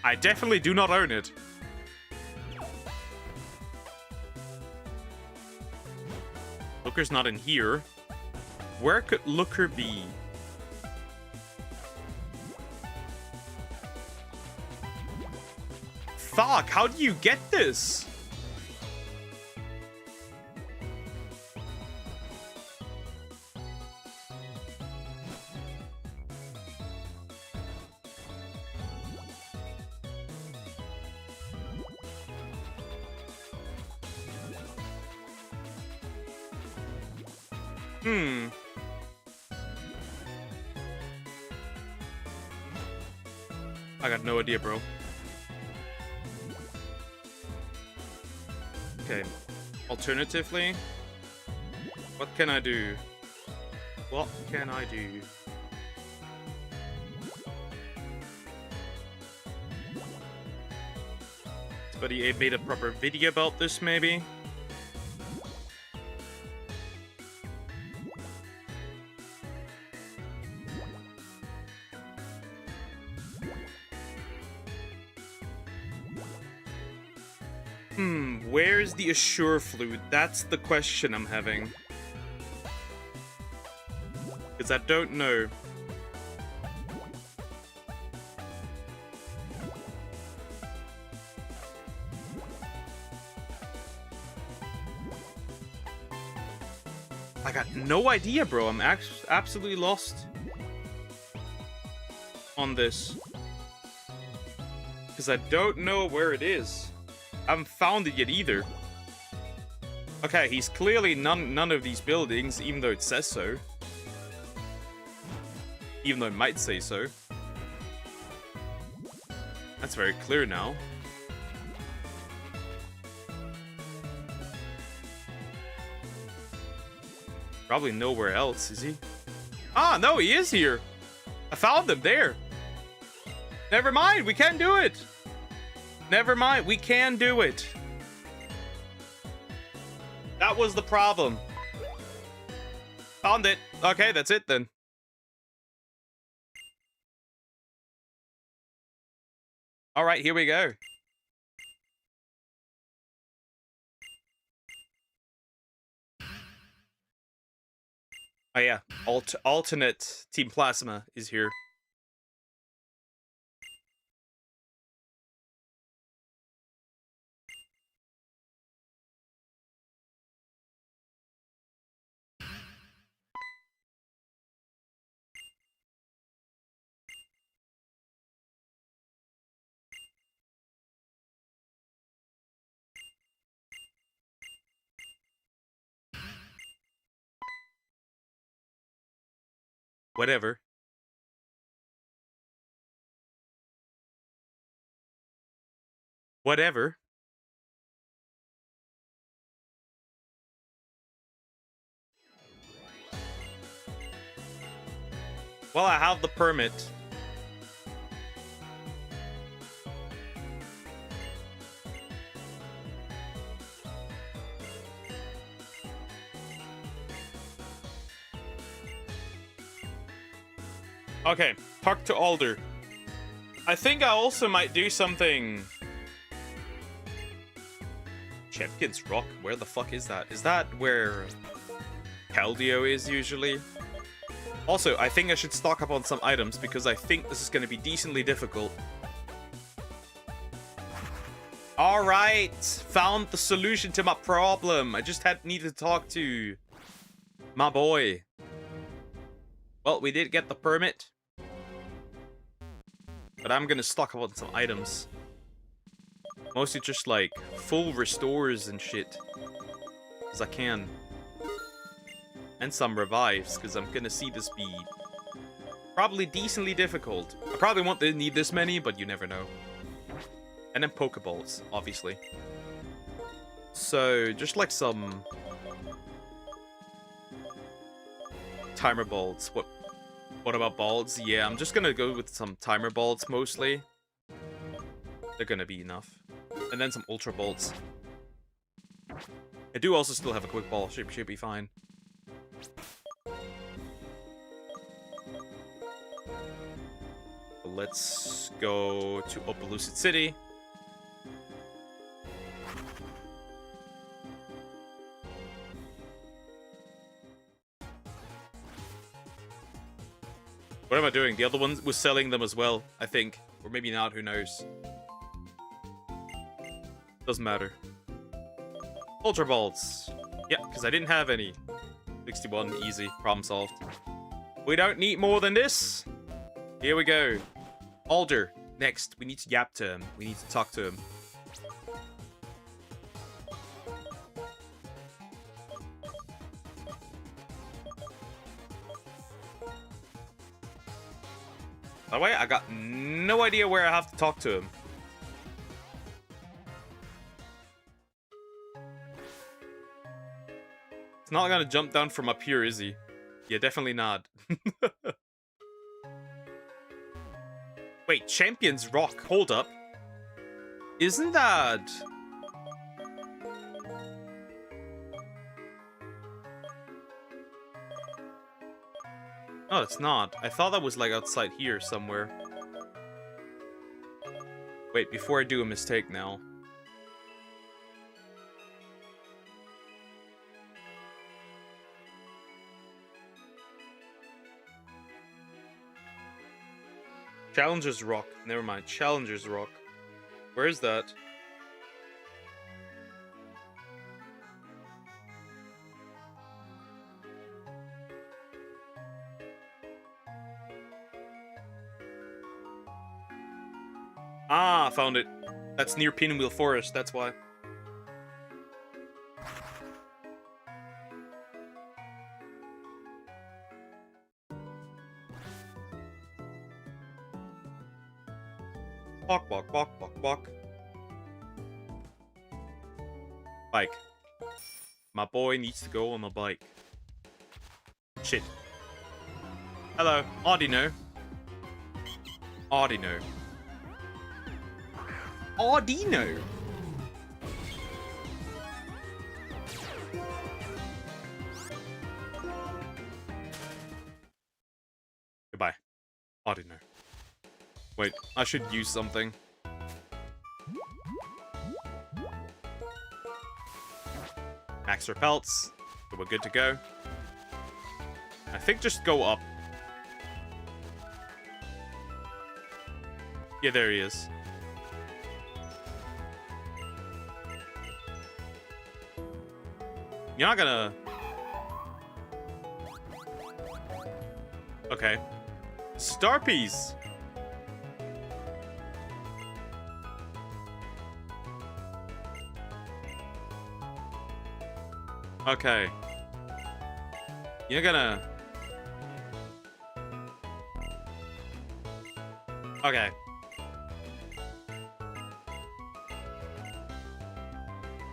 I definitely do not own it. Looker's not in here. Where could Looker be? Fuck, how do you get this? I got no idea, bro. Okay. Alternatively, what can I do? What can I do? Somebody made a proper video about this, maybe? Where's the Azure Flute? That's the question I'm having. Because I don't know. I got no idea, bro. I'm absolutely lost on this. Because I don't know where it is. I haven't found it yet either. Okay, he's clearly none of these buildings, even though it says so. Even though it might say so. That's very clear now. Probably nowhere else, is he? Ah, no, he is here. I found him there. Never mind, we can do it. Never mind, we can do it. That was the problem. Found it. Okay, that's it then. All right, here we go. Oh yeah, alternate Team Plasma is here. Whatever. Whatever. Well, I have the permit. Okay, talk to Alder. I think I also might do something. Champions Rock? Where the fuck is that? Is that where Caldio is usually? Also, I think I should stock up on some items because I think this is going to be decently difficult. Alright, found the solution to my problem. I just needed to talk to my boy. Well, we did get the permit. But I'm gonna stock up on some items. Mostly just like full restores and shit. Because I can. And some revives, because I'm gonna see this be probably decently difficult. I probably won't need this many, but you never know. And then Pokeballs, obviously. So, just like some timer balls. What about balls? Yeah, I'm just gonna go with some timer balls mostly. They're gonna be enough. And then some ultra bolts. I do also still have a quick ball. Should be fine. Let's go to Opelucid City. What am I doing? The other one was selling them as well, I think. Or maybe not, who knows. Doesn't matter. Ultra Balls. Yeah, because I didn't have any. 61, easy. Problem solved. We don't need more than this. Here we go. Alder. Next, we need to yap to him. We need to talk to him. By the way, I got no idea where I have to talk to him. It's not gonna jump down from up here, is he? Yeah, definitely not. Wait, Champions Rock. Hold up. Isn't that... No, it's not. I thought that was like outside here somewhere. Wait, before I do a mistake now. Challengers Rock. Never mind. Challengers Rock. Where is that? Ah, found it. That's near Pinwheel Forest, that's why. Walk, walk, walk, walk, walk. Bike. My boy needs to go on a bike. Shit. Hello. Audino. Audino. Audino. Goodbye. Audino. Wait, I should use something. Max repels. So we're good to go. I think just go up. Yeah, there he is. You're not gonna... Okay. Starpies! Okay. You're gonna... Okay.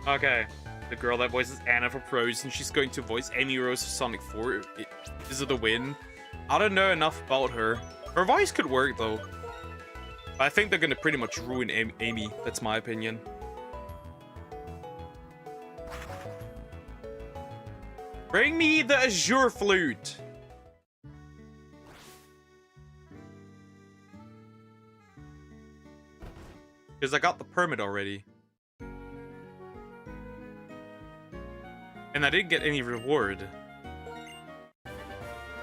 Okay. The girl that voices Anna for Frozen, she's going to voice Amy Rose for Sonic 4. Is it a win? I don't know enough about her. Her voice could work, though. I think they're gonna pretty much ruin Amy. That's my opinion. Bring me the Azure Flute! Because I got the permit already. And I didn't get any reward.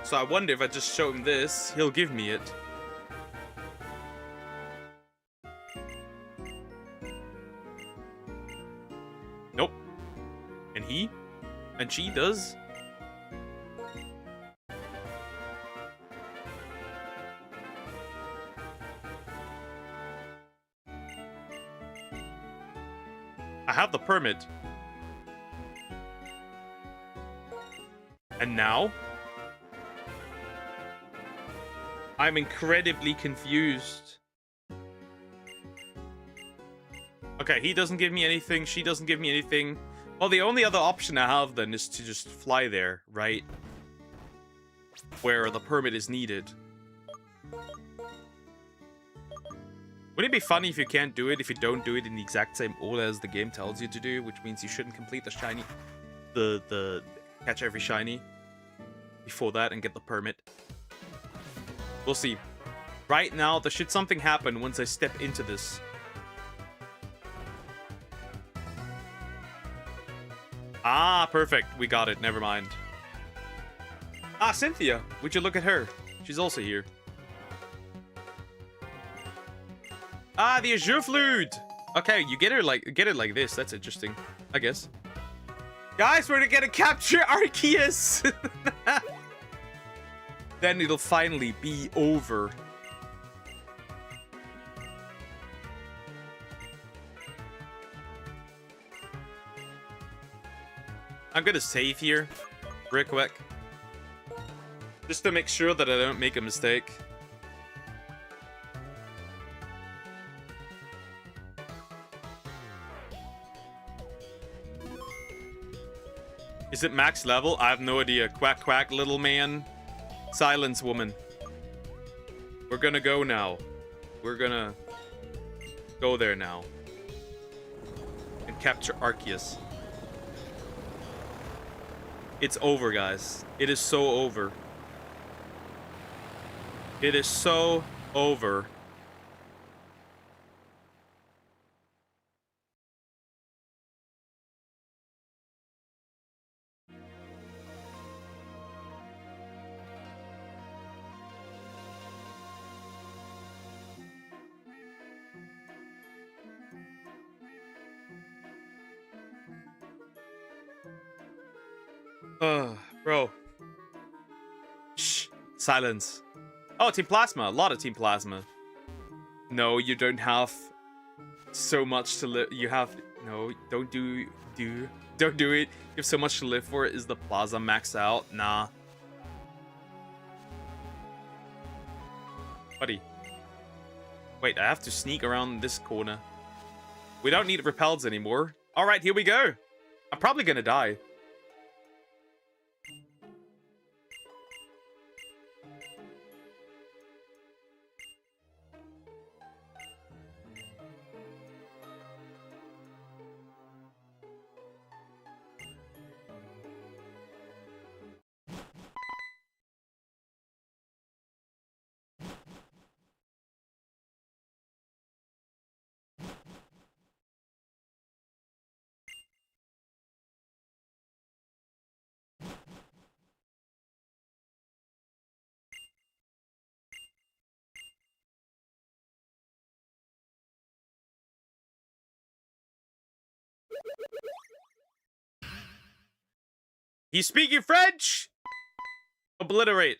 So I wonder if I just show him this, he'll give me it. Nope. And he? And she does? I have the permit. And now? I'm incredibly confused. Okay, he doesn't give me anything, she doesn't give me anything. Well, the only other option I have then is to just fly there, right? Where the permit is needed. Wouldn't it be funny if you can't do it, if you don't do it in the exact same order as the game tells you to do, which means you shouldn't complete the shiny... The catch every shiny before that and get the permit. We'll see. Right now, there should something happen once I step into this. Ah, perfect. We got it. Never mind. Ah, Cynthia. Would you look at her? She's also here. Ah, the Azure Flute. Okay, you get it like this. That's interesting, I guess. Guys, we're gonna capture Arceus. Then it'll finally be over. I'm gonna save here, real quick. Just to make sure that I don't make a mistake. Is it max level? I have no idea. Quack quack, little man. Silence, woman. We're gonna go now. We're gonna go there now. And capture Arceus. It's over, guys. It is so over. It is so over. Bro. Shh. Silence. Oh, Team Plasma. A lot of Team Plasma. No, you don't have so much to live. You have... No, don't do it. You have so much to live for. Is the Plaza max out? Nah. Buddy. Wait, I have to sneak around this corner. We don't need repels anymore. Alright, here we go. I'm probably gonna die. He's speaking French! Obliterate.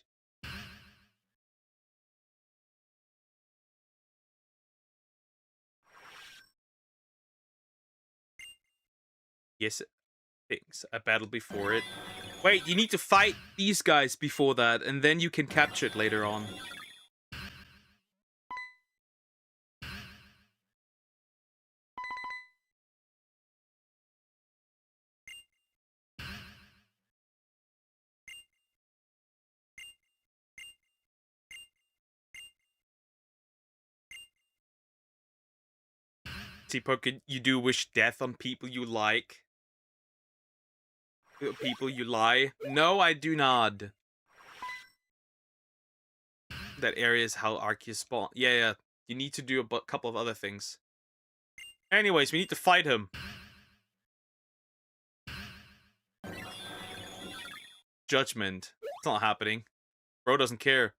Yes, things. A battle before it. Wait, you need to fight these guys before that, and then you can capture it later on. T-Poke, you do wish death on people you like. People you lie. No, I do not. That area is how Arceus spawn. Yeah. You need to do a couple of other things. Anyways, we need to fight him. Judgment. It's not happening. Bro doesn't care.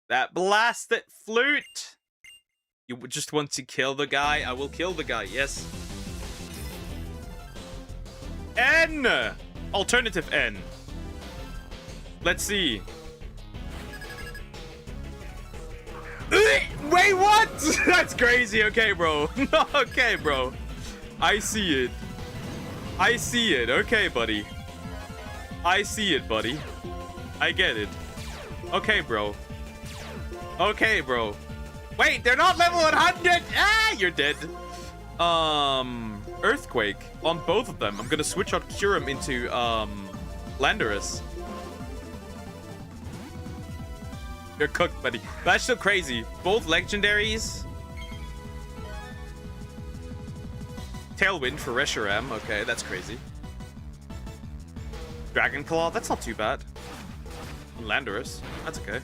That blasted flute! You just want to kill the guy? I will kill the guy, yes. N! Alternative N. Let's see. Wait, what? That's crazy. Okay, bro. Okay, bro. I see it. I see it. Okay, buddy. I see it, buddy. I get it. Okay, bro. Okay, bro. Wait, they're not level 100! Ah, you're dead. Earthquake on both of them. I'm gonna switch out Kyurem into, Landorus. You're cooked, buddy. That's so crazy. Both legendaries. Tailwind for Reshiram. Okay, that's crazy. Dragon Claw. That's not too bad. Landorus. That's okay.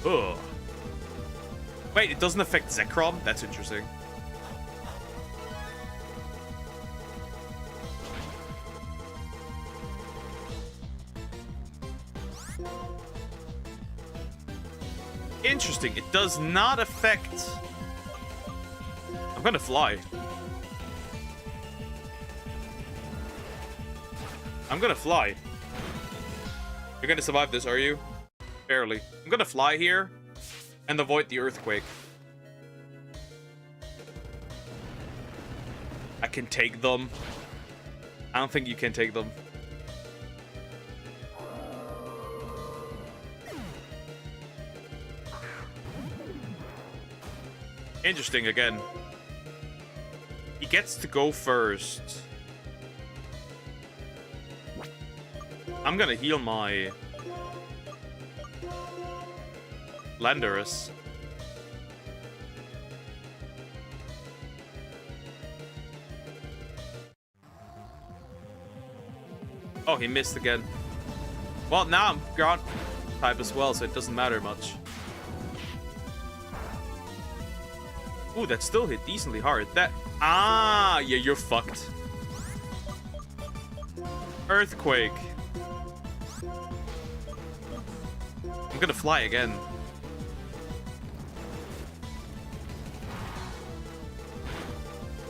Ugh. Wait, it doesn't affect Zekrom? That's interesting. Interesting. It does not affect... I'm gonna fly. I'm gonna fly. You're gonna survive this, are you? Barely. I'm gonna fly here and avoid the earthquake. I can take them. I don't think you can take them. Interesting again. He gets to go first. I'm gonna heal my Landorus. Oh, he missed again. Well, now I'm ground type as well, so it doesn't matter much. Ooh, that still hit decently hard. That... Ah, yeah, you're fucked. Earthquake. I'm gonna fly again.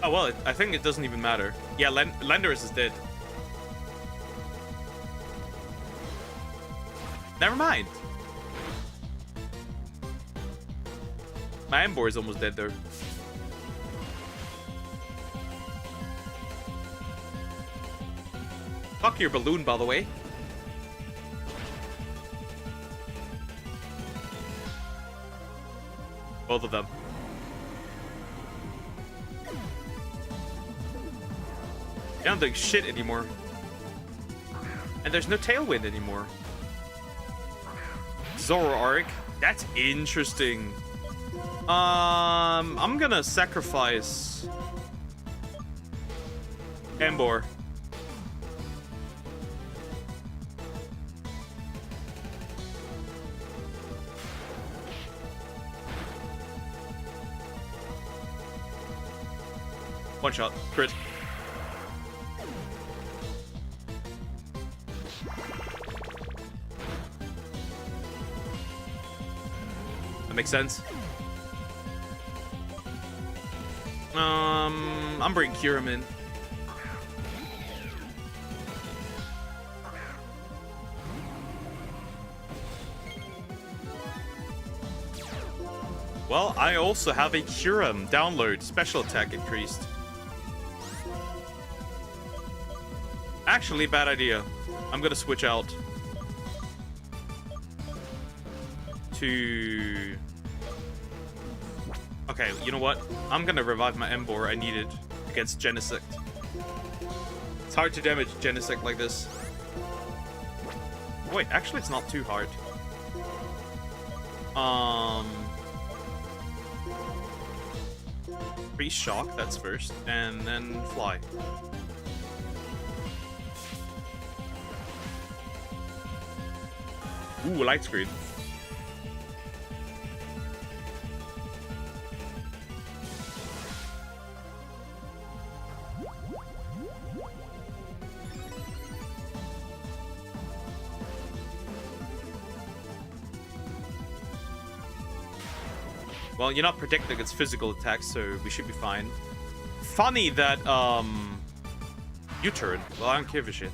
Oh, well, I think it doesn't even matter. Yeah, Landorus is dead. Never mind. My Emboar is almost dead, though. Fuck your balloon, by the way. Both of them. I don't think shit anymore. And there's no Tailwind anymore. Zoroark. That's interesting. I'm gonna sacrifice Emboar. One shot. Crit. That makes sense. I'm bringing Kyurem in. Well, I also have a Kyurem download. Special attack increased. Actually, bad idea. I'm gonna switch out to... Okay, you know what? I'm gonna revive my Embor I needed against Genesect. It's hard to damage Genesect like this. Wait, actually it's not too hard. Freeze Shock, that's first, and then Fly. Ooh, light screen. Well, you're not protected against physical attacks, so we should be fine. Funny that, U-turn. Well, I don't give a shit.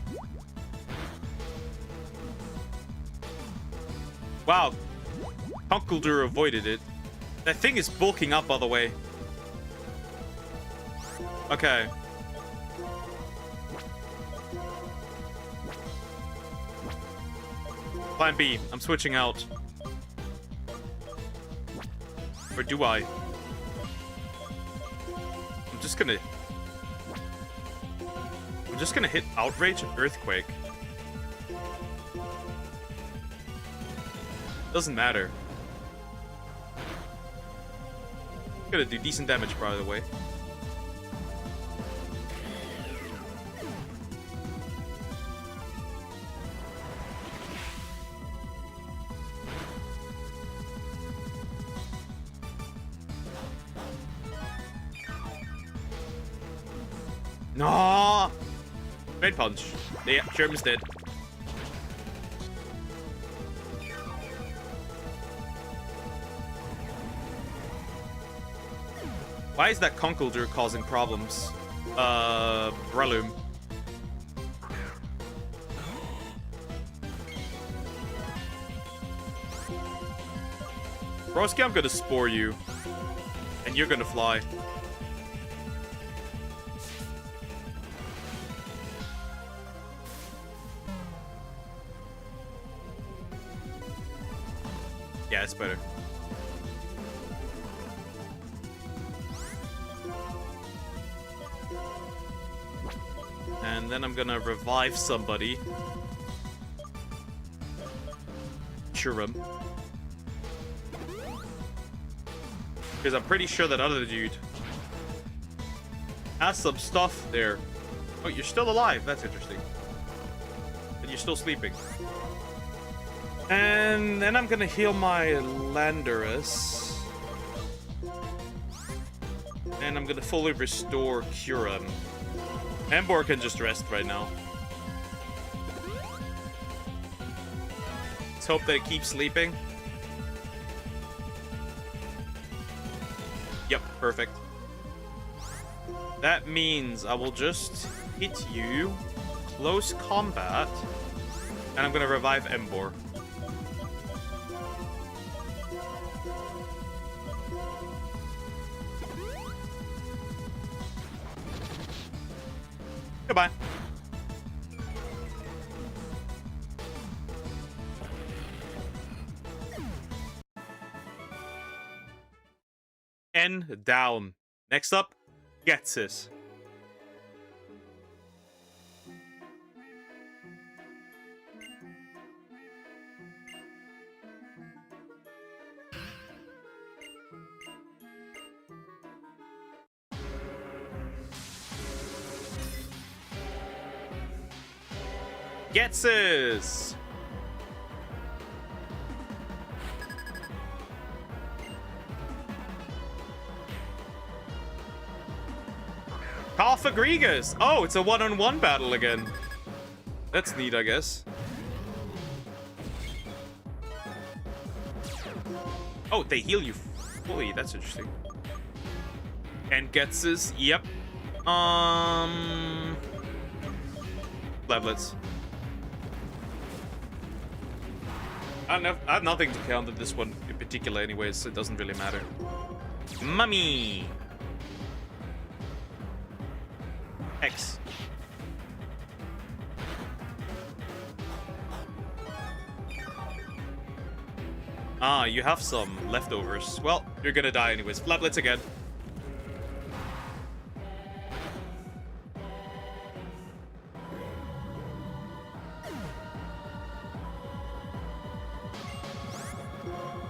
Wow. Conkeldurr avoided it. That thing is bulking up, by the way. Okay. Plan B. I'm switching out. Or do I? I'm just gonna hit Outrage and Earthquake. Doesn't matter. Gonna do decent damage, by the way. No! Rain Punch. Yeah, Sherman's dead. Why is that Conkeldurr causing problems? Breloom. Broski, I'm gonna Spore you. And you're gonna fly. Yeah, it's better. And then I'm gonna revive somebody. Kyurem. Because I'm pretty sure that other dude has some stuff there. Oh, you're still alive. That's interesting. And you're still sleeping. And then I'm gonna heal my Landorus. And I'm gonna fully restore Kyurem. Embor can just rest right now. Let's hope that it keeps sleeping. Yep, perfect. That means I will just hit you, close combat, and I'm gonna revive Embor. Goodbye. N down. Next up, Getsis. Getsis. Cofagrigus. Oh, it's a one-on-one battle again. That's neat, I guess. Oh, they heal you fully. That's interesting. And gets us. Yep. Levelets. I have nothing to counter this one in particular anyways, so it doesn't really matter. Mummy! X. Ah, you have some leftovers. Well, you're gonna die anyways. Flablets again.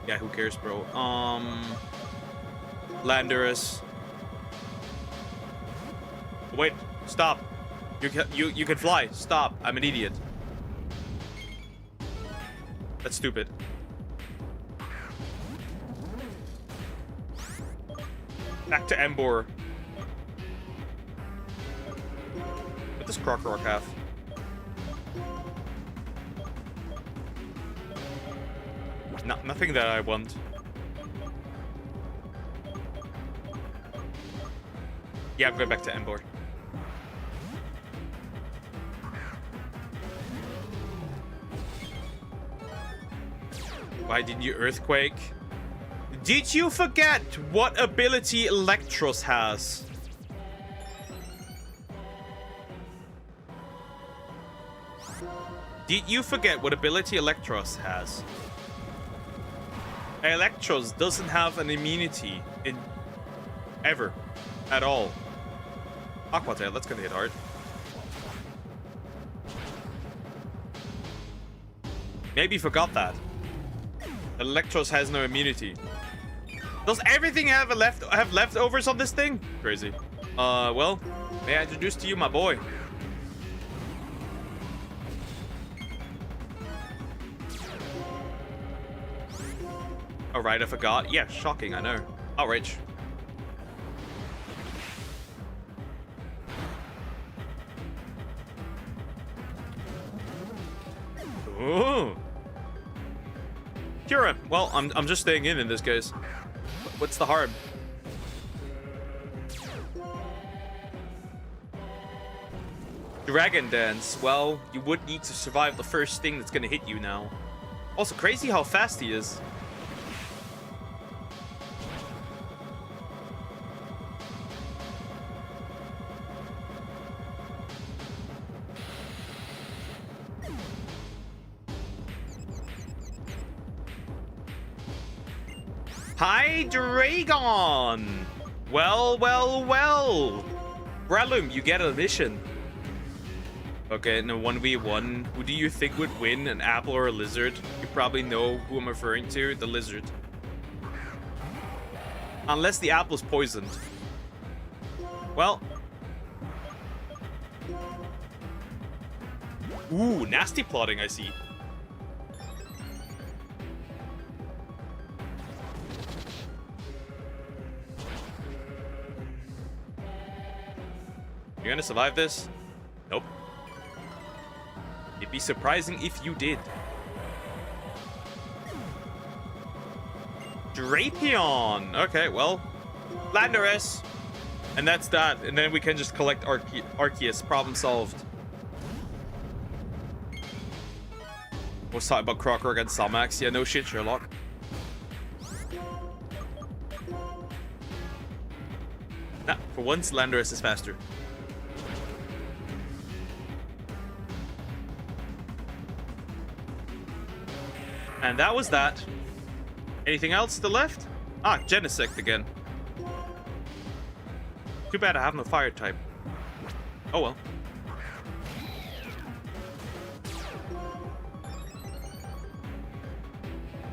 Yeah, who cares, bro? Landorus. Wait, stop. You can fly. Stop. I'm an idiot. That's stupid. Back to Embor. What does Krokorok have? Nothing that I want. Yeah, I'm going back to Embor. Why didn't you Earthquake? Did you forget what ability Electros has? Did you forget what ability Electros has? Electros doesn't have an immunity in ever at all. Aqua Tail, that's gonna hit hard. Maybe you forgot that. Electros has no immunity. Does everything have leftovers on this thing? Crazy. Well, may I introduce to you my boy? Alright, I forgot. Yeah, shocking, I know. Outrage. Ooh. Cure him. Well, I'm just staying in this case. What's the harm? Dragon Dance. Well, you would need to survive the first thing that's gonna hit you now. Also, crazy how fast he is. Hi, Dragon! Well. Bralum, you get a mission. Okay, in a 1v1, who do you think would win, an apple or a lizard? You probably know who I'm referring to, the lizard. Unless the apple's poisoned. Well. Ooh, nasty plotting, I see. You're gonna survive this? Nope. It'd be surprising if you did. Drapion! Okay, well, Landorus! And that's that. And then we can just collect Arceus. Problem solved. Was talking about Krokorok and Salmax. Yeah, no shit, Sherlock. Nah, for once, Landorus is faster. And that was that. Anything else still left? Ah, Genesect again. Too bad I have no fire type. Oh well.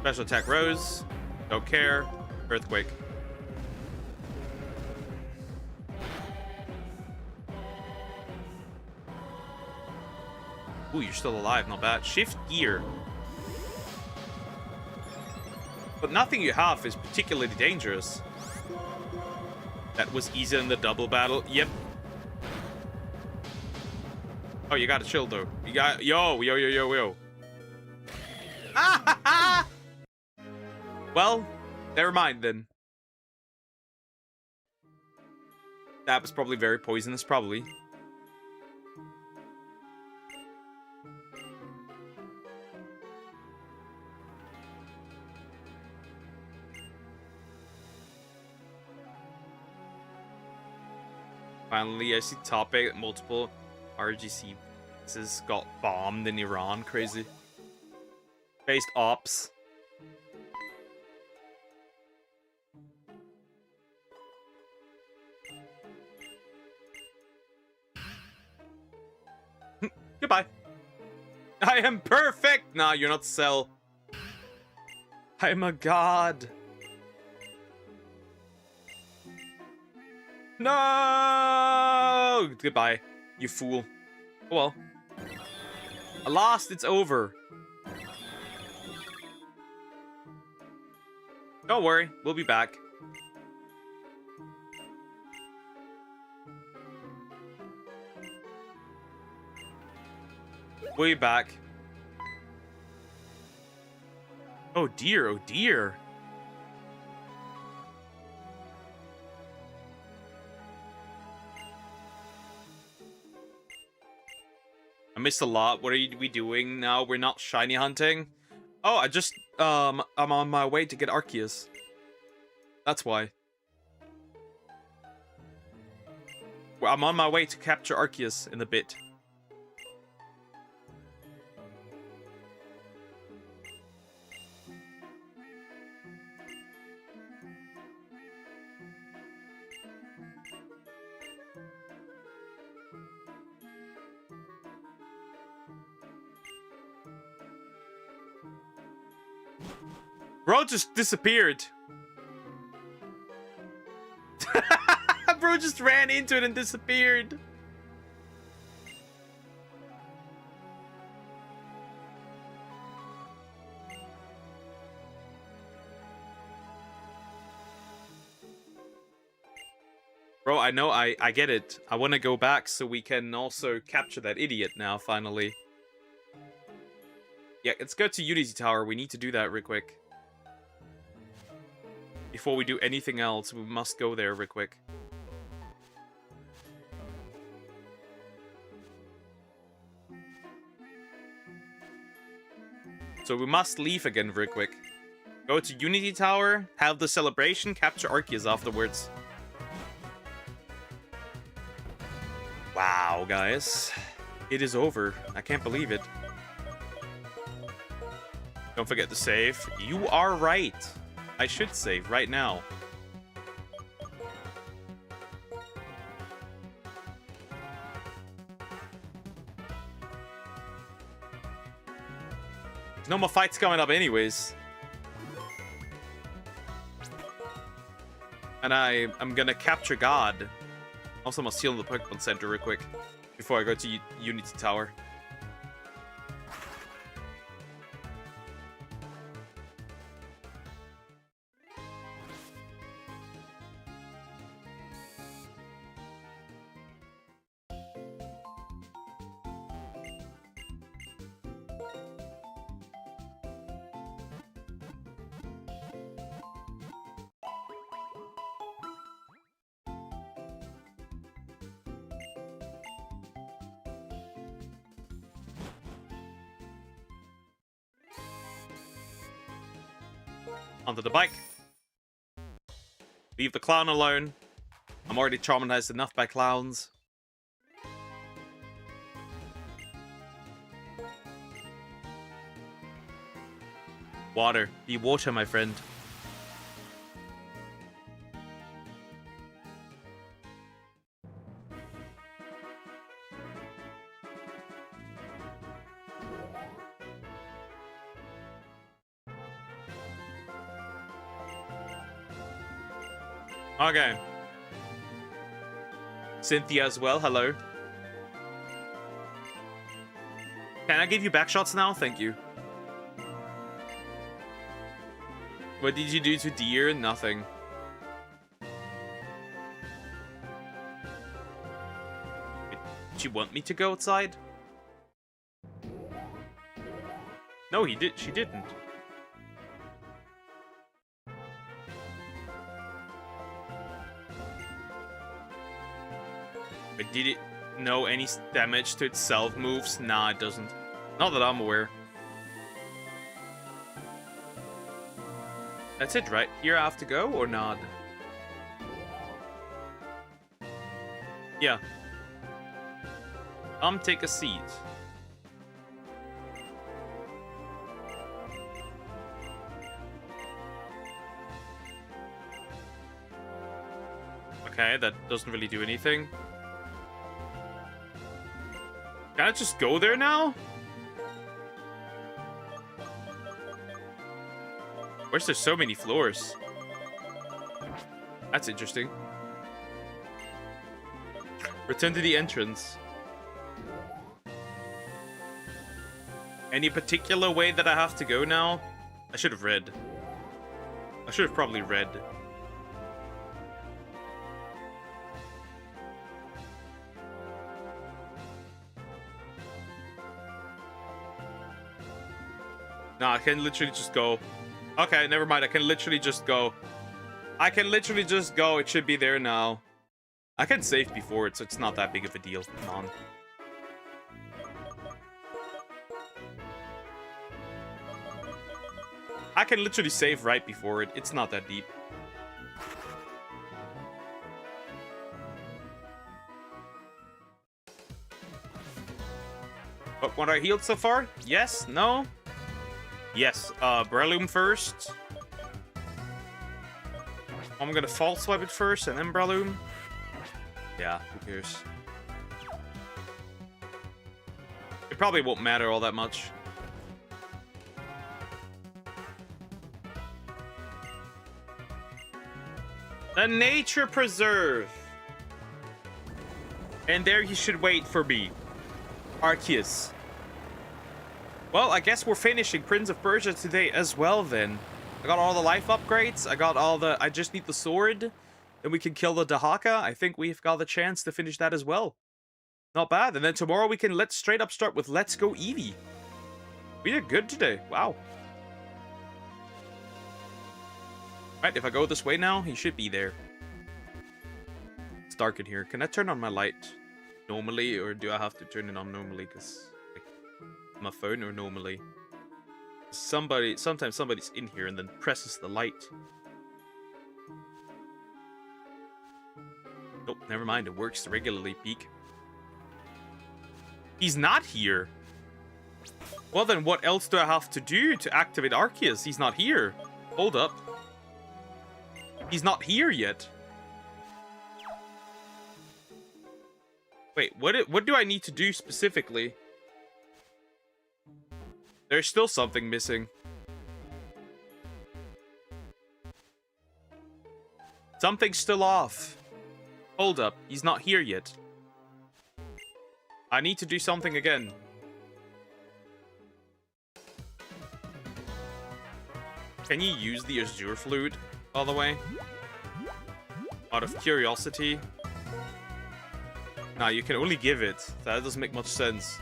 Special attack Rose. Don't care. Earthquake. Ooh, you're still alive. Not bad. Shift gear. But nothing you have is particularly dangerous. That was easy in the double battle. Yep. Oh, you got a shield though. You got yo. Well, Never mind, then. That was probably very poisonous, probably. Finally, I see top 8 multiple RGC bases got bombed in Iran. Crazy. Based ops. Goodbye. I am perfect! Nah, you're not Cell. I am a god. No! Goodbye, you fool. Oh well. I lost, it's over. Don't worry, we'll be back. We'll be back. Oh dear, oh dear. I missed a lot. What are we doing now? We're not shiny hunting. Oh, I'm on my way to get Arceus. That's why. Well, I'm on my way to capture Arceus in a bit. Bro just disappeared. Bro just ran into it and disappeared. Bro, I know, I get it. I want to go back so we can also capture that idiot now, finally. Yeah, let's go to Unity Tower. We need to do that real quick. Before we do anything else, we must go there real quick. So we must leave again real quick. Go to Unity Tower, have the celebration, capture Arceus afterwards. Wow, guys. It is over. I can't believe it. Don't forget to save. You are right. I should save right now. There's no more fights coming up anyways. And I'm gonna capture God. Also must heal the Pokemon Center real quick before I go to Unity Tower. Onto the bike. Leave the clown alone. I'm already traumatized enough by clowns. Water. Be water, my friend. Okay. Cynthia as well, hello. Can I give you back shots now? Thank you. What did you do to Deer? Nothing. Did you want me to go outside? No, she didn't. But did it know any damage to itself moves? Nah, it doesn't. Not that I'm aware. That's it, right? Here I have to go or not? Yeah. Take a seat. Okay, that doesn't really do anything. Can I just go there now? Where's there so many floors? That's interesting. Return to the entrance. Any particular way that I have to go now? I should have read. I should have probably read. Nah, I can literally just go. Okay, never mind. I can literally just go. I can literally just go. It should be there now. I can save before it, so it's not that big of a deal. Come on. I can literally save right before it. It's not that deep. But what I healed so far? Yes? No? Yes. Breloom first. I'm gonna false swipe it first and then Breloom. Yeah, who cares? It probably won't matter all that much. The Nature Preserve. And there you should wait for me. Arceus. Well, I guess we're finishing Prince of Persia today as well then. I got all the life upgrades. I got all the... I just need the sword. Then we can kill the Dahaka. I think we've got the chance to finish that as well. Not bad. And then tomorrow we can straight up start with Let's Go Eevee. We did good today. Wow. Right, if I go this way now, he should be there. It's dark in here. Can I turn on my light normally, or do I have to turn it on normally? Because like, my phone, or normally? Sometimes somebody's in here and then presses the light. Nope, never mind. It works regularly. Peek. He's not here. Well, then what else do I have to do to activate Arceus? He's not here. Hold up. He's not here yet. Wait, what do I need to do specifically? There's still something missing. Something's still off. Hold up, he's not here yet. I need to do something again. Can you use the Azure Flute, by the way? Out of curiosity. Nah, you can only give it. That doesn't make much sense.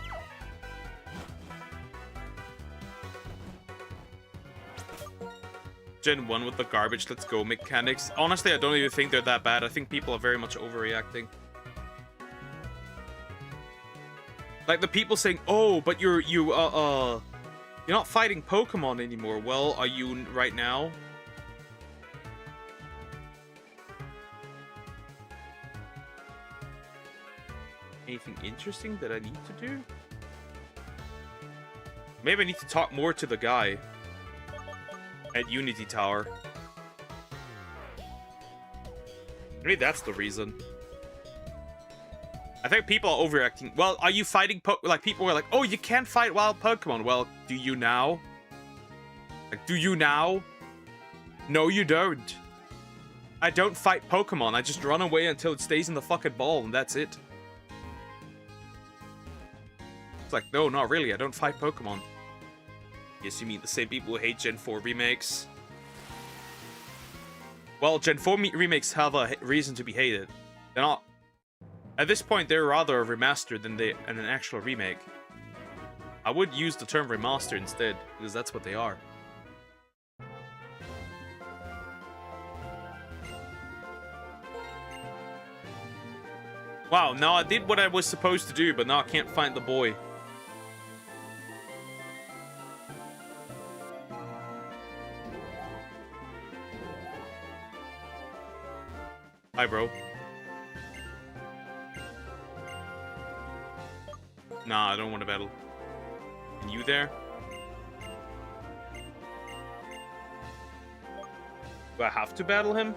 Gen 1 with the garbage let's go mechanics. Honestly, I don't even think they're that bad. I think people are very much overreacting. Like the people saying, "Oh, but you're not fighting Pokemon anymore." Well, are you right now? Anything interesting that I need to do? Maybe I need to talk more to the guy at Unity Tower. Maybe that's the reason. I think people are overreacting. Well, are you fighting like people were like, "Oh, you can't fight wild Pokemon." Well, do you now? Like, do you now? No, you don't. I don't fight Pokemon. I just run away until it stays in the fucking ball, and that's it. It's like, no, not really. I don't fight Pokemon. Yes, you mean the same people who hate Gen 4 remakes? Well, Gen 4 remakes have a reason to be hated. They're not... At this point, they're rather a remaster than an actual remake. I would use the term remaster instead, because that's what they are. Wow, now I did what I was supposed to do, but now I can't find the boy. Hi, bro. Nah, I don't want to battle. And you there? Do I have to battle him?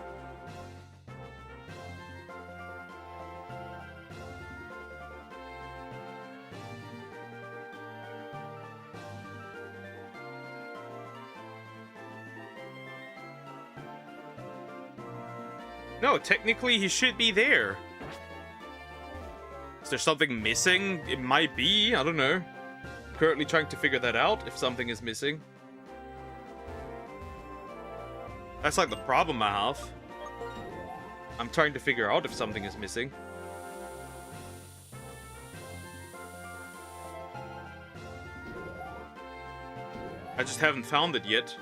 No, technically he should be there. Is there something missing? It might be, I don't know. Currently trying to figure that out, if something is missing. That's like the problem I have. I'm trying to figure out if something is missing. I just haven't found it yet.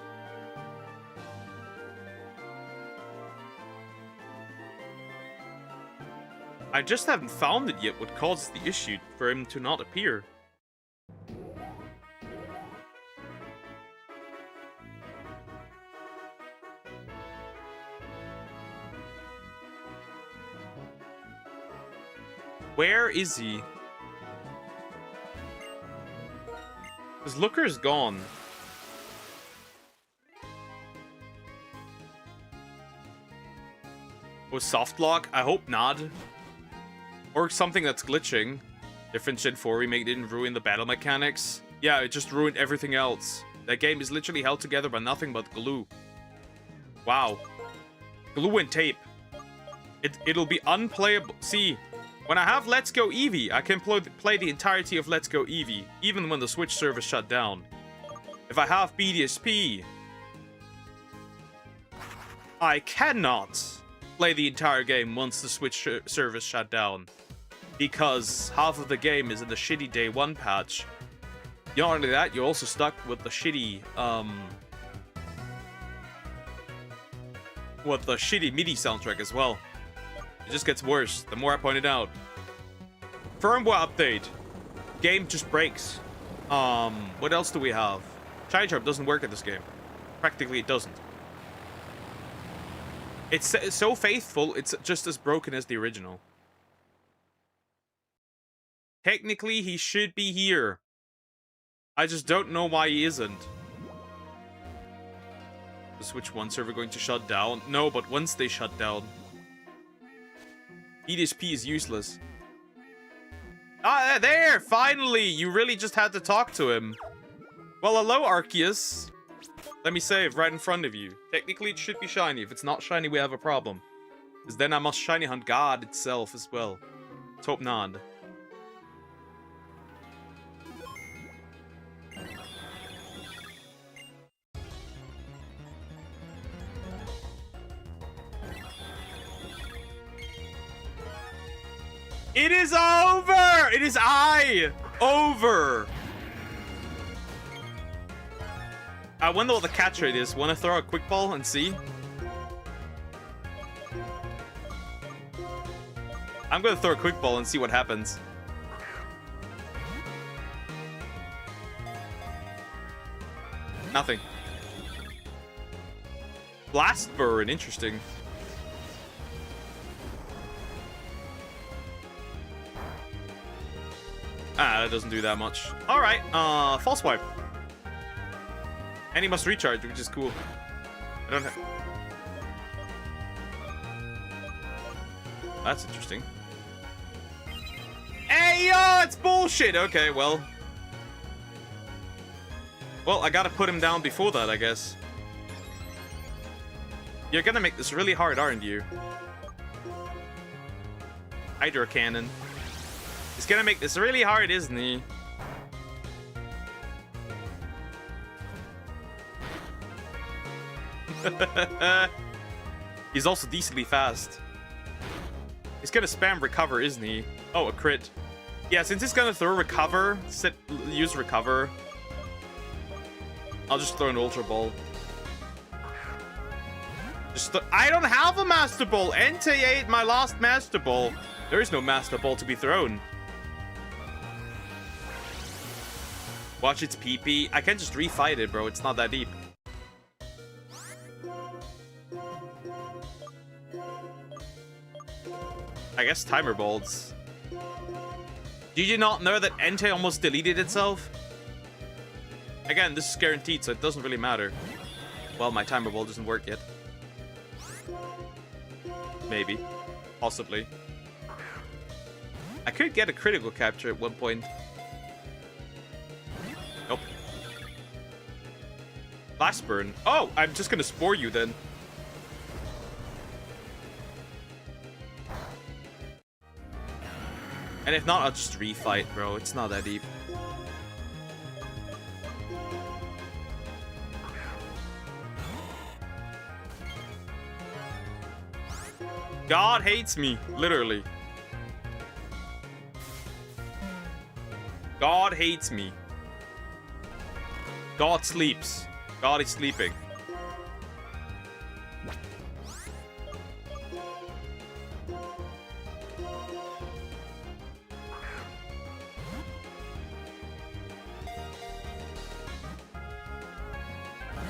I just haven't found it yet what causes the issue for him to not appear. Where is he? His looker's gone. Was soft lock? I hope not. Or something that's glitching. Different Gen 4 remake didn't ruin the battle mechanics. Yeah, it just ruined everything else. That game is literally held together by nothing but glue. Wow. Glue and tape. It'll be unplayable. See, when I have Let's Go Eevee, I can play the entirety of Let's Go Eevee, even when the Switch service shut down. If I have BDSP, I cannot play the entire game once the Switch service shut down. Because half of the game is in the shitty day 1 patch. Not only that, you're also stuck with the shitty, MIDI soundtrack as well. It just gets worse, the more I point it out. Firmware update. Game just breaks. What else do we have? Shiny Charm doesn't work in this game. Practically it doesn't. It's so faithful, it's just as broken as the original. Technically, he should be here. I just don't know why he isn't. The Switch 1 server going to shut down? No, but once they shut down. EDSP is useless. Ah, there! Finally! You really just had to talk to him. Well, hello, Arceus. Let me save right in front of you. Technically, it should be shiny. If it's not shiny, we have a problem. Because then I must shiny hunt God itself as well. Let's hope not. It is over! It is over! I wonder what the catch rate is. Want to throw a quick ball and see? I'm going to throw a quick ball and see what happens. Nothing. Blast burn, interesting. Ah, that doesn't do that much. Alright, false swipe. And he must recharge, which is cool. I don't have... That's interesting. Hey, yo, it's bullshit! Okay, well. Well, I gotta put him down before that, I guess. You're gonna make this really hard, aren't you? Hydro Cannon. He's gonna make this really hard, isn't he? He's also decently fast. He's gonna spam recover, isn't he? Oh, a crit. Yeah, since he's gonna throw recover, use recover, I'll just throw an Ultra Ball. I don't have a Master Ball! NTA ate my last Master Ball. There is no Master Ball to be thrown. Watch its PP. I can't just refight it, bro. It's not that deep. I guess timer bolts. Did you not know that Entei almost deleted itself? Again, this is guaranteed, so it doesn't really matter. Well, my timer bolt doesn't work yet. Maybe. Possibly. I could get a critical capture at one point. Nope. Blast burn. Oh, I'm just gonna spore you then. And if not, I'll just refight, bro. It's not that deep. God hates me, literally. God hates me. God sleeps. God is sleeping.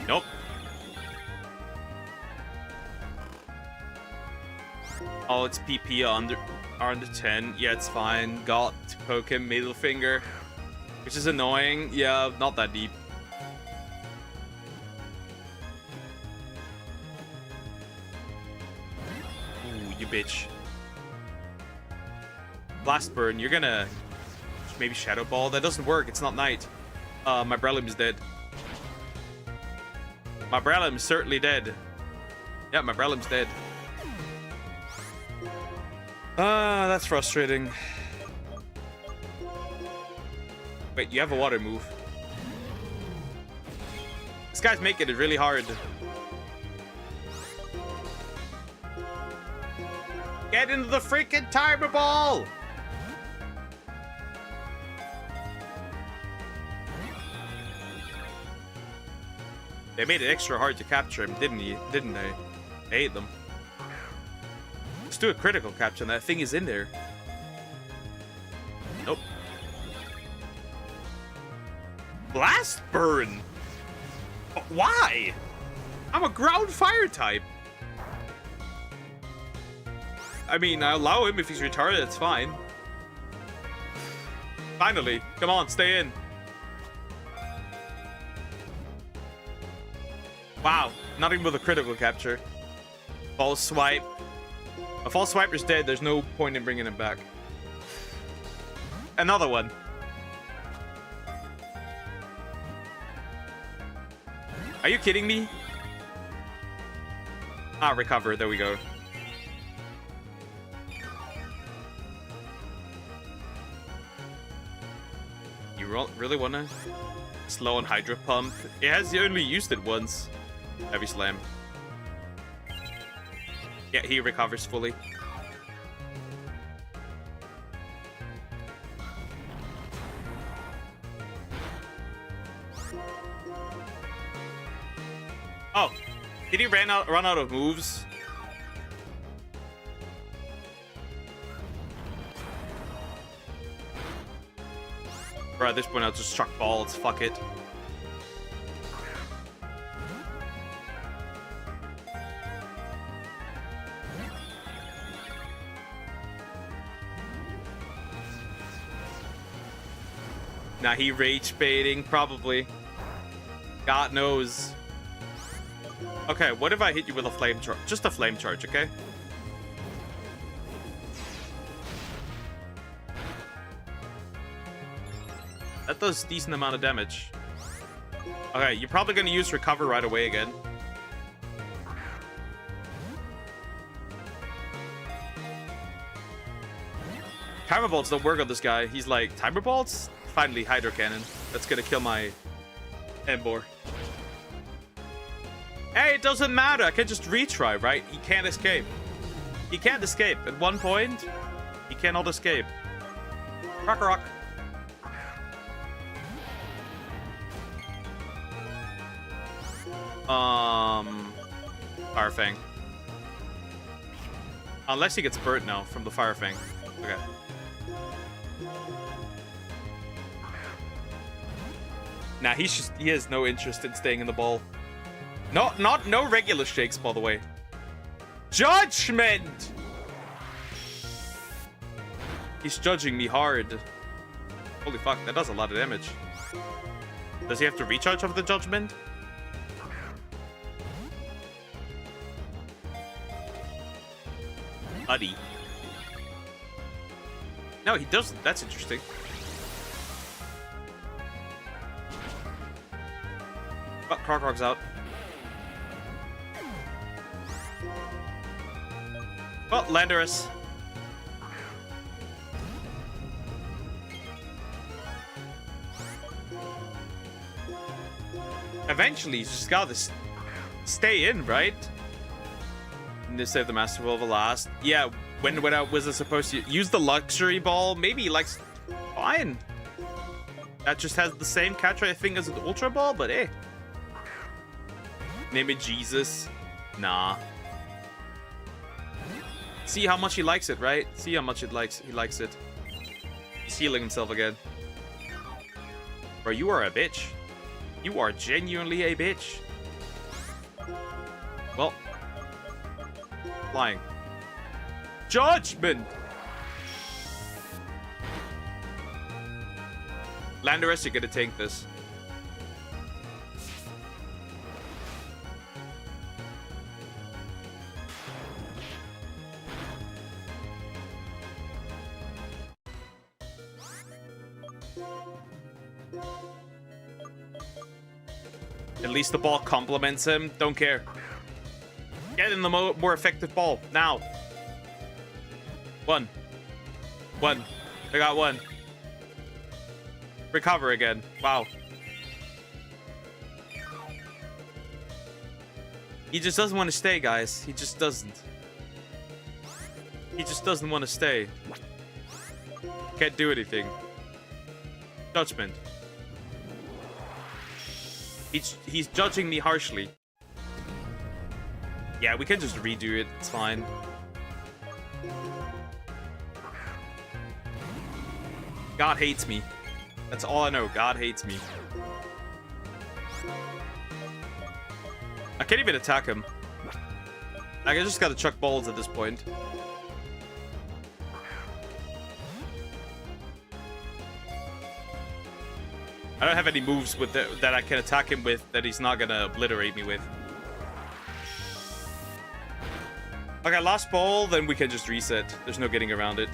Nope. Oh, it's PP under 10. Yeah, it's fine. Got to poke him, middle finger. Which is annoying. Yeah, not that deep. Ooh, you bitch. Blast burn, you're gonna maybe Shadow Ball. That doesn't work, it's not night. My Brelim is dead. My Brelim's certainly dead. Yeah, my Brelim's dead. That's frustrating. Wait, you have a water move. This guy's making it really hard. Get into the freaking timer ball! They made it extra hard to capture him, didn't they? They ate them. Let's do a critical capture, and that thing is in there. Nope. Blast burn? Why? I'm a ground fire type. I mean, I allow him if he's retarded, it's fine. Finally. Come on, stay in. Wow. Not even with a critical capture. False swipe. A false swiper's dead. There's no point in bringing him back. Another one. Are you kidding me? Ah, recover. There we go. You really wanna slow on Hydro Pump? It has only used it once. Heavy Slam. Yeah, he recovers fully. Oh, did he run out of moves? Bro, at this point I'll just chuck balls. Fuck it. Nah, he rage baiting, probably. God knows. Okay, what if I hit you with a flame charge? Just a flame charge, okay? That does a decent amount of damage. Okay, you're probably gonna use recover right away again. Timer bolts don't work on this guy. He's like, timer bolts? Finally, Hydro Cannon. That's gonna kill my Embor. Hey, it doesn't matter. I can just retry, right? He can't escape. He can't escape. At one point, he cannot escape. Rock, rock. Fire Fang. Unless he gets burnt now from the Fire Fang. Okay. Nah, he has no interest in staying in the ball. No regular shakes, by the way. Judgment! He's judging me hard. Holy fuck, that does a lot of damage. Does he have to recharge of the judgment? Buddy. No, he doesn't. That's interesting. But Krogrog's out. Well, Landorus. Eventually, he's just gotta stay in, right? And to save the Master Ball of the last. Yeah, when I was supposed to use the Luxury Ball, maybe he likes... Fine. That just has the same catch rate, I think, as the Ultra Ball, but hey. Name it Jesus. Nah. See how much he likes it, right? See how much he likes it. He's healing himself again. Bro, you are a bitch. You are genuinely a bitch. Well. Flying. Judgment! Landorus, you're gonna tank this. At least the ball complements him. Don't care. Get in the more effective ball. Now. One. I got one. Recover again. Wow. He just doesn't want to stay, guys. He just doesn't. He just doesn't want to stay. Can't do anything. Judgment. He's judging me harshly. Yeah, we can just redo it. It's fine. God hates me. That's all I know. God hates me. I can't even attack him. Like, I just gotta chuck balls at this point. I don't have any moves with that I can attack him with that he's not gonna obliterate me with. Okay, last ball, then we can just reset. There's no getting around it.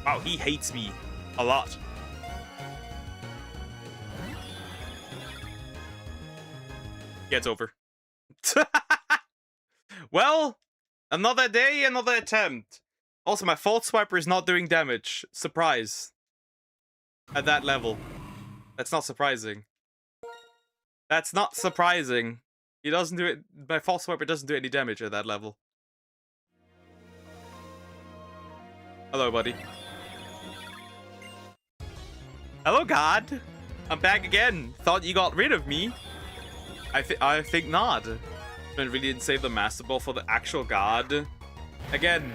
Wow, he hates me a lot. Yeah, it's over. Well, another day, another attempt. Also, my Fault Swiper is not doing damage. Surprise. At that level. That's not surprising. That's not surprising. He doesn't do it. My Fault Swiper doesn't do any damage at that level. Hello, buddy. Hello, God. I'm back again. Thought you got rid of me. I think not. But really didn't save the Master Ball for the actual God. Again,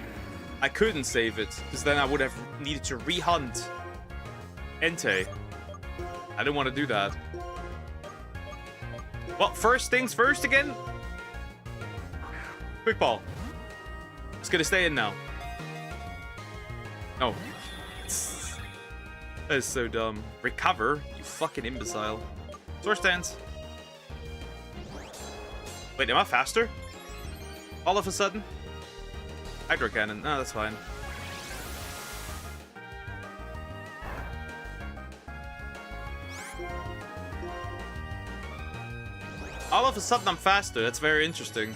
I couldn't save it, because then I would have needed to rehunt Entei. I didn't want to do that. Well, first things first again. Quick ball. It's gonna stay in now. No. That is so dumb. Recover? You fucking imbecile. Sword stance. Wait, am I faster? All of a sudden? Hydro Cannon. No, that's fine. All of a sudden I'm faster. That's very interesting.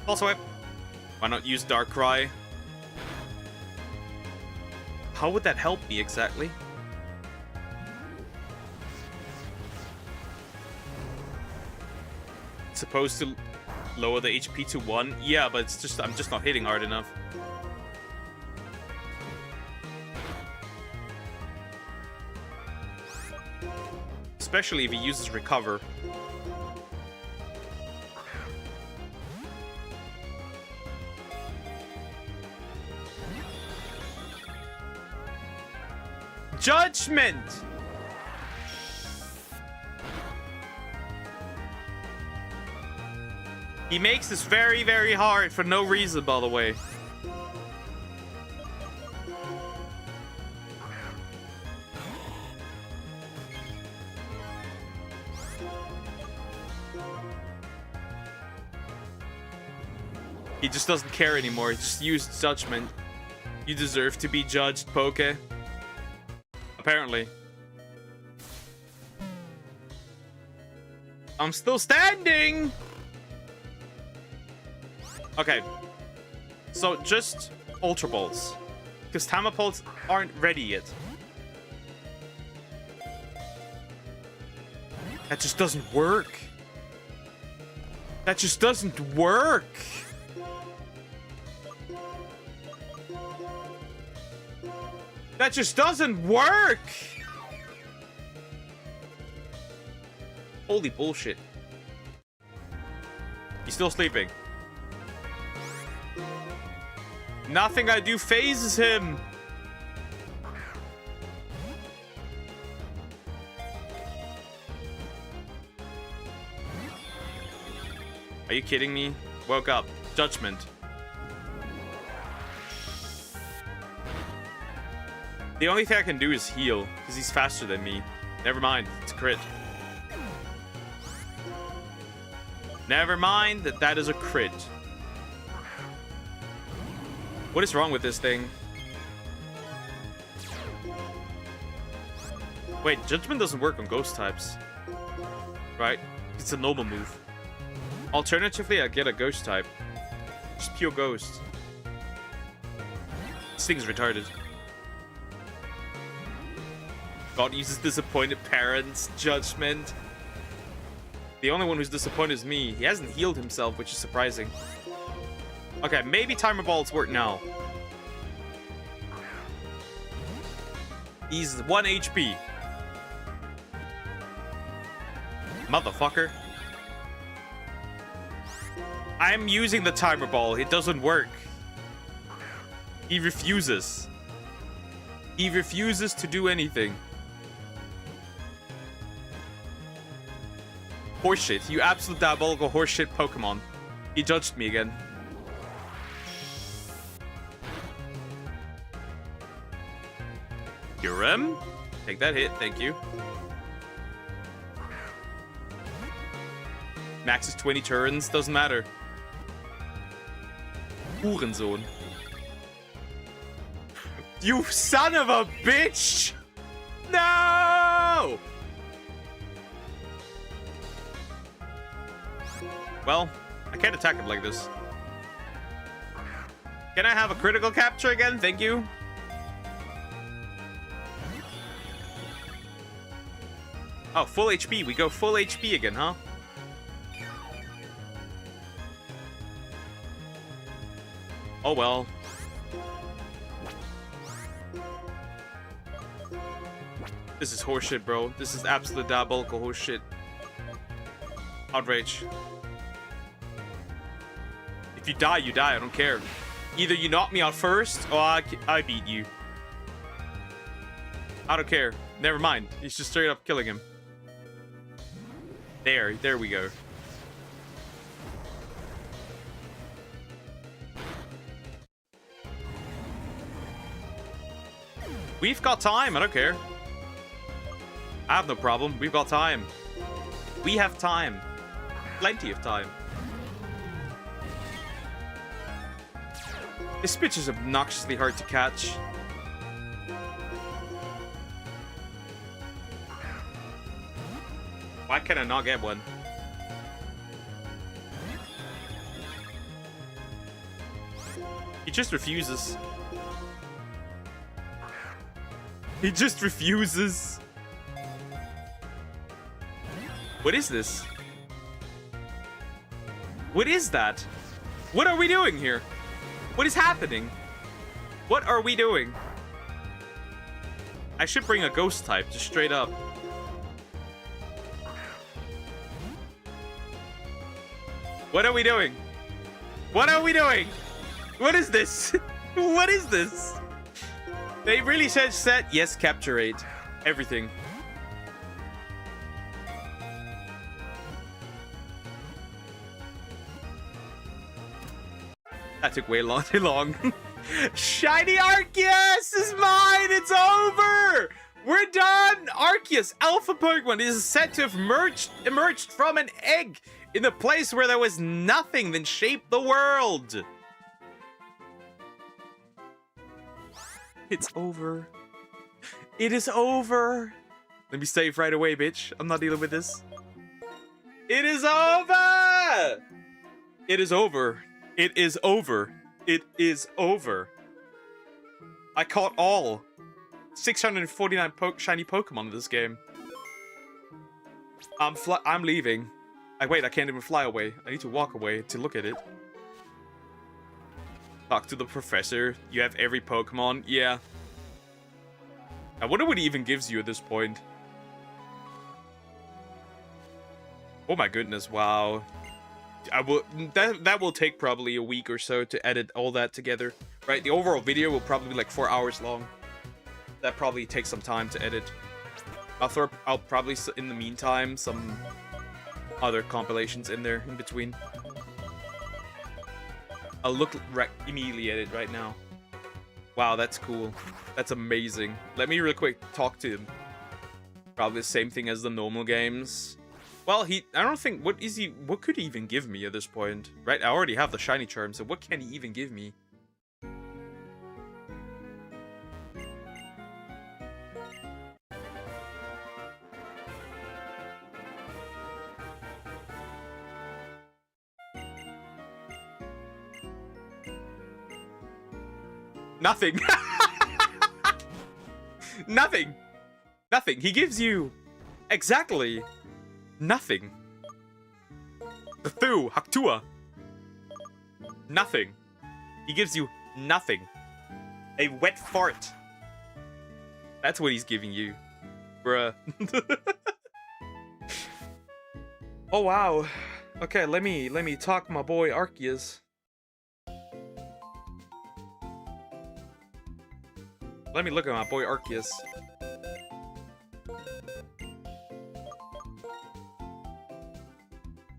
Also, why not use Darkrai? How would that help me exactly? It's supposed to lower the HP to 1. Yeah, but it's just I'm just not hitting hard enough. Especially if he uses Recover. Judgment! He makes this very, very hard for no reason, by the way. He just doesn't care anymore. He just used judgment. You deserve to be judged, Poke. Apparently. I'm still standing! Okay. So, just Ultra Balls. Because Tamapults aren't ready yet. That just doesn't work. That just doesn't work. That just doesn't work! Holy bullshit. He's still sleeping. Nothing I do phases him. Are you kidding me? Woke up. Judgment. The only thing I can do is heal, because he's faster than me. Never mind, it's a crit. Never mind that that is a crit. What is wrong with this thing? Wait, Judgment doesn't work on ghost types. Right? It's a normal move. Alternatively, I get a ghost type. Just pure ghost. This thing is retarded. God uses disappointed parents. Judgment. The only one who's disappointed is me. He hasn't healed himself, which is surprising. Okay, maybe Timer Balls work now. He's 1 HP. Motherfucker. I'm using the Timer Ball. It doesn't work. He refuses. He refuses to do anything. Horseshit. You absolute diabolical horseshit Pokemon. He judged me again. Gurem? Take that hit, thank you. Max is 20 turns, doesn't matter. Hurensohn. You son of a bitch! No! Well, I can't attack him like this. Can I have a critical capture again? Thank you. Oh, full HP. We go full HP again, huh? Oh well. This is horseshit, bro. This is absolute diabolical horseshit. Outrage. If you die, you die. I don't care. Either you knock me out first, or I beat you. I don't care. Never mind. He's just straight up killing him. There we go. We've got time. I don't care. I have no problem. We've got time. We have time. Plenty of time. This bitch is obnoxiously hard to catch. Why can I not get one? He just refuses. He just refuses. What is this? What is that? What are we doing here? What is happening? What are we doing? I should bring a ghost type, just straight up. What are we doing? What are we doing? What is this? What is this? They really said set. Yes, capture rate. Everything. That took way too long. Shiny Arceus is mine! It's over! We're done! Arceus, Alpha Pokemon, is said to have emerged from an egg in a place where there was nothing, then shaped the world. It's over. It is over. Let me save right away, bitch. I'm not dealing with this. It is over! It is over. It is over. It is over. I caught all 649 shiny Pokemon in this game. I'm leaving. Wait, I can't even fly away. I need to walk away to look at it. Talk to the professor. You have every Pokemon. Yeah. I wonder what he even gives you at this point. Oh my goodness, wow. That will take probably a week or so to edit all that together, right? The overall video will probably be like 4 hours long. That probably takes some time to edit. I'll probably, in the meantime, some other compilations in there in between. I'll look immediately at it right now. Wow, that's cool. That's amazing. Let me real quick talk to him. Probably the same thing as the normal games. Well, I don't think, what could he even give me at this point? Right, I already have the shiny charm, so what can he even give me? Nothing. Nothing. Nothing. He gives you exactly nothing. Cthulhu, Haktua. Nothing. He gives you nothing. A wet fart. That's what he's giving you. Bruh. Oh wow. Okay, let me talk my boy Arceus. Let me look at my boy Arceus.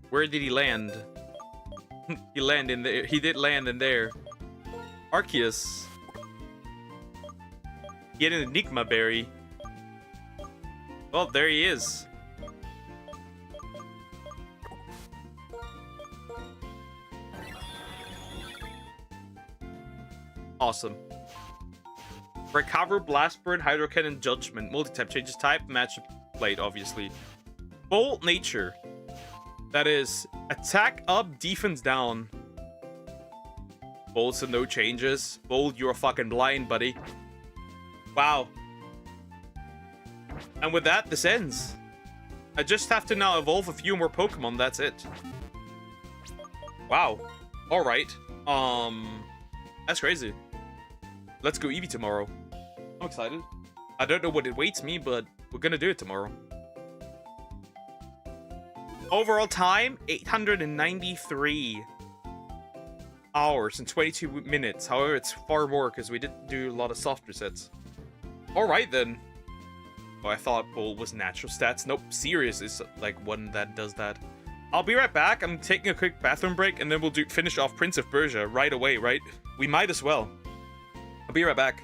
Where did he land? He landed in there. He did land in there. Arceus. Get an Enigma Berry. Well, there he is. Awesome. Recover, Blast Burn, Hydro Cannon, Judgment. Multi-type changes type, match plate, obviously. Bolt Nature. That is attack up, defense down. Bolt, so no changes. Bolt, you're fucking blind, buddy. Wow. And with that, this ends. I just have to now evolve a few more Pokemon, that's it. Wow. Alright. That's crazy. Let's go Eevee tomorrow. I'm excited. I don't know what awaits me, but we're gonna do it tomorrow. Overall time, 893 hours and 22 minutes. However, it's far more because we did do a lot of soft resets. Alright then. Oh, I thought Bull was natural stats. Nope, Sirius is like one that does that. I'll be right back. I'm taking a quick bathroom break and then we'll finish off Prince of Persia right away, right? We might as well. I'll be right back.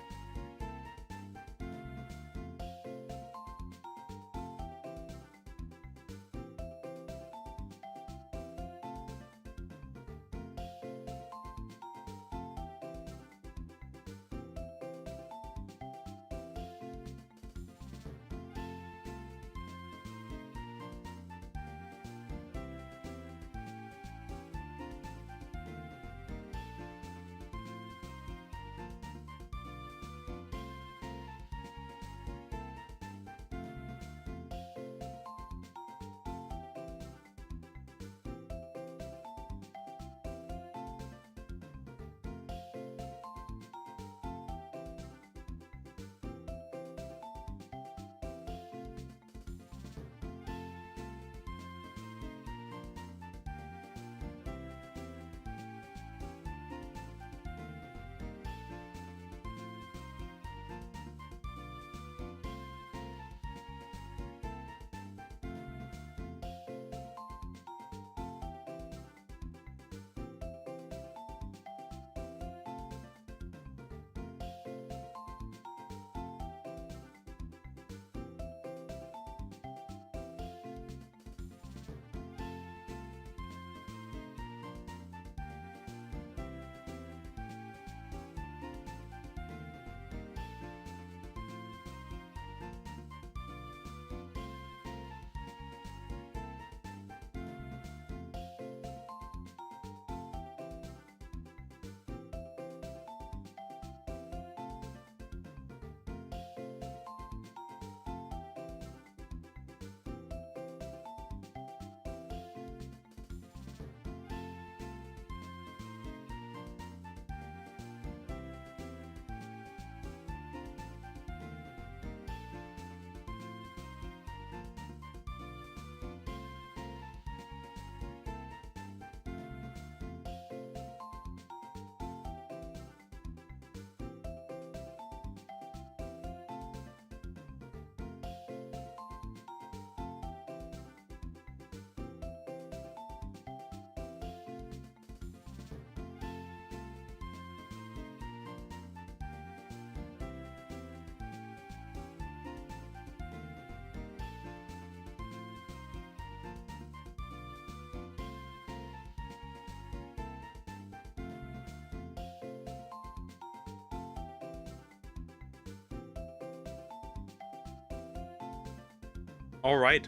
All right.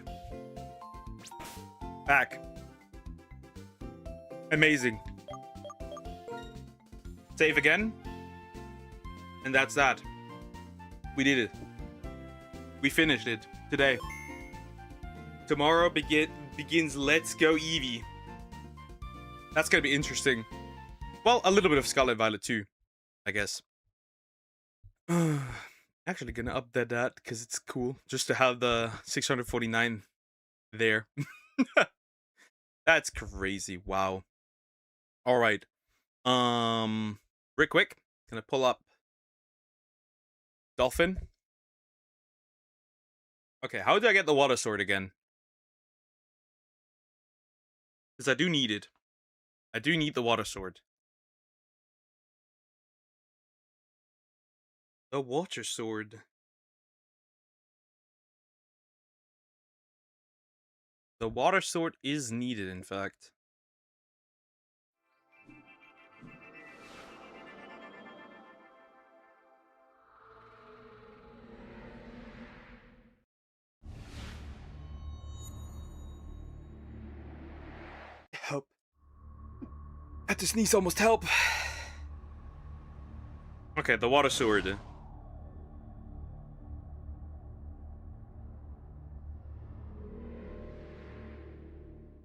Back. Amazing. Save again. And that's that. We did it. We finished it today. Tomorrow begins Let's Go Eevee. That's gonna be interesting. Well, a little bit of Scarlet Violet too, I guess. Actually gonna update that because it's cool just to have the 649 there. That's crazy. Wow. All right. Real quick, gonna pull up Dolphin. Okay, how do I get the water sword again? Because I do need it. I do need the water sword. The water sword. The water sword is needed, in fact. Help. Had to sneeze, almost help. Okay, the water sword.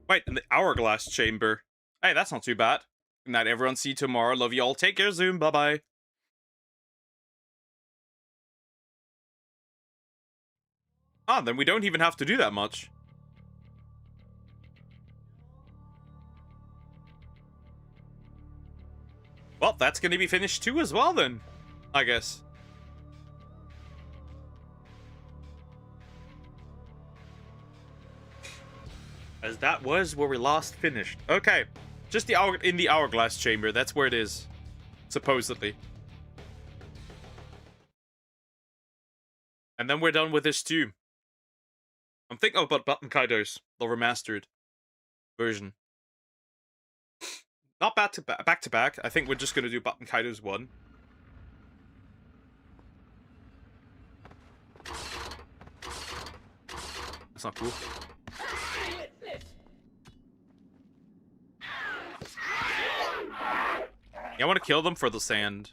Wait, in the hourglass chamber. Hey, that's not too bad. Good night, everyone. See you tomorrow. Love you all. Take care, Zoom. Bye-bye. Ah, then we don't even have to do that much. Well, that's going to be finished too as well then, I guess. As that was where we last finished. Okay, just in the hourglass chamber. That's where it is, supposedly. And then we're done with this too. I'm thinking about Button Kaido's, the remastered version. Not back to back. I think we're just gonna do Button Kaido's 1. That's not cool. Yeah, I want to kill them for the sand.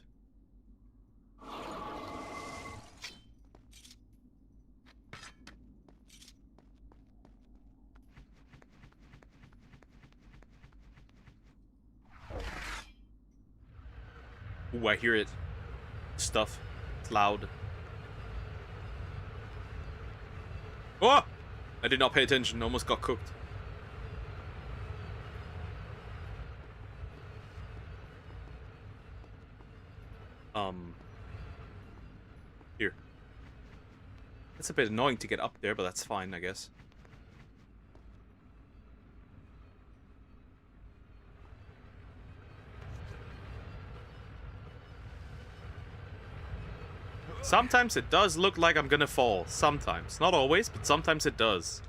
Ooh, I hear it. Stuff. It's loud. Oh! I did not pay attention. Almost got cooked. Here. It's a bit annoying to get up there, but that's fine, I guess. Sometimes it does look like I'm gonna fall. Sometimes. Not always, but sometimes it does.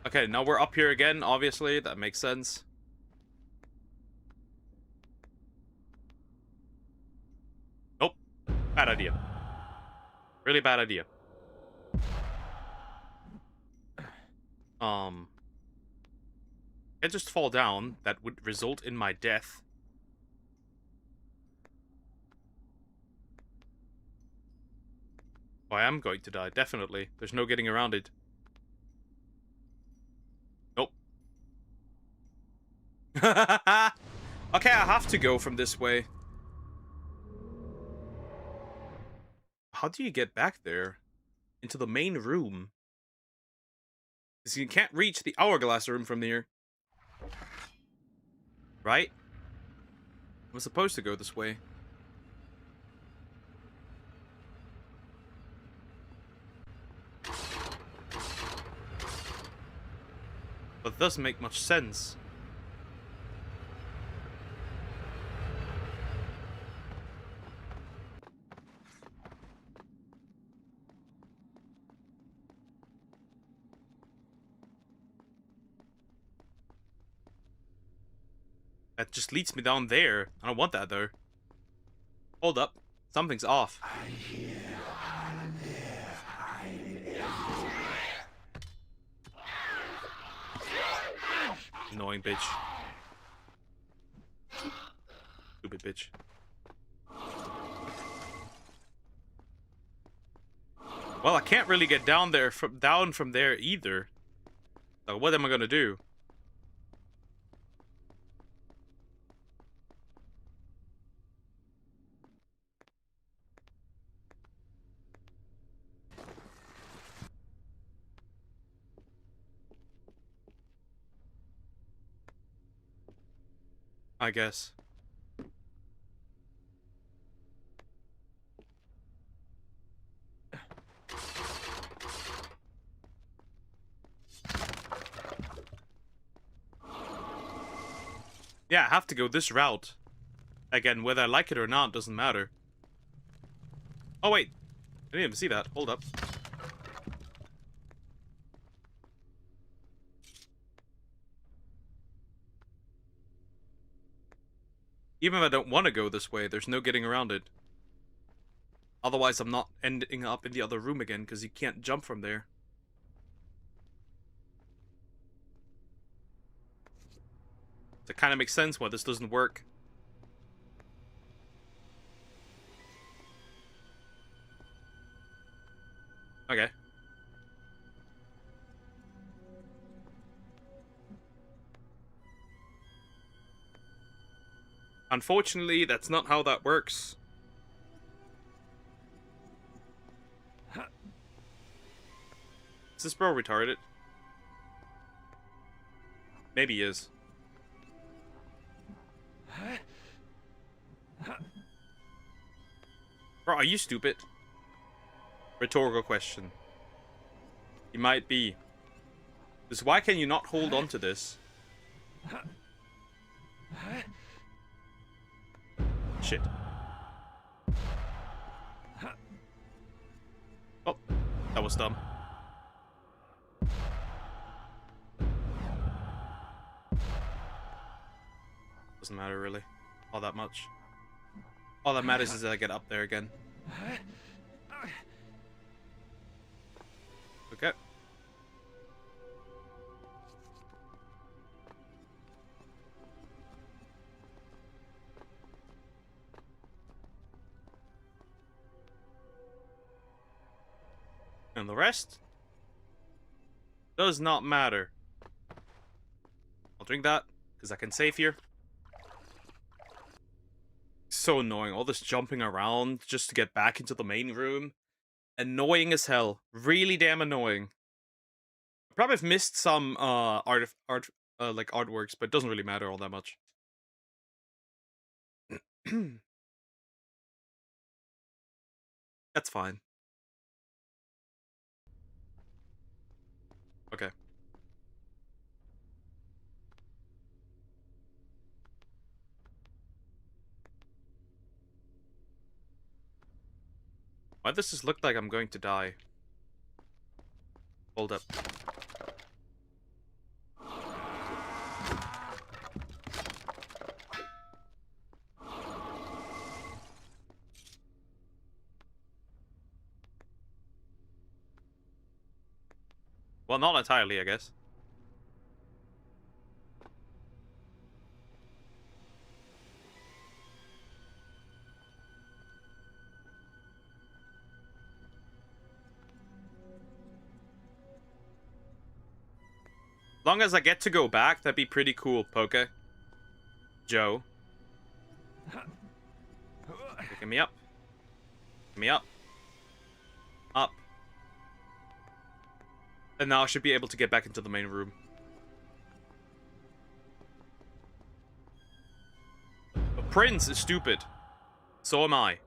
Okay, now we're up here again, obviously. That makes sense. Nope. Bad idea. Really bad idea. I just fall down. That would result in my death. Oh, I am going to die, definitely. There's no getting around it. Nope. Okay, I have to go from this way. How do you get back there? Into the main room? Because you can't reach the hourglass room from here. Right? I'm supposed to go this way. But it doesn't make much sense. That just leads me down there. I don't want that, though. Hold up. Something's off. Annoying bitch. Stupid bitch. Well, I can't really get down from there either. So what am I gonna do? I guess. Yeah, I have to go this route. Again, whether I like it or not doesn't matter. Oh wait, I didn't even see that. Hold up. Even if I don't want to go this way, there's no getting around it. Otherwise, I'm not ending up in the other room again, because you can't jump from there. So it kind of makes sense why this doesn't work. Okay. Unfortunately, that's not how that works. Is this bro retarded? Maybe he is. Bro, are you stupid? Rhetorical question. You might be. Just why can you not hold on to this? Shit. Oh, that was dumb. Doesn't matter really. All that much. All that matters is that I get up there again. Okay. And the rest does not matter. I'll drink that, because I can save here. So annoying, all this jumping around just to get back into the main room. Annoying as hell. Really damn annoying. I probably have missed some like artworks, but it doesn't really matter all that much. That's fine. Okay. Why does this look like I'm going to die? Hold up. Well, not entirely, I guess. As long as I get to go back, that'd be pretty cool, Poke. Joe. Picking me up. Pick me up. Up. And now I should be able to get back into the main room. But Prince is stupid. So am I.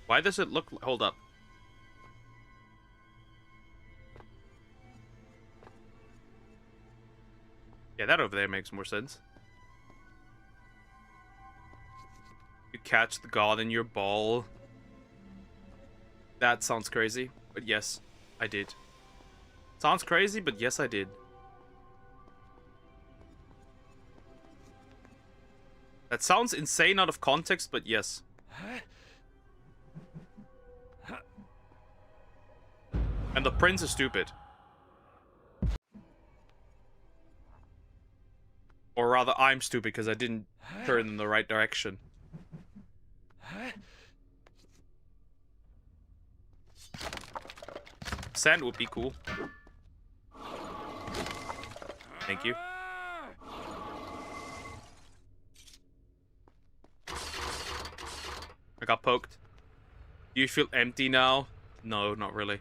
Why does it look... Hold up. Yeah, that over there makes more sense. You catch the god in your ball. That sounds crazy, but yes, I did. Sounds crazy, but yes, I did. That sounds insane out of context, but yes. And the prince is stupid. Or rather, I'm stupid because I didn't turn in the right direction. Sand would be cool. Thank you. I got poked. Do you feel empty now? No, not really.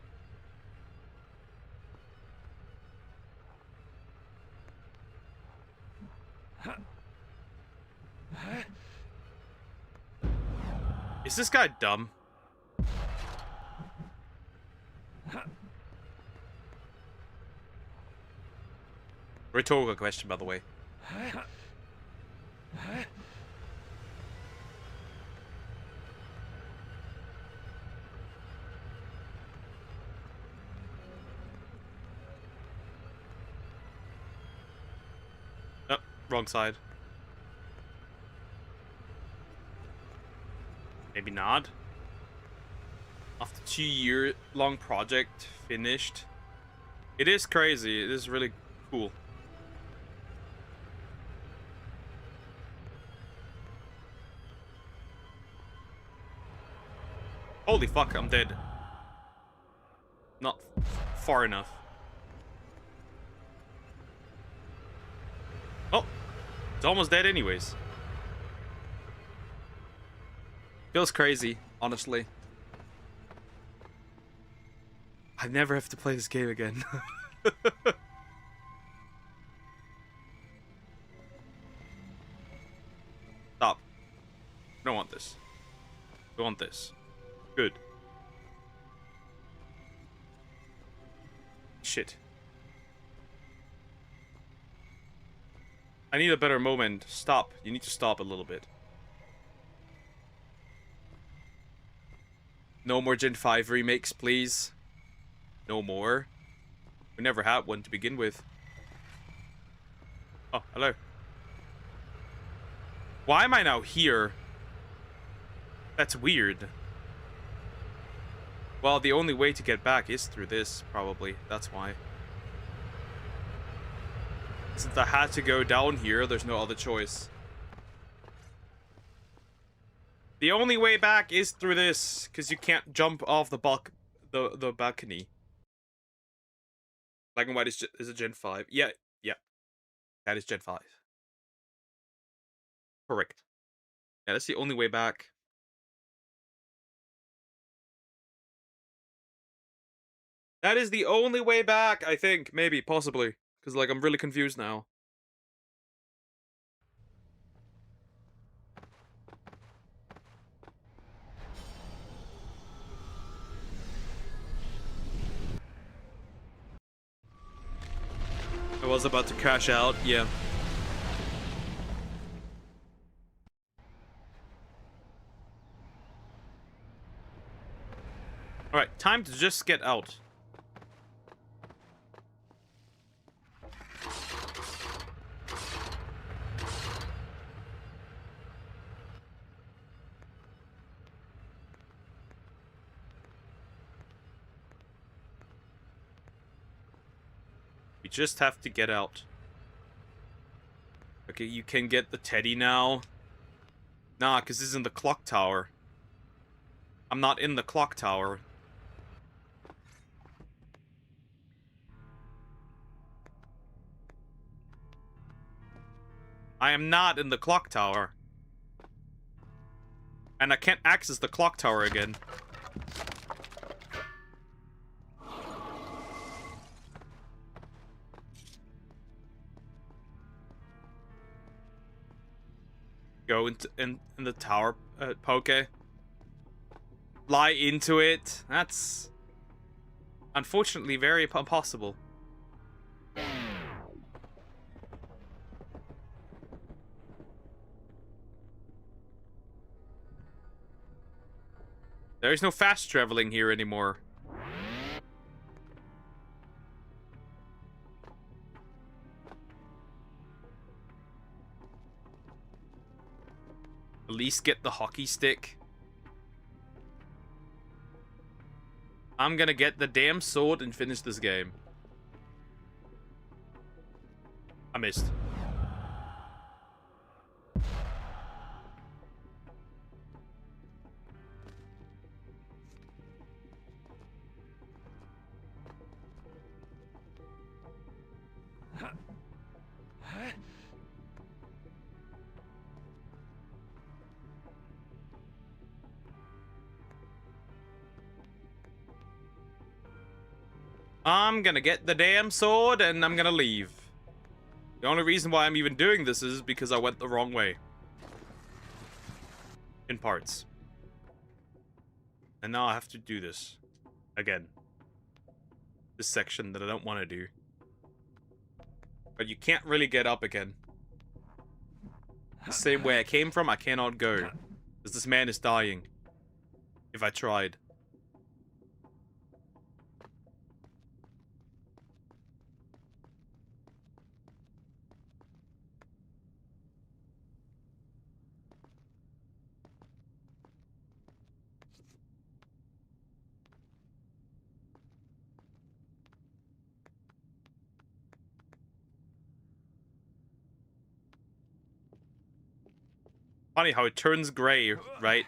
Is this guy dumb? Rhetorical question, by the way. Oh, wrong side. Maybe not. After 2-year-long project finished. It is crazy. It is really cool. Holy fuck, I'm dead. Not far enough. Oh, it's almost dead anyways. Feels crazy, honestly. I never have to play this game again. Stop. I don't want this. I want this. Good. Shit. I need a better moment. Stop. You need to stop a little bit. No more Gen 5 remakes, please. No more. We never had one to begin with. Oh, hello. Why am I now here? That's weird. Well, the only way to get back is through this, probably. That's why. Since I had to go down here, there's no other choice. The only way back is through this, because you can't jump off the balcony. Black and white is a Gen 5. Yeah, yeah. That is Gen 5. Correct. Yeah, that's the only way back. That is the only way back, I think. Maybe, possibly. Because, like, I'm really confused now. I was about to crash out, yeah. Alright, time to just get out. We just have to get out. Okay, you can get the teddy now. Nah, because this is in the clock tower. I'm not in the clock tower. I am not in the clock tower. And I can't access the clock tower again. Go into in the tower, Poke. Fly into it. That's unfortunately very impossible. There is no fast traveling here anymore. At least get the hockey stick. I'm gonna get the damn sword and finish this game. I missed. I'm gonna get the damn sword and I'm gonna leave. The only reason why I'm even doing this is because I went the wrong way. In parts. And now I have to do this. Again. This section that I don't want to do. But you can't really get up again. The same way I came from, I cannot go. Because this man is dying. If I tried. Funny how it turns gray, right?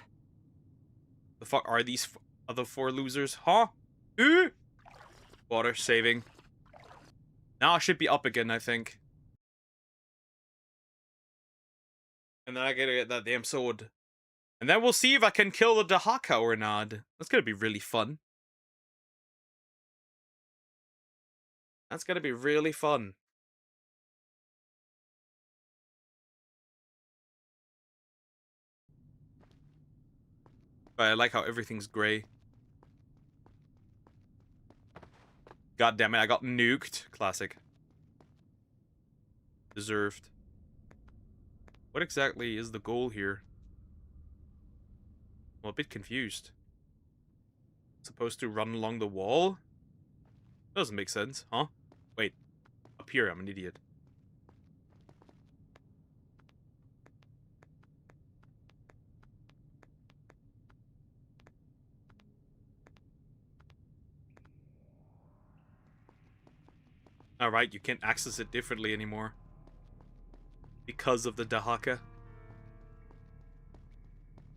The fuck are these other four losers? Huh? Ooh! Water saving. Now I should be up again, I think. And then I gotta get that damn sword. And then we'll see if I can kill the Dahaka or not. That's gonna be really fun. That's gonna be really fun. But I like how everything's gray. God damn it, I got nuked. Classic. Deserved. What exactly is the goal here? I'm a bit confused. Supposed to run along the wall? Doesn't make sense, huh? Wait. Up here, I'm an idiot. Alright, you can't access it differently anymore. Because of the Dahaka.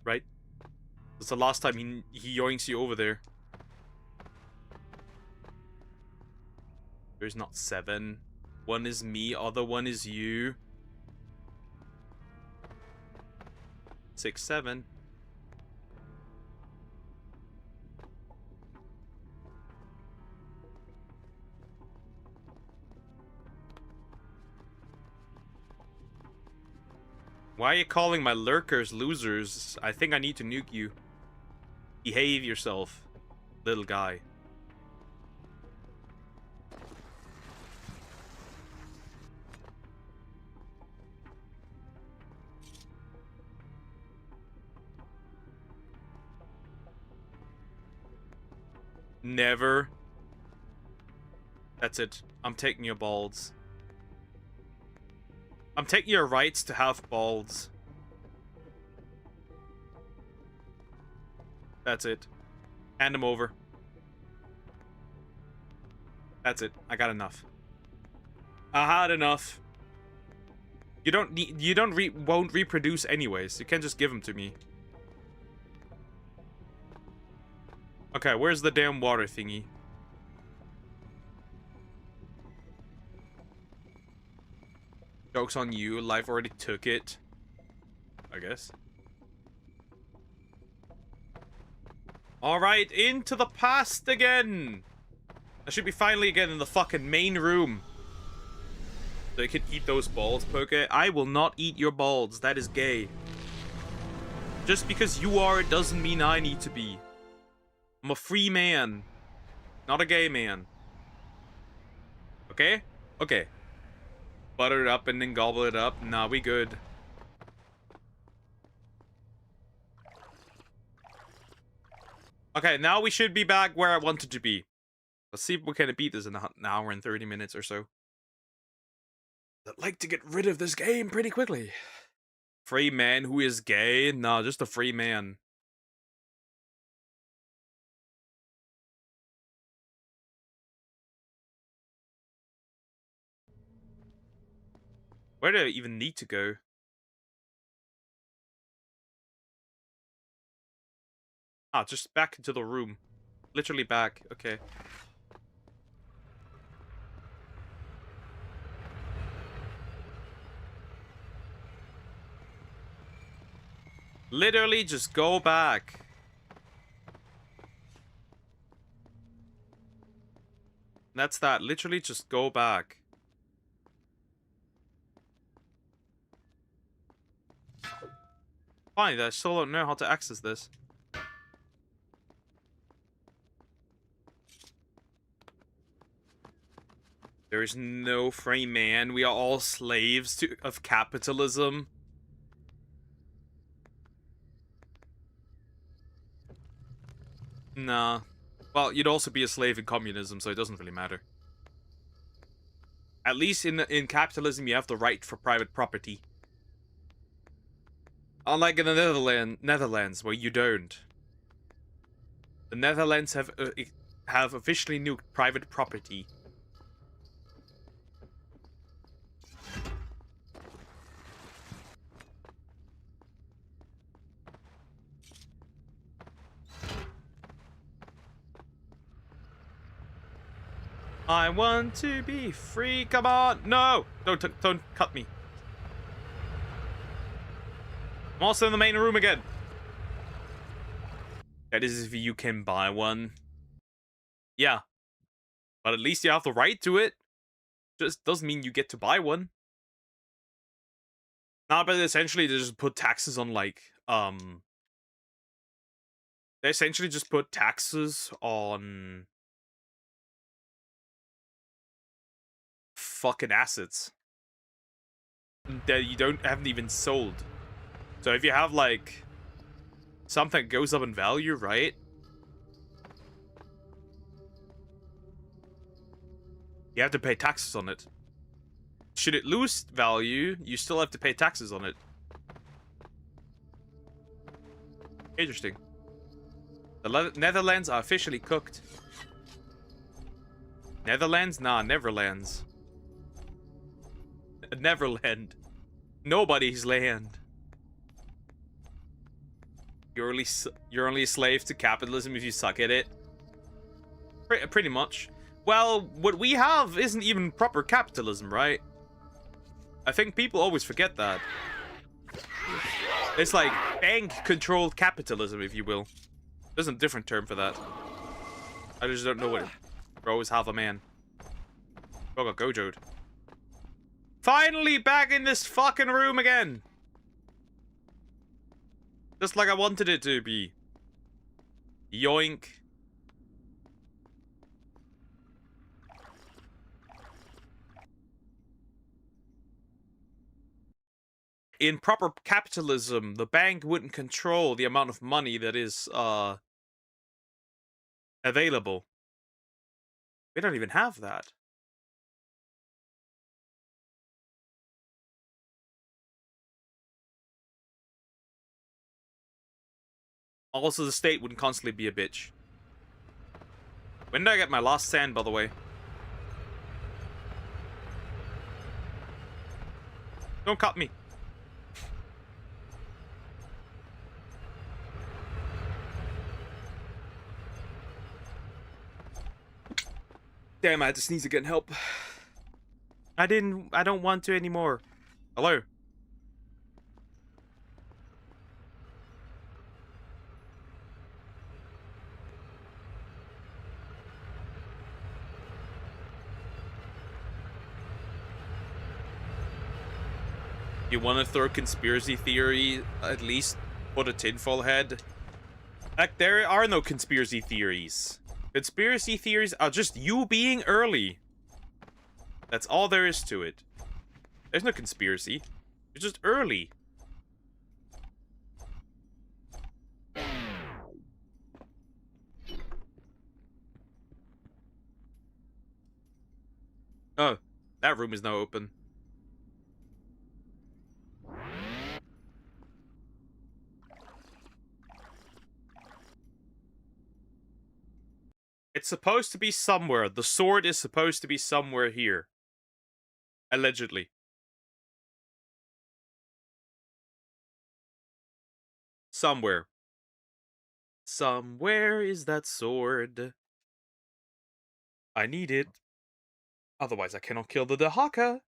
Right? That's the last time he yoinks you over there. There's not 7. One is me, other one is you. 6, 7. Why are you calling my lurkers losers? I think I need to nuke you. Behave yourself, little guy. Never. That's it. I'm taking your balls. I'm taking your rights to have balls. That's it. Hand them over. That's it. I got enough. I had enough. Won't reproduce anyways. You can't just give them to me. Okay, where's the damn water thingy? Joke's on you. Life already took it. I guess. Alright, into the past again! I should be finally again in the fucking main room. So I can eat those balls, Poke. I will not eat your balls. That is gay. Just because you are, it doesn't mean I need to be. I'm a free man. Not a gay man. Okay? Okay. Butter it up and then gobble it up. Nah, we good. Okay, now we should be back where I wanted to be. Let's see if we can beat this in an hour and 30 minutes or so. I'd like to get rid of this game pretty quickly. Free man who is gay? No, just a free man. Where do I even need to go? Ah, just back into the room. Literally back. Okay. Literally just go back. That's that. Literally just go back. Fine, I still don't know how to access this. There is no free man. We are all slaves of capitalism. Nah. Well, you'd also be a slave in communism, so it doesn't really matter. At least in capitalism, you have the right for private property. Unlike in the Netherlands, where you don't. The Netherlands have officially nuked private property. I want to be free. Come on, no! Don't cut me. I'm also in the main room again. That is if you can buy one. Yeah. But at least you have the right to it. Just doesn't mean you get to buy one. Nah, but essentially they just put taxes on like, they essentially just put taxes on fucking assets that you haven't even sold. So if you have like something that goes up in value, right? You have to pay taxes on it. Should it lose value, you still have to pay taxes on it. Interesting. The Netherlands are officially cooked. Netherlands? Nah, Neverlands. Neverland. Nobody's land. You're only a slave to capitalism if you suck at it. Pretty much. Well, what we have isn't even proper capitalism, right? I think people always forget that. It's like bank-controlled capitalism, if you will. There's a different term for that. I just don't know what it... Always have a man. Oh, got gojoed. Finally back in this fucking room again! Just like I wanted it to be. Yoink. In proper capitalism, the bank wouldn't control the amount of money that is, available. We don't even have that. Also, the state wouldn't constantly be a bitch. When did I get my last sand, by the way? Don't cut me. Damn, I had to sneeze again. Help. I don't want to anymore. Hello. You want to throw conspiracy theory, at least put a tinfoil head? Heck, there are no conspiracy theories. Conspiracy theories are just you being early. That's all there is to it. There's no conspiracy. You're just early. Oh, that room is now open. It's supposed to be somewhere. The sword is supposed to be somewhere here. Allegedly. Somewhere. Somewhere is that sword. I need it. Otherwise, I cannot kill the Dahaka.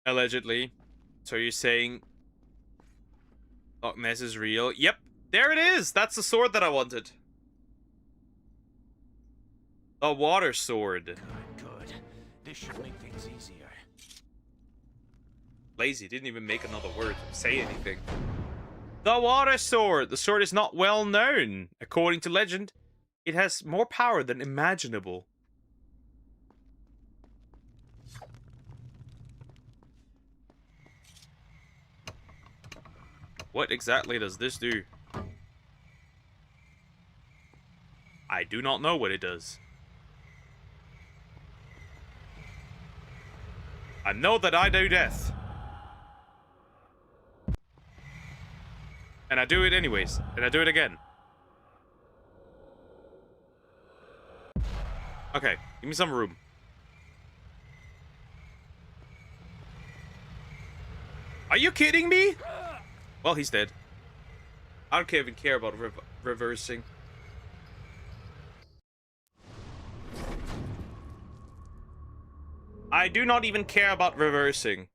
Allegedly. So you're saying Loch Ness is real? Yep. There it is. That's the sword that I wanted. The water sword. Good. This should make things easier. Lazy. Didn't even make another word. Say anything. The water sword. The sword is not well known. According to legend, it has more power than imaginable. What exactly does this do? I do not know what it does. I know that I do death. And I do it anyways. And I do it again. Okay, give me some room. Are you kidding me? Well, he's dead. I don't even care about reversing. I do not even care about reversing.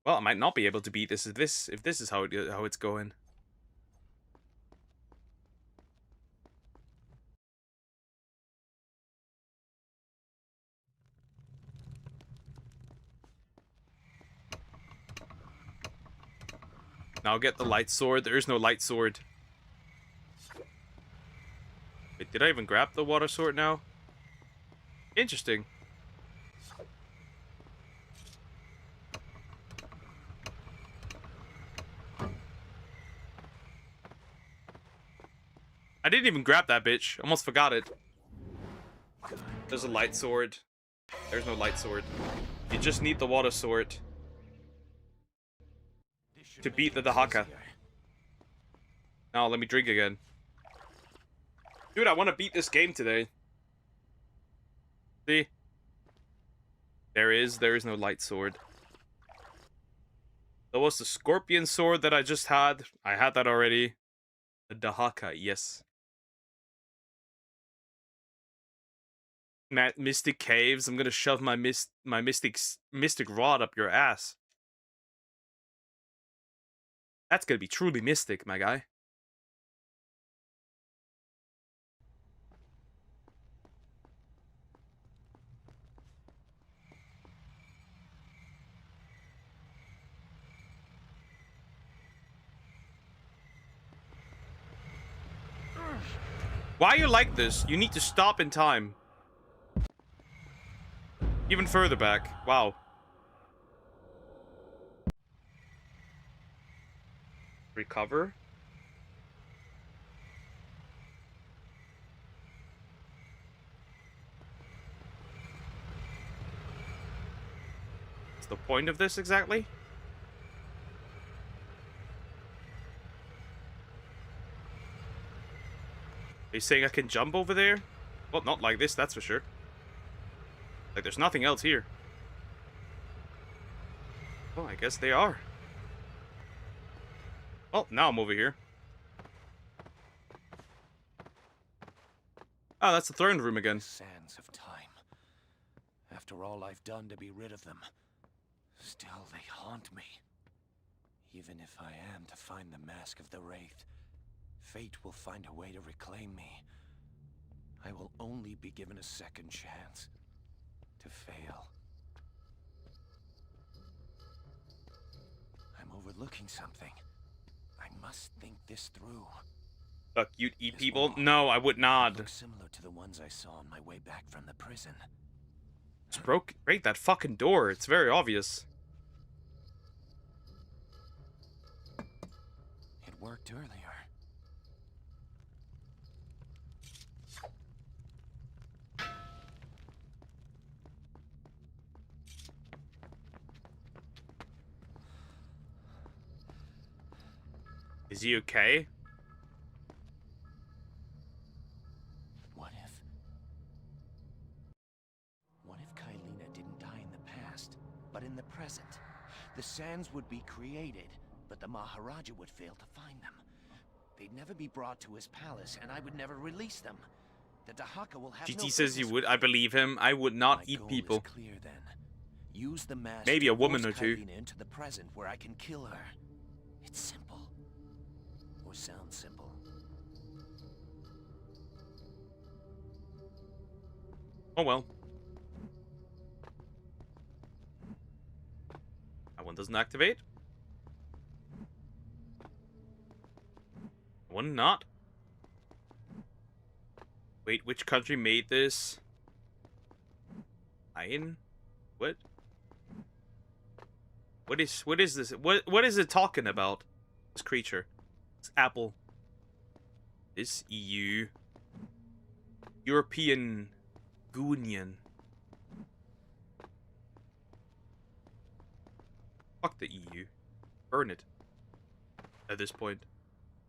Well, I might not be able to beat this if this is how it's going. Now get the light sword. There is no light sword. Wait, did I even grab the water sword now? Interesting. I didn't even grab that bitch. Almost forgot it. There's a light sword. There's no light sword. You just need the water sword to beat the Dahaka. Now let me drink again. Dude, I want to beat this game today. See? There is no light sword. There was the scorpion sword that I just had. I had that already. The Dahaka, yes. Mystic caves. I'm gonna shove my mystic rod up your ass. That's gonna be truly mystic, my guy. Why are you like this? You need to stop in time. Even further back. Wow. Recover. What's the point of this exactly? Are you saying I can jump over there? Well, not like this, that's for sure. Like, there's nothing else here. Well, I guess they are. Well, now I'm over here. Oh, that's the throne room again. Sands of time. After all I've done to be rid of them, still they haunt me. Even if I am to find the mask of the Wraith, fate will find a way to reclaim me. I will only be given a second chance to fail. I'm overlooking something. I must think this through. Fuck, you'd eat people? No, I would not. Looks similar to the ones I saw on my way back from the prison. Just break that fucking door. It's very obvious. It worked earlier. Is he okay? but in the present. The sands would be created, but the Maharaja would fail to find them. They'd never be brought to his palace, and I would never release them. The Dahaka will have no GT says you business would. with I me. believe him. I would not My eat goal people. is clear then. Use the mask Maybe to a woman force or two. Kyrene into the present where I can kill her. It's simple. Or sounds simple. Oh well. That one doesn't activate. That one not. Wait, which country made this? Iron? What? What is this? What is it talking about? This creature. This apple. This EU. European Union. Fuck the EU. Burn it. At this point.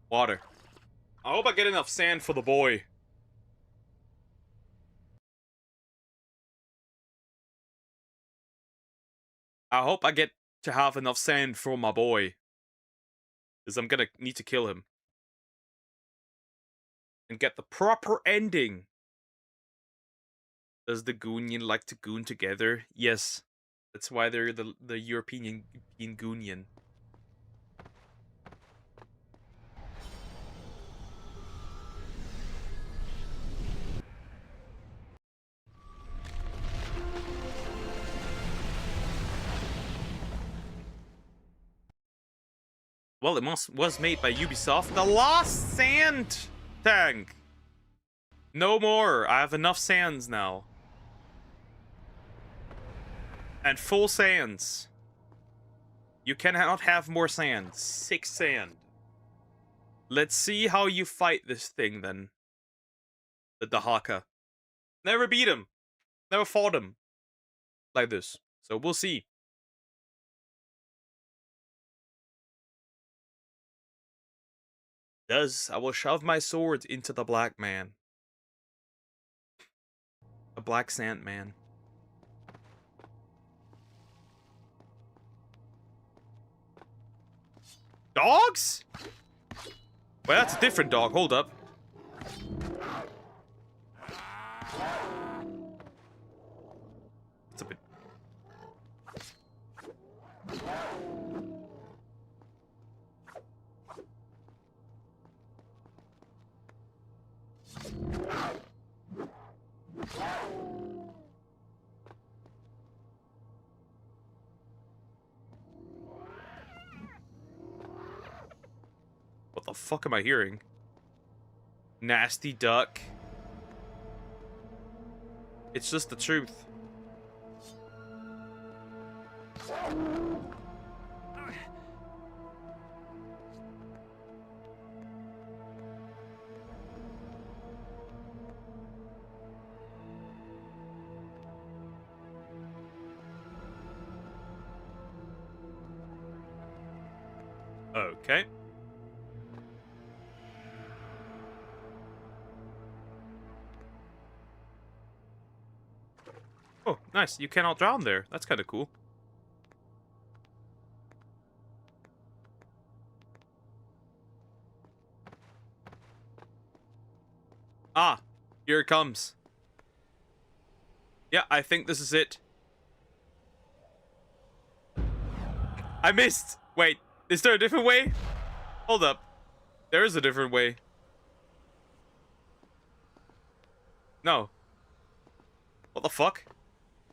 Water. I hope I get enough sand for the boy. I hope I get to have enough sand for my boy. Because I'm gonna need to kill him. And get the proper ending. Does the Goonion like to goon together? Yes. That's why they're the European Goonion. Well, it was made by Ubisoft. The Lost Sand Tank! No more. I have enough sands now. And full sands. You cannot have more sand. 6 sand. Let's see how you fight this thing then. The Dahaka. Never beat him. Never fought him. Like this. So we'll see. Thus, I will shove my sword into the black man. A black sand man. Dogs? Well, that's a different dog. Hold up. It's a bit... What the fuck am I hearing? Nasty duck. It's just the truth. Okay. Oh, nice. You cannot drown there. That's kind of cool. Ah, here it comes. Yeah, I think this is it. I missed. Wait, is there a different way? Hold up. There is a different way. No. What the fuck?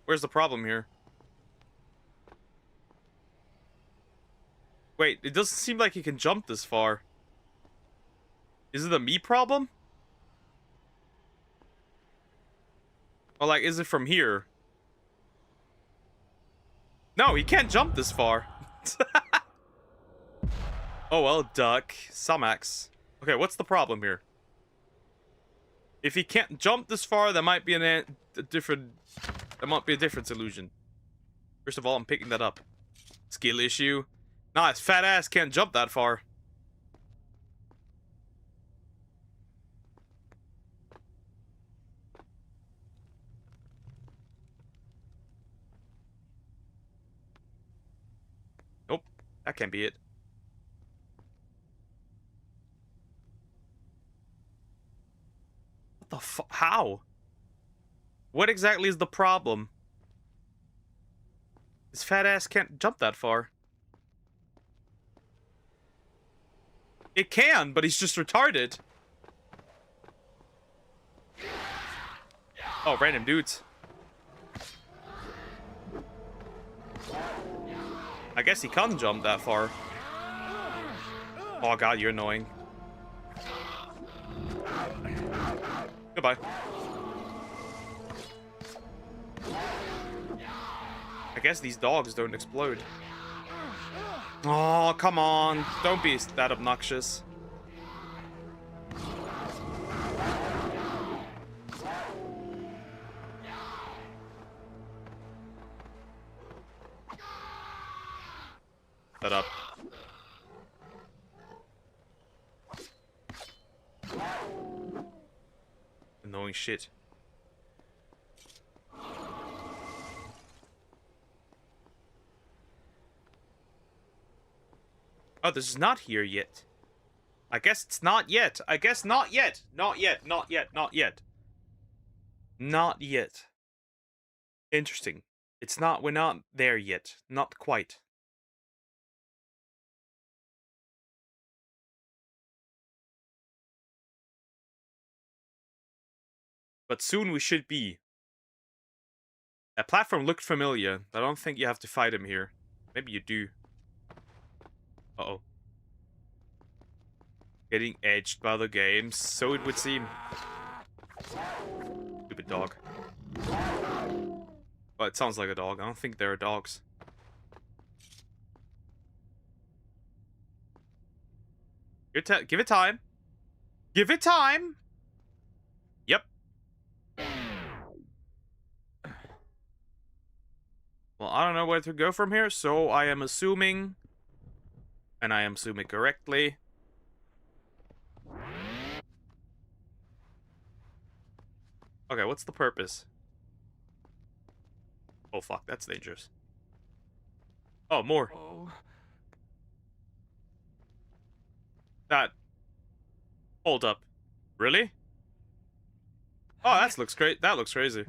Where's the problem here? Wait, it doesn't seem like he can jump this far. Is it a me problem? Or like, is it from here? No, he can't jump this far. Oh well, duck. Sumax. Okay, what's the problem here? If he can't jump this far, there might be a different solution. First of all, I'm picking that up. Skill issue. Nah, his fat ass can't jump that far. can't be it. What the fuck? How? What exactly is the problem? His fat ass can't jump that far. It can, but he's just retarded. Oh, random dudes. I guess he can't jump that far. Oh god, you're annoying. Goodbye. I guess these dogs don't explode. Oh, come on. Don't be that obnoxious. Shut up. Annoying shit. Oh, this is not here yet. I guess it's not yet. I guess not yet. Not yet. Not yet. Not yet. Not yet. Interesting. It's not. We're not there yet. Not quite. But soon we should be. That platform looked familiar. I don't think you have to fight him here. Maybe you do. Uh-oh. Getting edged by the games, so it would seem. Stupid dog. Well, it sounds like a dog. I don't think there are dogs. Give it time. Give it time! Yep. Well, I don't know where to go from here, so I am assuming... And I am assuming correctly... Okay, what's the purpose? Oh, fuck, that's dangerous. Oh, more. Oh. That... Hold up. Really? Oh, that looks great. That looks crazy.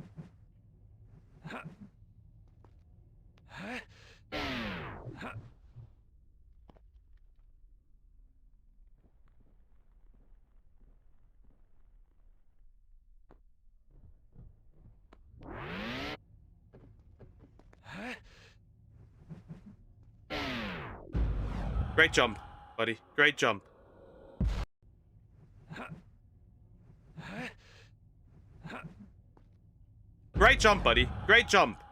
Great jump, buddy. Great jump. Great jump, buddy. Great jump.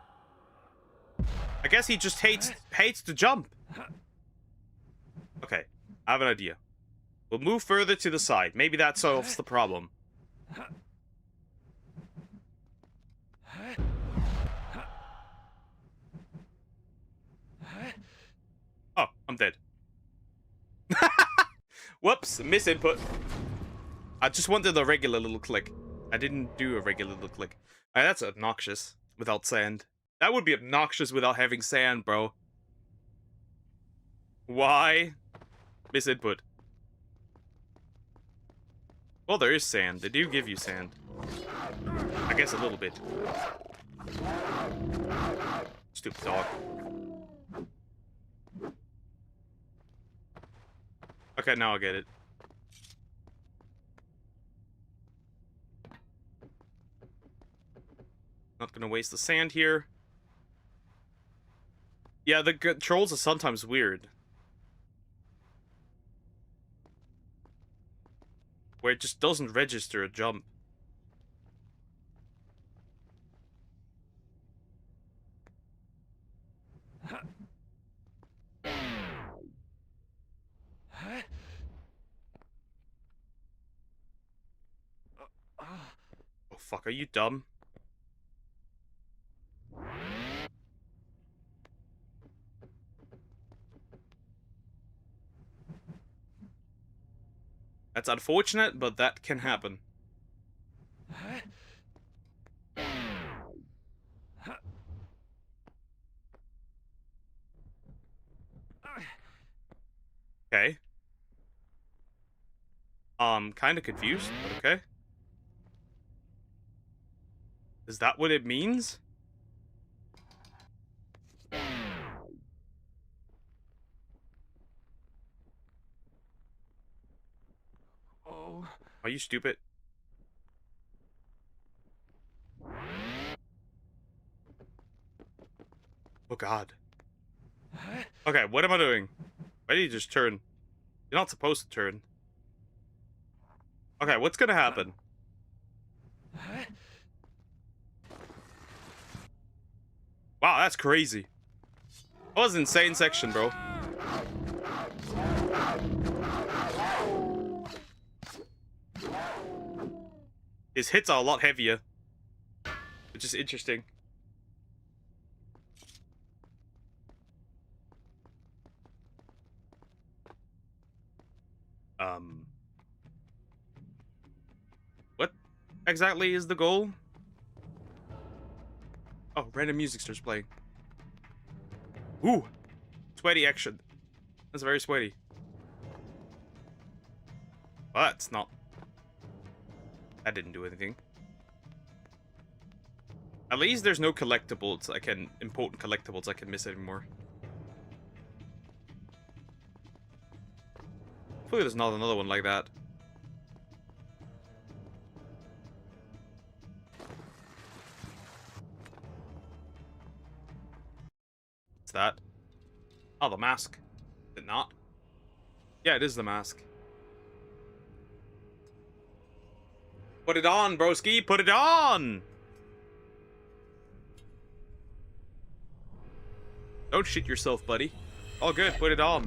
I guess he just hates to jump. Okay, I have an idea. We'll move further to the side. Maybe that solves the problem. Oh, I'm dead. Whoops, misinput. I just wanted a regular little click. I didn't do a regular little click. That's obnoxious without sand. That would be obnoxious without having sand, bro. Why? Misinput. Well, there is sand. They do give you sand. I guess a little bit. Stupid dog. Okay, now I get it. Not gonna waste the sand here. Yeah, the controls are sometimes weird. Where it just doesn't register a jump. Oh fuck, are you dumb? That's unfortunate, but that can happen. Okay. Kind of confused, but okay. Is that what it means? Oh. Are you stupid? Oh god. Okay, what am I doing? Why did you just turn? You're not supposed to turn. Okay, what's gonna happen? Wow, that's crazy. That was an insane section, bro. His hits are a lot heavier, which is interesting. What exactly is the goal? Oh, random music starts playing. Ooh, sweaty action. That's very sweaty. But it's not. That didn't do anything. At least there's no collectibles important collectibles I can miss anymore. Hopefully there's not another one like that. What's that? Oh, the mask. Is it not? Yeah, it is the mask. Put it on, broski! Put it on! Don't shit yourself, buddy. All good, put it on.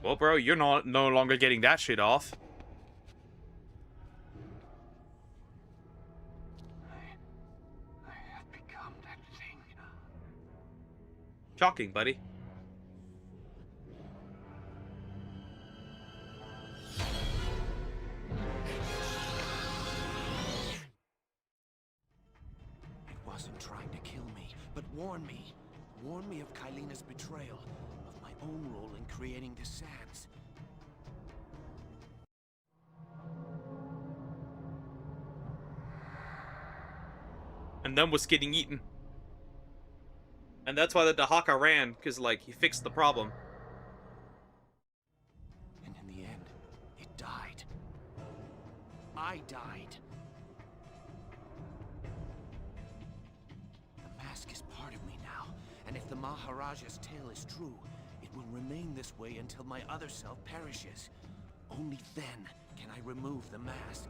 Well, bro, you're no longer getting that shit off. I have become that thing. Shocking, buddy. It wasn't trying to kill me, but warn me. Warn me of Kylina's betrayal, of my own role in creating the sands. And then was getting eaten. And that's why the Dahaka ran, because, like, he fixed the problem. And in the end, it died. I died. The mask is part of me now, and if the Maharaja's tale is true, it will remain this way until my other self perishes. Only then can I remove the mask.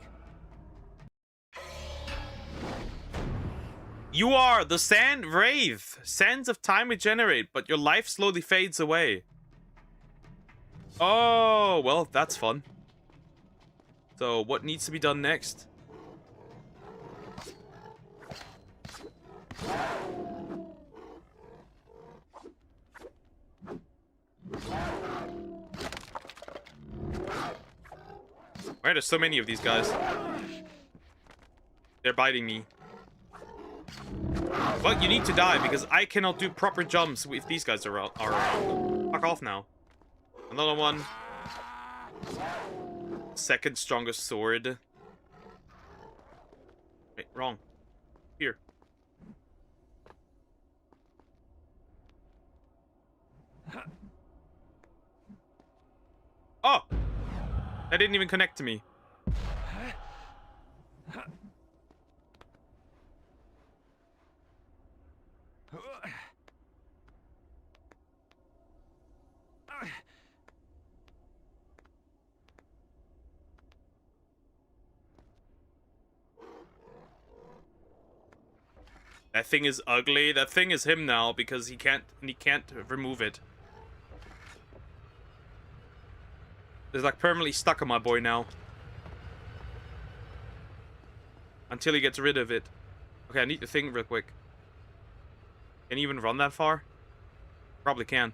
You are the Sand Wraith. Sands of time regenerate, but your life slowly fades away. Oh, well, that's fun. So, what needs to be done next? Why are there so many of these guys? They're biting me. Well, you need to die because I cannot do proper jumps if these guys are around. Fuck off now. Another one. Second strongest sword. Wait, wrong. Here. Oh! That didn't even connect to me. That thing is ugly. That thing is him now because he can't remove it. It's like permanently stuck on my boy now. Until he gets rid of it. Okay, I need to think real quick. Can you even run that far? Probably can.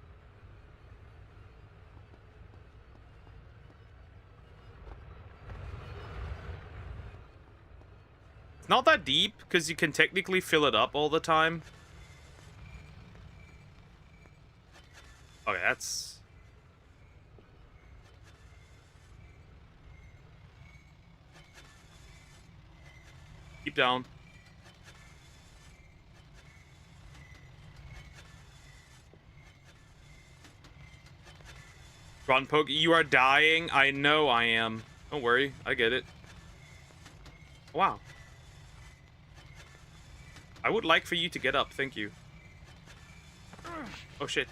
It's not that deep, because you can technically fill it up all the time. Okay, that's... Keep down. Run, Poke. You are dying. I know I am. Don't worry. I get it. Wow. I would like for you to get up. Thank you. Oh, shit.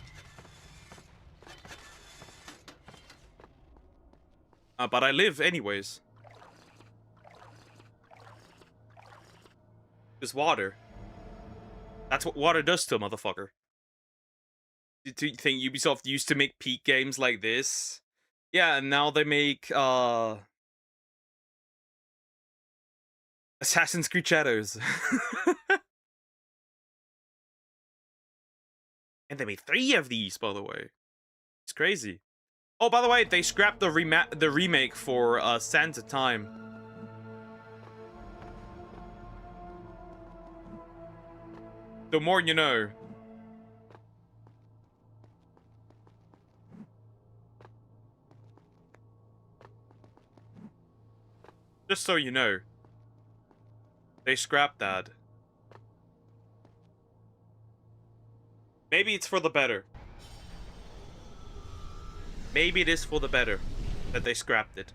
But I live anyways. There's water. That's what water does to a motherfucker. Do you think Ubisoft used to make peak games like this? Yeah, and now they make Assassin's Creed Shadows. And they made 3 of these, by the way. It's crazy. Oh, by the way, they scrapped the remake for Sands of Time. The more you know. Just so you know. They scrapped that. Maybe it's for the better. Maybe it is for the better that they scrapped it.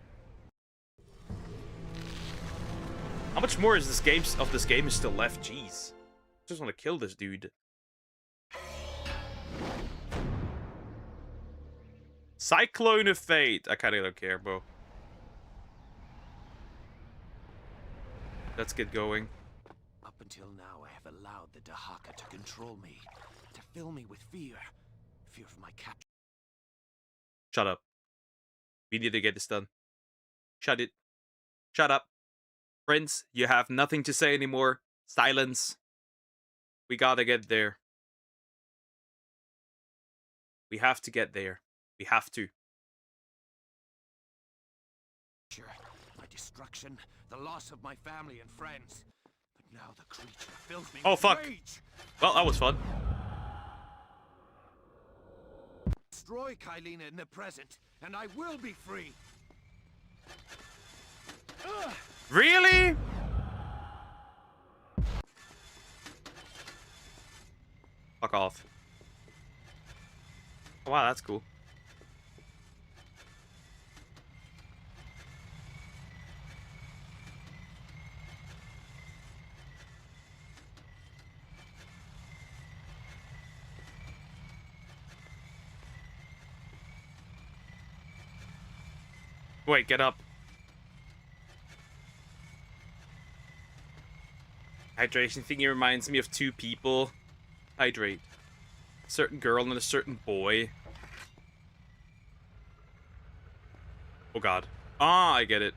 How much more is this game is still left? Jeez. I just want to kill this dude. Cyclone of Fate. I kind of don't care, bro. Let's get going. Up until now, I have allowed the Dahaka to control me, to fill me with fear. Fear of my capture. Shut up. We need to get this done. Shut it. Shut up. Prince, you have nothing to say anymore. Silence. We gotta get there. We have to get there. We have to. My destruction, the loss of my family and friends. But now the creature fills me Oh, with fuck. rage. Well, that was fun. Destroy Kylina in the present, and I will be free. Really? Fuck off. Wow, that's cool. Wait, get up. Hydration thingy reminds me of 2 people. Hydrate. A certain girl and a certain boy. Oh god. Ah, I get it.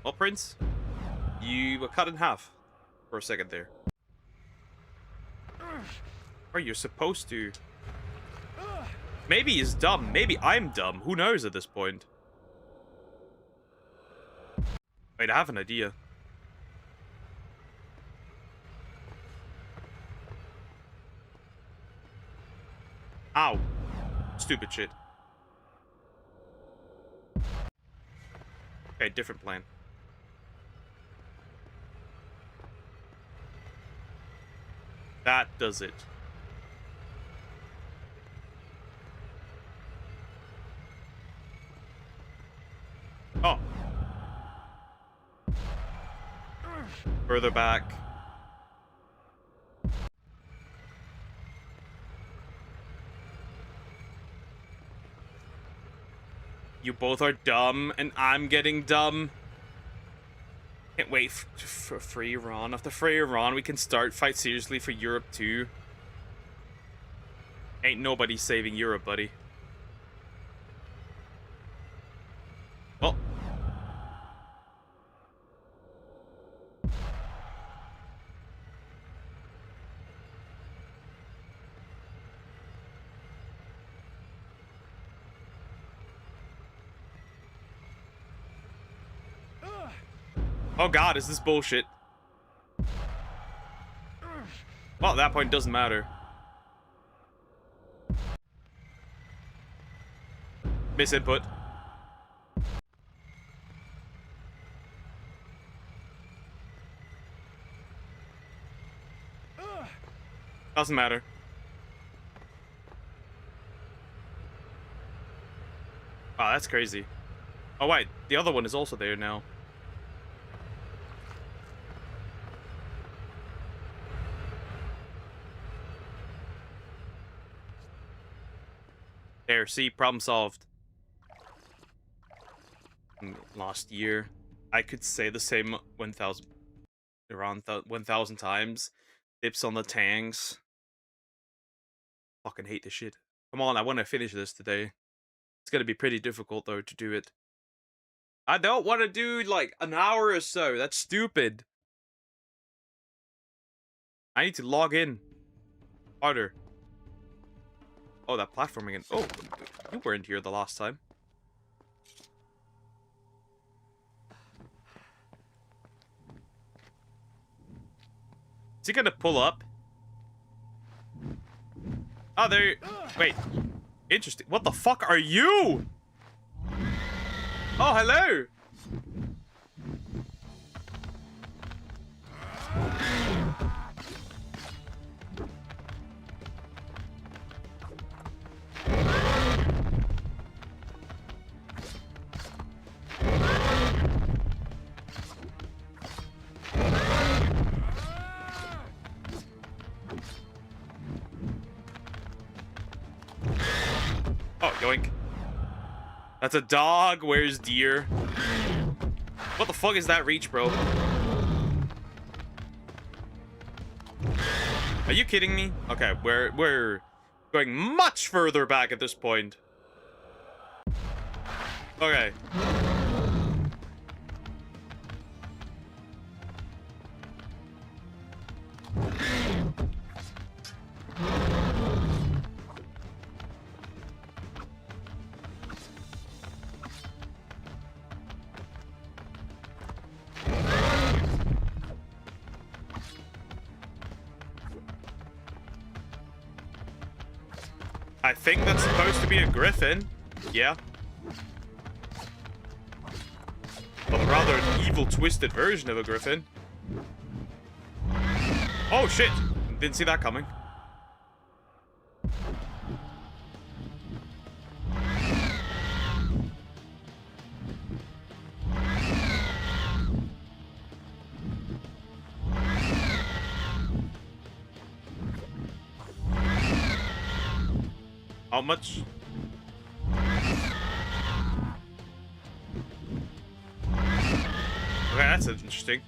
Well, Prince, you were cut in half for a second there. Or you're supposed to. Maybe he's dumb. Maybe I'm dumb. Who knows at this point? Wait, I have an idea. Ow. Stupid shit. Okay, different plan. That does it. Oh. Further back. You both are dumb, and I'm getting dumb. Can't wait for free Iran. After free Iran, we can start fight seriously for Europe too. Ain't nobody saving Europe, buddy. Oh god, is this bullshit? Well, at that point, it doesn't matter. Misinput. Doesn't matter. Oh, that's crazy. Oh, wait. The other one is also there now. There, see? Problem solved. Last year, I could say the same 1,000... around 1,000 times. Dips on the tanks. Fucking hate this shit. Come on, I want to finish this today. It's gonna be pretty difficult, though, to do it. I don't want to do, like, an hour or so. That's stupid. I need to log in. Harder. Oh, that platform again. Oh, you weren't here the last time. Is he gonna pull up? Oh, there. Wait. Interesting. What the fuck are you? Oh, hello. Oh, yoink. That's a dog. Where's deer? What the fuck is that reach, bro? Are you kidding me? Okay, we're going much further back at this point. Okay. I think that's supposed to be a griffin. Yeah. But rather an evil, twisted version of a griffin. Oh, shit. Didn't see that coming. How much? Okay, that's interesting.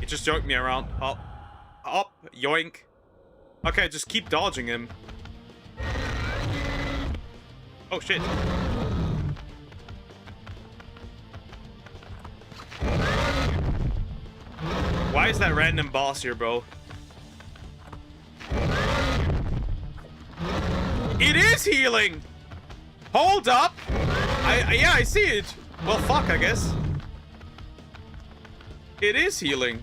He just joked me around. Up. Up. Yoink. Okay, just keep dodging him. Oh, shit. Why is that random boss here, bro? It is healing! Hold up! Yeah, I see it. Well, fuck, I guess. It is healing.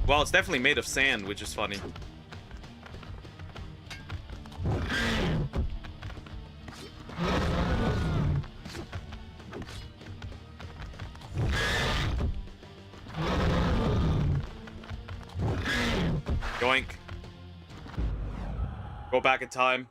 Well, it's definitely made of sand, which is funny. Yoink. Go back in time.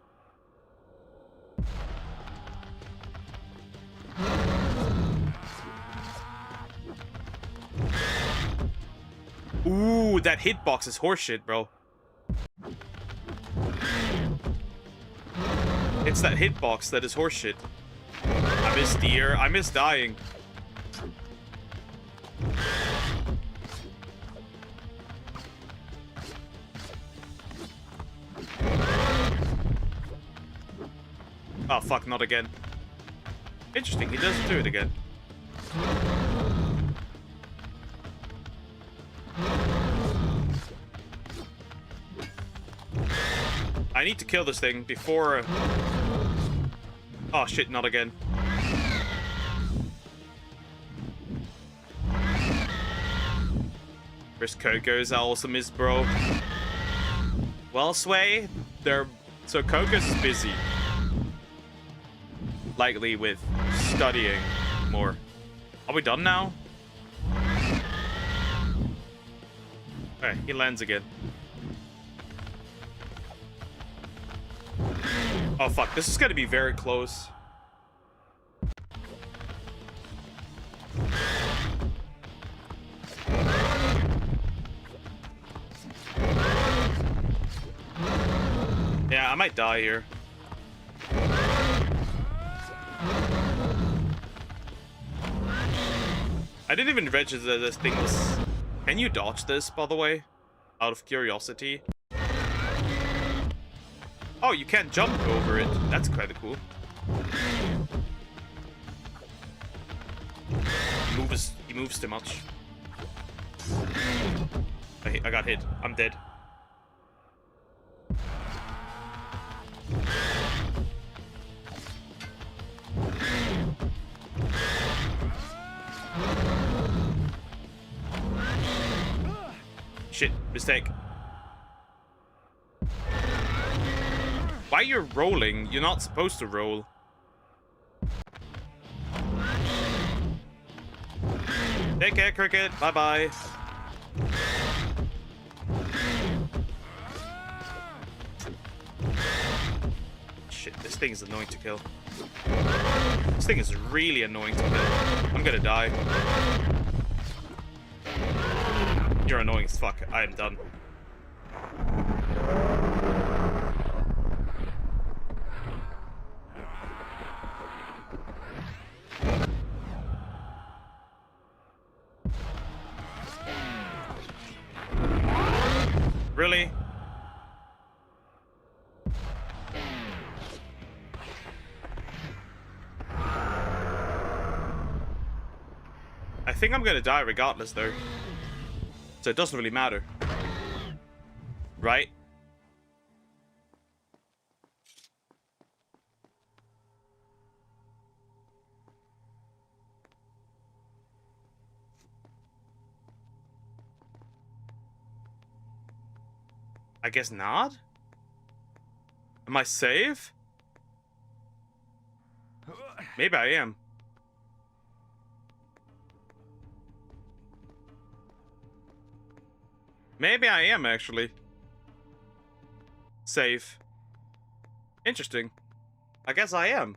Ooh, that hitbox is horseshit, bro. It's that hitbox that is horseshit. I miss deer. I miss dying. Oh, fuck, not again. Interesting, he doesn't do it again. I need to kill this thing before... Oh, shit, not again. Where's Coco's awesome is, bro? Well, Sway, so Coco's is busy. Likely with studying more. Are we done now? Okay, he lands again. Oh fuck, this is gonna be very close. Yeah, I might die here. I didn't even register that this thing was... Can you dodge this, by the way? Out of curiosity. Oh, you can't jump over it. That's kind of cool. He moves too much. I got hit. I'm dead. Shit, mistake. Why are you rolling? You're not supposed to roll. Take care, Cricket. Bye-bye. Shit, this thing is annoying to kill. This thing is really annoying to kill. I'm gonna die. You're annoying as fuck. I am done. Really? I think I'm gonna die regardless, though. So it doesn't really matter. Right? I guess not? Am I safe? Maybe I am. Maybe I am, actually. Safe. Interesting. I guess I am.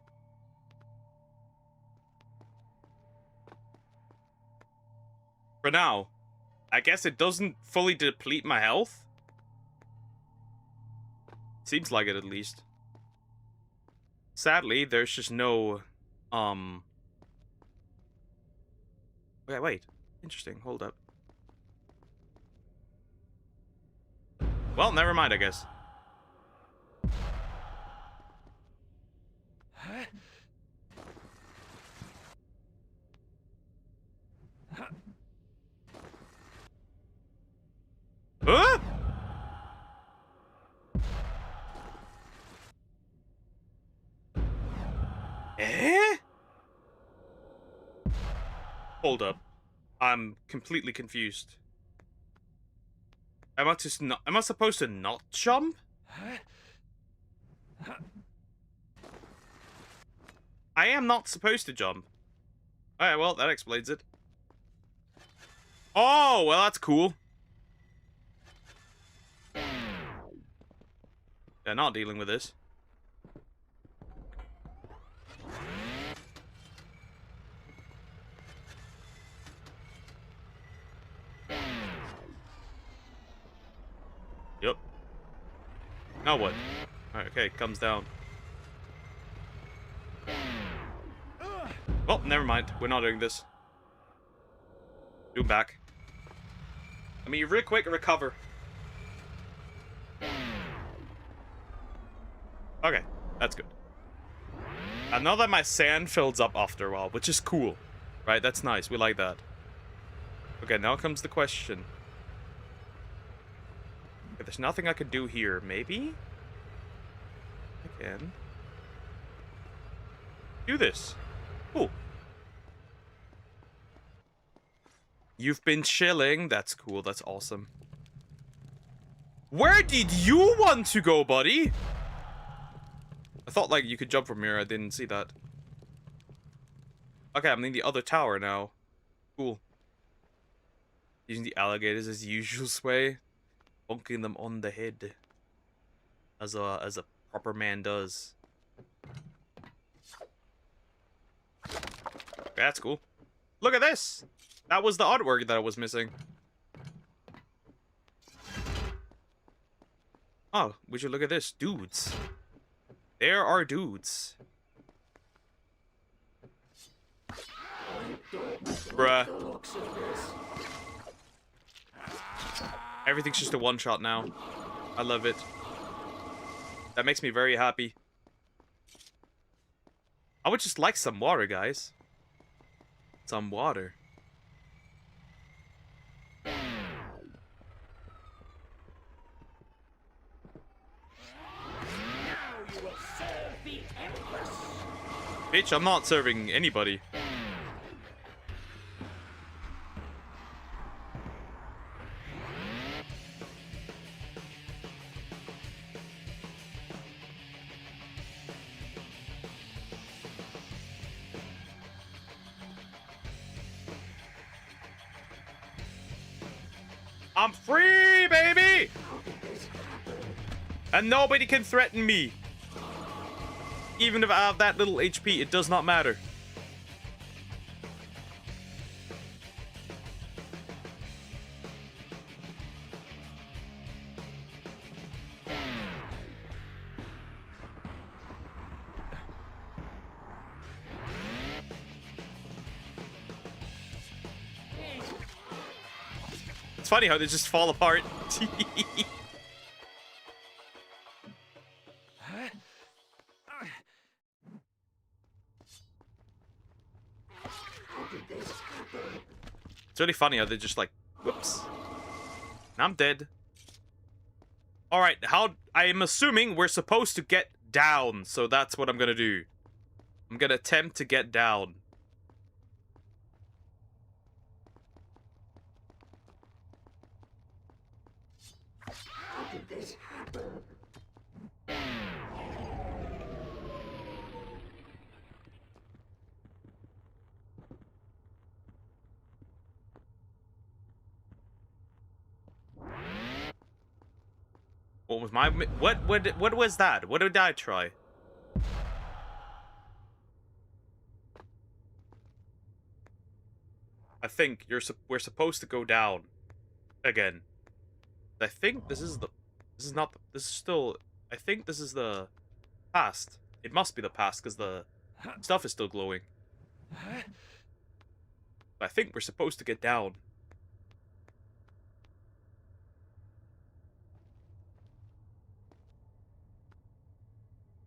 For now. I guess it doesn't fully deplete my health. Seems like it, at least. Sadly, there's just no, wait. Interesting. Hold up. Well, never mind, I guess. Huh? Eh? Hold up. I'm completely confused. Am I supposed to not jump? I am not supposed to jump. Alright, well, that explains it. Oh, well, that's cool. Yeah, not dealing with this. Yup. Now what? Alright, okay, comes down. Well, never mind. We're not doing this. Do him back. I mean, real quick, recover. Okay, that's good. I know that my sand fills up after a while, which is cool. Right, that's nice. We like that. Okay, now comes the question. Okay, there's nothing I could do here. Maybe? I can. Do this. Cool. You've been chilling. That's cool. That's awesome. Where did you want to go, buddy? I thought, like, you could jump from here. I didn't see that. Okay, I'm in the other tower now. Cool. Using the alligators as usual way. Bonking them on the head. As a proper man does. Okay, that's cool. Look at this! That was the artwork that I was missing. Oh, would you look at this? Dudes. There are dudes. Bruh. Everything's just a one-shot now. I love it. That makes me very happy. I would just like some water, guys. Some water. Bitch, I'm not serving anybody. I'm free, baby! And nobody can threaten me. Even if I have that little HP, it does not matter. It's funny how they just fall apart. It's really funny how they just like, whoops. I'm dead. Alright, I am assuming we're supposed to get down, so that's what I'm gonna do. I'm gonna attempt to get down. How did this happen? What was my what was that? What did I try? I think we're supposed to go down again. I think this is still, I think this is the past. It must be the past because the stuff is still glowing. I think we're supposed to get down.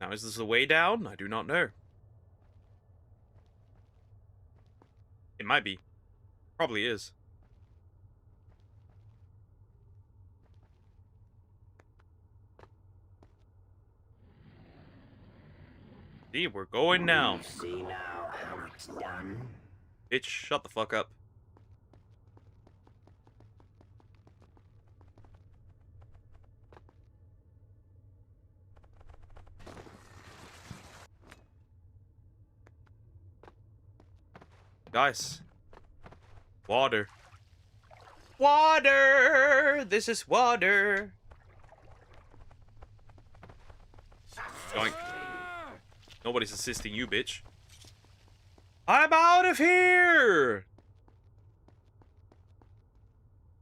Now, is this the way down? I do not know. It might be. Probably is. See, we're going now. See now how it's done. Bitch, shut the fuck up. Guys. Water. Water! This is water. Going. Nobody's assisting you, bitch. I'm out of here!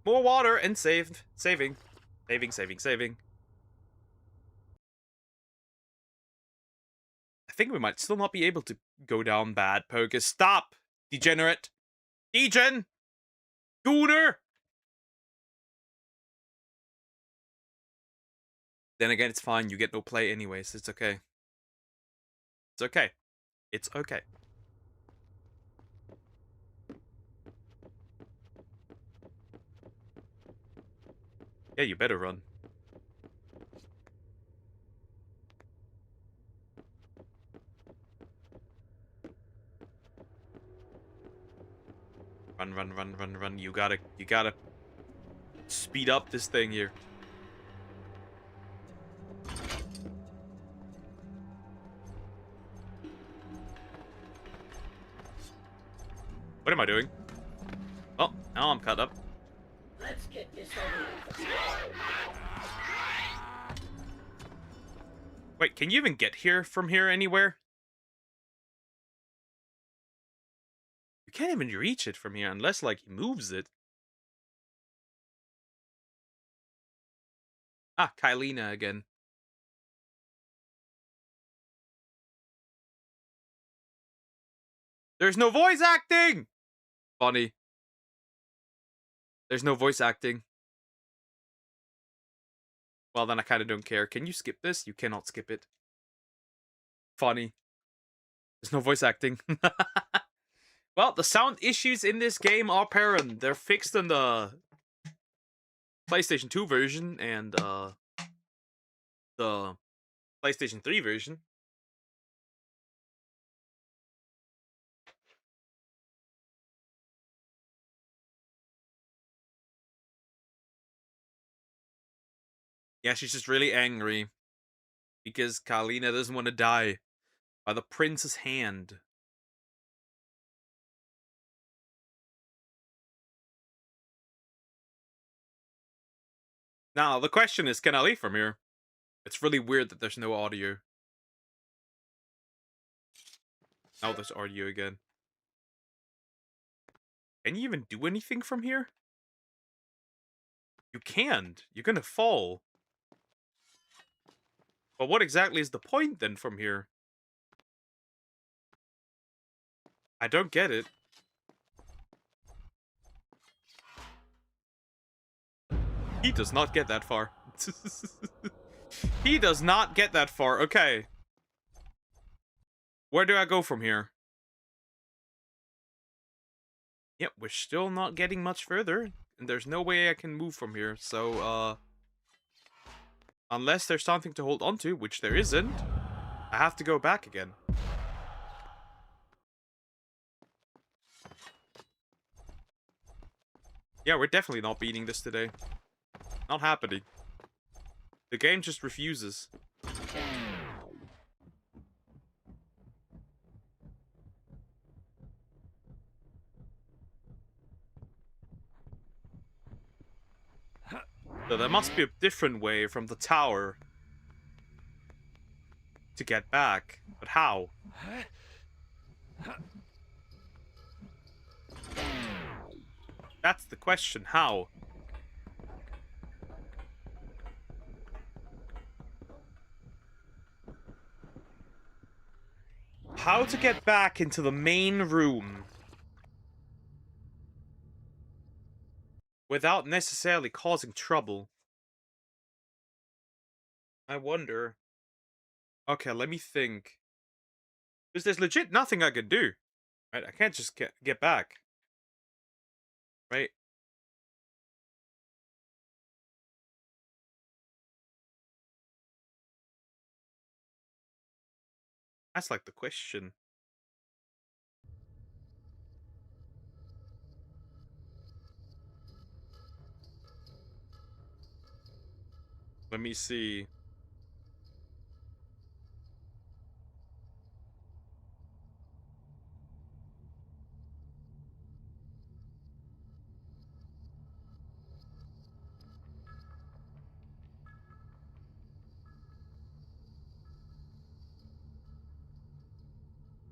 More water and saving. Saving. I think we might still not be able to go down bad. Poker, stop! Degenerate! Degen! Gooner! Then again, it's fine. You get no play anyways. It's okay. It's okay. It's okay. Yeah, you better run. Run, run, run, run, run. You gotta speed up this thing here. What am I doing? Oh, now I'm caught up. Let's get this over with. Wait, can you even get here from here anywhere? You can't even reach it from here unless, like, he moves it. Ah, Kylina again. There's no voice acting! Funny. There's no voice acting. Well, then I kind of don't care. Can you skip this? You cannot skip it. Funny. There's no voice acting. Well, the sound issues in this game are apparent. They're fixed in the PlayStation 2 version and the PlayStation 3 version. Yeah, she's just really angry because Kylina doesn't want to die by the prince's hand. Now, the question is, can I leave from here? It's really weird that there's no audio. Oh, there's audio again. Can you even do anything from here? You can't. You're gonna fall. But what exactly is the point then from here? I don't get it. He does not get that far. He does not get that far. Okay. Where do I go from here? Yep, we're still not getting much further. And there's no way I can move from here. So, unless there's something to hold on to, which there isn't, I have to go back again. Yeah, we're definitely not beating this today. Not happening. The game just refuses. So there must be a different way from the tower to get back. But how? That's the question. How? How to get back into the main room without necessarily causing trouble? I wonder. Okay, let me think. Because there's legit nothing I could do. Right? I can't just get back. Right? That's like the question. Let me see.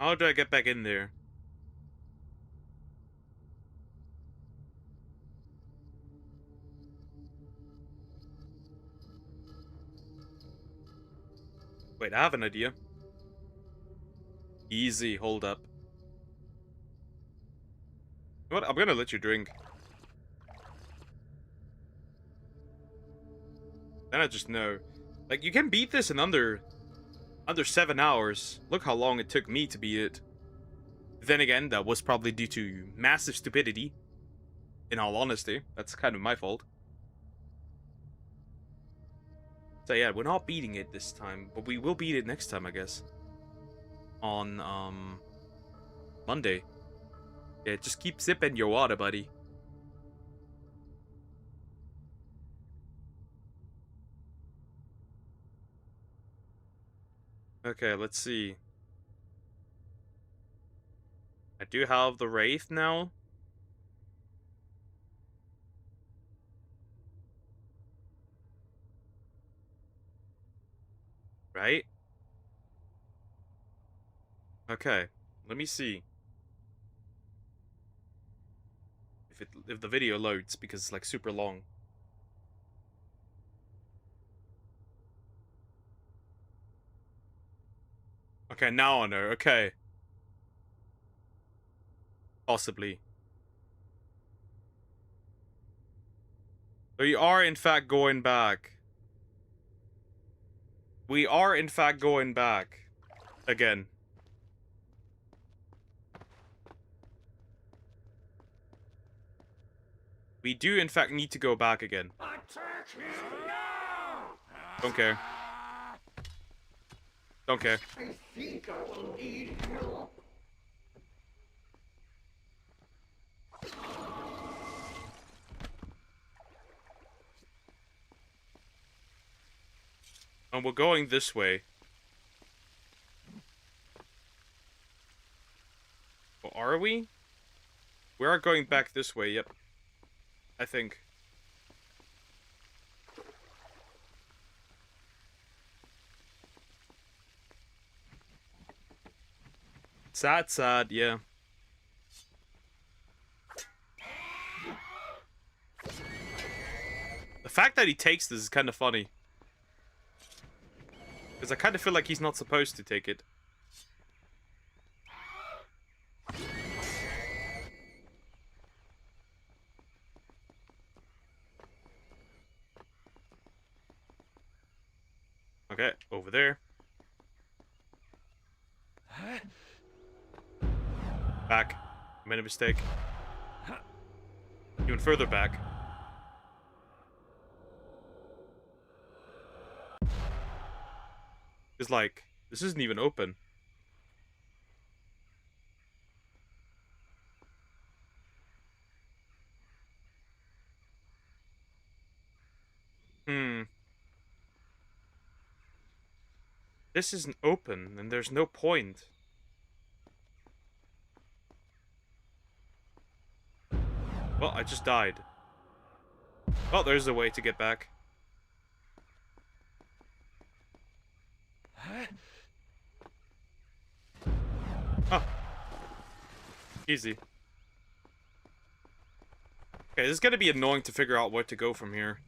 How do I get back in there? Wait, I have an idea. Easy, hold up. You know what? I'm gonna let you drink. Then I just know. Like, you can beat this in under 7 hours. Look how long it took me to beat it. Then again, that was probably due to massive stupidity. In all honesty, that's kind of my fault. So yeah, we're not beating it this time, but we will beat it next time, I guess. On, Monday. Yeah, just keep sipping your water, buddy. Okay, let's see. I do have the Wraith now. Right? Okay, let me see. If the video loads, because it's like super long. Okay, now I know. Okay. Possibly. We are in fact going back. We are in fact going back. Again. We do in fact need to go back again. Attack him now! Don't care. Don't care. I think I will need help. And we're going this way. Well, are we? We are going back this way, yep. I think. Sad, sad, yeah. The fact that he takes this is kind of funny. Because I kind of feel like he's not supposed to take it. Okay, over there. Back. I made a mistake. Even further back. It's like, this isn't even open. This isn't open, and there's no point. Well, I just died. Well, there's a way to get back. Oh. Easy. Okay, this is gonna be annoying to figure out where to go from here.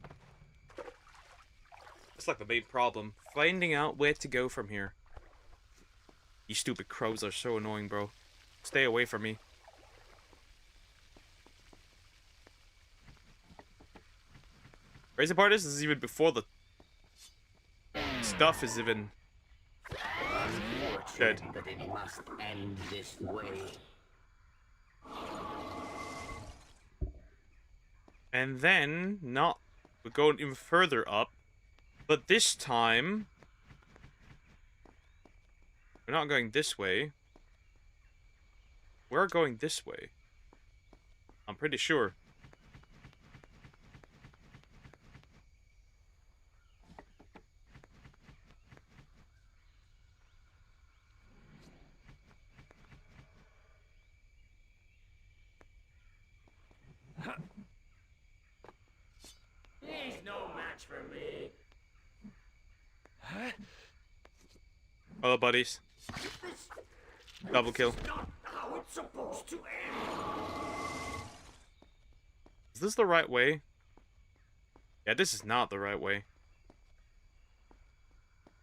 That's like the main problem. Finding out where to go from here. You stupid crows are so annoying, bro. Stay away from me. Crazy part is, this is even before the stuff is even dead. But it must end this way. And then, we're going even further up. But this time, we're not going this way. We're going this way. I'm pretty sure. He's no match for me. Hello, buddies. Double kill. Not how it's supposed to end. Is this the right way? Yeah, this is not the right way.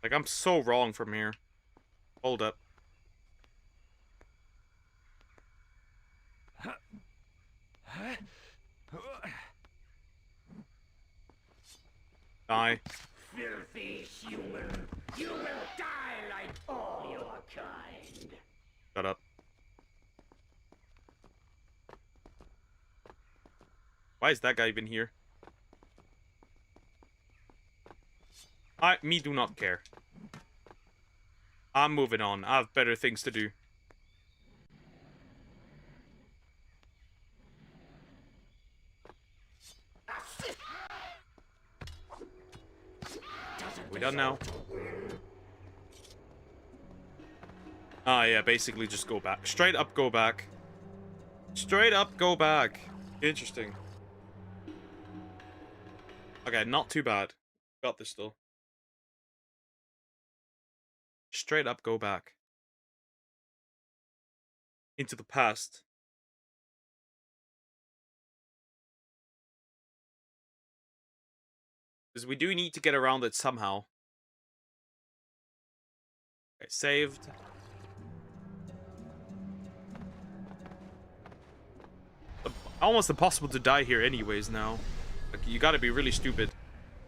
Like, I'm so wrong from here. Hold up. Die. Filthy human. You will die like all your kind. Shut up. Why is that guy even here? Me do not care. I'm moving on. I have better things to do. We done now? Ah, yeah, basically just go back. Straight up go back. Straight up go back. Interesting. Okay, not too bad. Got this still. Straight up go back. Into the past. Because we do need to get around it somehow. Okay, saved. Almost impossible to die here anyways now. Like, you gotta be really stupid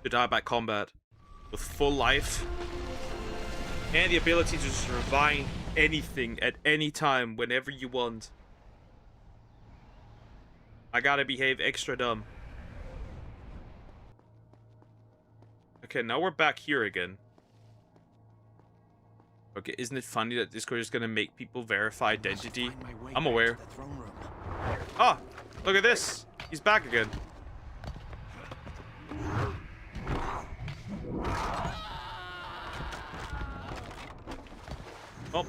to die by combat. With full life. And the ability to just revive anything at any time whenever you want. I gotta behave extra dumb. Okay, now we're back here again. Okay, isn't it funny that Discord is gonna make people verify identity? I'm aware. Ah, look at this. He's back again. Oh.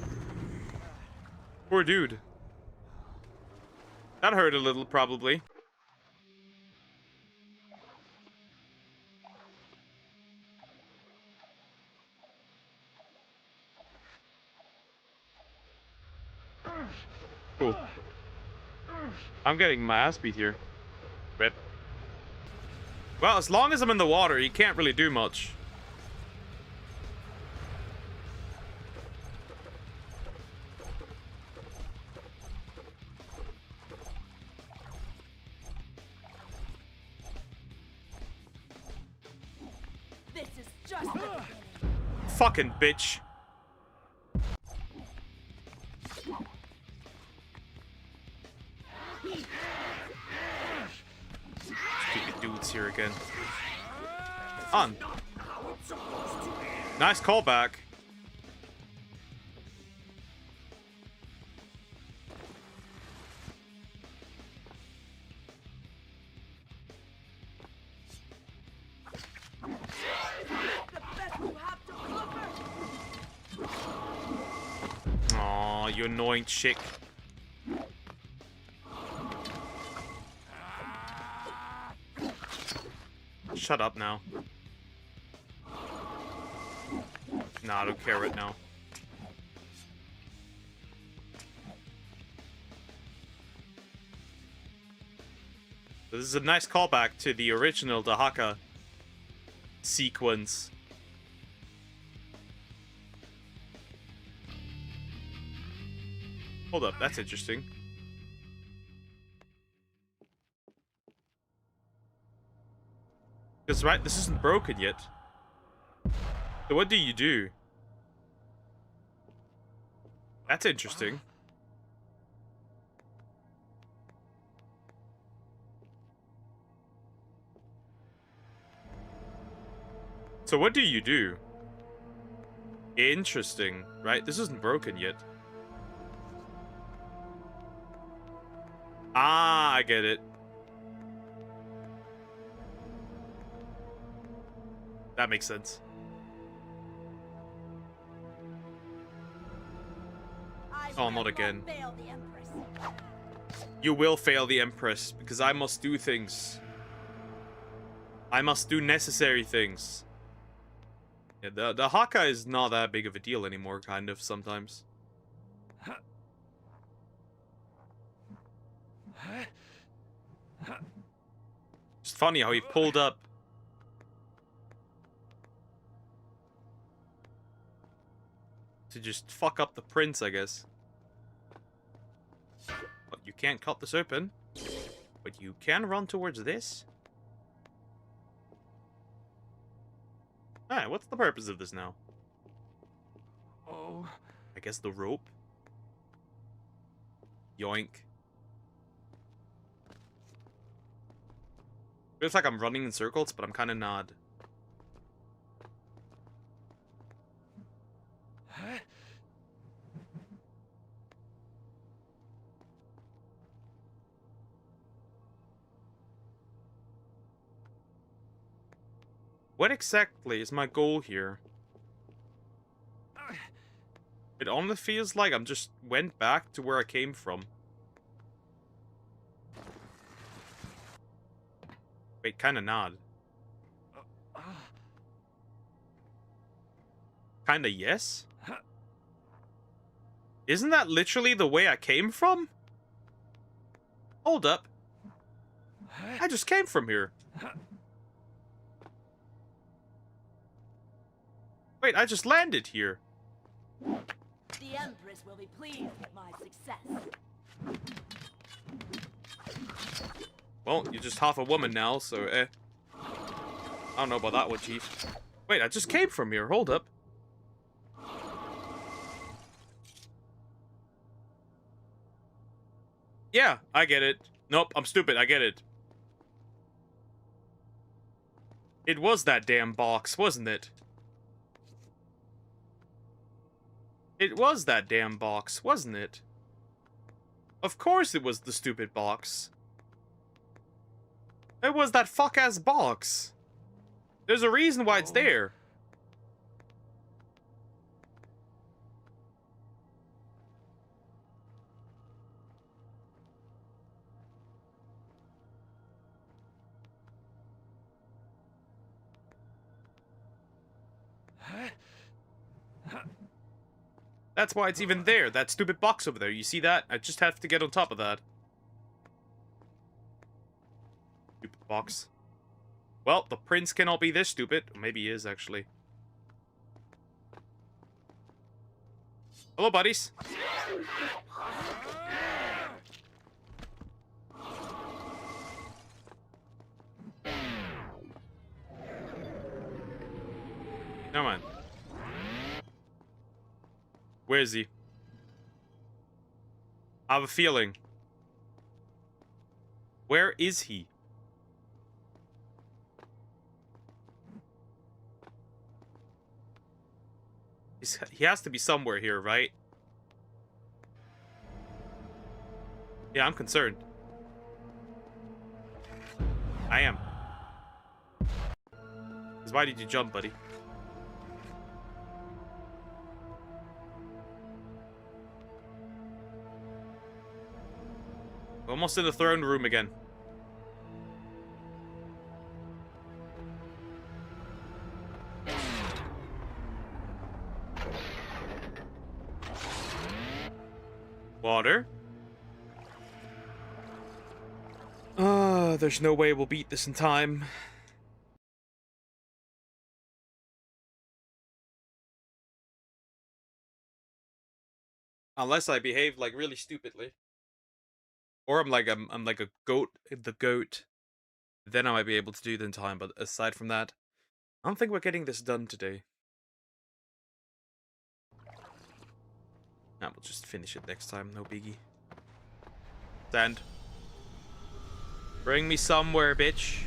Poor dude. That hurt a little, probably. Cool. I'm getting my ass beat here. Rip. Well, as long as I'm in the water, he can't really do much. This is just the beginning. Fucking bitch. Stupid dudes here again. On. Nice callback. Aw, you annoying chick. Shut up now. Nah, I don't care right now. This is a nice callback to the original Dahaka sequence. Hold up, that's interesting. Because, right, this isn't broken yet. So what do you do? That's interesting. So what do you do? Interesting, right? This isn't broken yet. Ah, I get it. That makes sense. Oh, not again. You will fail the Empress, because I must do things. I must do necessary things. Yeah, the Haka is not that big of a deal anymore, kind of, sometimes. It's funny how he pulled up. To just fuck up the prince, I guess. You can't cut this open. But you can run towards this. Alright, what's the purpose of this now? Oh. I guess the rope. Yoink. Feels like I'm running in circles, but I'm kind of not. Huh? What exactly is my goal here? It almost feels like I'm just went back to where I came from. Wait, kinda not. Kinda yes? Isn't that literally the way I came from? Hold up. I just came from here. Wait, I just landed here. The Empress will be pleased with my success. Well, you're just half a woman now, so I don't know about that one, Chief. Wait, I just came from here. Hold up. Yeah, I get it. Nope, I'm stupid. I get it. It was that damn box, wasn't it? It was that damn box, wasn't it? Of course it was the stupid box. It was that fuck-ass box. There's a reason why it's there. That's why it's even there. That stupid box over there. You see that? I just have to get on top of that. Stupid box. Well, the prince cannot be this stupid. Maybe he is, actually. Hello, buddies. Come on. Where is he? I have a feeling. Where is he? He has to be somewhere here, right? Yeah, I'm concerned. I am. 'Cause why did you jump, buddy? Almost in the throne room again. Water. There's no way we'll beat this in time. Unless I behave like really stupidly. Or I'm like a goat, the goat. Then I might be able to do it in time, but aside from that, I don't think we're getting this done today. Nah, we'll just finish it next time, no biggie. Sand. Bring me somewhere, bitch.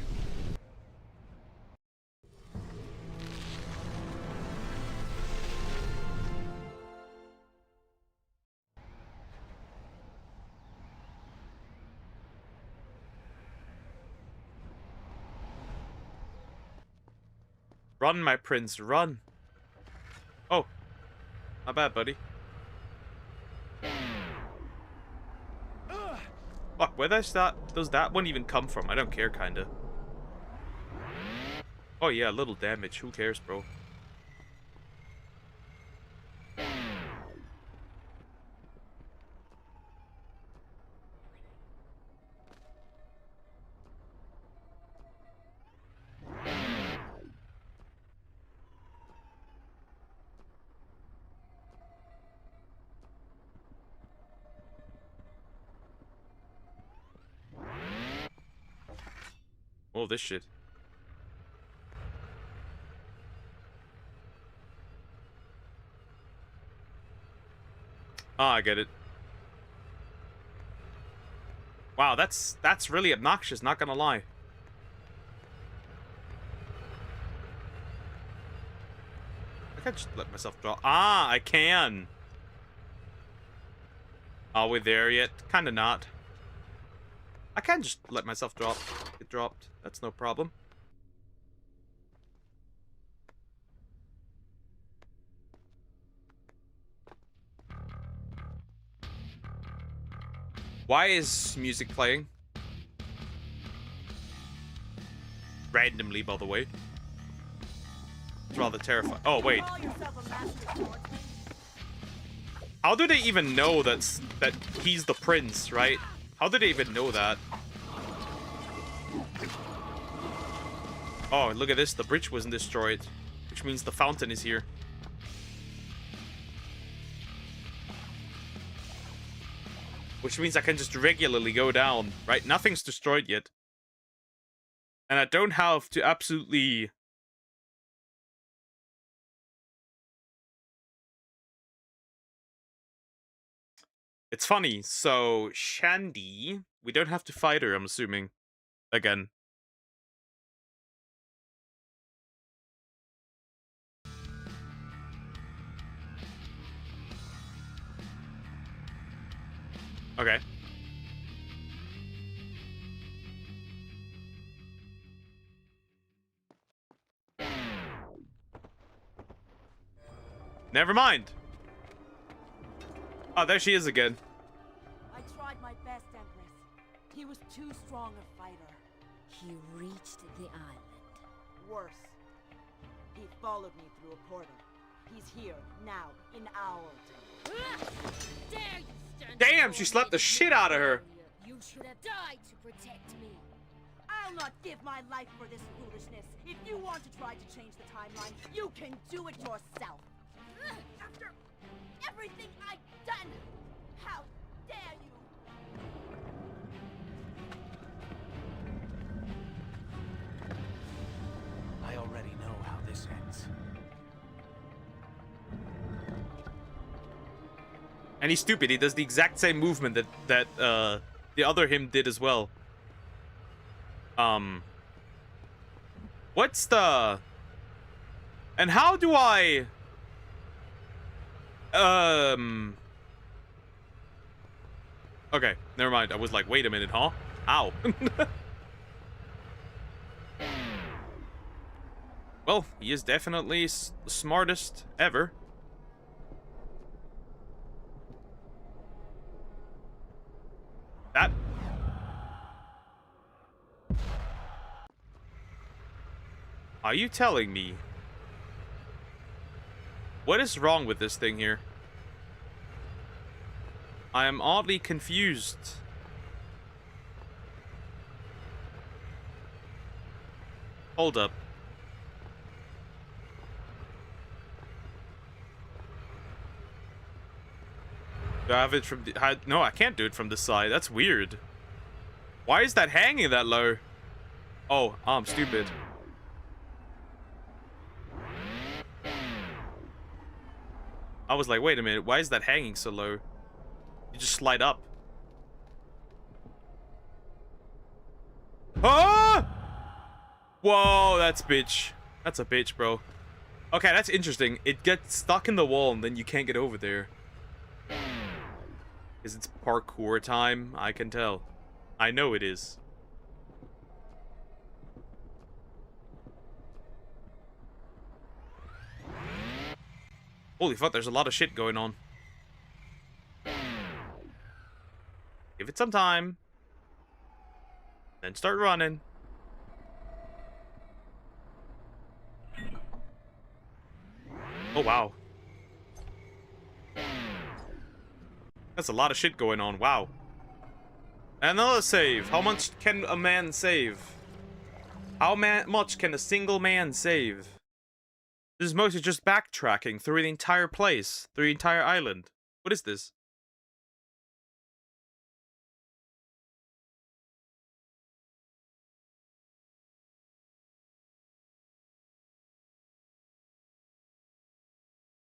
Run, my prince, run. Oh. Not bad, buddy. Fuck, where does that one even come from? I don't care, kinda. Oh yeah, a little damage. Who cares, bro? Oh, this shit. Ah, I get it. Wow, that's really obnoxious, not gonna lie. I can't just let myself drop. Ah, I can. Are we there yet? Kinda not. I can just let myself get dropped. That's no problem. Why is music playing? Randomly, by the way. It's rather terrifying. Oh, wait. Call yourself a master swordsman? How do they even know that he's the prince, right? How do they even know that? Oh, look at this. The bridge wasn't destroyed, which means the fountain is here. Which means I can just regularly go down, right? Nothing's destroyed yet. And I don't have to absolutely... It's funny, so Shandy, we don't have to fight her, I'm assuming. Again. Okay. Never mind. Oh, there she is again. I tried my best, Empress. He was too strong a fighter. He reached the island. Worse. He followed me through a portal. He's here, now, in our town. Dare you stand Damn, she before slapped me, the shit out of her. You should have died to protect me. I'll not give my life for this foolishness. If you want to try to change the timeline, you can do it yourself. After everything I've done, how dare you? I already know how this ends. And he's stupid. He does the exact same movement that the other him did as well. What's the... And how do I... Okay, never mind. I was like, wait a minute, huh? Ow. Well, he is definitely the smartest ever. That... Are you telling me? What is wrong with this thing here? I am oddly confused. Hold up. Do I have it from the... No, I can't do it from the side. That's weird. Why is that hanging that low? Oh, I'm stupid. I was like, wait a minute, why is that hanging so low? You just slide up. Ah! Whoa, that's bitch. That's a bitch, bro. Okay, that's interesting. It gets stuck in the wall and then you can't get over there. Is it parkour time? I can tell. I know it is. Holy fuck, there's a lot of shit going on. Give it some time. Then start running. Oh, wow. That's a lot of shit going on. Wow. Another save. How much can a man save? How much can a single man save? This is mostly just backtracking through the entire place, through the entire island. What is this?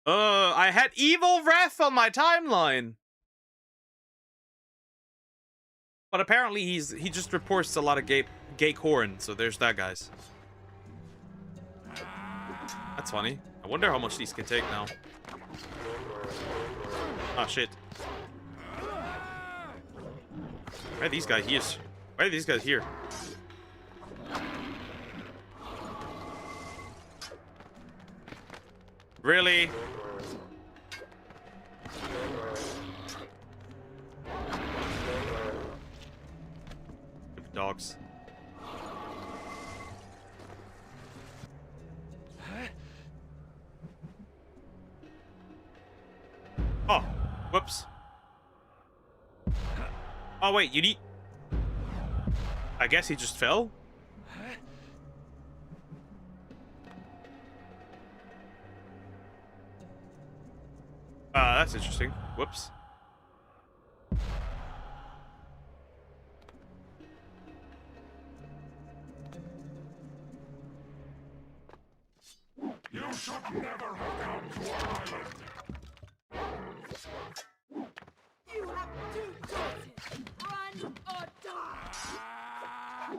I had evil wrath on my timeline. But apparently he just reports a lot of gay corn, so there's that, guys. That's funny. I wonder how much these can take now. Ah, shit. Why are these guys here? Why are these guys here? Really? Stupid dogs. Oh, whoops. Oh, wait, you need... I guess he just fell? That's interesting. Whoops. You should never have come to our island. You have two choices. Run or die.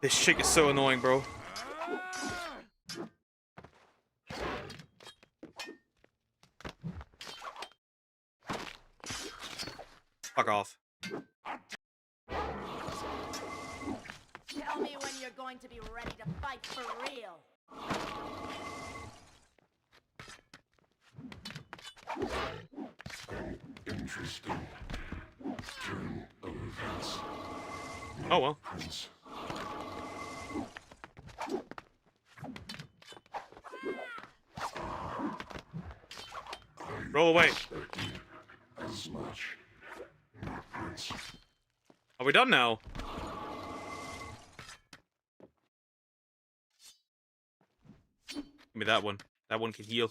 This chick is so annoying, bro. Fuck off. Tell me when you're going to be ready to fight for real. Interesting turn of events. Oh, well. Prince. Roll away. Expected as much. My prince. Are we done now? Give me that one. That one can heal.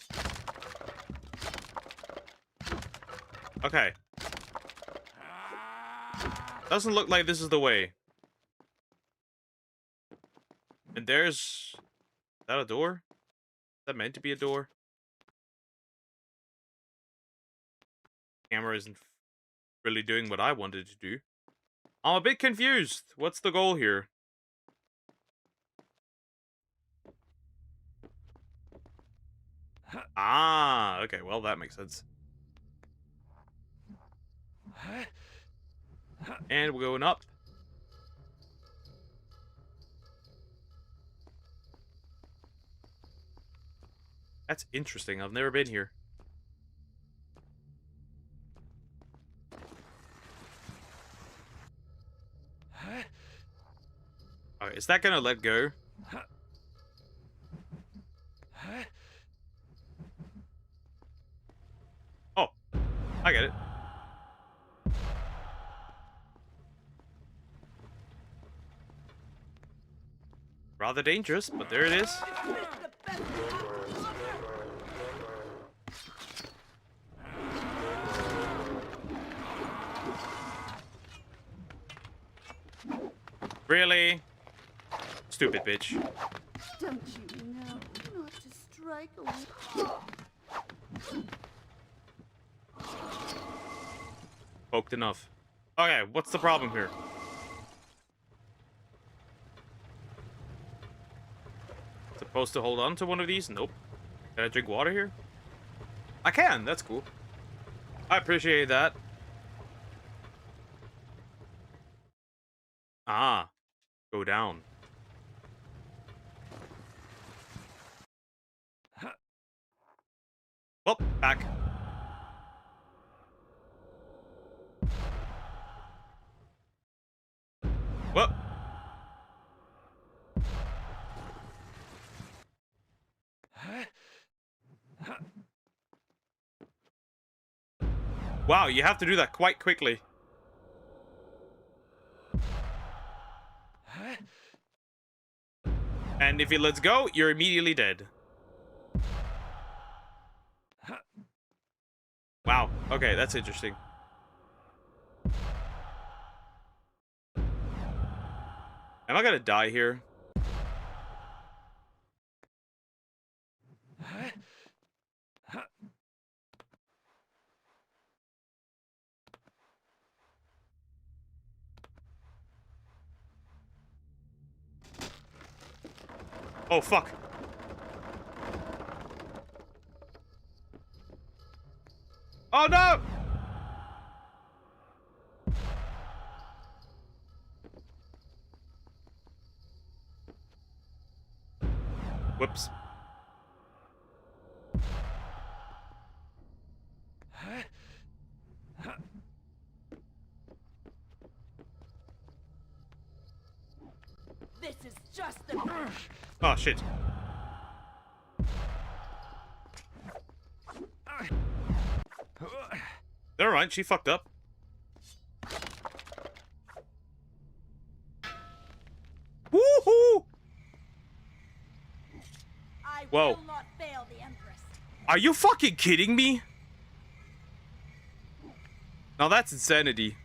Okay. Doesn't look like this is the way. And there's... Is that a door? Is that meant to be a door? Camera isn't really doing what I wanted to do. I'm a bit confused. What's the goal here? Ah, okay, well, that makes sense. And we're going up. That's interesting. I've never been here. Alright, is that gonna let go? Oh, I get it. Rather dangerous, but there it is. Really? Stupid bitch. Don't you know not to strike a... Poked enough. Okay, what's the problem here? Supposed to hold on to one of these? Nope. Can I drink water here? I can, that's cool. I appreciate that. Ah. Go down. Well, back. Well. Wow, you have to do that quite quickly. And if it lets go, you're immediately dead. Wow, okay, that's interesting. Am I gonna die here? Oh, fuck. Oh, no! Whoops. This is just the... Oh, shit. Alright, she fucked up. Woohoo! I Whoa. will not fail the Empress. Are you fucking kidding me? Now that's insanity.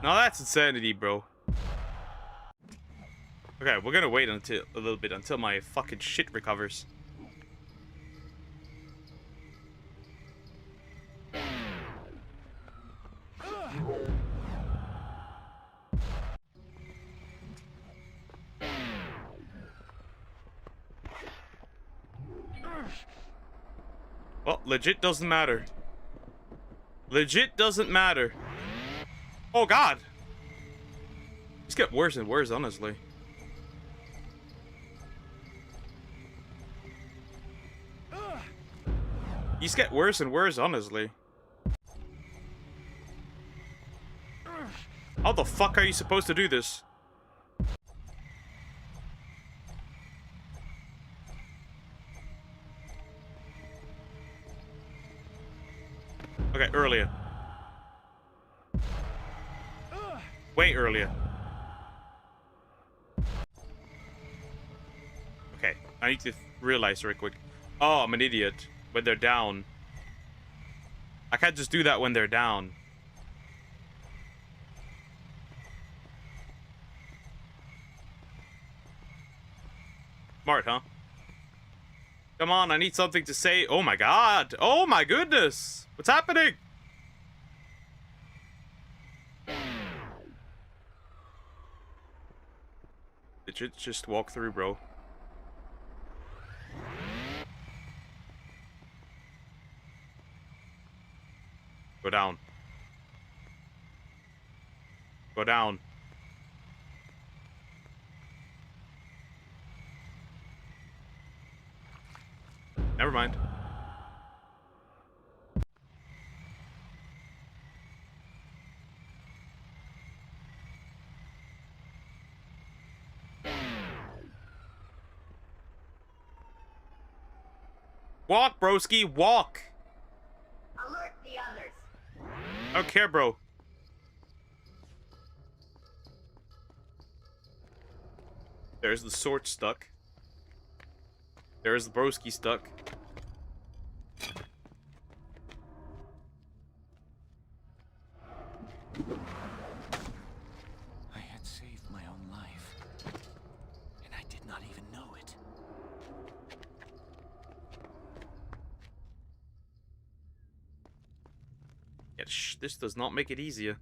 Now that's insanity, bro. Okay, we're gonna wait until a little bit until my fucking shit recovers. Well, legit doesn't matter. Legit doesn't matter. Oh god! It's getting worse and worse, honestly. These get worse and worse, honestly. How the fuck are you supposed to do this? Okay, earlier. Way earlier. Okay, I need to realize real quick. Oh, I'm an idiot. When they're down. I can't just do that when they're down. Smart, huh? Come on, I need something to say. Oh my god. Oh my goodness. What's happening? Legit, just walk through, bro. Go down. Go down. Never mind. Walk, broski, walk. Alert the others. I don't care, bro. There's the sword stuck. There's the broski stuck. I had saved my own life, and I did not even know it. Yeah, this does not make it easier.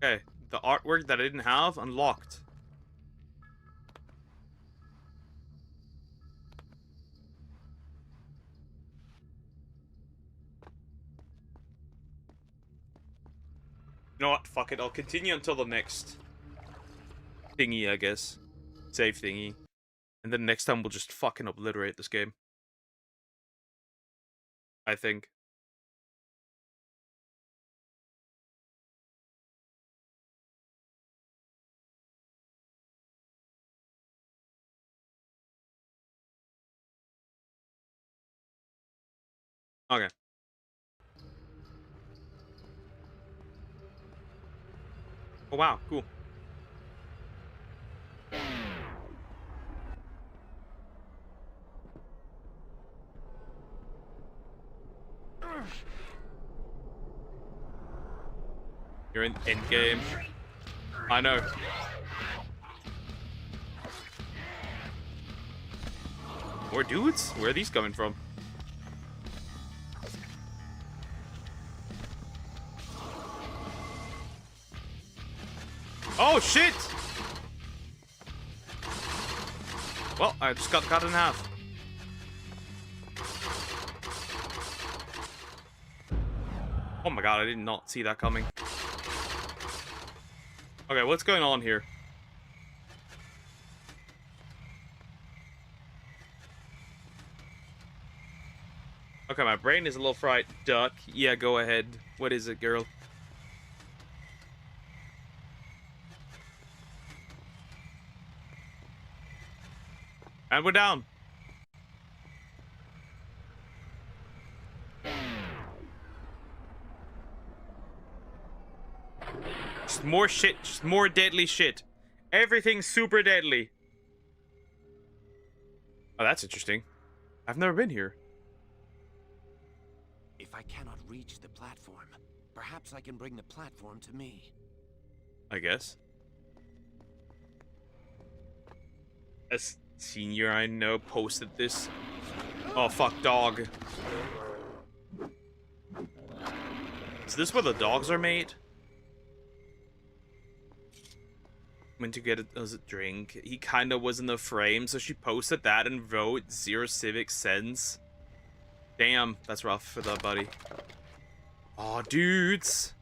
Okay, the artwork that I didn't have unlocked. You know what? Fuck it. I'll continue until the next thingy, I guess. Save thingy. And then next time we'll just fucking obliterate this game. I think. Okay. Oh wow, cool. You're in endgame. I know. More dudes? Where are these coming from? Oh, shit! Well, I just got cut in half. Oh my god, I did not see that coming. Okay, what's going on here? Okay, my brain is a little fried. Duck. Yeah, go ahead. What is it, girl? And we're down. Just more shit. Just more deadly shit. Everything's super deadly. Oh, that's interesting. I've never been here. If I cannot reach the platform, perhaps I can bring the platform to me. I guess. A senior I know posted this. Oh, fuck, dog. Is this where the dogs are made? Went to get a drink. He kind of was in the frame, so she posted that and wrote zero civic sense. Damn, that's rough for that buddy. Oh, dudes.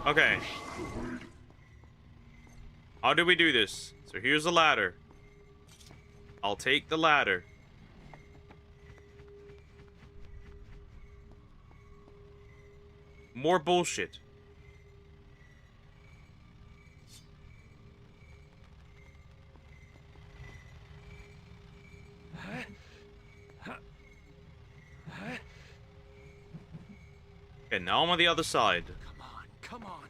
Okay. How do we do this? So here's a ladder. I'll take the ladder. More bullshit. Okay, now I'm on the other side. Come on, come on.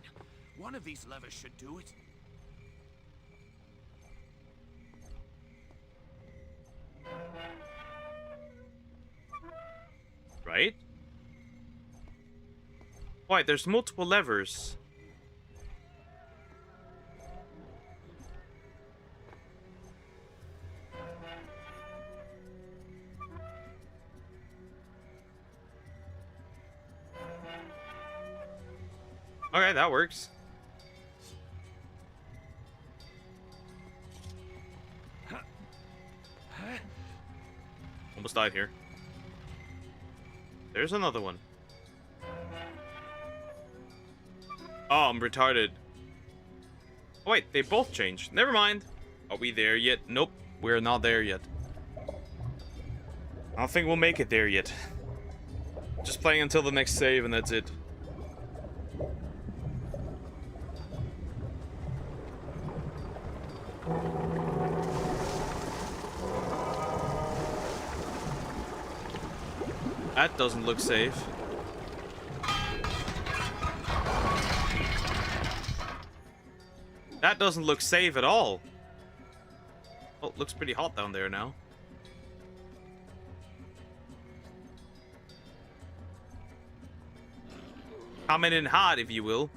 One of these levers should do it. Right? Wait, there's multiple levers. Okay, that works. Almost died here. There's another one. Oh, I'm retarded. Oh, wait, they both changed. Never mind. Are we there yet? Nope, we're not there yet. I don't think we'll make it there yet. Just playing until the next save and that's it. That doesn't look safe. That doesn't look safe at all. Oh, it looks pretty hot down there now. Coming in hot, if you will.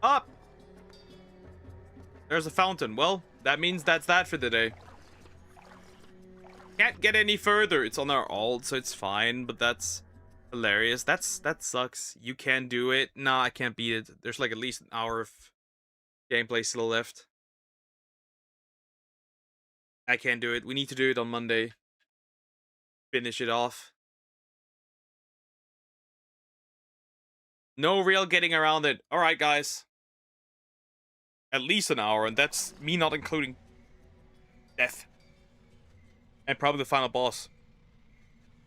Up! There's a fountain. Well, that means that's that for the day. Can't get any further. It's on our alt, so it's fine, but that's hilarious. That sucks. You can do it. Nah, I can't beat it. There's like at least an hour of gameplay still left. I can't do it. We need to do it on Monday. Finish it off. No real getting around it. Alright, guys. At least an hour, and that's me not including death. And probably the final boss.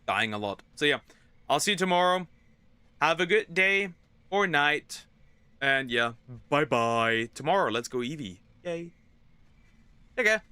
Dying a lot. So yeah, I'll see you tomorrow. Have a good day or night. And yeah, bye-bye. Tomorrow, let's go Eevee. Yay. Take care.